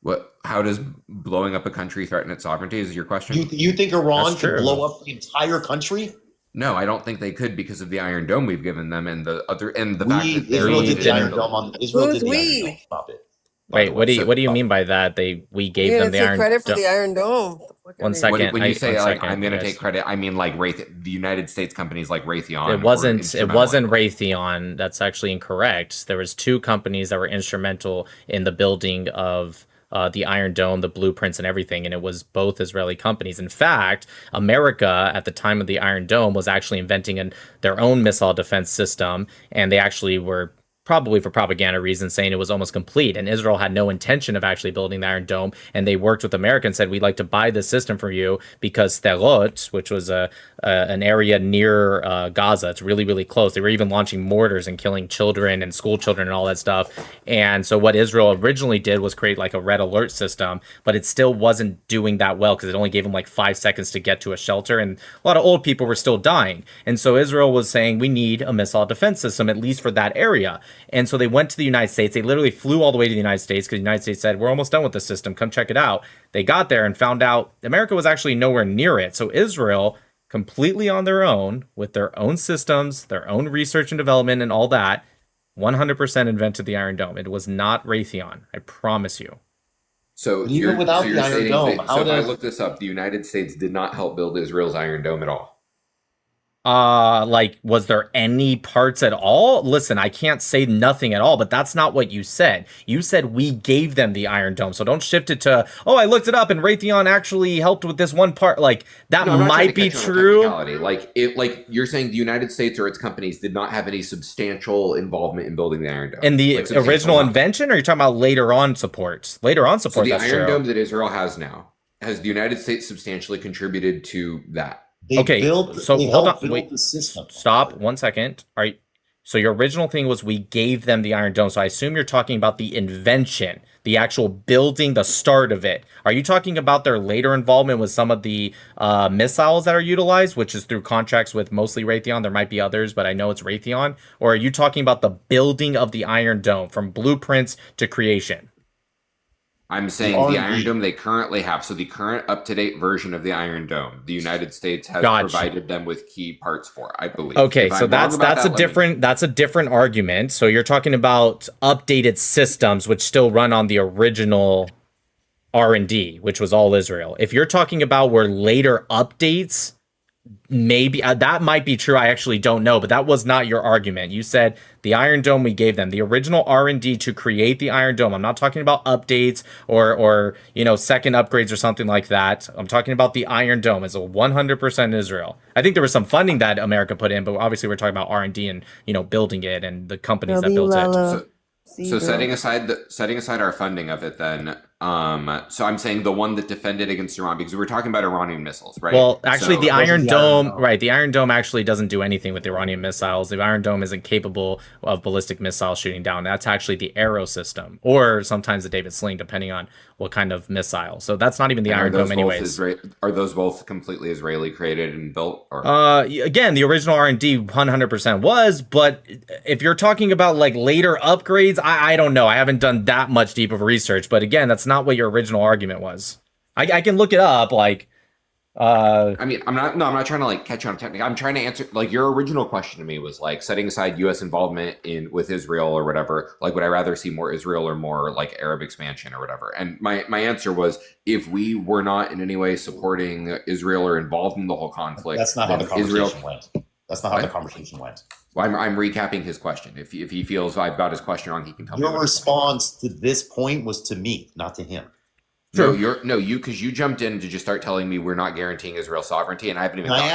[SPEAKER 11] What? How does blowing up a country threaten its sovereignty? Is your question?
[SPEAKER 9] You think Iran
[SPEAKER 1] That's
[SPEAKER 9] could
[SPEAKER 1] true.
[SPEAKER 9] blow up the entire country?
[SPEAKER 11] No, I don't think they could because of the Iron Dome we've given them and the fact that
[SPEAKER 9] Israel did the Iron
[SPEAKER 1] didn't-
[SPEAKER 9] Dome on Israel
[SPEAKER 3] Who's
[SPEAKER 9] did the Iron
[SPEAKER 3] we?
[SPEAKER 9] Dome. Stop it.
[SPEAKER 1] Wait, what do you mean by that? We gave
[SPEAKER 3] You're
[SPEAKER 1] them
[SPEAKER 3] gonna
[SPEAKER 1] the
[SPEAKER 3] take
[SPEAKER 1] Iron
[SPEAKER 3] credit for
[SPEAKER 1] Dome.
[SPEAKER 3] the Iron Dome.
[SPEAKER 1] One second.
[SPEAKER 11] When you say
[SPEAKER 1] one
[SPEAKER 11] like
[SPEAKER 1] second,
[SPEAKER 11] I'm going to
[SPEAKER 1] guys.
[SPEAKER 11] take credit, I mean like the United States companies like Raytheon.
[SPEAKER 1] It
[SPEAKER 11] were
[SPEAKER 1] wasn't
[SPEAKER 11] instrumental in-
[SPEAKER 1] Raytheon. That's actually incorrect. There was two companies that were instrumental in the building of the Iron Dome, the blueprints and everything, and it was both Israeli companies. In fact, America at the time of the Iron Dome was actually inventing their own missile defense system, and they actually were probably for propaganda reasons saying it was almost complete, and Israel had no intention of actually building the Iron Dome, and they worked with America and said, we'd like to buy this system from you because Sderot, which was an area near Gaza, it's really, really close. They were even launching mortars and killing children and school children and all that stuff. And so what Israel originally did was create like a red alert system, but it still wasn't doing that well because it only gave them like 5 seconds to get to a shelter, and a lot of old people were still dying. And so Israel was saying, we need a missile defense system, at least for that area. And so they went to the United States. They literally flew all the way to the United States because the United States said, we're almost done with the system. Come check it out. They got there and found out America was actually nowhere near it. So Israel, completely on their own, with their own systems, their own research and development and all that, 100% invented the Iron Dome. It was not Raytheon. I promise you.
[SPEAKER 11] So
[SPEAKER 9] But even without
[SPEAKER 11] so
[SPEAKER 9] the
[SPEAKER 11] you're
[SPEAKER 9] Iron
[SPEAKER 11] stating
[SPEAKER 9] Dome,
[SPEAKER 11] that-
[SPEAKER 9] how
[SPEAKER 11] so if I
[SPEAKER 9] does-
[SPEAKER 11] look this up, the United States did not help build Israel's Iron Dome at all.
[SPEAKER 1] Like, was there any parts at all? Listen, I can't say nothing at all, but that's not what you said. You said we gave them the Iron Dome, so don't shift it to, oh, I looked it up and Raytheon actually helped with this one part. Like, that
[SPEAKER 11] No, I'm not trying
[SPEAKER 1] might
[SPEAKER 11] to
[SPEAKER 1] be
[SPEAKER 11] catch you on a
[SPEAKER 1] true.
[SPEAKER 11] technicality. Like you're saying the United States or its companies did not have any substantial involvement in building the Iron Dome.
[SPEAKER 1] In the
[SPEAKER 11] Like, substantial
[SPEAKER 1] original
[SPEAKER 11] amount.
[SPEAKER 1] invention, or you're talking about later on support? Later on
[SPEAKER 11] So
[SPEAKER 1] support,
[SPEAKER 11] the
[SPEAKER 1] that's
[SPEAKER 11] Iron
[SPEAKER 1] true.
[SPEAKER 11] Dome that Israel has now, has the United States substantially contributed to that?
[SPEAKER 9] They
[SPEAKER 1] Okay,
[SPEAKER 9] built,
[SPEAKER 1] so
[SPEAKER 9] they
[SPEAKER 1] hold
[SPEAKER 9] helped
[SPEAKER 1] on,
[SPEAKER 9] build
[SPEAKER 1] wait,
[SPEAKER 9] the system.
[SPEAKER 1] stop 1 second. All right. So your original thing was we gave them the Iron Dome. So I assume you're talking about the invention, the actual building, the start of it. Are you talking about their later involvement with some of the missiles that are utilized, which is through contracts with mostly Raytheon? There might be others, but I know it's Raytheon. Or are you talking about the building of the Iron Dome from blueprints to creation?
[SPEAKER 11] I'm saying the Iron Dome they currently have. So the current up-to-date version of the Iron Dome, the United States has
[SPEAKER 1] Gotcha.
[SPEAKER 11] provided them with key parts for, I believe.
[SPEAKER 1] Okay,
[SPEAKER 11] If
[SPEAKER 1] so
[SPEAKER 11] I'm wrong about
[SPEAKER 1] that's
[SPEAKER 11] that,
[SPEAKER 1] a
[SPEAKER 11] let me know.
[SPEAKER 1] different argument. So you're talking about updated systems which still run on the original R&D, which was all Israel. If you're talking about where later updates, maybe that might be true. I actually don't know, but that was not your argument. You said the Iron Dome we gave them, the original R&D to create the Iron Dome. I'm not talking about updates or second upgrades or something like that. I'm talking about the Iron Dome. It's a 100% Israel. I think there was some funding that America put in, but obviously we're talking about R&D and building it and the companies that built it.
[SPEAKER 11] So setting aside our funding of it, then, so I'm saying the one that defended against Iran, because we were talking about Iranian missiles, right?
[SPEAKER 1] Well, actually,
[SPEAKER 11] So-
[SPEAKER 1] the Iron Dome, right? The Iron Dome actually doesn't do anything with Iranian missiles. The Iron Dome isn't capable of ballistic missile shooting down. That's actually the Arrow system, or sometimes the David Sling, depending on what kind of missile. So that's not even the
[SPEAKER 11] And
[SPEAKER 1] Iron Dome, anyways.
[SPEAKER 11] Are those both completely Israeli created and built? Or?
[SPEAKER 1] Again, the original R&D 100% was, but if you're talking about like later upgrades, I don't know. I haven't done that much deep of research, but again, that's not what your original argument was. I can look it up, like.
[SPEAKER 11] I mean, I'm not trying to like catch you on technique. I'm trying to answer like your original question to me was like setting aside U.S. involvement with Israel or whatever. Like, would I rather see more Israel or more like Arab expansion or whatever? And my answer was, if we were not in any way supporting Israel or involved in the whole conflict,
[SPEAKER 9] That's not how the
[SPEAKER 11] then
[SPEAKER 9] conversation went. That's not how the conversation went.
[SPEAKER 11] Well, I'm recapping his question. If he feels I've got his question wrong, he can tell me.
[SPEAKER 9] Your response to this point was to me, not to him.
[SPEAKER 11] Because you jumped in to just start telling me we're not guaranteeing Israel's sovereignty, and I haven't even.
[SPEAKER 9] And I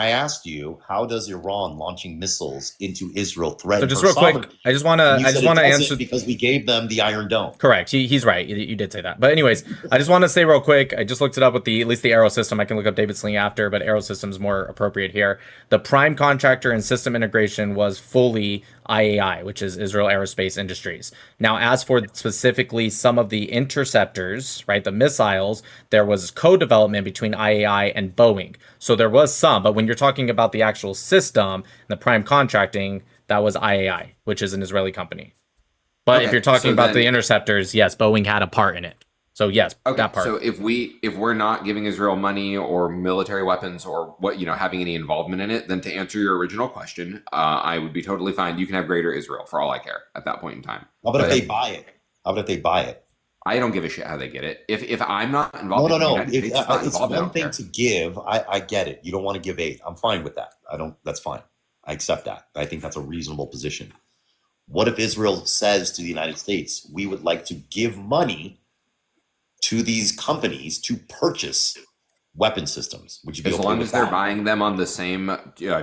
[SPEAKER 9] asked you how does Iran launching missiles into Israel threaten?
[SPEAKER 1] So just
[SPEAKER 9] her
[SPEAKER 1] real quick,
[SPEAKER 9] sovereignty?
[SPEAKER 1] I just want
[SPEAKER 9] And you
[SPEAKER 1] to
[SPEAKER 9] said it doesn't
[SPEAKER 1] answer
[SPEAKER 9] because we gave them the Iron Dome.
[SPEAKER 1] Correct. He's right. You did say that. But anyways, I just want to say real quick, I just looked it up with at least the Arrow system. I can look up David Sling after, but Arrow system is more appropriate here. The prime contractor and system integration was fully IAI, which is Israel Aerospace Industries. Now, as for specifically some of the interceptors, right, the missiles, there was co-development between IAI and Boeing. So there was some, but when you're talking about the actual system, the prime contracting, that was IAI, which is an Israeli company. But
[SPEAKER 11] Okay,
[SPEAKER 1] if you're talking
[SPEAKER 11] so
[SPEAKER 1] about the
[SPEAKER 11] then-
[SPEAKER 1] interceptors, yes, Boeing had a part in it. So yes,
[SPEAKER 11] Okay,
[SPEAKER 1] that part.
[SPEAKER 11] so if we're not giving Israel money or military weapons or what having any involvement in it, then to answer your original question, I would be totally fine. You can have Greater Israel for all I care at that point in time.
[SPEAKER 9] How about if they buy it? How about if they buy it?
[SPEAKER 11] I don't give a shit how they get it. If I'm not involved,
[SPEAKER 9] No.
[SPEAKER 11] if the United States is not
[SPEAKER 9] It's
[SPEAKER 11] involved, I
[SPEAKER 9] one
[SPEAKER 11] don't
[SPEAKER 9] thing
[SPEAKER 11] care.
[SPEAKER 9] to give. I get it. You don't want to give aid. I'm fine with that. That's fine. I accept that. I think that's a reasonable position. What if Israel says to the United States, we would like to give money to these companies to purchase weapon systems? Would you be
[SPEAKER 11] As
[SPEAKER 9] okay
[SPEAKER 11] long
[SPEAKER 9] with
[SPEAKER 11] as they're
[SPEAKER 9] that?
[SPEAKER 11] buying them on the same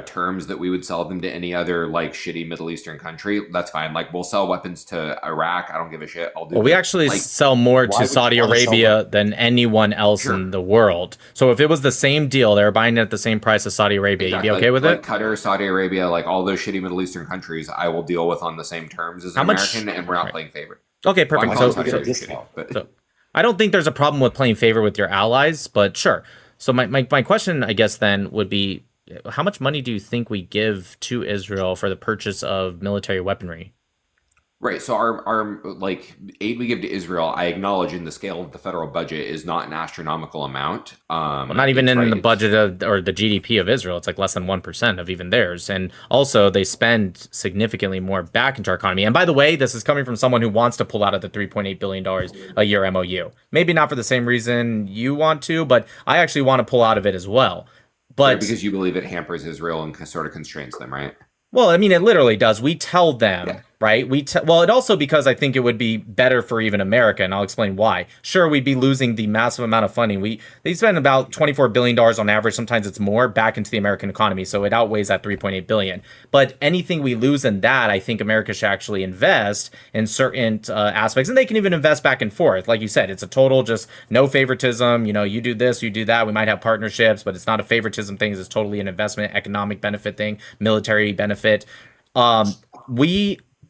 [SPEAKER 11] terms that we would sell them to any other like shitty Middle Eastern country, that's fine. Like we'll sell weapons to Iraq. I don't give a shit. I'll do.
[SPEAKER 1] Well, we
[SPEAKER 11] that.
[SPEAKER 1] actually
[SPEAKER 11] Like,
[SPEAKER 1] sell more
[SPEAKER 9] why
[SPEAKER 1] to
[SPEAKER 9] would you
[SPEAKER 1] Saudi
[SPEAKER 9] wanna sell
[SPEAKER 1] Arabia
[SPEAKER 9] them?
[SPEAKER 1] than anyone else
[SPEAKER 11] Sure.
[SPEAKER 1] in the world. So if it was the same deal, they were buying it at the same price as Saudi Arabia,
[SPEAKER 11] exactly.
[SPEAKER 1] you'd be okay with
[SPEAKER 11] like
[SPEAKER 1] it?
[SPEAKER 11] Qatar, Saudi Arabia, like all those shitty Middle Eastern countries, I will deal with on the same terms as an
[SPEAKER 1] How much-
[SPEAKER 11] American, and we're not
[SPEAKER 1] right.
[SPEAKER 11] playing favorite.
[SPEAKER 1] Okay,
[SPEAKER 11] Well, I'm
[SPEAKER 1] perfect.
[SPEAKER 11] calling
[SPEAKER 1] So,
[SPEAKER 11] Saudi
[SPEAKER 9] so-
[SPEAKER 11] Arabia
[SPEAKER 9] so-
[SPEAKER 11] shitty, but
[SPEAKER 1] so I don't think there's a problem with playing favor with your allies, but sure. So my question, I guess, then would be, how much money do you think we give to Israel for the purchase of military weaponry?
[SPEAKER 11] right. So our like aid we give to Israel, I acknowledge in the scale of the federal budget is not an astronomical amount.
[SPEAKER 1] Well, not even
[SPEAKER 11] it's
[SPEAKER 1] in
[SPEAKER 11] right,
[SPEAKER 1] the
[SPEAKER 11] it's-
[SPEAKER 1] budget of or the GDP of Israel. It's like less than 1% of even theirs. And also, they spend significantly more back into our economy. And by the way, this is coming from someone who wants to pull out of the $3.8 billion a year MOU. Maybe not for the same reason you want to, but I actually want to pull out of it as well. But
[SPEAKER 11] Right, because you believe it hampers Israel and sort of constrains them, right?
[SPEAKER 1] well, I mean, it literally does. We tell them,
[SPEAKER 11] Yeah.
[SPEAKER 1] right? Well, it also because I think it would be better for even America, and I'll explain why. Sure, we'd be losing the massive amount of funding. They spend about $24 billion on average. Sometimes it's more back into the American economy, so it outweighs that $3.8 billion. But anything we lose in that, I think America should actually invest in certain aspects, and they can even invest back and forth. Like you said, it's a total just no favoritism. You do this, you do that. We might have partnerships, but it's not a favoritism thing. It's totally an investment, economic benefit thing, military benefit.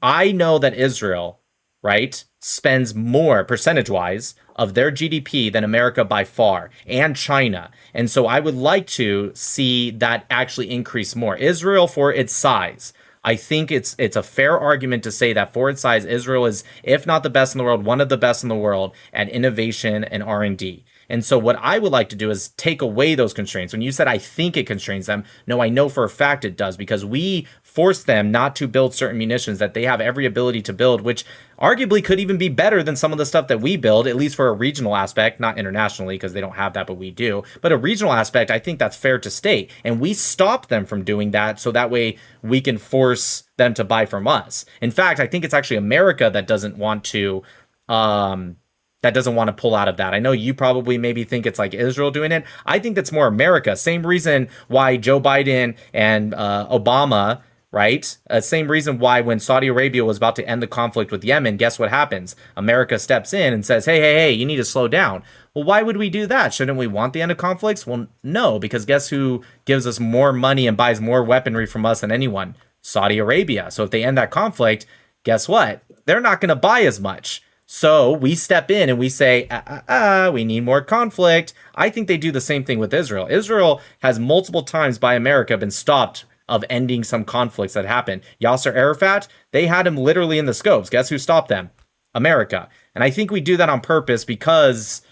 [SPEAKER 1] I know that Israel, right, spends more percentage-wise of their GDP than America by far, and China. And so I would like to see that actually increase more. Israel, for its size, I think it's a fair argument to say that for its size, Israel is, if not the best in the world, one of the best in the world at innovation and R&D. And so what I would like to do is take away those constraints. When you said I think it constrains them, no, I know for a fact it does, because we force them not to build certain munitions that they have every ability to build, which arguably could even be better than some of the stuff that we build, at least for a regional aspect, not internationally because they don't have that, but we do. But a regional aspect, I think that's fair to state. And we stop them from doing that, so that way we can force them to buy from us. In fact, I think it's actually America that doesn't want to pull out of that. I know you probably maybe think it's like Israel doing it. I think that's more America. Same reason why Joe Biden and Obama, right? Same reason why when Saudi Arabia was about to end the conflict with Yemen, guess what happens? America steps in and says, hey, you need to slow down. Well, why would we do that? Shouldn't we want the end of conflicts? Well, no, because guess who gives us more money and buys more weaponry from us than anyone? Saudi Arabia. So if they end that conflict, guess what? They're not going to buy as much. So we step in and we say, we need more conflict. I think they do the same thing with Israel. Israel has multiple times by America been stopped of ending some conflicts that happened. Yasser Arafat, they had him literally in the scopes. Guess who stopped them? America. And I think we do that on purpose because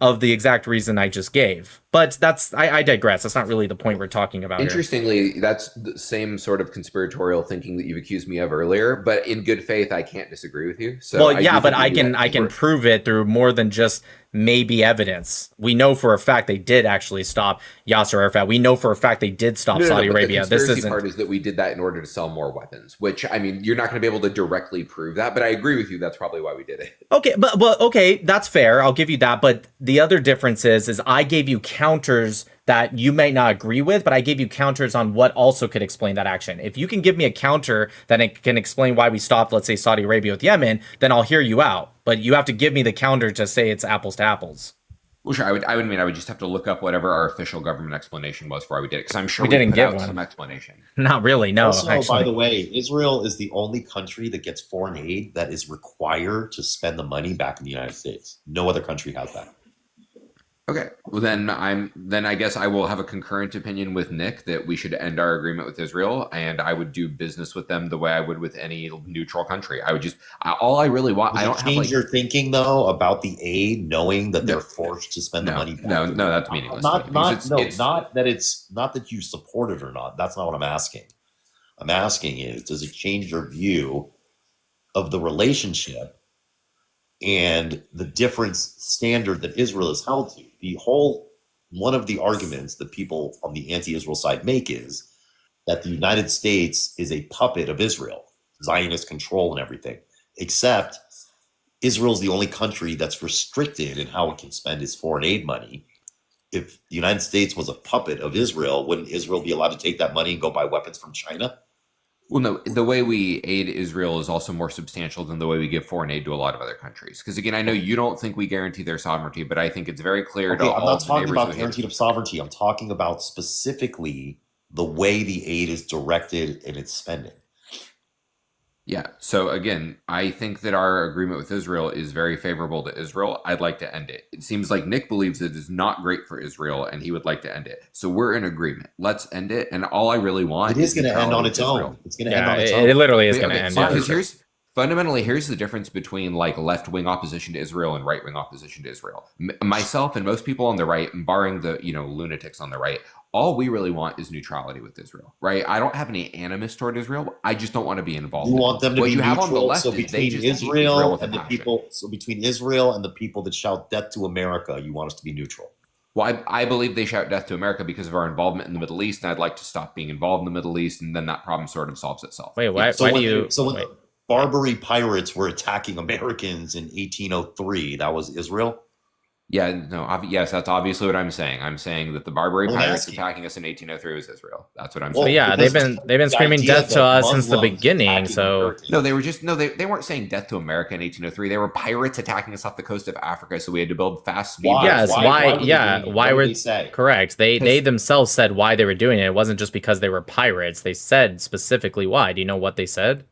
[SPEAKER 1] of the exact reason I just gave. But I digress. That's not really the point we're talking about here.
[SPEAKER 11] Interestingly, that's the same sort of conspiratorial thinking that you've accused me of earlier, but in good faith, I can't disagree with you. So
[SPEAKER 1] well, yeah, but I can prove it through more than just maybe evidence. We know for a fact they did actually stop Yasser Arafat. We know for a fact they did stop Saudi Arabia.
[SPEAKER 11] The conspiracy part is that we did that in order to sell more weapons, which, I mean, you're not going to be able to directly prove that, but I agree with you. That's probably why we did it.
[SPEAKER 1] Okay, but okay, that's fair. I'll give you that. But the other difference is I gave you counters that you may not agree with, but I gave you counters on what also could explain that action. If you can give me a counter that it can explain why we stopped, let's say, Saudi Arabia with Yemen, then I'll hear you out. But you have to give me the counter to say it's apples to apples.
[SPEAKER 11] Well, sure. I would just have to look up whatever our official government explanation was for why we did it, because I'm sure
[SPEAKER 1] we didn't
[SPEAKER 11] put
[SPEAKER 1] give
[SPEAKER 11] out
[SPEAKER 1] one.
[SPEAKER 11] some explanation.
[SPEAKER 1] Not really, no.
[SPEAKER 9] Also,
[SPEAKER 1] actually.
[SPEAKER 9] by the way, Israel is the only country that gets foreign aid that is required to spend the money back in the United States. No other country has that.
[SPEAKER 11] Okay, well then I guess I will have a concurrent opinion with Nick that we should end our agreement with Israel, and I would do business with them the way I would with any neutral country. I would just all I really want.
[SPEAKER 9] Does
[SPEAKER 11] I
[SPEAKER 9] it
[SPEAKER 11] don't have
[SPEAKER 9] change
[SPEAKER 11] like
[SPEAKER 9] your thinking though about the aid, knowing that
[SPEAKER 11] No,
[SPEAKER 9] they're forced to spend the
[SPEAKER 11] no,
[SPEAKER 9] money back?
[SPEAKER 11] no, no. That's meaningless. to me,
[SPEAKER 9] Not,
[SPEAKER 11] because
[SPEAKER 9] not,
[SPEAKER 11] it's-
[SPEAKER 9] no,
[SPEAKER 11] it's-
[SPEAKER 9] not that you support it or not. That's not what I'm asking. I'm asking is, does it change your view of the relationship and the different standard that Israel is held to? One of the arguments that people on the anti-Israel side make is that the United States is a puppet of Israel, Zionist control and everything, except Israel's the only country that's restricted in how it can spend its foreign aid money. If the United States was a puppet of Israel, wouldn't Israel be allowed to take that money and go buy weapons from China?
[SPEAKER 11] Well, no, the way we aid Israel is also more substantial than the way we give foreign aid to a lot of other countries. Because again, I know you don't think we guarantee their sovereignty, but I think it's very clear to
[SPEAKER 9] Okay, I'm
[SPEAKER 11] all
[SPEAKER 9] not
[SPEAKER 11] of the
[SPEAKER 9] talking
[SPEAKER 11] neighbors
[SPEAKER 9] about
[SPEAKER 11] we hate.
[SPEAKER 9] guaranteed of sovereignty. I'm talking about specifically the way the aid is directed in its spending.
[SPEAKER 11] Yeah. So again, I think that our agreement with Israel is very favorable to Israel. I'd like to end it. It seems like Nick believes it is not great for Israel and he would like to end it. So we're in agreement. Let's end it. And all I really want
[SPEAKER 9] It is going to end
[SPEAKER 11] neutrality
[SPEAKER 9] on
[SPEAKER 11] with
[SPEAKER 9] its
[SPEAKER 11] Israel.
[SPEAKER 9] own. It's going to end
[SPEAKER 1] Yeah,
[SPEAKER 9] on its
[SPEAKER 1] it,
[SPEAKER 9] own.
[SPEAKER 1] it literally is
[SPEAKER 11] But,
[SPEAKER 1] going to
[SPEAKER 11] okay,
[SPEAKER 1] end.
[SPEAKER 11] so
[SPEAKER 1] Yeah.
[SPEAKER 11] because here's the difference between like left-wing opposition to Israel and right-wing opposition to Israel. Myself and most people on the right, barring the lunatics on the right, all we really want is neutrality with Israel, right? I don't have any animus toward Israel. I just don't want to be involved.
[SPEAKER 9] You
[SPEAKER 11] in
[SPEAKER 9] want
[SPEAKER 11] it.
[SPEAKER 9] them to
[SPEAKER 11] What
[SPEAKER 9] be
[SPEAKER 11] you have on the
[SPEAKER 9] neutral.
[SPEAKER 11] left
[SPEAKER 9] So
[SPEAKER 11] is they
[SPEAKER 9] between
[SPEAKER 11] just hate Israel
[SPEAKER 9] Israel
[SPEAKER 11] with a
[SPEAKER 9] and the
[SPEAKER 11] passion.
[SPEAKER 9] people, so between Israel and the people that shout death to America, you want us to be neutral.
[SPEAKER 11] Well, I believe they shout death to America because of our involvement in the Middle East, and I'd like to stop being involved in the Middle East, and then that problem sort of solves itself.
[SPEAKER 1] Wait, why?
[SPEAKER 9] So
[SPEAKER 1] Why
[SPEAKER 9] when
[SPEAKER 1] do you?
[SPEAKER 9] when
[SPEAKER 1] Wait.
[SPEAKER 9] the Barbary pirates were attacking Americans in 1803, that was Israel?
[SPEAKER 11] Yeah, no, yes, that's obviously what I'm saying. I'm saying that the Barbary
[SPEAKER 9] I'm
[SPEAKER 11] pirates
[SPEAKER 9] asking.
[SPEAKER 11] attacking us in 1803 was Israel. That's what I'm
[SPEAKER 9] Well,
[SPEAKER 11] saying.
[SPEAKER 1] Yeah,
[SPEAKER 9] because
[SPEAKER 1] they've been
[SPEAKER 9] the
[SPEAKER 1] screaming
[SPEAKER 9] idea
[SPEAKER 1] death to
[SPEAKER 9] that
[SPEAKER 1] us since the
[SPEAKER 9] Muslims
[SPEAKER 1] beginning.
[SPEAKER 9] attacking
[SPEAKER 1] So
[SPEAKER 9] Americans-
[SPEAKER 11] No, they weren't saying death to America in 1803. They were pirates attacking us off the coast of Africa, so we had to build fast speed.
[SPEAKER 9] Why?
[SPEAKER 1] yes,
[SPEAKER 9] Why were they
[SPEAKER 1] yeah,
[SPEAKER 9] doing it?
[SPEAKER 1] why
[SPEAKER 9] What
[SPEAKER 1] were
[SPEAKER 9] did they say?
[SPEAKER 1] correct? They
[SPEAKER 11] Because-
[SPEAKER 1] themselves said why they were doing it. It wasn't just because they were pirates. They said specifically why. Do you know what they said?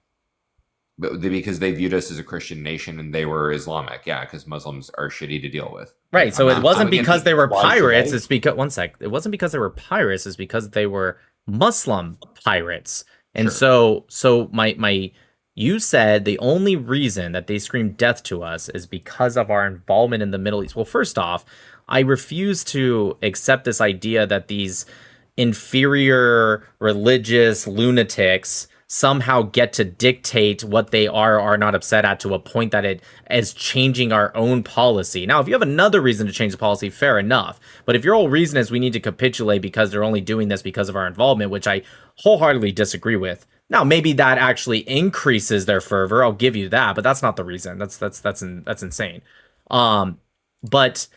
[SPEAKER 11] Because they viewed us as a Christian nation and they were Islamic. Yeah, because Muslims are shitty to deal with.
[SPEAKER 1] Right. So it wasn't
[SPEAKER 11] again,
[SPEAKER 1] because they were
[SPEAKER 9] why
[SPEAKER 1] pirates.
[SPEAKER 9] today?
[SPEAKER 1] It's because one sec. It wasn't because they were pirates. It's because they were Muslim pirates. And
[SPEAKER 11] Sure.
[SPEAKER 1] so my you said the only reason that they screamed death to us is because of our involvement in the Middle East. Well, first off, I refuse to accept this idea that these inferior religious lunatics somehow get to dictate what they are or are not upset at to a point that it is changing our own policy. Now, if you have another reason to change the policy, fair enough. But if your whole reason is we need to capitulate because they're only doing this because of our involvement, which I wholeheartedly disagree with. Now, maybe that actually increases their fervor. I'll give you that, but that's not the reason. That's insane. But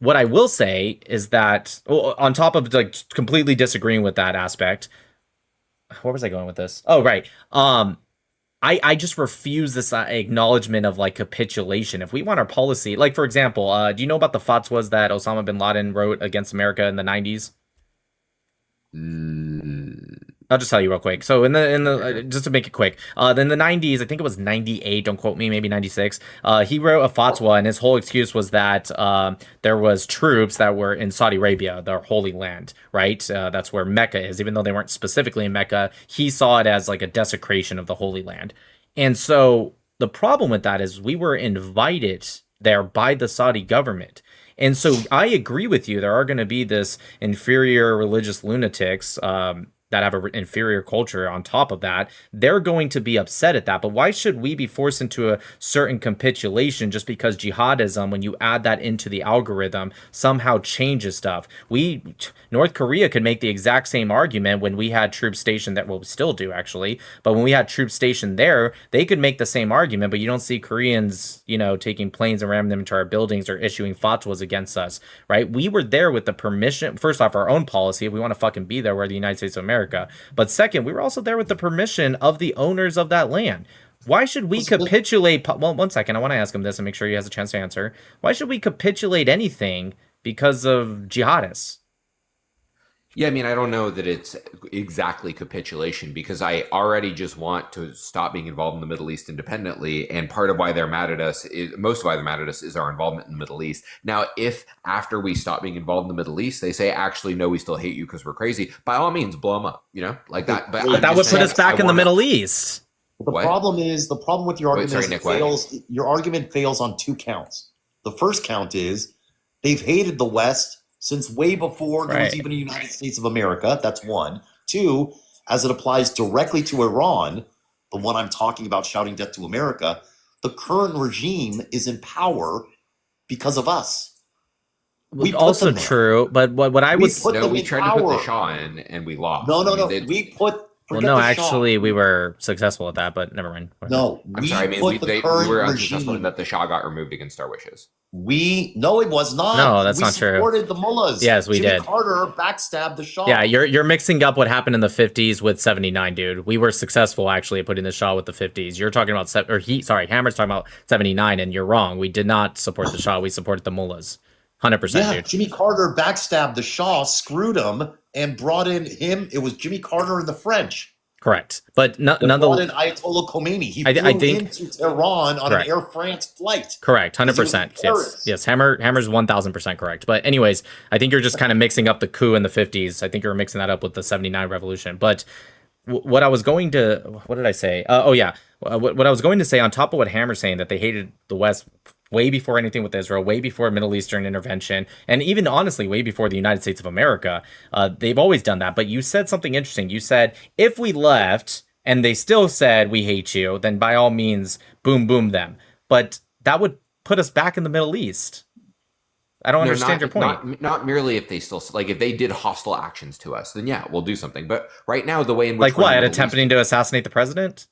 [SPEAKER 1] what I will say is that on top of like completely disagreeing with that aspect, where was I going with this? Oh, right. I just refuse this acknowledgement of like capitulation. If we want our policy, like for example, do you know about the fatwas that Osama bin Laden wrote against America in the 90s? I'll just tell you real quick. So in the just to make it quick, in the 90s, I think it was 98, don't quote me, maybe 96, he wrote a fatwa and his whole excuse was that there was troops that were in Saudi Arabia, their holy land, right? That's where Mecca is. Even though they weren't specifically in Mecca, he saw it as like a desecration of the holy land. And so the problem with that is we were invited there by the Saudi government. And so I agree with you. There are going to be this inferior religious lunatics that have an inferior culture on top of that. They're going to be upset at that. But why should we be forced into a certain capitulation just because jihadism, when you add that into the algorithm, somehow changes stuff? North Korea could make the exact same argument when we had troops stationed there. Well, we still do actually. But when we had troops stationed there, they could make the same argument. But you don't see Koreans, taking planes and ramming them into our buildings or issuing fatwas against us, right? We were there with the permission, first off, our own policy. If we want to fucking be there, we're the United States of America. But second, we were also there with the permission of the owners of that land. Why should we capitulate? Well, one second. I want to ask him this and make sure he has a chance to answer. Why should we capitulate anything because of jihadists?
[SPEAKER 11] Yeah, I mean, I don't know that it's exactly capitulation because I already just want to stop being involved in the Middle East independently. And part of why they're mad at us is most of why they're mad at us is our involvement in the Middle East. Now, if after we stop being involved in the Middle East, they say, actually, no, we still hate you because we're crazy, by all means, blow them up, like that. But
[SPEAKER 1] But that would put us back in the Middle East.
[SPEAKER 9] The problem with your argument
[SPEAKER 11] Sorry,
[SPEAKER 9] is
[SPEAKER 11] Nick,
[SPEAKER 9] it fails. Your argument fails on 2 counts. The first count is they've hated the West since way before there was even a United States of America. That's 1. 2, as it applies directly to Iran, the one I'm talking about shouting death to America, the current regime is in power because of us. We
[SPEAKER 1] also true, but what I was
[SPEAKER 11] we tried to put the Shah in and we lost.
[SPEAKER 9] No. We put.
[SPEAKER 1] Well, no, actually, we were successful at that, but never mind.
[SPEAKER 9] No,
[SPEAKER 11] I'm sorry. I mean, we were unsuccessful in that the Shah got removed against our wishes.
[SPEAKER 9] No, it was not.
[SPEAKER 1] No, that's not true.
[SPEAKER 9] We supported the mullahs.
[SPEAKER 1] Yes, we
[SPEAKER 9] Jimmy
[SPEAKER 1] did.
[SPEAKER 9] Carter backstabbed the Shah.
[SPEAKER 1] Yeah, you're mixing up what happened in the 50s with 79, dude. We were successful actually at putting the Shah with the 50s. You're talking about Hammer's talking about 79, and you're wrong. We did not support the Shah. We supported the mullahs. 100%, dude.
[SPEAKER 9] Jimmy Carter backstabbed the Shah, screwed him, and brought in him. It was Jimmy Carter and the French.
[SPEAKER 1] Correct, but nonetheless,
[SPEAKER 9] brought in Ayatollah Khomeini. He flew into Tehran on an Air France flight.
[SPEAKER 1] Correct, 100%. Yes. Hammer's 1000% correct. But anyways, I think you're just kind of mixing up the coup in the 50s. I think you're mixing that up with the 79 revolution. But what I was going to, what did I say? What I was going to say on top of what Hammer's saying, that they hated the West way before anything with Israel, way before Middle Eastern intervention, and even honestly, way before the United States of America. They've always done that. But you said something interesting. You said, if we left and they still said, we hate you, then by all means, boom, boom them. But that would put us back in the Middle East. I don't understand your point.
[SPEAKER 11] Not merely if they still, like, if they did hostile actions to us, then yeah, we'll do something. But right now, the way in which
[SPEAKER 1] like what, attempting to assassinate the president?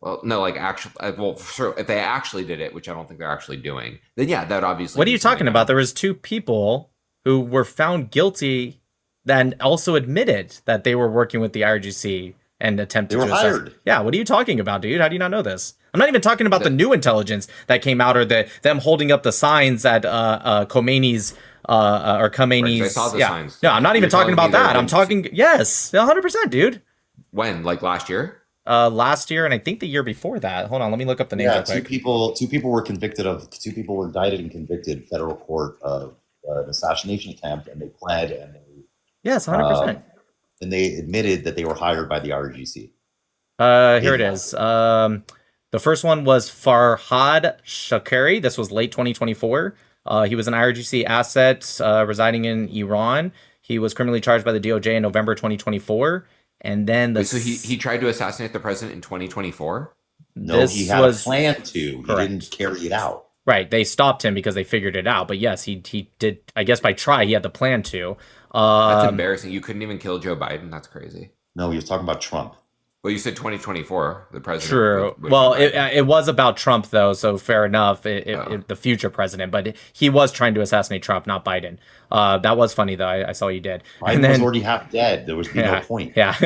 [SPEAKER 11] Well, no, like actually, sure, if they actually did it, which I don't think they're actually doing, then yeah, that obviously.
[SPEAKER 1] What are you talking about? There was 2 people who were found guilty, then also admitted that they were working with the IRGC and attempted to
[SPEAKER 9] hired.
[SPEAKER 1] Yeah, what are you talking about, dude? How do you not know this? I'm not even talking about the new intelligence that came out, or them holding up the signs at Khomeini's or Khamenei's.
[SPEAKER 11] Right, so I saw the signs.
[SPEAKER 1] No, I'm not even talking about that. I'm talking 100%, dude.
[SPEAKER 11] When, like last year?
[SPEAKER 1] Last year, and I think the year before that. Hold on, let me look up the names.
[SPEAKER 9] Yeah, 2 people were indicted and convicted federal court of an assassination attempt, and they pled, and they
[SPEAKER 1] 100%.
[SPEAKER 9] And they admitted that they were hired by the IRGC.
[SPEAKER 1] Here it is. The first one was Farhad Shakari. This was late 2024. He was an IRGC asset residing in Iran. He was criminally charged by the DOJ in November 2024. And then
[SPEAKER 11] so he tried to assassinate the president in 2024?
[SPEAKER 9] No, he had a plan to. Correct. He didn't carry it out.
[SPEAKER 1] Right. They stopped him because they figured it out. But yes, he did. I guess by try, he had the plan to.
[SPEAKER 11] That's embarrassing. You couldn't even kill Joe Biden. That's crazy.
[SPEAKER 9] No, he was talking about Trump.
[SPEAKER 11] Well, you said 2024, the president.
[SPEAKER 1] True. Well, it was about Trump, though, so fair enough, the future president. But he was trying to assassinate Trump, not Biden. That was funny, though. I saw you did.
[SPEAKER 9] Biden was already half dead. There was no point.
[SPEAKER 1] Yeah.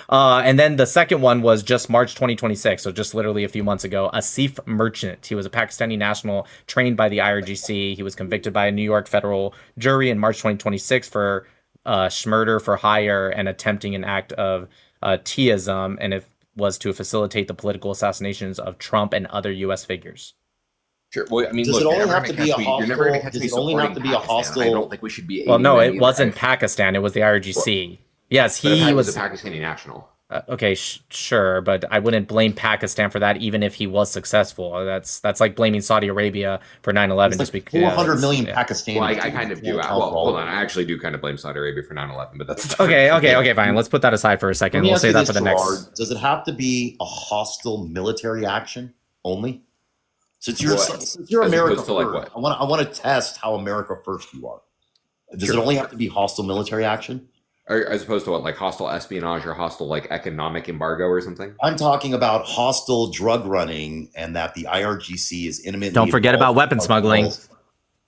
[SPEAKER 1] And then the second one was just March 2026, so just literally a few months ago. Asif Merchant. He was a Pakistani national trained by the IRGC. He was convicted by a New York federal jury in March 2026 for murder for hire and attempting an act of Teism, and it was to facilitate the political assassinations of Trump and other U.S. figures.
[SPEAKER 11] Sure. Well, I mean,
[SPEAKER 9] does it only have to be a hostile?
[SPEAKER 11] I don't think we should be.
[SPEAKER 1] Well, no, it wasn't Pakistan. It was the IRGC. Well, yes, he was
[SPEAKER 11] a Pakistani national.
[SPEAKER 1] Okay, sure, but I wouldn't blame Pakistan for that, even if he was successful. That's like blaming Saudi Arabia for 9/11.
[SPEAKER 9] Just like 400 million Pakistanis.
[SPEAKER 11] Well, I kind of do. Well, hold on. I actually do kind of blame Saudi Arabia for 9/11, but that's
[SPEAKER 1] okay. Fine. Let's put that aside for a second. We'll say that for the next.
[SPEAKER 9] Does it have to be a hostile military action only? Since you're America first, I want to test how America first you are. Does it only have to be hostile military action?
[SPEAKER 11] Or as opposed to what, like hostile espionage or hostile like economic embargo or something?
[SPEAKER 9] I'm talking about hostile drug running, and that the IRGC is intimately.
[SPEAKER 1] Don't forget about weapon smuggling.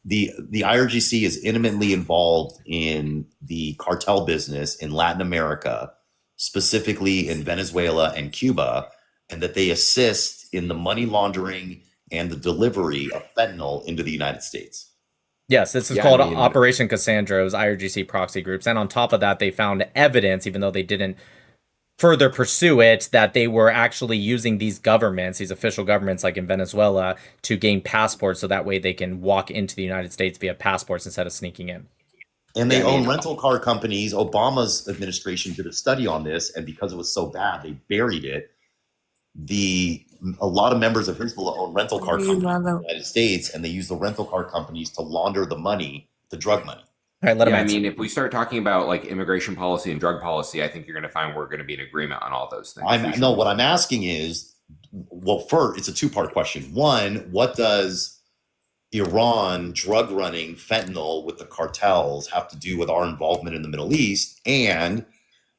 [SPEAKER 9] The IRGC is intimately involved in the cartel business in Latin America, specifically in Venezuela and Cuba, and that they assist in the money laundering and the delivery of fentanyl into the United States.
[SPEAKER 1] Yes, this is
[SPEAKER 11] Yeah,
[SPEAKER 1] called
[SPEAKER 11] I mean,
[SPEAKER 1] Operation Cassandra. It was IRGC proxy groups. And on top of that, they found evidence, even though they didn't further pursue it, that they were actually using these governments, these official governments like in Venezuela, to gain passports so that way they can walk into the United States via passports instead of sneaking in.
[SPEAKER 9] And they
[SPEAKER 11] Yeah, I
[SPEAKER 9] own
[SPEAKER 11] mean,
[SPEAKER 9] rental car companies. Obama's administration did a study on this, and because it was so bad, they buried it. A lot of members of Hezbollah own rental car companies in the United States, and they use the rental car companies to launder the money, the drug money.
[SPEAKER 1] All right, let him
[SPEAKER 11] yeah, I
[SPEAKER 1] answer.
[SPEAKER 11] mean, if we start talking about like immigration policy and drug policy, I think you're going to find we're going to be in agreement on all those things.
[SPEAKER 9] What I'm asking is, well, first, it's a two-part question. One, what does Iran drug running fentanyl with the cartels have to do with our involvement in the Middle East? And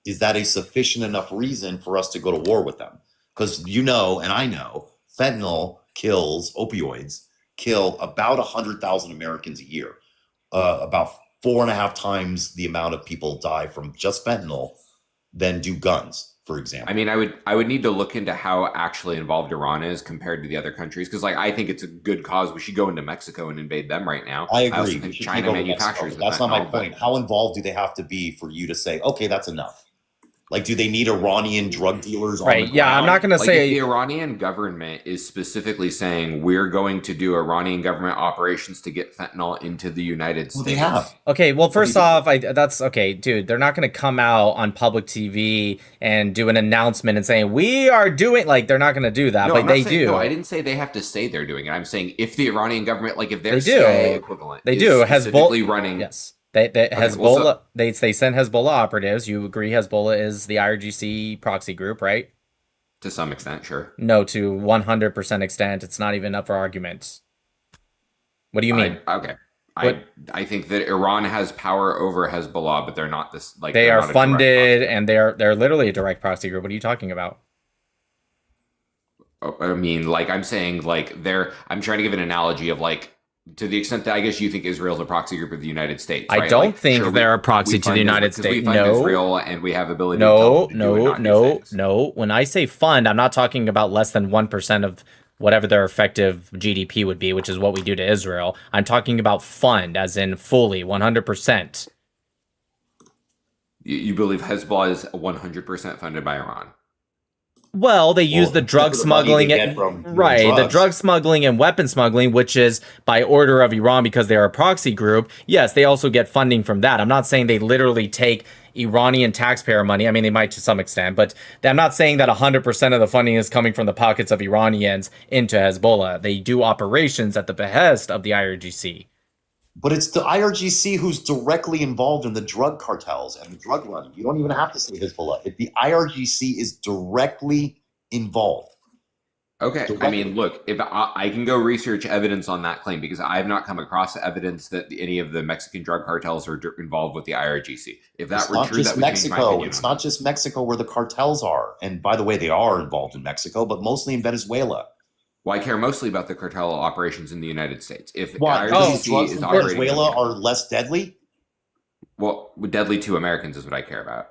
[SPEAKER 9] is that a sufficient enough reason for us to go to war with them? Because you know, and I know, fentanyl opioids kill about 100,000 Americans a year. About 4.5 times the amount of people die from just fentanyl than do guns, for example.
[SPEAKER 11] I mean, I would need to look into how actually involved Iran is compared to the other countries, because like I think it's a good cause. We should go into Mexico and invade them right now.
[SPEAKER 9] I agree.
[SPEAKER 11] also think China manufactures.
[SPEAKER 9] That's not my point. How involved do they have to be for you to say, okay, that's enough? Like, do they need Iranian drug dealers on the ground?
[SPEAKER 1] Yeah, I'm not going to
[SPEAKER 11] like
[SPEAKER 1] say...
[SPEAKER 11] If the Iranian government is specifically saying we're going to do Iranian government operations to get fentanyl into the United States.
[SPEAKER 9] They have.
[SPEAKER 1] Okay, well, first off, that's okay, dude. They're not going to come out on public TV and do an announcement and saying we are doing, like, they're not going to do that, but they do.
[SPEAKER 11] No, I didn't say they have to say they're doing it. I'm saying if the Iranian government, like, if their
[SPEAKER 1] they
[SPEAKER 11] CIA equivalent,
[SPEAKER 1] they do.
[SPEAKER 11] Hezbollah running,
[SPEAKER 1] yes. Hezbollah, they send Hezbollah operatives. You agree Hezbollah is the IRGC proxy group, right?
[SPEAKER 11] To some extent, sure.
[SPEAKER 1] No, to 100% extent. It's not even up for argument. What do you mean?
[SPEAKER 11] Okay. I think that Iran has power over Hezbollah, but they're not this like
[SPEAKER 1] they are funded and they're literally a direct proxy group. What are you talking about?
[SPEAKER 11] I mean, like I'm saying, like I'm trying to give an analogy of like to the extent that I guess you think Israel's a proxy group of the United States. Right?
[SPEAKER 1] I don't think they're a proxy to the United States.
[SPEAKER 11] We fund Israel and we have ability
[SPEAKER 1] No. When I say fund, I'm not talking about less than 1% of whatever their effective GDP would be, which is what we do to Israel. I'm talking about fund, as in fully, 100%.
[SPEAKER 11] You believe Hezbollah is 100% funded by Iran?
[SPEAKER 1] Well, they use the drug smuggling, the drug smuggling and weapon smuggling, which is by order of Iran because they are a proxy group. Yes, they also get funding from that. I'm not saying they literally take Iranian taxpayer money. I mean, they might to some extent, but I'm not saying that 100% of the funding is coming from the pockets of Iranians into Hezbollah. They do operations at the behest of the IRGC.
[SPEAKER 9] But it's the IRGC who's directly involved in the drug cartels and the drug running. You don't even have to say Hezbollah. The IRGC is directly involved.
[SPEAKER 11] Okay. I mean, look, if I can go research evidence on that claim because I have not come across evidence that any of the Mexican drug cartels are involved with the IRGC. If that were true, that would change my opinion.
[SPEAKER 9] It's not just Mexico where the cartels are. And by the way, they are involved in Mexico, but mostly in Venezuela.
[SPEAKER 11] Well, I care mostly about the cartel operations in the United States. If
[SPEAKER 9] drugs in Venezuela are less deadly?
[SPEAKER 11] Well, deadly to Americans is what I care about.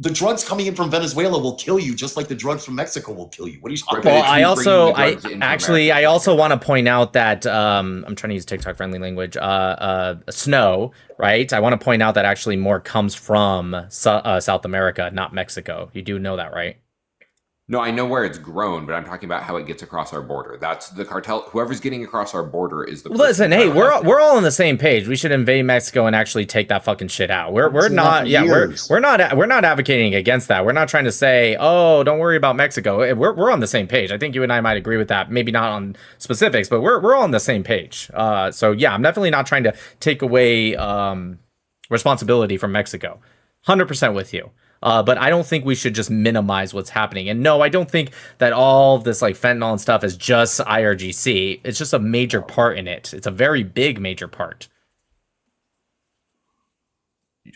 [SPEAKER 9] The drugs coming in from Venezuela will kill you, just like the drugs from Mexico will kill you. What are you talking
[SPEAKER 1] about?
[SPEAKER 9] Well,
[SPEAKER 1] I also want to point out that I'm trying to use TikTok friendly language. Snow, right? I want to point out that actually more comes from South America, not Mexico. You do know that, right?
[SPEAKER 11] No, I know where it's grown, but I'm talking about how it gets across our border. That's the cartel. Whoever's getting across our border is the.
[SPEAKER 1] Listen, hey, we're all on the same page. We should invade Mexico and actually take that fucking shit out. We're not advocating against that. We're not trying to say, oh, don't worry about Mexico. We're on the same page. I think you and I might agree with that. Maybe not on specifics, but we're all on the same page. So yeah, I'm definitely not trying to take away responsibility from Mexico. 100% with you. But I don't think we should just minimize what's happening. And no, I don't think that all of this like fentanyl and stuff is just IRGC. It's just a major part in it. It's a very big major part.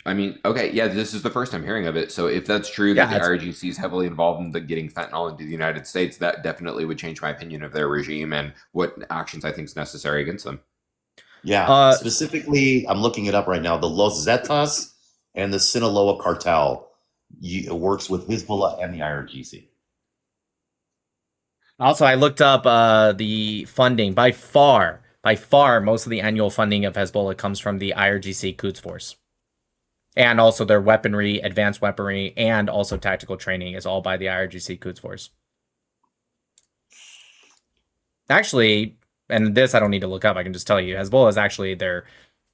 [SPEAKER 11] I mean, okay, yeah, this is the first I'm hearing of it. So if that's true that the IRGC is heavily involved in getting fentanyl into the United States, that definitely would change my opinion of their regime and what actions I think is necessary against them.
[SPEAKER 9] Yeah, specifically, I'm looking it up right now. The Los Zetas and the Sinaloa cartel works with Hezbollah and the IRGC. Also,
[SPEAKER 1] I looked up the funding by far By far, most of the annual funding of Hezbollah comes from the IRGC Quds Force. And also their weaponry, advanced weaponry, and also tactical training is all by the IRGC Quds Force. Actually, and this I don't need to look up, I can just tell you, Hezbollah is actually their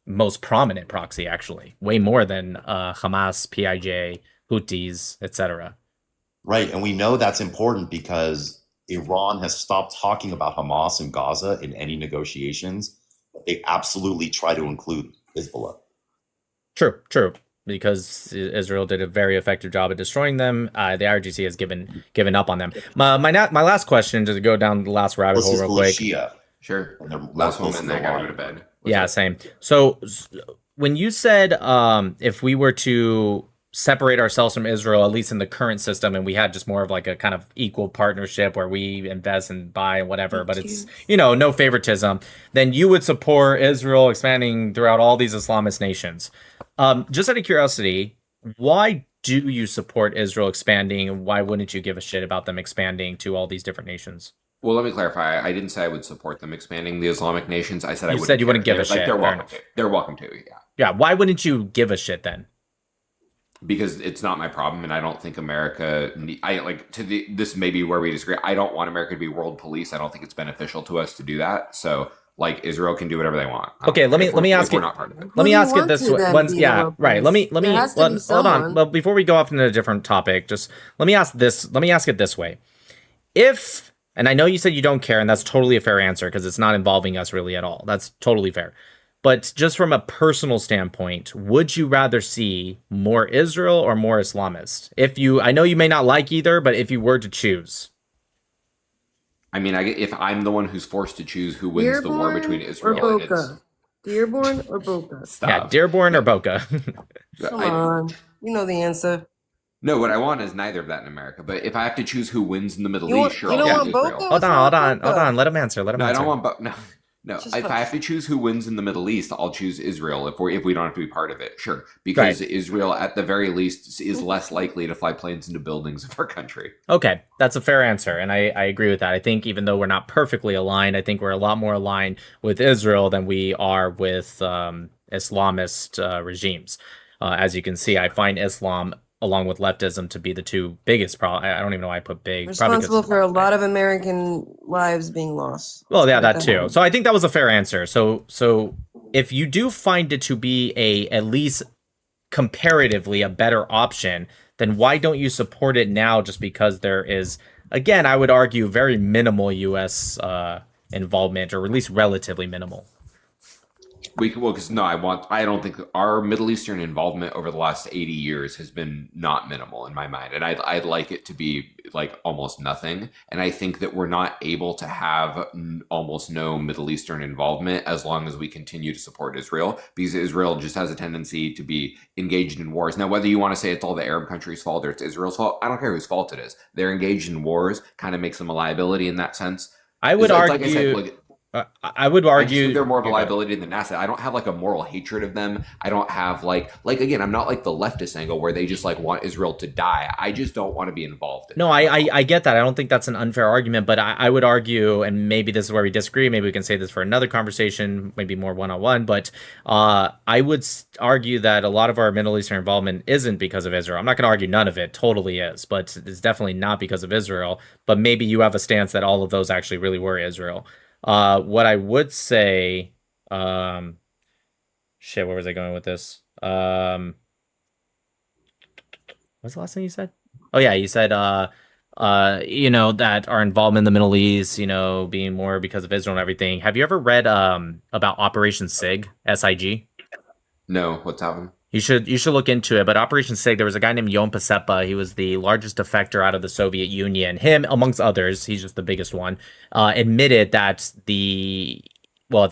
[SPEAKER 1] most prominent proxy, actually. Way more than Hamas, PIJ, Houthis, etc.
[SPEAKER 9] Right, and we know that's important because Iran has stopped talking about Hamas and Gaza in any negotiations. They absolutely try to include Hezbollah.
[SPEAKER 1] True. Because Israel did a very effective job at destroying them. The IRGC has given up on them. My last question, just to go down the last rabbit hole real quick.
[SPEAKER 9] Shia.
[SPEAKER 11] Sure. Last one, and then I gotta go to bed.
[SPEAKER 1] Yeah, same. So when you said if we were to separate ourselves from Israel, at least in the current system, and we had just more of like a kind of equal partnership where we invest and buy and whatever, but it's, no favoritism, then you would support Israel expanding throughout all these Islamist nations. Just out of curiosity, why do you support Israel expanding, and why wouldn't you give a shit about them expanding to all these different nations?
[SPEAKER 11] Well, let me clarify. I didn't say I would support them expanding the Islamic nations. I said I
[SPEAKER 1] said you wouldn't give a shit.
[SPEAKER 11] They're welcome to. They're welcome to. Yeah.
[SPEAKER 1] Yeah. Why wouldn't you give a shit then?
[SPEAKER 11] Because it's not my problem, and I don't think America. This may be where we disagree. I don't want America to be world police. I don't think it's beneficial to us to do that. So, Israel can do whatever they want.
[SPEAKER 1] Okay, let me ask it. Let me ask it this way. Right. Let me hold on. Well, before we go off into a different topic, just let me ask this. Let me ask it this way: and I know you said you don't care, and that's totally a fair answer because it's not involving us really at all. That's totally fair. But just from a personal standpoint, would you rather see more Israel or more Islamist? I know you may not like either, but if you were to choose.
[SPEAKER 11] I mean, if I'm the one who's forced to choose who wins the war between Israel
[SPEAKER 3] or
[SPEAKER 11] and
[SPEAKER 3] Boca? Dearborn or Boca?
[SPEAKER 11] Stop.
[SPEAKER 1] Yeah, Dearborn or Boca.
[SPEAKER 3] Come on. You know the answer.
[SPEAKER 11] No, what I want is neither of that in America. But if I have to choose who wins in the Middle East, sure,
[SPEAKER 3] you
[SPEAKER 11] I'll
[SPEAKER 3] don't
[SPEAKER 11] choose
[SPEAKER 3] want
[SPEAKER 11] Israel.
[SPEAKER 3] Boca?
[SPEAKER 1] Hold on. Let him answer.
[SPEAKER 11] I don't want No, if I have to choose who wins in the Middle East, I'll choose Israel if we don't have to be part of it. Sure, because Israel, at the very least, is less likely to fly planes into buildings of our country.
[SPEAKER 1] Okay, that's a fair answer, and I agree with that. I think even though we're not perfectly aligned, I think we're a lot more aligned with Israel than we are with Islamist regimes. As you can see, I find Islam, along with leftism, to be the two biggest problems. I don't even know why I put big.
[SPEAKER 3] Responsible for a lot of American lives being lost.
[SPEAKER 1] Well, yeah, that too. So I think that was a fair answer. So if you do find it to be at least comparatively a better option, then why don't you support it now just because there is, again, I would argue, very minimal U.S. involvement, or at least relatively minimal?
[SPEAKER 11] I don't think our Middle Eastern involvement over the last 80 years has been not minimal in my mind. And I'd like it to be like almost nothing. And I think that we're not able to have almost no Middle Eastern involvement as long as we continue to support Israel, because Israel just has a tendency to be engaged in wars. Now, whether you want to say it's all the Arab countries' fault or it's Israel's fault, I don't care whose fault it is. They're engaged in wars, kind of makes them a liability in that sense.
[SPEAKER 1] I would argue... I would argue
[SPEAKER 11] they're more of a liability than an asset. I don't have like a moral hatred of them. I don't have like again, I'm not like the leftist angle where they just like want Israel to die. I just don't want to be involved in it.
[SPEAKER 1] I get that. I don't think that's an unfair argument, but I would argue, and maybe this is where we disagree, maybe we can say this for another conversation, maybe more one-on-one, but I would argue that a lot of our Middle Eastern involvement isn't because of Israel. I'm not going to argue none of it totally is, but it's definitely not because of Israel. But maybe you have a stance that all of those actually really were Israel. What I would say, where was I going with this? What's the last thing you said? Oh yeah, you said, that our involvement in the Middle East, being more because of Israel and everything. Have you ever read about Operation SIG, SIG?
[SPEAKER 11] No, what's happening?
[SPEAKER 1] You should look into it. But Operation SIG, there was a guy named Yon Pasepa. He was the largest defector out of the Soviet Union. Him, amongst others, he's just the biggest one, admitted that at the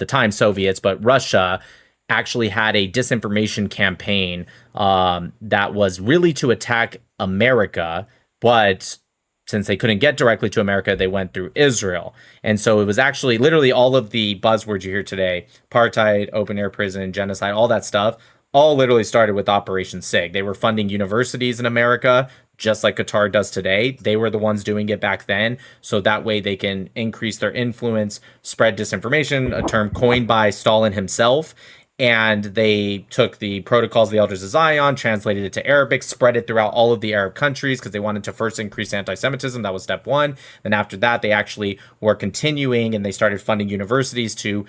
[SPEAKER 1] time Soviets, but Russia actually had a disinformation campaign that was really to attack America, but since they couldn't get directly to America, they went through Israel. And so it was actually literally all of the buzzwords you hear today, apartheid, open air prison, genocide, all that stuff, all literally started with Operation SIG. They were funding universities in America, just like Qatar does today. They were the ones doing it back then, so that way they can increase their influence, spread disinformation, a term coined by Stalin himself. And they took the Protocols of the Elders of Zion, translated it to Arabic, spread it throughout all of the Arab countries because they wanted to first increase anti-Semitism. That was step one. Then after that, they actually were continuing and they started funding universities to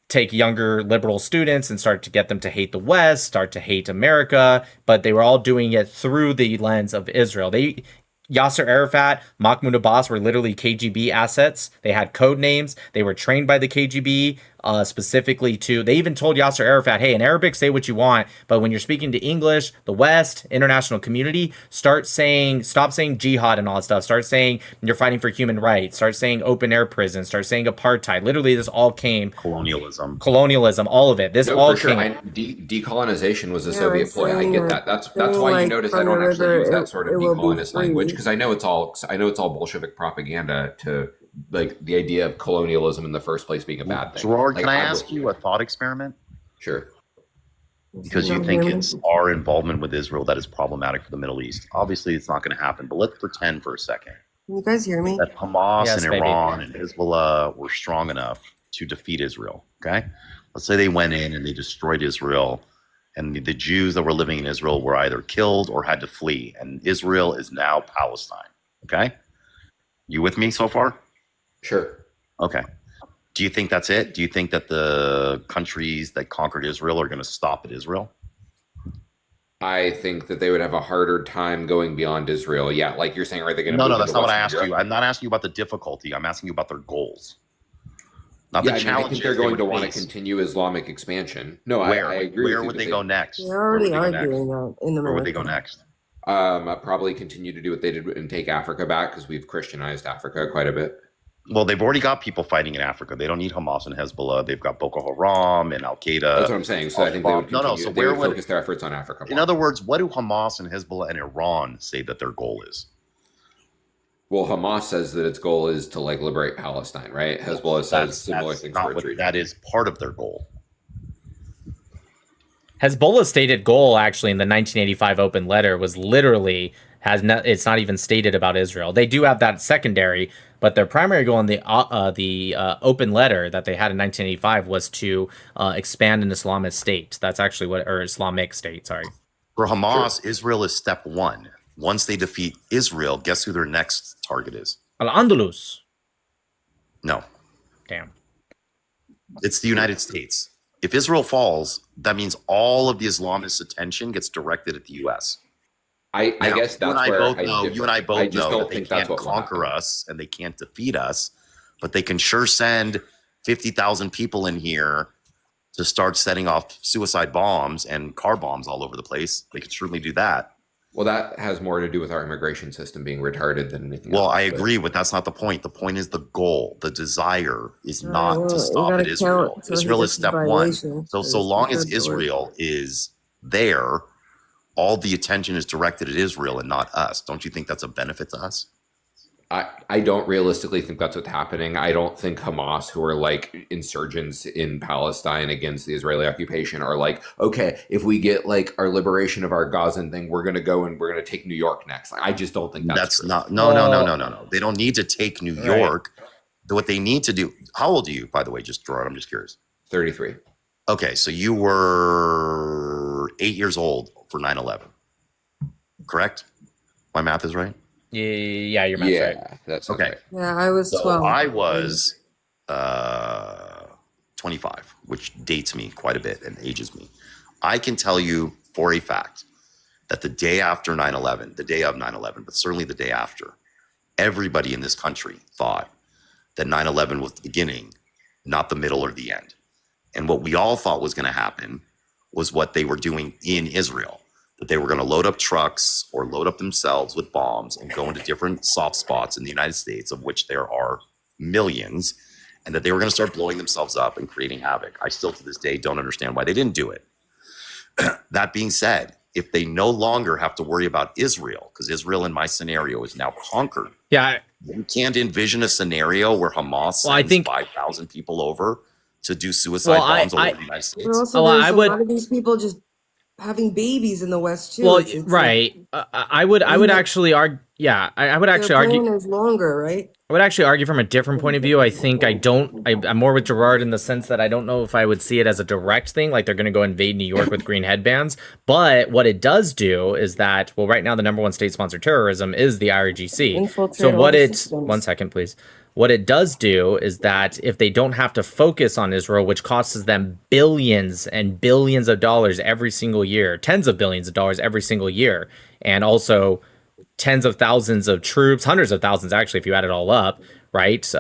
[SPEAKER 1] take younger liberal students and start to get them to hate the West, start to hate America, but they were all doing it through the lens of Israel. Yasser Arafat, Mahmoud Abbas were literally KGB assets. They had code names. They were trained by the KGB specifically to. They even told Yasser Arafat, "Hey, in Arabic, say what you want, but when you're speaking to English, the West, international community, stop saying jihad and all that stuff. Start saying you're fighting for human rights. Start saying open air prisons. Start saying apartheid." Literally, this all came
[SPEAKER 12] colonialism,
[SPEAKER 1] all of it. This all
[SPEAKER 11] for sure.
[SPEAKER 1] came.
[SPEAKER 11] Decolonization was a Soviet ploy. I get that. That's why you notice I don't actually use that sort of decolonist language, because I know it's all Bolshevik propaganda to like the idea of colonialism in the first place being a bad thing.
[SPEAKER 12] Gerard,
[SPEAKER 11] like,
[SPEAKER 12] can I ask you a thought experiment?
[SPEAKER 11] Sure.
[SPEAKER 12] Because you think it's our involvement with Israel that is problematic for the Middle East. Obviously, it's not going to happen, but let's pretend for a second.
[SPEAKER 3] Can you guys hear me?
[SPEAKER 12] That Hamas
[SPEAKER 1] Yes,
[SPEAKER 12] and Iran and Hezbollah were strong enough to defeat Israel, okay? Let's say they went in and they destroyed Israel, and the Jews that were living in Israel were either killed or had to flee, and Israel is now Palestine, okay? You with me so far?
[SPEAKER 11] Sure.
[SPEAKER 12] Okay. Do you think that's it? Do you think that the countries that conquered Israel are going to stop at Israel?
[SPEAKER 11] I think that they would have a harder time going beyond Israel. Yeah, like you're saying, are they going to?
[SPEAKER 12] No, that's not what I asked you. I'm not asking you about the difficulty. I'm asking you about their goals. Not the challenges.
[SPEAKER 11] I think they're going to want to continue Islamic expansion. No, I agree.
[SPEAKER 12] Where would they go next?
[SPEAKER 3] They already are doing that in America.
[SPEAKER 12] Where would they go next?
[SPEAKER 11] Probably continue to do what they did and take Africa back, because we've Christianized Africa quite a bit.
[SPEAKER 12] Well, they've already got people fighting in Africa. They don't need Hamas and Hezbollah. They've got Boko Haram and Al Qaeda.
[SPEAKER 11] That's what I'm saying. So I think they would continue.
[SPEAKER 12] So
[SPEAKER 11] they would focus their efforts on Africa more.
[SPEAKER 12] In other words, what do Hamas and Hezbollah and Iran say that their goal is?
[SPEAKER 11] Well, Hamas says that its goal is to like liberate Palestine, right? Hezbollah says similar things for its region.
[SPEAKER 12] That is part of their goal.
[SPEAKER 1] Hezbollah's stated goal, actually, in the 1985 open letter was literally it's not even stated about Israel. They do have that secondary, but their primary goal in the open letter that they had in 1985 was to expand an Islamic state. That's actually Islamic state. Sorry.
[SPEAKER 12] For Hamas, Israel is step one. Once they defeat Israel, guess who their next target is?
[SPEAKER 1] Al-Andalus.
[SPEAKER 12] No.
[SPEAKER 1] Damn.
[SPEAKER 12] It's the United States. If Israel falls, that means all of the Islamist attention gets directed at the U.S.
[SPEAKER 11] I guess that's where
[SPEAKER 12] you and I both know that they can't conquer us and they can't defeat us, but they can sure send 50,000 people in here to start setting off suicide bombs and car bombs all over the place. They could certainly do that.
[SPEAKER 11] Well, that has more to do with our immigration system being retarded than anything else.
[SPEAKER 12] Well, I agree, but that's not the point. The point is the goal. The desire is not to stop at Israel. Israel is step one. So long as Israel is there, all the attention is directed at Israel and not us. Don't you think that's a benefit to us?
[SPEAKER 11] I don't realistically think that's what's happening. I don't think Hamas, who are like insurgents in Palestine against the Israeli occupation, are like, okay, if we get like our liberation of our Gazan thing, we're going to go and we're going to take New York next. I just don't think that's true.
[SPEAKER 12] No. They don't need to take New York. What they need to do. How old are you, by the way? Just Gerard, I'm just curious.
[SPEAKER 11] 33.
[SPEAKER 12] Okay, so you were 8 years old for 9/11, correct? My math is right.
[SPEAKER 1] Yeah, your math's right.
[SPEAKER 11] That's
[SPEAKER 12] okay.
[SPEAKER 11] Right.
[SPEAKER 3] Yeah, I was 12.
[SPEAKER 12] I was 25, which dates me quite a bit and ages me. I can tell you for a fact that the day after 9/11, the day of 9/11, but certainly the day after, everybody in this country thought that 9/11 was the beginning, not the middle or the end. And what we all thought was going to happen was what they were doing in Israel, that they were going to load up trucks or load up themselves with bombs and go into different soft spots in the United States, of which there are millions, and that they were going to start blowing themselves up and creating havoc. I still to this day don't understand why they didn't do it. That being said, if they no longer have to worry about Israel, because Israel in my scenario is now conquered.
[SPEAKER 1] Yeah.
[SPEAKER 12] You can't envision a scenario where Hamas sends 5,000 people over to do suicide bombs all over the United States.
[SPEAKER 3] Also, a lot of these people just having babies in the West too.
[SPEAKER 1] Well,
[SPEAKER 3] It's
[SPEAKER 1] right. I would actually argue. Yeah, I would actually
[SPEAKER 3] their
[SPEAKER 1] argue.
[SPEAKER 3] plan is longer, right?
[SPEAKER 1] I would actually argue from a different point of view. I think I'm more with Gerard in the sense that I don't know if I would see it as a direct thing, like they're going to go invade New York with green headbands. But what it does do is that, well, right now the number one state-sponsored terrorism is the IRGC.
[SPEAKER 3] Infiltrate
[SPEAKER 1] So
[SPEAKER 3] all
[SPEAKER 1] what
[SPEAKER 3] the
[SPEAKER 1] it,
[SPEAKER 3] systems.
[SPEAKER 1] 1 second, please. What it does do is that if they don't have to focus on Israel, which costs them billions and billions of dollars every single year, tens of billions of dollars every single year, and also tens of thousands of troops, hundreds of thousands, actually, if you add it all up, right?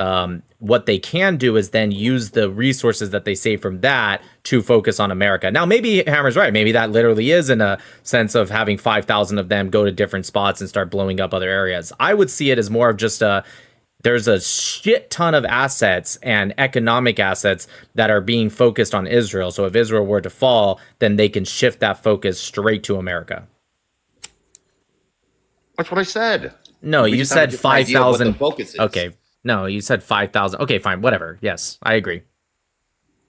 [SPEAKER 1] What they can do is then use the resources that they save from that to focus on America. Now, maybe Hammer's right. Maybe that literally is in a sense of having 5,000 of them go to different spots and start blowing up other areas. I would see it as more of just there's a shit ton of assets and economic assets that are being focused on Israel. So if Israel were to fall, then they can shift that focus straight to America.
[SPEAKER 12] That's what I said.
[SPEAKER 1] No,
[SPEAKER 12] We
[SPEAKER 1] you
[SPEAKER 12] just have a
[SPEAKER 1] said
[SPEAKER 12] different idea of what the
[SPEAKER 1] 5,000.
[SPEAKER 12] focus is.
[SPEAKER 1] Okay. No, you said 5,000. Okay, fine. Whatever. Yes, I agree.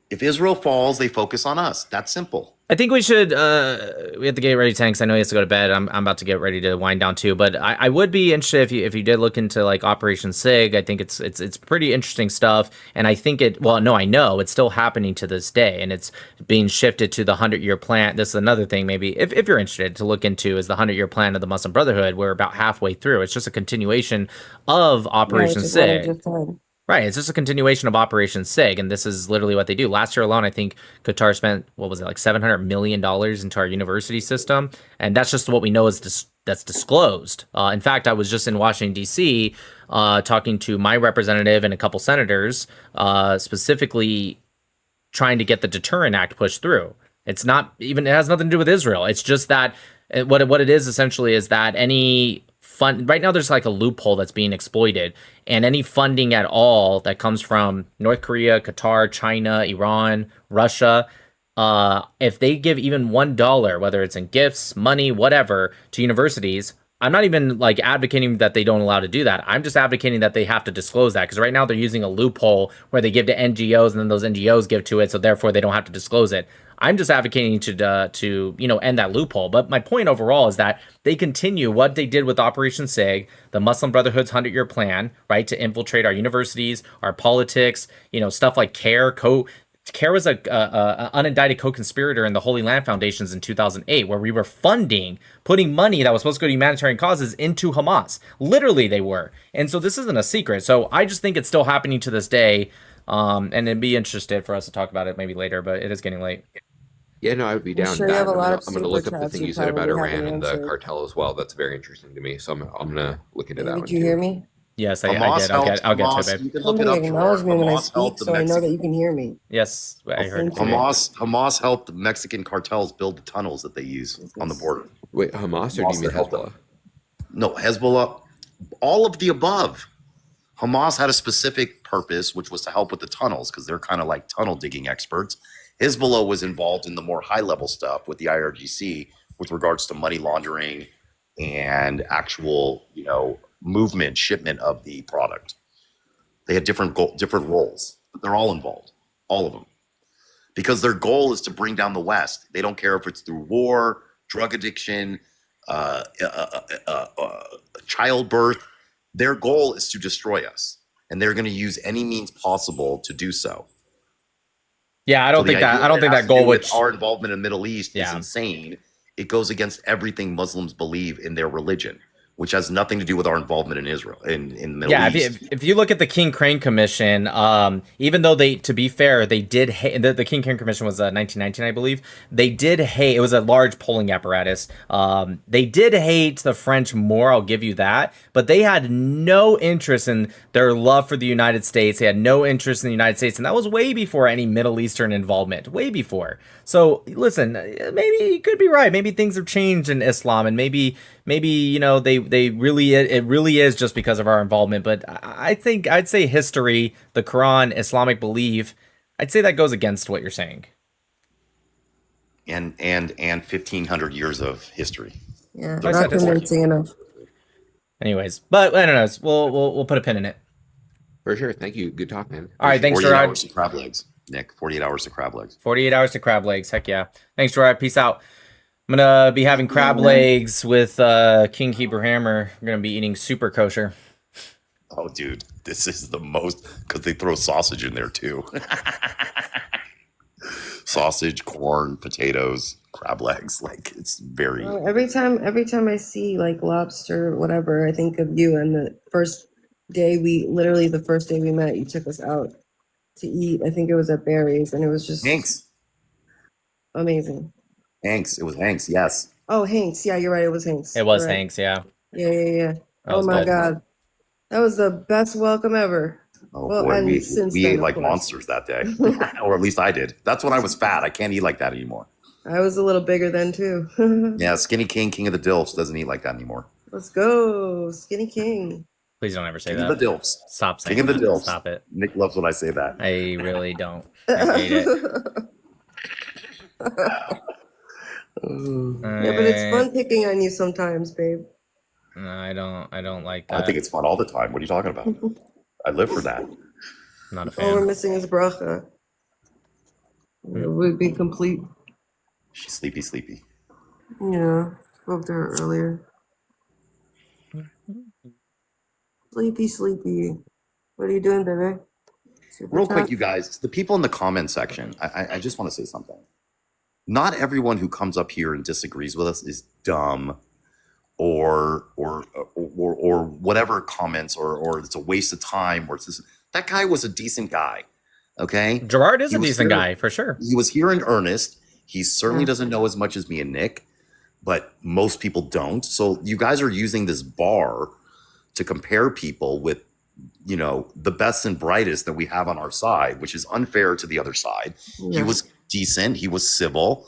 [SPEAKER 12] If Israel falls, they focus on us. That's simple.
[SPEAKER 1] I think we should, we have to get ready, Tanks. I know he has to go to bed. I'm about to get ready to wind down too, but I would be interested if you did look into like Operation SIG. I think it's pretty interesting stuff. And I think I know it's still happening to this day, and it's being shifted to the 100-year plan. This is another thing maybe if you're interested to look into is the 100-year plan of the Muslim Brotherhood. We're about halfway through. It's just a continuation of Operation SIG. Right, it's just a continuation of Operation SIG, and this is literally what they do. Last year alone, I think Qatar spent, what was it, like $700 million into our university system, and that's just what we know is that's disclosed. In fact, I was just in Washington, D.C., talking to my representative and a couple senators, specifically trying to get the Deterrent Act pushed through. It has nothing to do with Israel. It's just that what it is essentially is that any right now there's like a loophole that's being exploited, and any funding at all that comes from North Korea, Qatar, China, Iran, Russia, if they give even $1, whether it's in gifts, money, whatever, to universities, I'm not even like advocating that they don't allow to do that. I'm just advocating that they have to disclose that, because right now they're using a loophole where they give to NGOs and then those NGOs give to it, so therefore they don't have to disclose it. I'm just advocating to end that loophole. But my point overall is that they continue what they did with Operation SIG, the Muslim Brotherhood's 100-year plan, right, to infiltrate our universities, our politics, stuff like CARE. CARE was an unindicted co-conspirator in the Holy Land Foundations in 2008, where we were putting money that was supposed to go to humanitarian causes into Hamas. Literally, they were. And so this isn't a secret. So I just think it's still happening to this day. And it'd be interested for us to talk about it maybe later, but it is getting late.
[SPEAKER 11] Yeah, no, I would be down.
[SPEAKER 3] Sure, you have a lot of
[SPEAKER 11] I'm going to look up the thing you said about
[SPEAKER 3] probably
[SPEAKER 11] Iran and the
[SPEAKER 3] haven't
[SPEAKER 11] cartel as well. That's very interesting to me. So I'm going to look into that one.
[SPEAKER 3] Did you hear me?
[SPEAKER 1] Yes, I did. I'll get to it, babe.
[SPEAKER 12] You can look it up.
[SPEAKER 3] Acknowledge me when I
[SPEAKER 12] Hamas
[SPEAKER 3] speak,
[SPEAKER 12] helped
[SPEAKER 3] so I know that you can hear me.
[SPEAKER 1] Yes, I heard.
[SPEAKER 12] Hamas helped the Mexican cartels build the tunnels that they use on the border.
[SPEAKER 11] Wait, Hamas or do you mean Hezbollah?
[SPEAKER 12] No, Hezbollah. All of the above. Hamas had a specific purpose, which was to help with the tunnels, because they're kind of like tunnel digging experts. Hezbollah was involved in the more high level stuff with the IRGC with regards to money laundering and actual, movement, shipment of the product. They had different roles, but they're all involved, all of them, because their goal is to bring down the West. They don't care if it's through war, drug addiction, childbirth. Their goal is to destroy us, and they're going to use any means possible to do so.
[SPEAKER 1] Yeah, I don't think that goal would.
[SPEAKER 12] Our involvement in the Middle East is insane. It goes against everything Muslims believe in their religion, which has nothing to do with our involvement in Israel, in the Middle East.
[SPEAKER 1] If you look at the King Crane Commission, even though to be fair, they did hate, the King Crane Commission was 1919, I believe. They did hate, it was a large polling apparatus. They did hate the French more, I'll give you that, but they had no interest in their love for the United States. They had no interest in the United States, and that was way before any Middle Eastern involvement, way before. So listen, maybe you could be right. Maybe things have changed in Islam, and maybe it really is just because of our involvement. But I'd say history, the Quran, Islamic belief, I'd say that goes against what you're saying.
[SPEAKER 12] And 1,500 years of history.
[SPEAKER 3] Yeah, not convincing enough.
[SPEAKER 1] Anyways, but I don't know. We'll put a pin in it.
[SPEAKER 11] For sure. Thank you. Good talk, man.
[SPEAKER 1] All right, thanks,
[SPEAKER 12] 48
[SPEAKER 1] Gerard.
[SPEAKER 12] hours to crab legs, Nick. 48 hours to crab legs.
[SPEAKER 1] 48 hours to crab legs. Heck yeah. Thanks, Gerard. Peace out. I'm gonna be having crab legs with King Keeper Hammer. I'm gonna be eating super kosher.
[SPEAKER 12] Oh, dude, this is the most, because they throw sausage in there too. Sausage, corn, potatoes, crab legs. Like, it's very.
[SPEAKER 3] Every time I see like lobster, whatever, I think of you. And the first day the first day we met, you took us out to eat. I think it was at Barry's, and it was just
[SPEAKER 12] Hanks.
[SPEAKER 3] Amazing.
[SPEAKER 12] Hanks. It was Hanks. Yes.
[SPEAKER 3] Oh, Hanks. Yeah, you're right. It was Hanks.
[SPEAKER 1] It was
[SPEAKER 3] You're right.
[SPEAKER 1] Hanks, yeah.
[SPEAKER 3] Yeah.
[SPEAKER 1] That
[SPEAKER 3] Oh
[SPEAKER 1] was
[SPEAKER 3] my
[SPEAKER 1] good.
[SPEAKER 3] God, that was the best welcome ever.
[SPEAKER 12] Oh
[SPEAKER 3] Well,
[SPEAKER 12] boy,
[SPEAKER 3] and
[SPEAKER 12] we
[SPEAKER 3] since
[SPEAKER 12] ate
[SPEAKER 3] then, of
[SPEAKER 12] like
[SPEAKER 3] course.
[SPEAKER 12] monsters that day, or at least I did. That's when I was fat. I can't eat like that anymore.
[SPEAKER 3] I was a little bigger then too.
[SPEAKER 12] Yeah, Skinny King, King of the Dilfs, doesn't eat like that anymore.
[SPEAKER 3] Let's go, Skinny King.
[SPEAKER 1] Please don't ever say
[SPEAKER 12] King
[SPEAKER 1] that.
[SPEAKER 12] of the Dilfs.
[SPEAKER 1] Stop saying
[SPEAKER 12] King of the
[SPEAKER 1] that.
[SPEAKER 12] Dilfs.
[SPEAKER 1] Stop it.
[SPEAKER 12] Nick loves when I say that.
[SPEAKER 1] I really don't. I hate it.
[SPEAKER 3] Yeah, but it's fun picking on you sometimes, babe.
[SPEAKER 1] No, I don't like that.
[SPEAKER 12] I think it's fun all the time. What are you talking about? I live for that.
[SPEAKER 1] I'm not a
[SPEAKER 3] All we're
[SPEAKER 1] fan.
[SPEAKER 3] missing is bracha. It would be complete.
[SPEAKER 12] She's sleepy.
[SPEAKER 3] Yeah, spoke to her earlier. Sleepy. What are you doing, baby? Super
[SPEAKER 12] Real
[SPEAKER 3] top?
[SPEAKER 12] quick, you guys, the people in the comment section, I just want to say something. Not everyone who comes up here and disagrees with us is dumb or whatever comments or it's a waste of time or it's this. That guy was a decent guy. Okay.
[SPEAKER 1] Gerard is
[SPEAKER 12] He
[SPEAKER 1] a
[SPEAKER 12] was
[SPEAKER 1] decent
[SPEAKER 12] here-
[SPEAKER 1] guy, for sure.
[SPEAKER 12] He was here in earnest. He certainly doesn't know as much as me and Nick, but most people don't. So you guys are using this bar to compare people with, you know, the best and brightest that we have on our side, which is unfair to the other side.
[SPEAKER 3] Yeah.
[SPEAKER 12] He was decent. He was civil.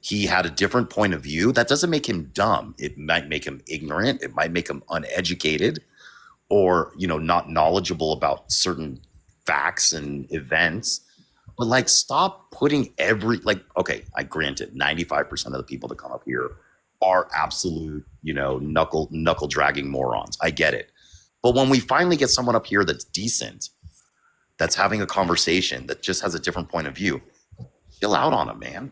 [SPEAKER 12] He had a different point of view. That doesn't make him dumb. It might make him ignorant. It might make him uneducated or, you know, not knowledgeable about certain facts and events. But like, stop putting okay, I grant it, 95% of the people that come up here are absolute, you know, knuckle dragging morons. I get it. But when we finally get someone up here that's decent, that's having a conversation, that just has a different point of view, chill out on him, man.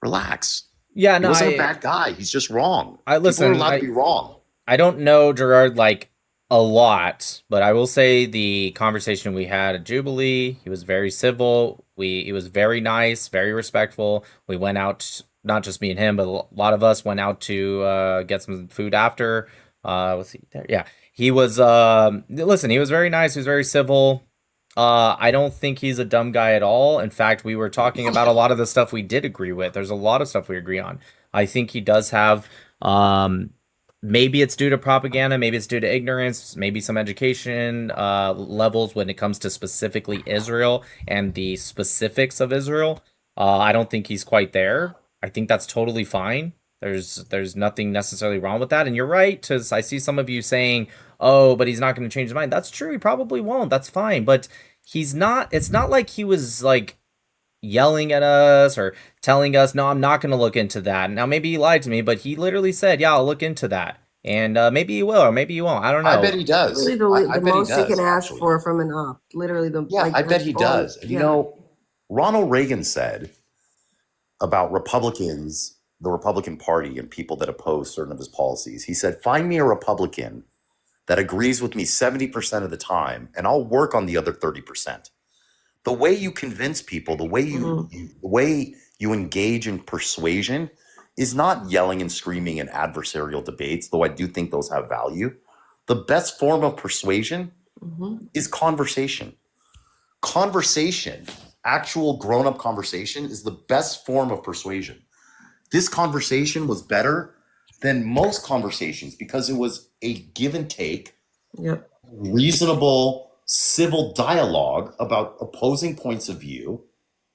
[SPEAKER 12] Relax.
[SPEAKER 1] Yeah,
[SPEAKER 12] He
[SPEAKER 1] no,
[SPEAKER 12] wasn't a bad guy. He's just wrong. People are allowed to be wrong.
[SPEAKER 1] I don't know Gerard like a lot, but I will say the conversation we had at Jubilee, he was very civil. He was very nice, very respectful. We went out, not just me and him, but a lot of us went out to get some food after. Was he there? Yeah. He was listen, he was very nice, he was very civil. I don't think he's a dumb guy at all. In fact, we were talking about a lot of the stuff we did agree with. There's a lot of stuff we agree on. I think he does have maybe it's due to propaganda, maybe it's due to ignorance, maybe some education levels when it comes to specifically Israel and the specifics of Israel. I don't think he's quite there. I think that's totally fine. There's nothing necessarily wrong with that. And you're right, because I see some of you saying, oh, but he's not going to change his mind. That's true. He probably won't. That's fine. But he's not, it's not like he was like yelling at us or telling us, no, I'm not going to look into that. Now, maybe he lied to me, but he literally said, yeah, I'll look into that. And maybe you will, or maybe you won't. I don't know.
[SPEAKER 12] I bet he does.
[SPEAKER 3] Literally
[SPEAKER 12] I
[SPEAKER 3] the
[SPEAKER 12] bet he
[SPEAKER 3] most you
[SPEAKER 12] does,
[SPEAKER 3] can ask
[SPEAKER 12] actually.
[SPEAKER 3] for from an op. Literally the
[SPEAKER 12] Yeah, I bet he does.
[SPEAKER 3] Yeah.
[SPEAKER 12] You know, Ronald Reagan said about Republicans, the Republican Party, and people that oppose certain of his policies. He said, find me a Republican that agrees with me 70% of the time, and I'll work on the other 30%. The way you convince people, the way you engage in persuasion is not yelling and screaming in adversarial debates, though I do think those have value. The best form of persuasion is conversation. Conversation, actual grown-up conversation, is the best form of persuasion. This conversation was better than most conversations because it was a give and take, reasonable, civil dialogue about opposing points of view,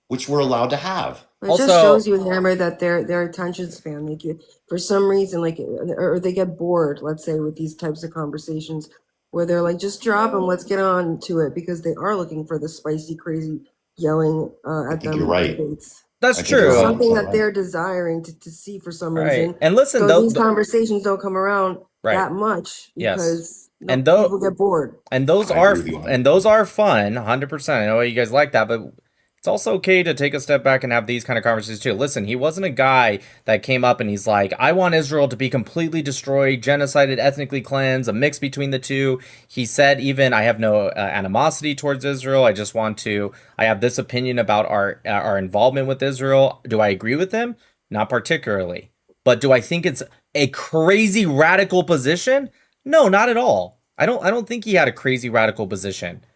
[SPEAKER 12] which we're allowed to have.
[SPEAKER 3] It just shows you, Hammer, that their attention span, like for some reason, like, or they get bored, let's say, with these types of conversations where they're like, just drop them, let's get on to it, because they are looking for the spicy, crazy yelling at them.
[SPEAKER 12] You're right.
[SPEAKER 3] Debates.
[SPEAKER 1] That's true.
[SPEAKER 3] Something that they're desiring to see for some reason.
[SPEAKER 1] And listen,
[SPEAKER 3] so these conversations don't come around that much because people get bored.
[SPEAKER 1] And those are fun, 100%. I know you guys like that, but It's also okay to take a step back and have these kind of conversations too. Listen, he wasn't a guy that came up and he's like, I want Israel to be completely destroyed, genocided, ethnically cleansed, a mix between the two. He said even, I have no animosity towards Israel. I just want to, I have this opinion about our involvement with Israel. Do I agree with him? Not particularly. But do I think it's a crazy radical position? No, not at all. I don't think he had a crazy radical position.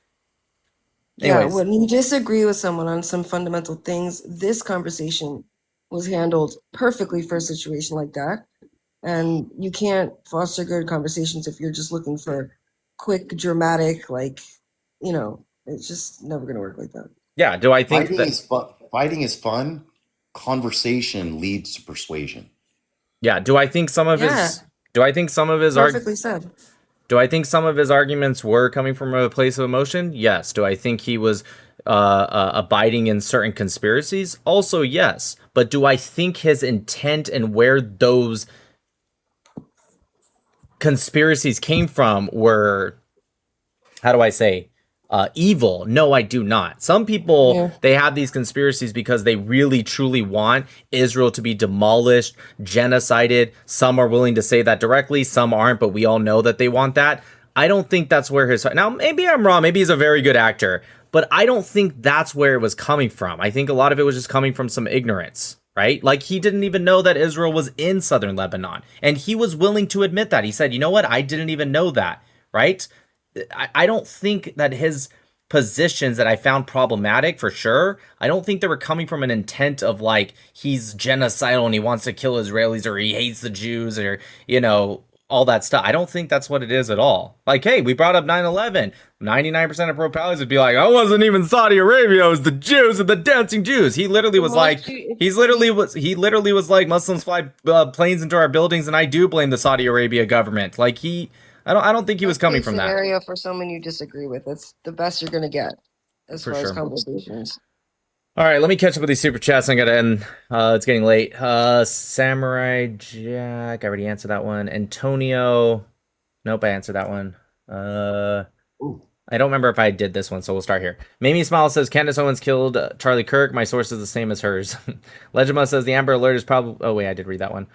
[SPEAKER 3] Yeah,
[SPEAKER 1] Anyways.
[SPEAKER 3] when you disagree with someone on some fundamental things, this conversation was handled perfectly for a situation like that. And you can't foster good conversations if you're just looking for quick, dramatic, like, you know, it's just never going to work like that.
[SPEAKER 1] Yeah, do I think
[SPEAKER 12] Fighting is fun. Fighting is fun. Conversation leads to persuasion.
[SPEAKER 1] Yeah, do I think some of his
[SPEAKER 3] Perfectly said.
[SPEAKER 1] Do I think some of his arguments were coming from a place of emotion? Yes. Do I think he was abiding in certain conspiracies? Also, yes. But do I think his intent and where those conspiracies came from were, how do I say, evil? No, I do not. Some people, they have these conspiracies because they really truly want Israel to be demolished, genocided. Some are willing to say that directly, some aren't, but we all know that they want that. I don't think that's where his, now maybe I'm wrong, maybe he's a very good actor, but I don't think that's where it was coming from. I think a lot of it was just coming from some ignorance, right? Like he didn't even know that Israel was in southern Lebanon, and he was willing to admit that. He said, you know what, I didn't even know that, right? I don't think that his positions that I found problematic, for sure, I don't think they were coming from an intent of like he's genocidal and he wants to kill Israelis or he hates the Jews or, you know, all that stuff. I don't think that's what it is at all. Like, hey, we brought up 9/11. 99% of pro-Palestinians would be like, I wasn't even Saudi Arabia, it was the Jews and the dancing Jews. He literally was like, he literally was like, Muslims fly planes into our buildings and I do blame the Saudi Arabia government. Like I don't think he was coming from that.
[SPEAKER 3] Scenario for someone you disagree with. It's the best you're going to get as
[SPEAKER 1] For
[SPEAKER 3] far as
[SPEAKER 1] sure.
[SPEAKER 3] conversations.
[SPEAKER 1] All right, let me catch up with these super chats. I gotta end. It's getting late. Samurai Jack, I already answered that one. Antonio, nope, I answered that one. I don't remember if I did this one, so we'll start here. Mamie Smile says Candace Owens killed Charlie Kirk. My source is the same as hers. Legima says the Amber Alert is probably. Oh wait, I did read that one.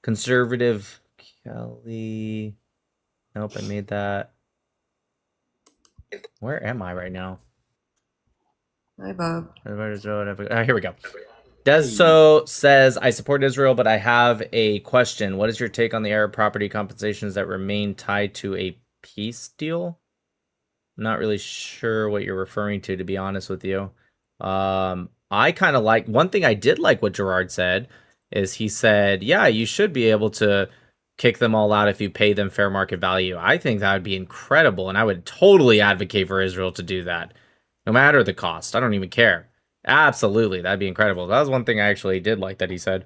[SPEAKER 1] Conservative Kelly. Nope, I made that. Where am I right now?
[SPEAKER 3] Hi, Bob.
[SPEAKER 1] Here we go. Deso says, I support Israel, but I have a question. What is your take on the Arab property compensations that remain tied to a peace deal? I'm not really sure what you're referring to be honest with you. I kind of like, one thing I did like what Gerard said is he said, yeah, you should be able to kick them all out if you pay them fair market value. I think that would be incredible, and I would totally advocate for Israel to do that. No matter the cost. I don't even care. Absolutely. That'd be incredible. That was one thing I actually did like that he said.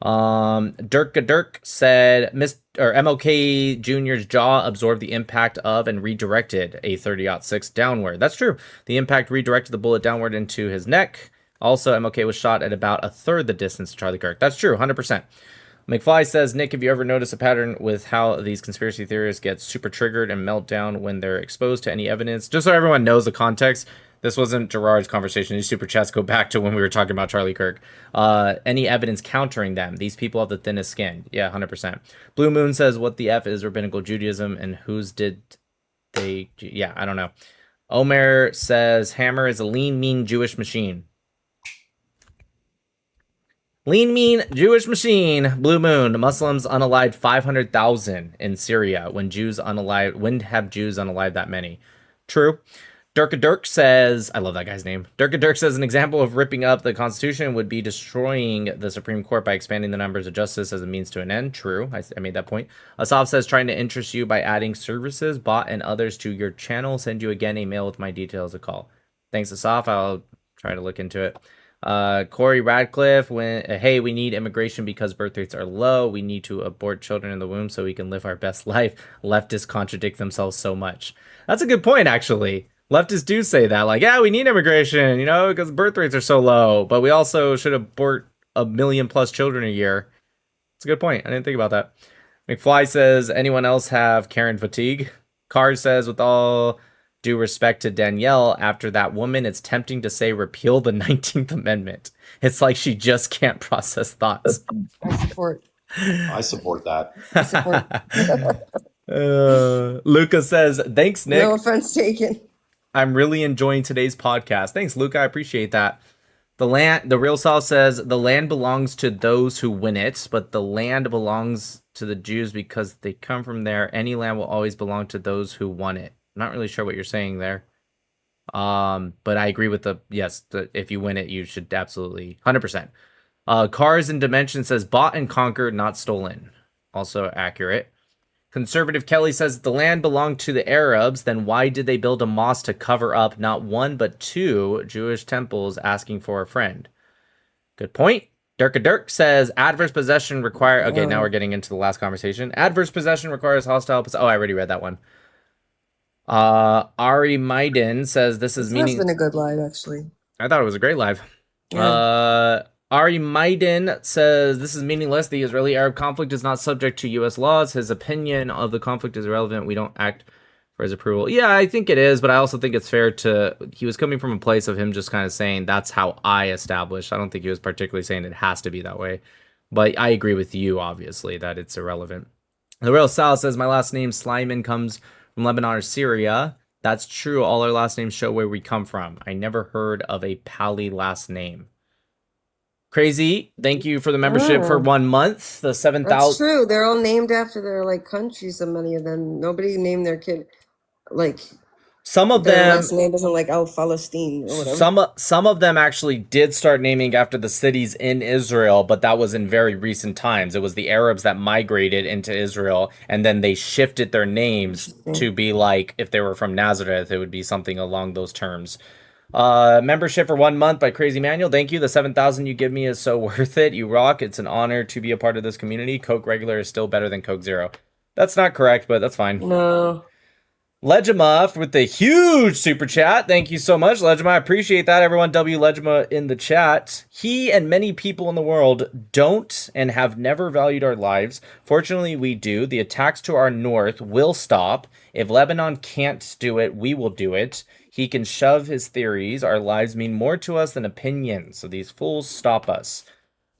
[SPEAKER 1] Dirk said MLK Jr.'s jaw absorbed the impact of and redirected a 30-06 downward. That's true. The impact redirected the bullet downward into his neck. Also, MLK was shot at about a third the distance to Charlie Kirk. That's true, 100%. McFly says, Nick, have you ever noticed a pattern with how these conspiracy theorists get super triggered and melt down when they're exposed to any evidence? Just so everyone knows the context, this wasn't Gerard's conversation. These super chats go back to when we were talking about Charlie Kirk. Any evidence countering them? These people have the thinnest skin. Yeah, 100%. Blue Moon says, what the F is rabbinical Judaism and whose did they... Yeah, I don't know. Omer says, Hammer is a lean, mean Jewish machine. Lean, mean Jewish machine. Blue Moon. Muslims unalived 500,000 in Syria. When have Jews unalived that many? True. Dirk says, I love that guy's name. Dirk says an example of ripping up the Constitution would be destroying the Supreme Court by expanding the numbers of justice as a means to an end. True. I made that point. Asaf says trying to interest you by adding services, bot, and others to your channel. Send you again a mail with my details a call. Thanks, Asaf. I'll try to look into it. Corey Radcliffe, hey, we need immigration because birth rates are low. We need to abort children in the womb so we can live our best life. Leftists contradict themselves so much. That's a good point, actually. Leftists do say that, like, yeah, we need immigration, because birth rates are so low, but we also should abort 1 million plus children a year. It's a good point. I didn't think about that. McFly says, anyone else have Karen fatigue? Carr says, with all due respect to Danielle, after that woman, it's tempting to say repeal the 19th Amendment. It's like she just can't process thoughts.
[SPEAKER 3] I support.
[SPEAKER 12] I support that.
[SPEAKER 3] I support.
[SPEAKER 1] Luca says, thanks, Nick.
[SPEAKER 3] No offense taken.
[SPEAKER 1] I'm really enjoying today's podcast. Thanks, Luca. I appreciate that. The Real Sal says, the land belongs to those who win it, but the land belongs to the Jews because they come from there. Any land will always belong to those who won it. I'm not really sure what you're saying there. But I agree with if you win it, you should absolutely 100%. Cars and Dimension says, bought and conquered, not stolen. Also accurate. Conservative Kelly says, the land belonged to the Arabs, then why did they build a mosque to cover up not one but two Jewish temples asking for a friend? Good point. Dirk says, adverse possession require... Okay, now we're getting into the last conversation. Adverse possession requires hostile... Oh, I already read that one. Ari Maiden says, this is meaning...
[SPEAKER 3] It's been a good live, actually.
[SPEAKER 1] I thought it was a great live.
[SPEAKER 3] Yeah.
[SPEAKER 1] Ari Maiden says, this is meaningless. The Israeli-Arab conflict is not subject to U.S. laws. His opinion of the conflict is irrelevant. We don't act for his approval. Yeah, I think it is, but I also think it's fair to... He was coming from a place of him just kind of saying, that's how I established. I don't think he was particularly saying it has to be that way. But I agree with you, obviously, that it's irrelevant. The Real Sal says, my last name, Slyman, comes from Lebanon or Syria. That's true. All our last names show where we come from. I never heard of a Pali last name. Crazy, thank you for the membership for 1 month. The 7,000.
[SPEAKER 3] That's true. They're all named after their like countries. So many of them. Nobody named their kid like.
[SPEAKER 1] Some of
[SPEAKER 3] their
[SPEAKER 1] them.
[SPEAKER 3] last name isn't like Palestine or whatever.
[SPEAKER 1] Some of them actually did start naming after the cities in Israel, but that was in very recent times. It was the Arabs that migrated into Israel, and then they shifted their names to be like, if they were from Nazareth, it would be something along those terms. Membership for 1 month by Crazy Manual. Thank you. The 7,000 you give me is so worth it. You rock. It's an honor to be a part of this community. Coke regular is still better than Coke Zero. That's not correct, but that's fine.
[SPEAKER 3] No.
[SPEAKER 1] Legima with the huge super chat. Thank you so much, Legima. I appreciate that. Everyone, W Legima in the chat. He and many people in the world don't and have never valued our lives. Fortunately, we do. The attacks to our north will stop. If Lebanon can't do it, we will do it. He can shove his theories. Our lives mean more to us than opinions, so these fools stop us.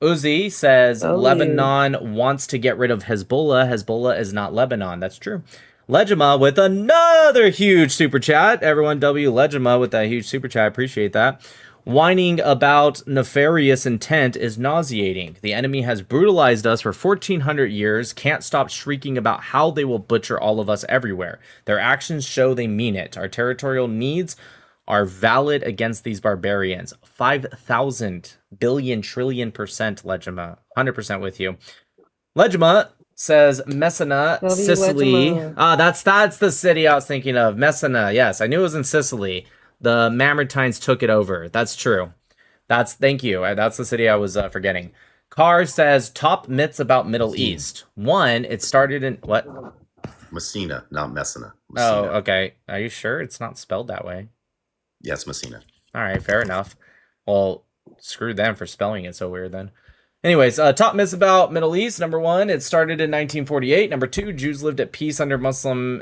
[SPEAKER 1] Uzi says, Lebanon wants to get rid of Hezbollah. Hezbollah is not Lebanon. That's true. Legima with another huge super chat. Everyone, W Legima with that huge super chat. I appreciate that. Whining about nefarious intent is nauseating. The enemy has brutalized us for 1,400 years, can't stop shrieking about how they will butcher all of us everywhere. Their actions show they mean it. Our territorial needs are valid against these barbarians. 5,000 billion trillion %, Legima. 100% with you. Legima says Messina, Sicily. That's the city I was thinking of. Messina, yes. I knew it was in Sicily. The Mamertines took it over. That's true. Thank you. That's the city I was forgetting. Carr says top myths about Middle East. One, it started in what?
[SPEAKER 12] Messina, not Messina.
[SPEAKER 1] Messina. Oh, okay. Are you sure it's not spelled that way?
[SPEAKER 12] Yes, Messina.
[SPEAKER 1] All right, fair enough. Well, screw them for spelling it so weird then. Anyways, top myths about Middle East. Number one, it started in 1948. Number two, Jews lived at peace under Muslim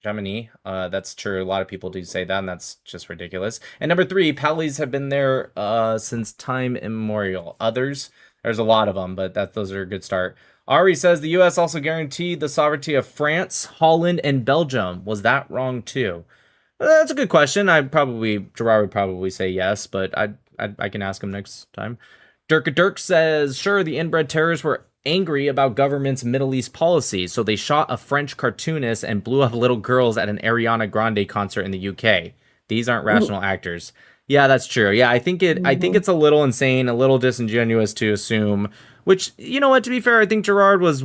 [SPEAKER 1] hegemony. That's true. A lot of people do say that, and that's just ridiculous. And number three, Palis have been there since time immemorial. Others, there's a lot of them, but those are a good start. Ari says the U.S. also guaranteed the sovereignty of France, Holland, and Belgium. Was that wrong too? That's a good question. Gerard would probably say yes, but I can ask him next time. Dirk says, sure, the inbred terrorists were angry about government's Middle East policy, so they shot a French cartoonist and blew up little girls at an Ariana Grande concert in the UK. These aren't rational actors. Yeah, that's true. Yeah, I think it's a little insane, a little disingenuous to assume, which, you know what, to be fair, I think Gerard was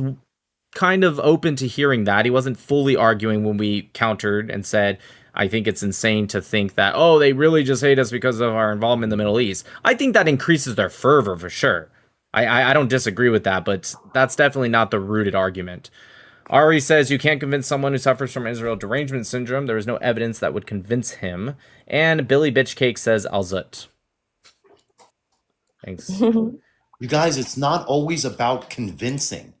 [SPEAKER 1] kind of open to hearing that. He wasn't fully arguing when we countered and said, I think it's insane to think that, oh, they really just hate us because of our involvement in the Middle East. I think that increases their fervor for sure. I don't disagree with that, but that's definitely not the rooted argument. Ari says you can't convince someone who suffers from Israel derangement syndrome. There is no evidence that would convince him. And Billy Bitchcake says Alzut. Thanks.
[SPEAKER 12] You guys, it's not always about convincing.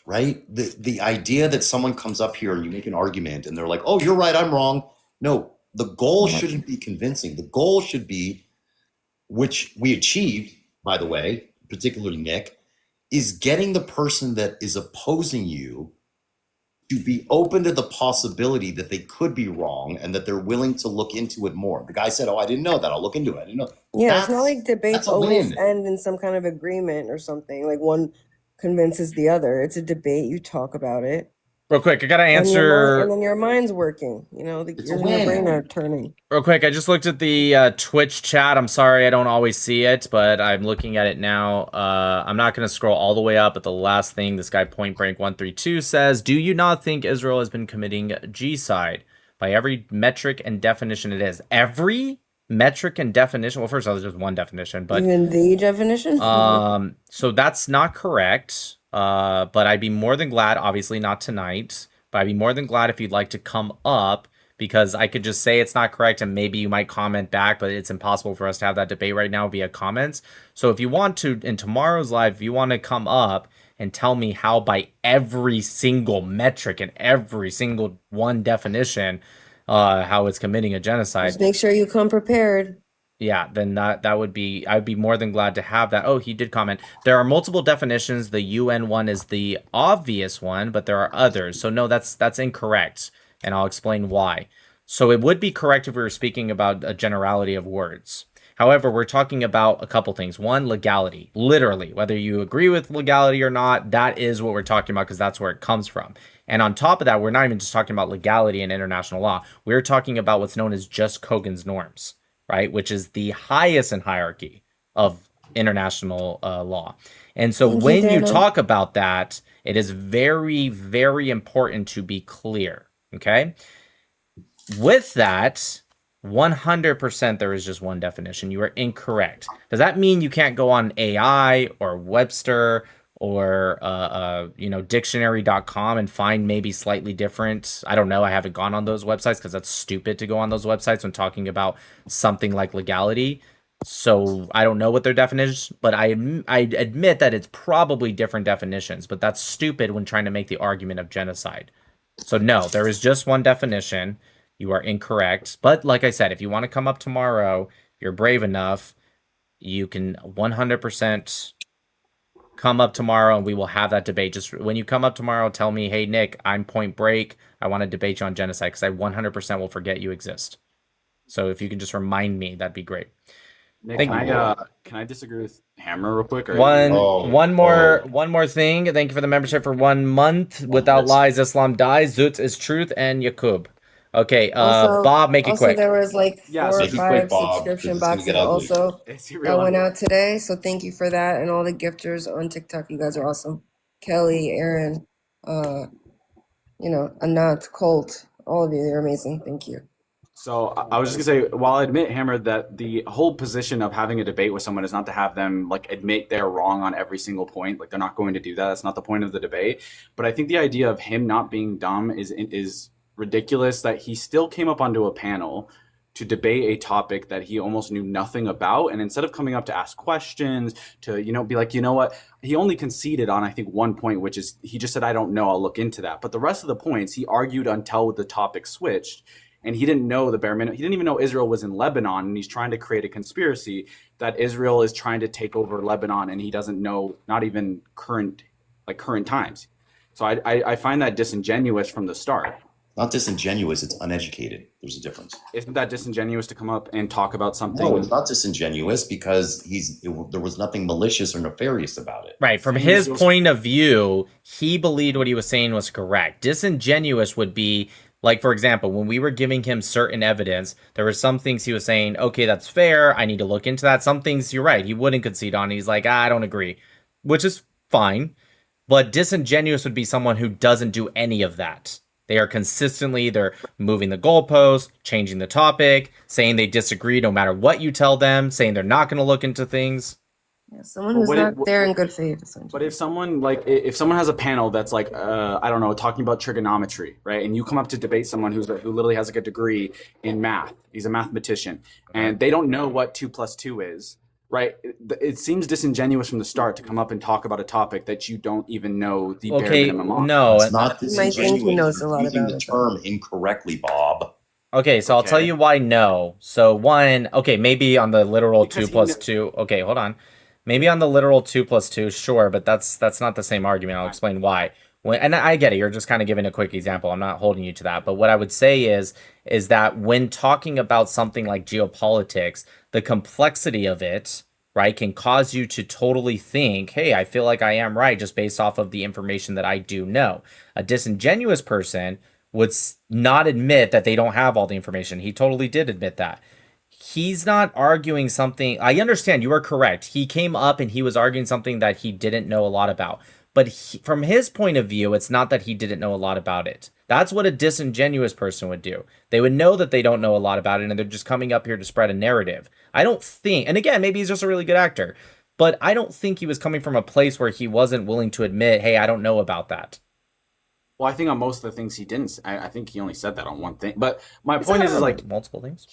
[SPEAKER 12] right? The idea that someone comes up here and you make an argument and they're like, oh, you're right, I'm wrong. No, the goal shouldn't be convincing. The goal should be, which we achieved, by the way, particularly Nick, is getting the person that is opposing you to be open to the possibility that they could be wrong and that they're willing to look into it more. The guy said, oh, I didn't know that. I'll look into it. I didn't know.
[SPEAKER 3] Yeah, it's not like
[SPEAKER 12] That's
[SPEAKER 3] debates
[SPEAKER 12] a
[SPEAKER 3] always
[SPEAKER 12] win.
[SPEAKER 3] end in some kind of agreement or something. Like one convinces the other. It's a debate. You talk about it.
[SPEAKER 1] Real quick, I gotta
[SPEAKER 3] And
[SPEAKER 1] answer.
[SPEAKER 3] then your mind's working. You know, the
[SPEAKER 12] It's a
[SPEAKER 3] gears in your brain
[SPEAKER 12] win.
[SPEAKER 3] are turning.
[SPEAKER 1] Real quick, I just looked at the Twitch chat. I'm sorry I don't always see it, but I'm looking at it now. I'm not going to scroll all the way up, but the last thing this guy Point Break 132 says, do you not think Israel has been committing genocide? By every metric and definition it is. Every metric and definition? Well, first of all, there's just one definition, but...
[SPEAKER 3] Even the definition?
[SPEAKER 1] So that's not correct, but I'd be more than glad, obviously not tonight, but I'd be more than glad if you'd like to come up, because I could just say it's not correct and maybe you might comment back, but it's impossible for us to have that debate right now via comments. So if you want to, in tomorrow's live, if you want to come up and tell me how by every single metric and every single one definition, how it's committing a genocide.
[SPEAKER 3] Just make sure you come prepared.
[SPEAKER 1] Yeah, then that would be, I'd be more than glad to have that. Oh, he did comment. There are multiple definitions. The UN one is the obvious one, but there are others. So no, that's incorrect, and I'll explain why. So it would be correct if we were speaking about a generality of words. However, we're talking about a couple things. One, legality. Literally, whether you agree with legality or not, that is what we're talking about because that's where it comes from. And on top of that, we're not even just talking about legality and international law. We're talking about what's known as just Kogan's norms, right? Which is the highest in hierarchy of international law. And so when you talk about that, it is very, very important to be clear, okay? With that, 100% there is just one definition. You are incorrect. Does that mean you can't go on AI or Webster or dictionary.com and find maybe slightly different? I don't know. I haven't gone on those websites because that's stupid to go on those websites when talking about something like legality. So I don't know what their definition is, but I admit that it's probably different definitions, but that's stupid when trying to make the argument of genocide. So no, there is just one definition. You are incorrect. But like I said, if you want to come up tomorrow, if you're brave enough, you can 100% come up tomorrow and we will have that debate. Just when you come up tomorrow, tell me, hey, Nick, I'm Point Break. I want to debate you on genocide because I 100% will forget you exist. So if you can just remind me, that'd be great.
[SPEAKER 13] Nick, can I disagree with Hammer real quick? Or
[SPEAKER 1] one more thing. Thank you for the membership for 1 month. Without lies, Islam dies. Zut is truth, and Yakub. Okay, Bob, make it quick.
[SPEAKER 3] Also, there was like 4 or 5 subscription boxes also that went out today. So thank you for that, and all the gifters on TikTok. You guys are awesome. Kelly, Aaron, Anat, Colt, all of you, they're amazing. Thank you.
[SPEAKER 13] So I was just gonna say, while I admit, Hammer, that the whole position of having a debate with someone is not to have them like admit they're wrong on every single point. Like they're not going to do that. That's not the point of the debate. But I think the idea of him not being dumb is ridiculous. That he still came up onto a panel to debate a topic that he almost knew nothing about, and instead of coming up to ask questions, to be like, you know what, he only conceded on I think one point, which is he just said, I don't know, I'll look into that. But the rest of the points he argued until the topic switched. And he didn't know the bare minimum. He didn't even know Israel was in Lebanon, and he's trying to create a conspiracy that Israel is trying to take over Lebanon, and he doesn't know not even current times. So I find that disingenuous from the start.
[SPEAKER 12] Not disingenuous, it's uneducated. There's a difference.
[SPEAKER 13] Isn't that disingenuous to come up and talk about something?
[SPEAKER 12] No, it's not disingenuous because there was nothing malicious or nefarious about it.
[SPEAKER 1] Right. From his point of view, he believed what he was saying was correct. Disingenuous would be, like, for example, when we were giving him certain evidence, there were some things he was saying, okay, that's fair, I need to look into that. Some things, you're right, he wouldn't concede on. He's like, I don't agree, which is fine. But disingenuous would be someone who doesn't do any of that. They are consistently either moving the goalpost, changing the topic, saying they disagree no matter what you tell them, saying they're not going to look into things.
[SPEAKER 3] Yeah, someone who's not there in good faith, essentially.
[SPEAKER 13] But if someone has a panel that's like, I don't know, talking about trigonometry, right? And you come up to debate someone who literally has like a degree in math. He's a mathematician, and they don't know what 2 + 2 is. right? It seems disingenuous from the start to come up and talk about a topic that you don't even know the bare
[SPEAKER 1] Okay,
[SPEAKER 13] minimum on.
[SPEAKER 1] no.
[SPEAKER 12] It's not
[SPEAKER 3] You might think he
[SPEAKER 12] disingenuous.
[SPEAKER 3] knows a
[SPEAKER 12] You're
[SPEAKER 3] lot
[SPEAKER 12] using
[SPEAKER 3] about
[SPEAKER 12] the
[SPEAKER 3] it, though.
[SPEAKER 12] term incorrectly, Bob.
[SPEAKER 1] Okay, so I'll tell
[SPEAKER 13] Okay.
[SPEAKER 1] you why no. So one, okay, maybe on the literal
[SPEAKER 13] Because
[SPEAKER 1] 2
[SPEAKER 13] he
[SPEAKER 1] plus
[SPEAKER 13] kn-
[SPEAKER 1] 2. Okay, hold on. Maybe on the literal 2 plus 2, sure, but that's not the same argument. I'll explain why. And I get it. You're just kind of giving a quick example. I'm not holding you to that. But what I would say is that when talking about something like geopolitics, the complexity of it, right, can cause you to totally think, hey, I feel like I am right just based off of the information that I do know. A disingenuous person would not admit that they don't have all the information. He totally did admit that. He's not arguing something. I understand, you are correct. He came up and he was arguing something that he didn't know a lot about. But from his point of view, it's not that he didn't know a lot about it. That's what a disingenuous person would do. They would know that they don't know a lot about it and they're just coming up here to spread a narrative. I don't think, and again, maybe he's just a really good actor, but I don't think he was coming from a place where he wasn't willing to admit, hey, I don't know about that.
[SPEAKER 13] Well, I think on most of the things he didn't. I think he only said that on one thing. But my point is like
[SPEAKER 1] multiple things.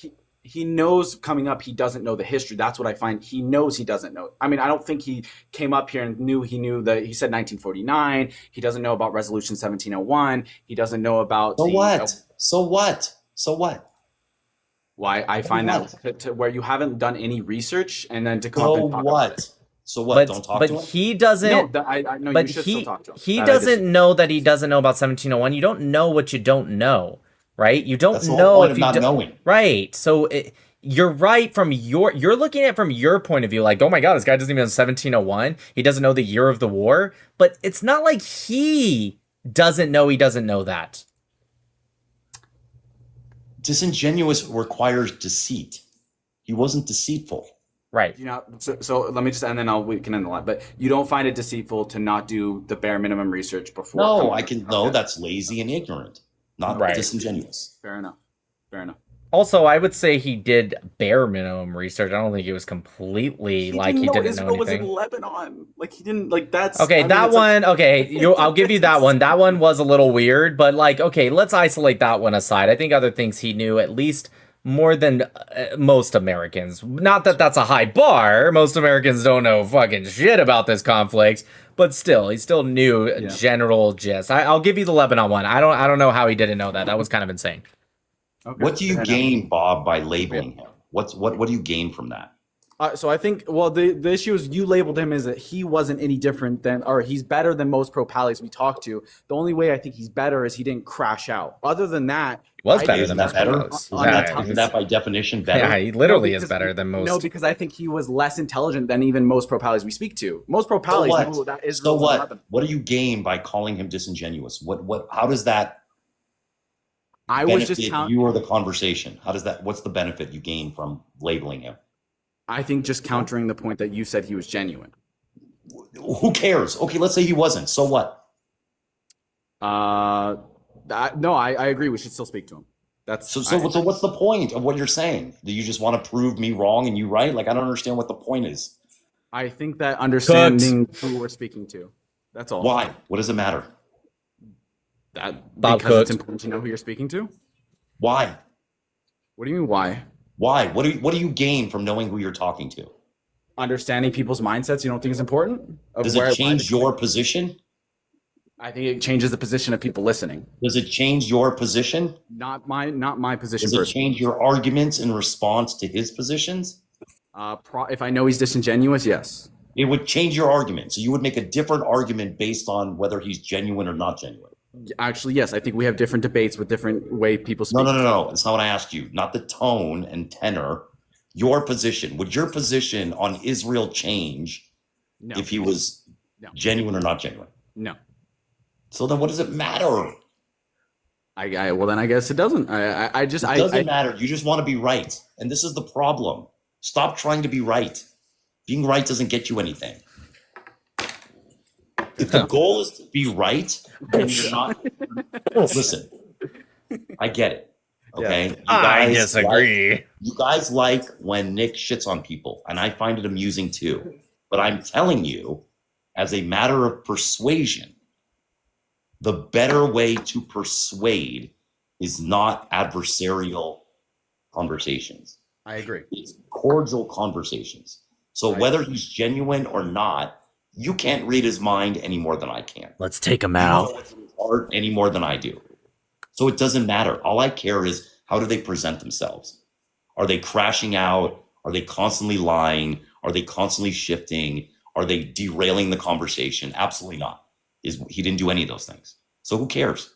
[SPEAKER 13] He knows coming up he doesn't know the history. That's what I find. He knows he doesn't know. I mean, I don't think he came up here and knew that he said 1949. He doesn't know about Resolution 1701. He doesn't know about
[SPEAKER 12] So what? So what? So what?
[SPEAKER 13] Why I find that to where you haven't done any research and then to come up and talk
[SPEAKER 12] what?
[SPEAKER 13] about it.
[SPEAKER 12] So what? Don't talk to him.
[SPEAKER 1] But he doesn't.
[SPEAKER 13] No, I know
[SPEAKER 1] but
[SPEAKER 13] you should still talk to him.
[SPEAKER 1] He doesn't know that he doesn't know about 1701. You don't know what you don't know, right? You don't
[SPEAKER 12] That's the whole
[SPEAKER 1] know
[SPEAKER 12] point
[SPEAKER 1] if
[SPEAKER 12] of
[SPEAKER 1] you
[SPEAKER 12] not
[SPEAKER 1] don't.
[SPEAKER 12] knowing.
[SPEAKER 1] Right. So you're right from you're looking at it from your point of view, like, oh my God, this guy doesn't even know 1701. He doesn't know the year of the war. But it's not like he doesn't know that.
[SPEAKER 12] Disingenuous requires deceit. He wasn't deceitful.
[SPEAKER 1] Right.
[SPEAKER 13] You know, so let me just, and then we can end the line. But you don't find it deceitful to not do the bare minimum research before?
[SPEAKER 12] No, I can. No, that's lazy and ignorant, not
[SPEAKER 1] Right.
[SPEAKER 12] disingenuous.
[SPEAKER 13] Fair enough. Fair enough.
[SPEAKER 1] Also, I would say he did bare minimum research. I don't think it was completely like he didn't know
[SPEAKER 13] Israel was in
[SPEAKER 1] anything.
[SPEAKER 13] Lebanon. Like he didn't like that's
[SPEAKER 1] Okay, that one. Okay, I'll give you that one. That one was a little weird, but like, okay, let's isolate that one aside. I think other things he knew at least more than most Americans. Not that that's a high bar. Most Americans don't know fucking shit about this conflict, but still, he still knew general gist. I'll give you the Lebanon one. I don't know how he didn't know that. That was kind of insane.
[SPEAKER 13] Okay.
[SPEAKER 12] What do you gain, Bob, by labeling him? What do you gain from that?
[SPEAKER 13] So I think, well, the issue is you labeled him as that he wasn't any different than, or he's better than most pro-Pallies we talked to. The only way I think he's better is he didn't crash out. Other than that,
[SPEAKER 1] he was better than most
[SPEAKER 12] better.
[SPEAKER 1] pro-Pallies.
[SPEAKER 12] Isn't that by definition better?
[SPEAKER 1] Yeah, he literally is better than most.
[SPEAKER 13] No, because I think he was less intelligent than even most pro-Pallies we speak to. Most pro-Pallies know that Israel.
[SPEAKER 12] So what? What do you gain by calling him disingenuous? What? How does that?
[SPEAKER 13] I was just
[SPEAKER 12] you or the conversation. How does that? What's the benefit you gain from labeling him?
[SPEAKER 13] I think just countering the point that you said he was genuine.
[SPEAKER 12] Who cares? Okay, let's say he wasn't. So what?
[SPEAKER 13] No, I agree. We should still speak to him. That's
[SPEAKER 12] so what's the point of what you're saying? Do you just want to prove me wrong and you right? Like I don't understand what the point is.
[SPEAKER 13] I think that understanding who we're speaking to. That's all.
[SPEAKER 12] Why? What does it matter?
[SPEAKER 13] Because it's important to know who you're speaking to.
[SPEAKER 12] Why?
[SPEAKER 13] What do you mean why?
[SPEAKER 12] Why? What do you gain from knowing who you're talking to?
[SPEAKER 13] Understanding people's mindsets. You don't think is important?
[SPEAKER 12] Does it change your position?
[SPEAKER 13] I think it changes the position of people listening.
[SPEAKER 12] Does it change your position?
[SPEAKER 13] Not my position.
[SPEAKER 12] Does it change your arguments in response to his positions?
[SPEAKER 13] If I know he's disingenuous, yes.
[SPEAKER 12] It would change your argument. So you would make a different argument based on whether he's genuine or not genuine.
[SPEAKER 13] Actually, yes. I think we have different debates with different way people speak.
[SPEAKER 12] No. That's not what I asked you. Not the tone and tenor. Your position. Would your position on Israel change if he was genuine or not genuine?
[SPEAKER 13] No.
[SPEAKER 12] So then what does it matter?
[SPEAKER 13] Well, then I guess it doesn't. It
[SPEAKER 12] doesn't matter. You just want to be right. And this is the problem. Stop trying to be right. Being right doesn't get you anything. If the goal is to be right, then you're not. Listen, I get it. Okay,
[SPEAKER 1] yeah. I disagree.
[SPEAKER 12] You guys like when Nick shits on people, and I find it amusing too. But I'm telling you, as a matter of persuasion, the better way to persuade is not adversarial conversations.
[SPEAKER 13] I agree.
[SPEAKER 12] It's cordial conversations. So whether he's genuine or not, you can't read his mind any more than I can.
[SPEAKER 1] Let's take him
[SPEAKER 12] You don't
[SPEAKER 1] out.
[SPEAKER 12] know what's in his heart any more than I do. So it doesn't matter. All I care is, how do they present themselves? Are they crashing out? Are they constantly lying? Are they constantly shifting? Are they derailing the conversation? Absolutely not. He didn't do any of those things. So who cares?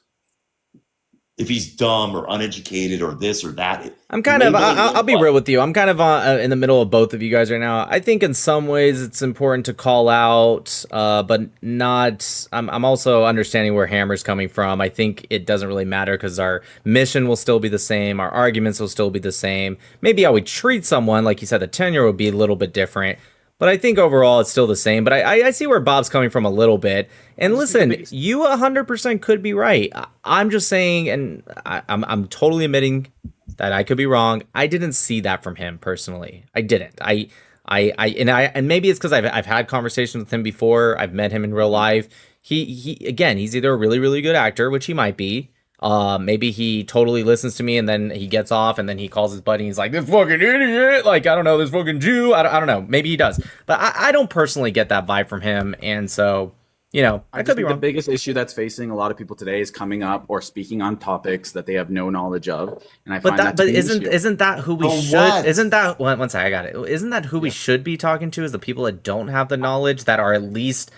[SPEAKER 12] If he's dumb or uneducated or this or that.
[SPEAKER 1] I'm kind of, I'll be real with you. I'm kind of in the middle of both of you guys right now. I think in some ways it's important to call out, but not, I'm also understanding where Hammer's coming from. I think it doesn't really matter because our mission will still be the same. Our arguments will still be the same. Maybe how we treat someone, like you said, the tenure would be a little bit different. But I think overall it's still the same. But I see where Bob's coming from a little bit. And listen, you 100% could be right. I'm just saying, and I'm totally admitting that I could be wrong. I didn't see that from him personally. I didn't. And maybe it's because I've had conversations with him before. I've met him in real life. He's either a really, really good actor, which he might be. Maybe he totally listens to me and then he gets off and then he calls his buddy and he's like, this fucking idiot, like, I don't know, this fucking Jew, I don't know, maybe he does, but I don't personally get that vibe from him, and so, you know, I could be wrong.
[SPEAKER 13] The biggest issue that's facing a lot of people today is coming up or speaking on topics that they have no knowledge of, and I find that
[SPEAKER 1] isn't that who we should, isn't that, one second, I got it, isn't that who we should be talking to, is the people that don't have the knowledge, that are at least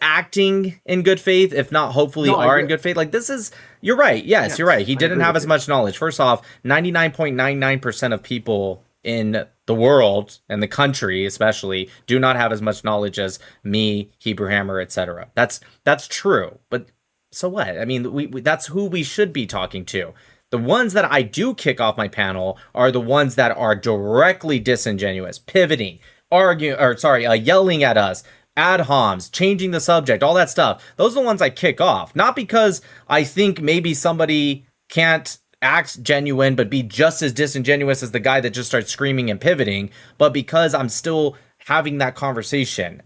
[SPEAKER 1] acting in good faith, if not hopefully are in good faith. Like, this is, you're right. Yes, you're right. He didn't have as much knowledge. First off, 99.99% of people in the world and the country especially do not have as much knowledge as me, Hebrew Hammer, etc. That's true. But so what? I mean, we that's who we should be talking to. The ones that I do kick off my panel are the ones that are directly disingenuous, pivoting, yelling at us, ad homs, changing the subject, all that stuff. Those are the ones I kick off. Not because I think maybe somebody can't act genuine but be just as disingenuous as the guy that just starts screaming and pivoting, but because I'm still having that conversation.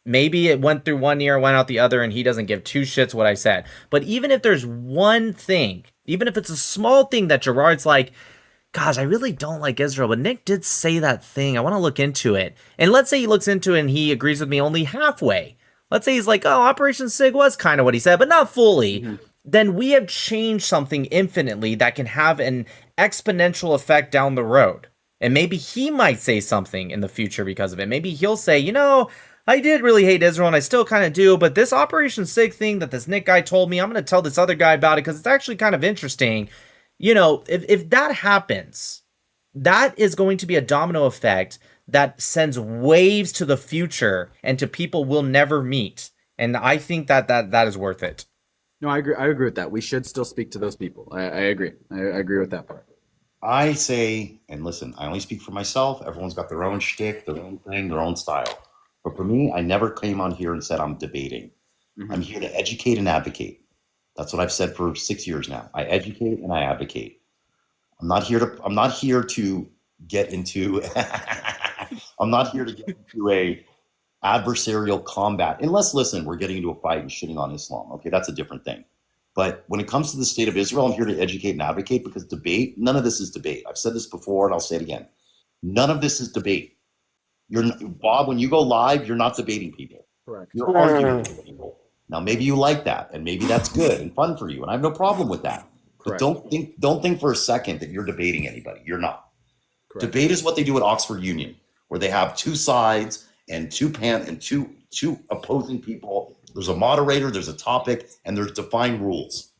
[SPEAKER 1] Maybe it went through one ear, went out the other, and he doesn't give two shits what I said. But even if there's one thing, even if it's a small thing that Gerard's like, gosh, I really don't like Israel, but Nick did say that thing. I want to look into it. And let's say he looks into it and he agrees with me only halfway. Let's say he's like, oh, Operation Sig was kind of what he said, but not fully. Mm-hmm. Then we have changed something infinitely that can have an exponential effect down the road. And maybe he might say something in the future because of it. Maybe he'll say, you know, I did really hate Israel and I still kind of do, but this Operation Sig thing that this Nick guy told me, I'm going to tell this other guy about it because it's actually kind of interesting. You know, if that happens, that is going to be a domino effect that sends waves to the future and to people we'll never meet. And I think that is worth it.
[SPEAKER 13] No, I agree with that. We should still speak to those people. I agree. I agree with that part.
[SPEAKER 12] I say, and listen, I only speak for myself. Everyone's got their own shtick, their own thing, their own style. But for me, I never came on here and said I'm debating. Mm-hmm. I'm here to educate and advocate. That's what I've said for 6 years now. I educate and I advocate. I'm not here to get into I'm not here to get into a adversarial combat. Unless, listen, we're getting into a fight and shitting on Islam. Okay, that's a different thing. But when it comes to the state of Israel, I'm here to educate and advocate, because debate, none of this is debate. I've said this before and I'll say it again. None of this is debate. Bob, when you go live, you're not debating people.
[SPEAKER 13] Correct.
[SPEAKER 12] You're arguing with people. Now, maybe you like that, and maybe that's good and fun for you, and I have no problem with that. Correct. But don't think for a second that you're debating anybody. You're not. Correct. Debate is what they do at Oxford Union, where they have two sides and two opposing people. There's a moderator, there's a topic, and there's defined rules.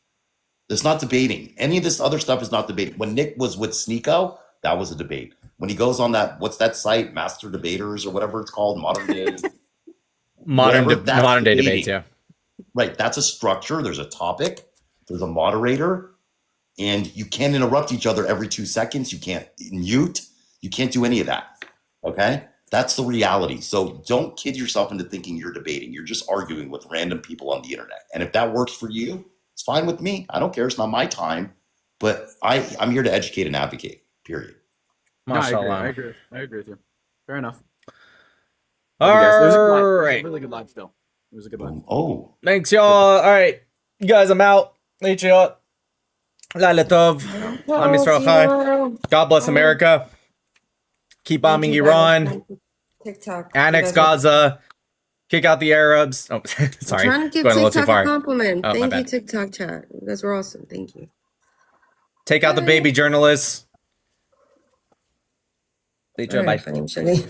[SPEAKER 12] It's not debating. Any of this other stuff is not debating. When Nick was with Sneeko, that was a debate. When he goes on that, what's that site, Master Debaters or whatever it's called, modern day
[SPEAKER 1] debates, yeah.
[SPEAKER 12] Right, that's a structure. There's a topic, there's a moderator, and you can't interrupt each other every 2 seconds. You can't mute. You can't do any of that. Okay, that's the reality. So don't kid yourself into thinking you're debating. You're just arguing with random people on the internet. And if that works for you, it's fine with me. I don't care. It's not my time. But I'm here to educate and advocate. Period.
[SPEAKER 13] No, I agree with you. Fair enough.
[SPEAKER 1] All right.
[SPEAKER 13] It was a really good live still. It was a good one.
[SPEAKER 12] Oh.
[SPEAKER 1] Thanks, y'all. All right. You guys, I'm out. Laila Tov. Am Yisrael Chai. God bless America. Keep bombing Iran.
[SPEAKER 3] TikTok.
[SPEAKER 1] Annex
[SPEAKER 3] You guys
[SPEAKER 1] Gaza. Kick out the Arabs. Oh,
[SPEAKER 3] I'm
[SPEAKER 1] sorry.
[SPEAKER 3] trying to give
[SPEAKER 1] Going a little too
[SPEAKER 3] TikTok a
[SPEAKER 1] far.
[SPEAKER 3] compliment.
[SPEAKER 1] Oh, my
[SPEAKER 3] Thank you,
[SPEAKER 1] bad.
[SPEAKER 3] TikTok chat. You guys were awesome. Thank you.
[SPEAKER 1] Take out the baby journalists. They
[SPEAKER 3] All right,
[SPEAKER 1] bye.
[SPEAKER 3] fine, Shani.